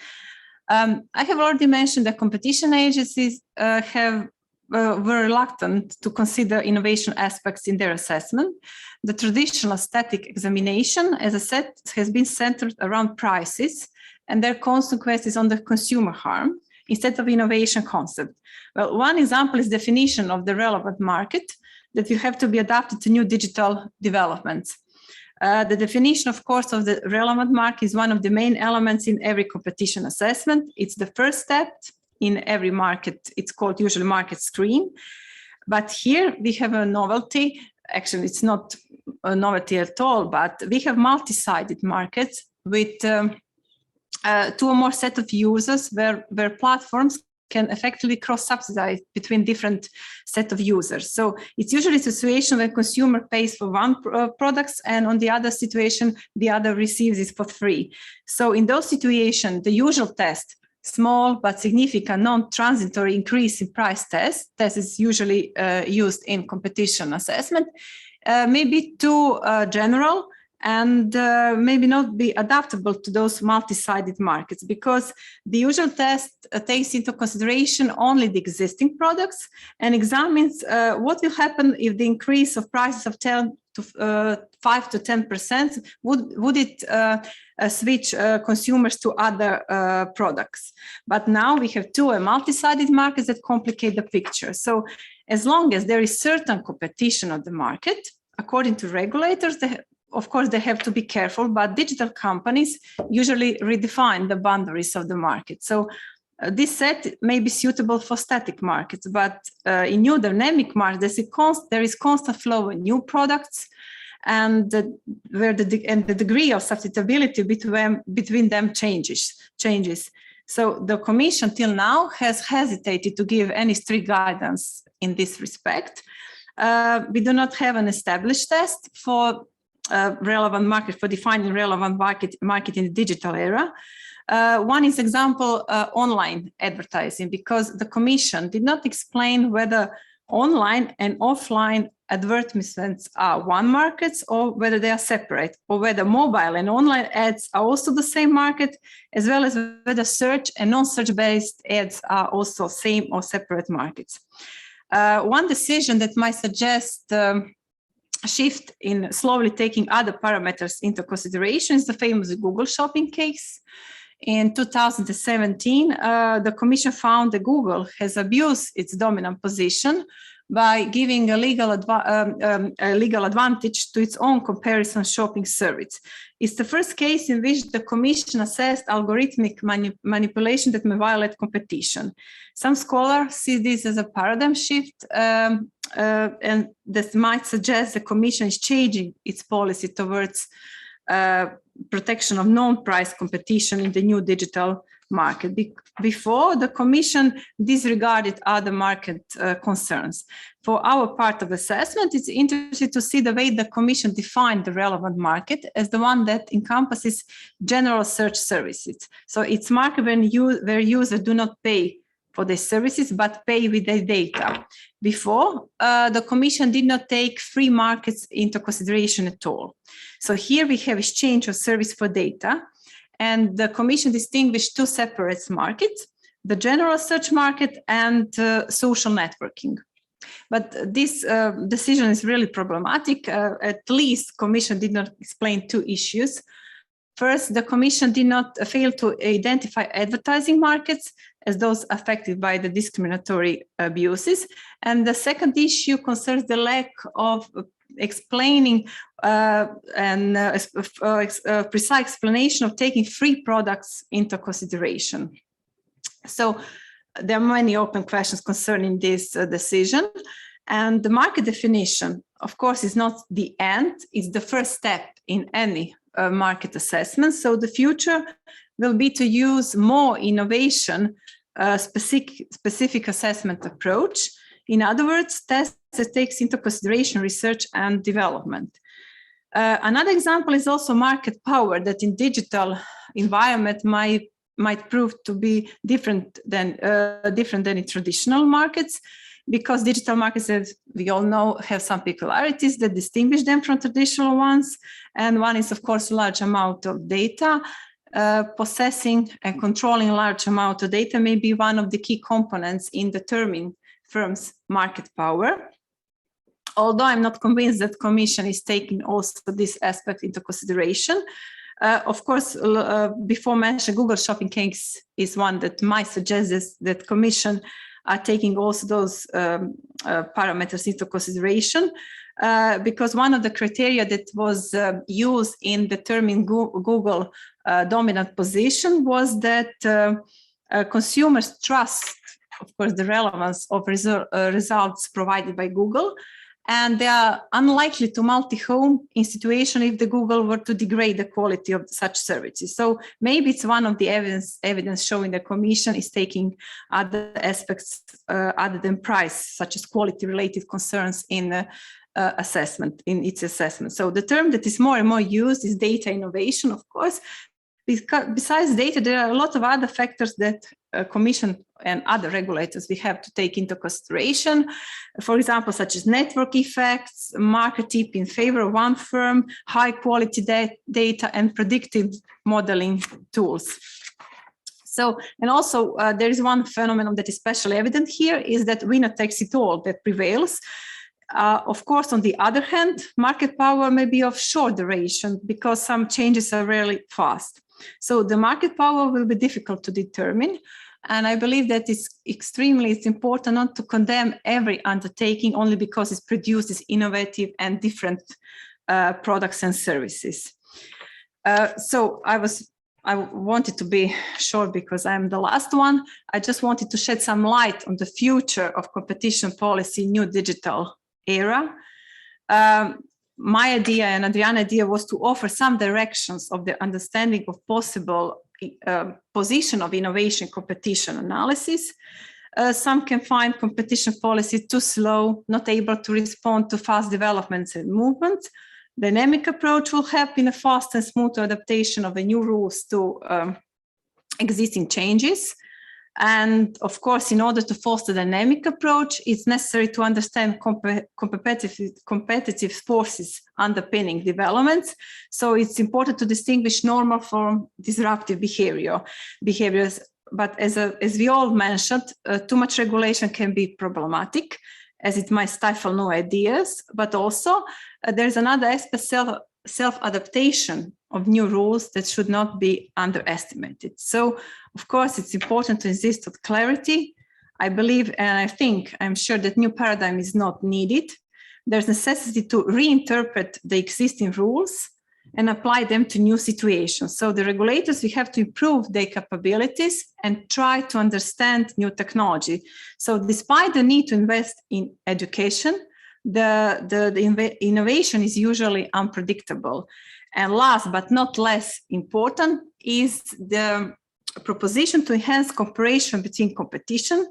Speaker 1: I have already mentioned that competition agencies were reluctant to consider innovation aspects in their assessment. The traditional static examination, as I said, has been centered around prices and their consequences on the consumer harm instead of innovation concept. Well, one example is definition of the relevant market that will have to be adapted to new digital developments. The definition, of course, of the relevant market is one of the main elements in every competition assessment. It's the first step in every market. It's called usually market screen. But here we have a novelty. Actually, it's not a novelty at all, but we have multi-sided markets with two or more set of users where platforms can effectively cross-subsidize between different set of users. So it's usually a situation where consumer pays for one products and on the other situation, the other receives it for free. So in those situations, the usual test, small but significant non-transitory increase in price test is usually used in competition assessment, may be too general and maybe not be adaptable to those multi-sided markets, because the usual test takes into consideration only the existing products and examines what will happen if the increase of prices of 5 to 10%, would it switch consumers to other products. But now we have two multi-sided markets that complicate the picture. So as long as there is certain competition on the market, according to regulators, of course, they have to be careful, but digital companies usually redefine the boundaries of the market. So this set may be suitable for static markets, but in new dynamic markets, there is constant flow of new products, and the degree of substitutability between them changes. So the Commission till now has hesitated to give any strict guidance in this respect. We do not have an established test for relevant market, for defining relevant market in the digital era. One is example, online advertising, because the Commission did not explain whether online and offline advertisements are one market or whether they are separate, or whether mobile and online ads are also the same market, as well as whether search and non-search based ads are also same or separate markets. One decision that might suggest shift in slowly taking other parameters into consideration is the famous Google shopping case. In 2017, the Commission found that Google has abused its dominant position by giving a legal advantage to its own comparison shopping service. It's the first case in which the Commission assessed algorithmic manipulation that may violate competition. Some scholars see this as a paradigm shift, and this might suggest the Commission is changing its policy towards protection of non-price competition in the new digital market. Before, the Commission disregarded other market concerns. For our part of assessment, it's interesting to see the way the Commission defined the relevant market as the one that encompasses general search services. So it's market where users do not pay for their services, but pay with their data. Before, the Commission did not take free markets into consideration at all. So here we have exchange of service for data. And the Commission distinguished two separate markets, the general search market and social networking. But this decision is really problematic. At least Commission did not explain two issues. First, the Commission did not fail to identify advertising markets as those affected by the discriminatory abuses. And the second issue concerns the lack of explaining precise explanation of taking free products into consideration. So there are many open questions concerning this decision. And the market definition, of course, is not the end, it's the first step in any market assessment. So the future will be to use more innovation, specific assessment approach. In other words, tests that takes into consideration research and development. Another example is also market power that in digital environment might prove to be different than in traditional markets, because digital markets, as we all know, have some peculiarities that distinguish them from traditional ones. And one is, of course, large amount of data. Possessing and controlling large amount of data may be one of the key components in determining firms' market power. Although I'm not convinced that Commission is taking also this aspect into consideration. Of course, before mentioned, Google Shopping case is one that might suggest that Commission are taking also those parameters into consideration, because one of the criteria that was used in determining Google dominant position was that consumers trust, of course, the relevance of results provided by Google, and they are unlikely to multi-home in situation if the Google were to degrade the quality of such services. So maybe it's one of the evidence showing the Commission is taking other aspects other than price, such as quality-related concerns in assessment, in its assessment. So the term that is more and more used is data innovation, of course. Besides data, there are a lot of other factors that Commission and other regulators we have to take into consideration. For example, such as network effects, market tip in favor of one firm, high quality data, and predictive modeling tools. So, and also there is one phenomenon that is especially evident here, is that winner takes it all that prevails. Of course, on the other hand, market power may be of short duration because some changes are really fast. So the market power will be difficult to determine. And I believe that it's important not to condemn every undertaking only because it produces innovative and different products and services. So I wanted to be short because I'm the last one. I just wanted to shed some light on the future of competition policy in new digital era. My idea and Adriana's idea was to offer some directions of the understanding of possible position of innovation competition analysis. Some can find competition policy too slow, not able to respond to fast developments and movements. Dynamic approach will help in a fast and smooth adaptation of the new rules to existing changes. And of course, in order to foster dynamic approach, it's necessary to understand competitive forces underpinning developments. So it's important to distinguish normal from disruptive behaviors. But as we all mentioned, too much regulation can be problematic, as it might stifle new ideas. But also, there's another aspect, self-adaptation of new rules that should not be underestimated. So, of course, it's important to insist on clarity. I believe, and I'm sure that new paradigm is not needed. There's necessity to reinterpret the existing rules and apply them to new situations. So the regulators, we have to improve their capabilities and try to understand new technology. So despite the need to invest in education, the innovation is usually unpredictable. And last but not less important is the proposition to enhance cooperation between competition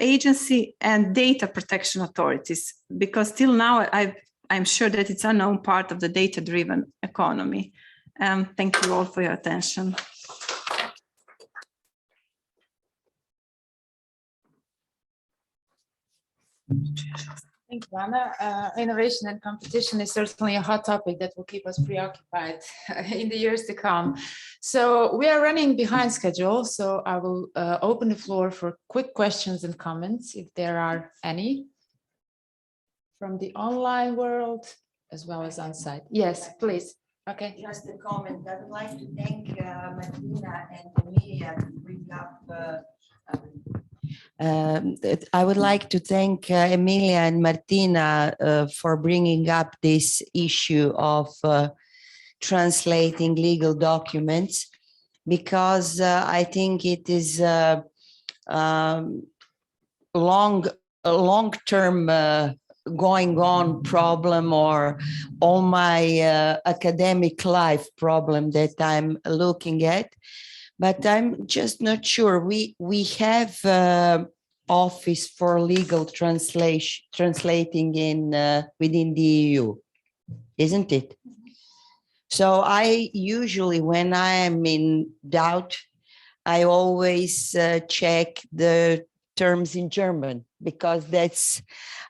Speaker 1: agency and data protection authorities, because till now I'm sure that it's an unknown part of the data-driven economy. Thank you all for your attention.
Speaker 22: Thank you, Anna. Innovation and competition is certainly a hot topic that will keep us preoccupied in the years to come. So we are running behind schedule, so I will open the floor for quick questions and comments, if there are any, from the online world as well as on site. Yes, please. Okay.
Speaker 15: Just a comment. I would like to thank Martina and Emilia to bring up. I would like to thank Emilia and Martina for bringing up this issue of translating legal documents, because I think it is a long-term going on problem, or all my academic life problem that I'm looking at. But I'm just not sure. We have office for legal translating in within the EU, isn't it? So I usually, when I am in doubt, I always check the terms in German, because that's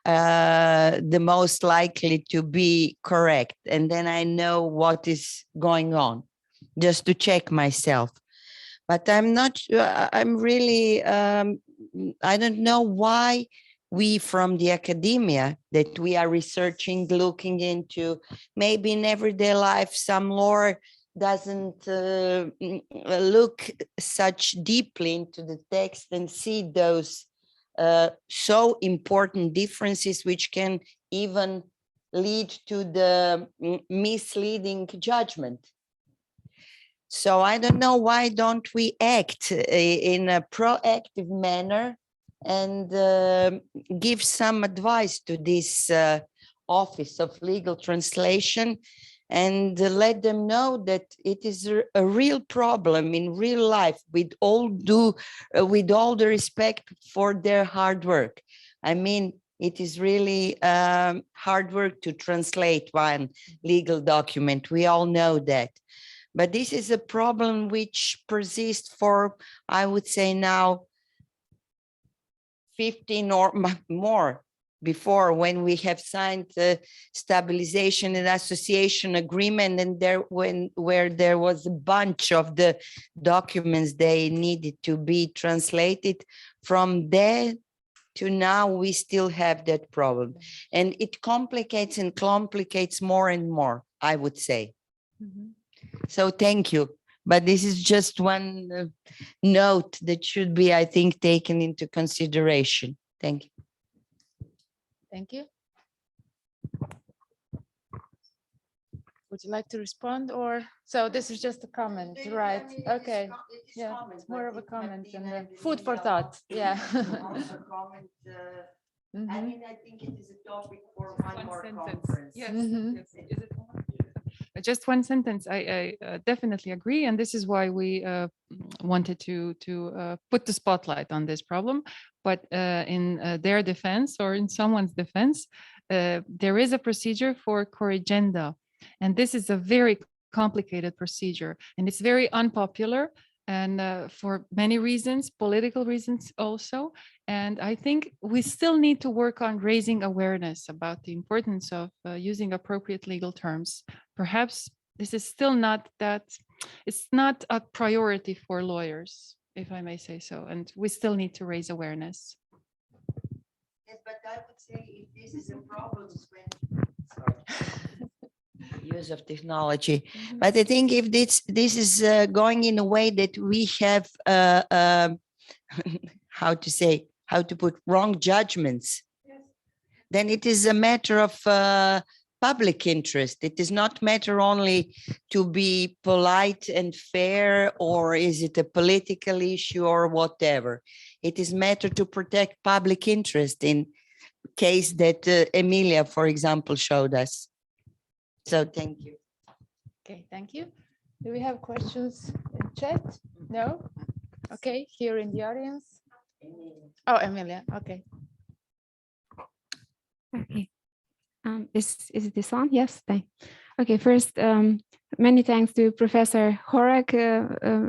Speaker 15: the most likely to be correct. And then I know what is going on, just to check myself. But I'm not, I'm really, I don't know why we from the academia that we are researching, looking into, maybe in everyday life, some law doesn't look such deeply into the text and see those so important differences, which can even lead to the misleading judgment. So I don't know, why don't we act in a proactive manner and give some advice to this Office of Legal Translation, and let them know that it is a real problem in real life, with all the respect for their hard work. I mean, it is really hard work to translate one legal document. We all know that. But this is a problem which persists for, I would say now, 15 or more. Before, when we have signed the stabilization and association agreement, and where there was a bunch of the documents they needed to be translated, from there to now we still have that problem, and it complicates and complicates more and more, I would say. So thank you, but this is just one note that should be, I think, taken into consideration. Thank you.
Speaker 22: Thank you. Would you like to respond, or so this is just a comment, right? Okay, yeah, it's more of a comment and food for thought. Yeah.
Speaker 15: I mean, I think it is a topic for one more conference.
Speaker 4: Yes. Just one sentence. I definitely agree, and this is why we wanted to put the spotlight on this problem. But in their defense, or in someone's defense, there is a procedure for corrigenda, and this is a very complicated procedure, and it's very unpopular, and for many reasons, political reasons also. And I think we still need to work on raising awareness about the importance of using appropriate legal terms. Perhaps this is still not that, it's not a priority for lawyers, if I may say so, and we still need to raise awareness.
Speaker 15: Yes, but I would say if this is a problem when use of technology, but I think if this is going in a way that we have how to put wrong judgments, then it is a matter of public interest. It is not matter only to be polite and fair, or is it a political issue or whatever. It is matter to protect public interest, in case that Emilia, for example, showed us. So thank you.
Speaker 22: Okay, thank you. Do we have questions in chat? No? Okay, here in the audience. Oh, Emilia, okay.
Speaker 5: Okay. Is this on? Yes. Thank. Okay. First, Many thanks to Professor Horak.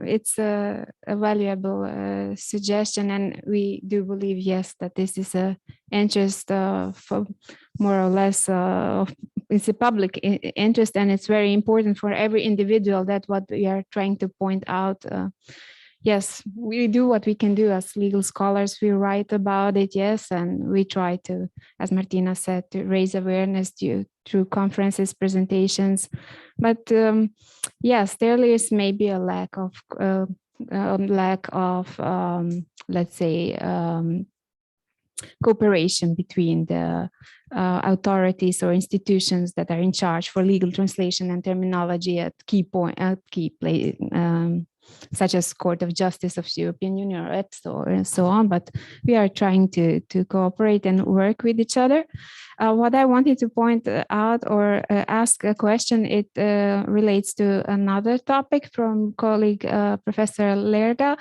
Speaker 5: It's a valuable suggestion, and we do believe, yes, that this is a interest for more or less, it's a public interest, and it's very important for every individual. That what we are trying to point out. Yes, we do what we can do as legal scholars. We write about it, yes, and we try to, as Martina said, to raise awareness through conferences, presentations. But yes, there is maybe a lack of let's say, cooperation between the authorities or institutions that are in charge for legal translation and terminology at key place. Such as Court of Justice of the European Union or EPSO and so on, but we are trying to cooperate and work with each other. What I wanted to point out or ask a question, it relates to another topic from colleague Professor Lerga.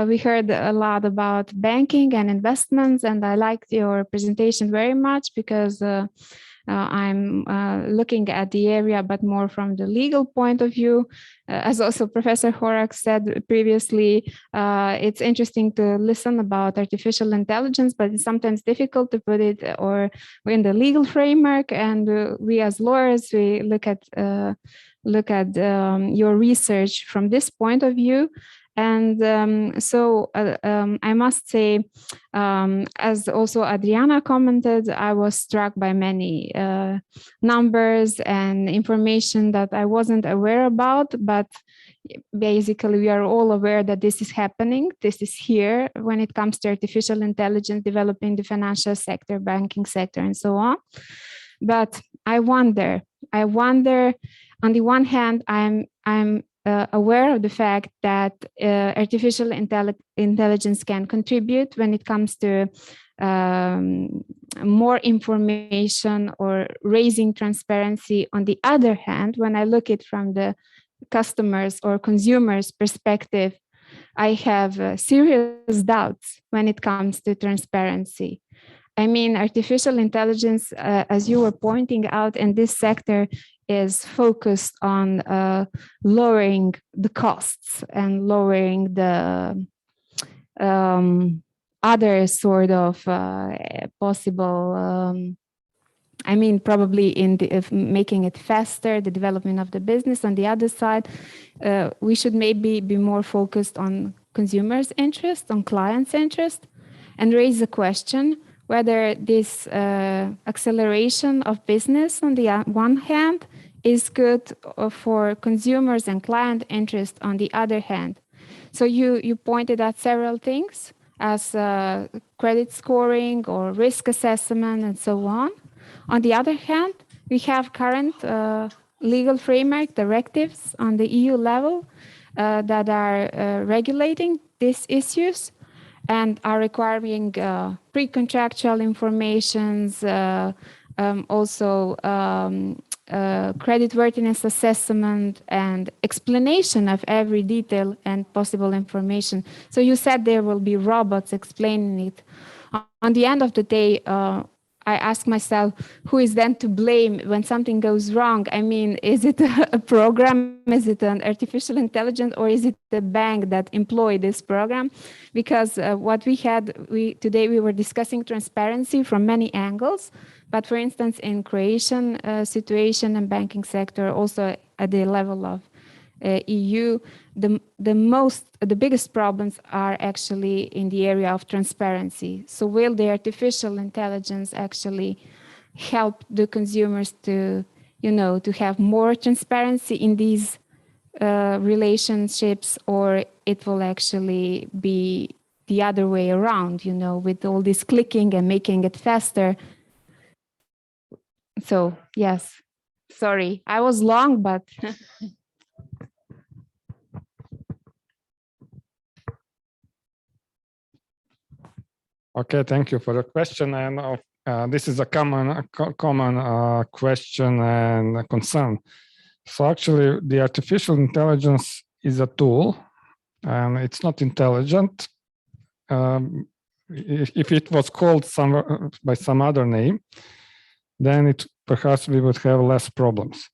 Speaker 5: We heard a lot about banking and investments, and I liked your presentation very much because I'm looking at the area, but more from the legal point of view. As also Professor Horak said previously, it's interesting to listen about artificial intelligence, but it's sometimes difficult to put it or in the legal framework. And we as lawyers, we look at your research from this point of view. And so I must say, as also Adriana commented, I was struck by many numbers and information that I wasn't aware about, but basically we are all aware that this is happening. This is here when it comes to artificial intelligence developing the financial sector, banking sector, and so on. But I wonder, on the one hand, I'm aware of the fact that artificial intelligence can contribute when it comes to more information or raising transparency. On the other hand, when I look at it from the customers or consumers perspective, I have serious doubts when it comes to transparency. I mean, artificial intelligence, as you were pointing out in this sector, is focused on lowering the costs and lowering the other sort of possible, I mean, probably in making it faster, the development of the business. On the other side, we should maybe be more focused on consumers' interest, on clients' interest, and raise the question whether this acceleration of business on the one hand is good for consumers and client interest on the other hand. So you pointed at several things as credit scoring or risk assessment and so on. On the other hand, we have current legal framework directives on the EU level that are regulating these issues and are requiring pre-contractual informations, also creditworthiness assessment and explanation of every detail and possible information. So you said there will be robots explaining it. On the end of the day, I ask myself, who is then to blame when something goes wrong? I mean, is it a program? Is it an artificial intelligence? Or is it the bank that employed this program? Because what we had, today we were discussing transparency from many angles. But for instance, in Croatian situation and banking sector, also at the level of EU, the biggest problems are actually in the area of transparency. So will the artificial intelligence actually help the consumers to, to have more transparency in these relationships, or it will actually be the other way around, with all this clicking and making it faster? So yes, sorry, I was long, but
Speaker 21: Okay, thank you for the question. And this is a common question and concern. So actually, the artificial intelligence is a tool, and it's not intelligent. If it was called by some other name, then perhaps we would have less problems.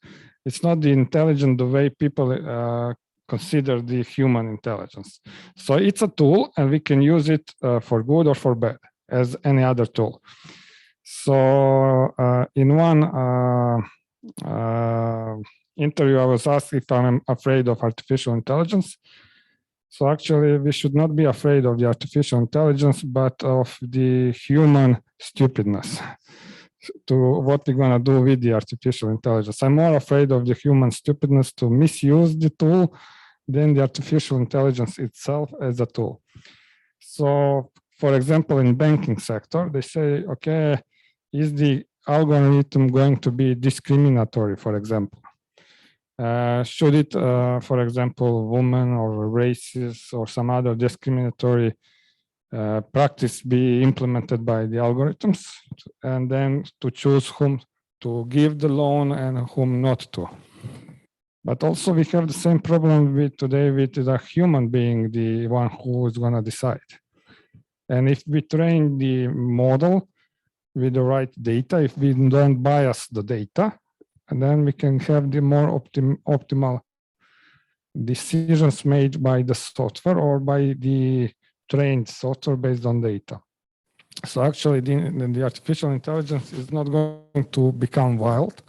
Speaker 21: It's not the intelligence the way people consider the human intelligence. So it's a tool, and we can use it for good or for bad, as any other tool. So in one interview, I was asked if I'm afraid of artificial intelligence. So actually, we should not be afraid of the artificial intelligence, but of the human stupidness to what we're going to do with the artificial intelligence. I'm more afraid of the human stupidness to misuse the tool than the artificial intelligence itself as a tool. So, for example, in banking sector, they say, okay, is the algorithm going to be discriminatory, for example? Should it, for example, women or races or some other discriminatory practice be implemented by the algorithms, and then to choose whom to give the loan and whom not to? But also we have the same problem with today with the human being the one who is going to decide. And if we train the model with the right data, if we don't bias the data, and then we can have the more optimal decisions made by the software or by the trained software based on data. So actually the artificial intelligence is not going to become wild.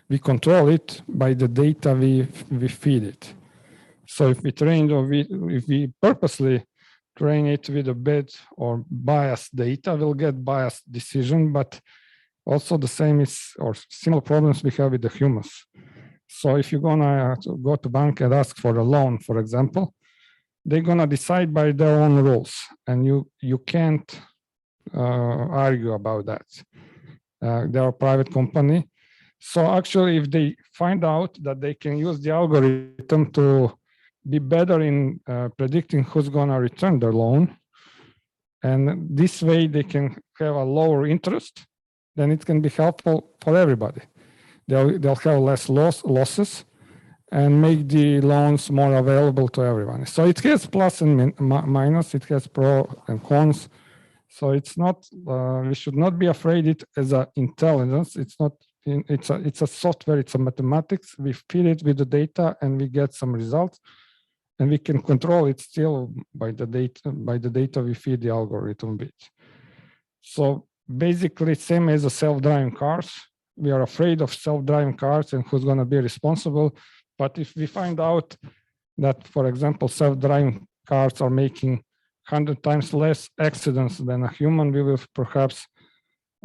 Speaker 21: We control it by the data we feed it. So if we train or if we purposely train it with a bad or biased data, we'll get biased decision, but also the same is or similar problems we have with the humans. So if you're gonna go to bank and ask for a loan, for example, they're gonna decide by their own rules, and you can't argue about that. They're a private company. So actually, if they find out that they can use the algorithm to be better in predicting who's gonna return their loan, and this way they can have a lower interest, then it can be helpful for everybody. They'll have less losses and make the loans more available to everyone. So it has plus and minus, it has pro and cons. So it's not, we should not be afraid it as an intelligence. It's not, it's a software, it's a mathematics. We feed it with the data and we get some results, and we can control it still by the data we feed the algorithm with. So basically same as the self-driving cars. We are afraid of self-driving cars and who's going to be responsible. But if we find out that, for example, self-driving cars are making 100 times less accidents than a human, we will perhaps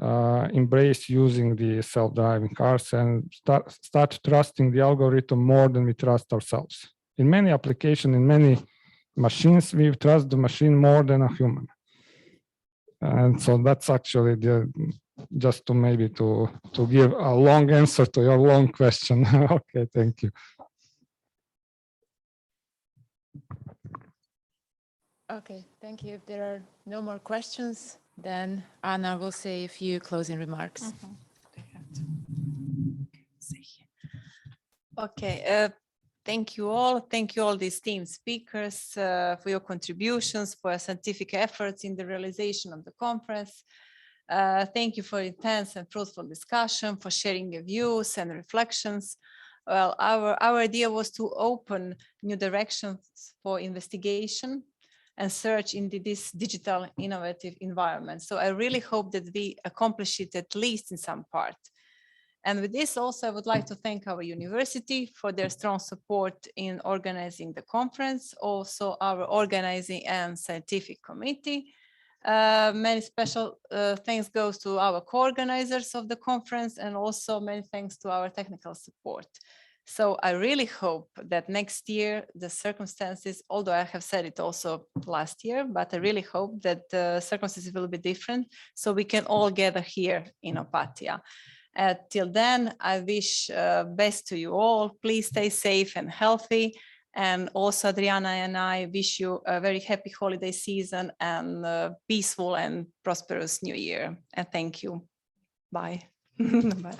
Speaker 21: embrace using the self-driving cars and start trusting the algorithm more than we trust ourselves. In many applications, in many machines, we trust the machine more than a human. And so that's actually just to maybe to give a long answer to your long question. Okay, thank you.
Speaker 22: Okay, thank you. If there are no more questions, then Anna will say a few closing remarks.
Speaker 1: Okay, thank you all. Thank you all these team speakers for your contributions, for your scientific efforts in the realization of the conference. Thank you for intense and fruitful discussion, for sharing your views and reflections. Well, our idea was to open new directions for investigation and search in this digital innovative environment. So I really hope that we accomplish it at least in some part. And with this also, I would like to thank our university for their strong support in organizing the conference, also our organizing and scientific committee. Many special thanks goes to our co-organizers of the conference, and also many thanks to our technical support. So I really hope that next year the circumstances, although I have said it also last year, but I really hope that the circumstances will be different so we can all gather here in Opatija. Till then, I wish best to you all. Please stay safe and healthy. And also Adriana and I wish you a very happy holiday season and peaceful and prosperous new year. And thank you. Bye. Bye.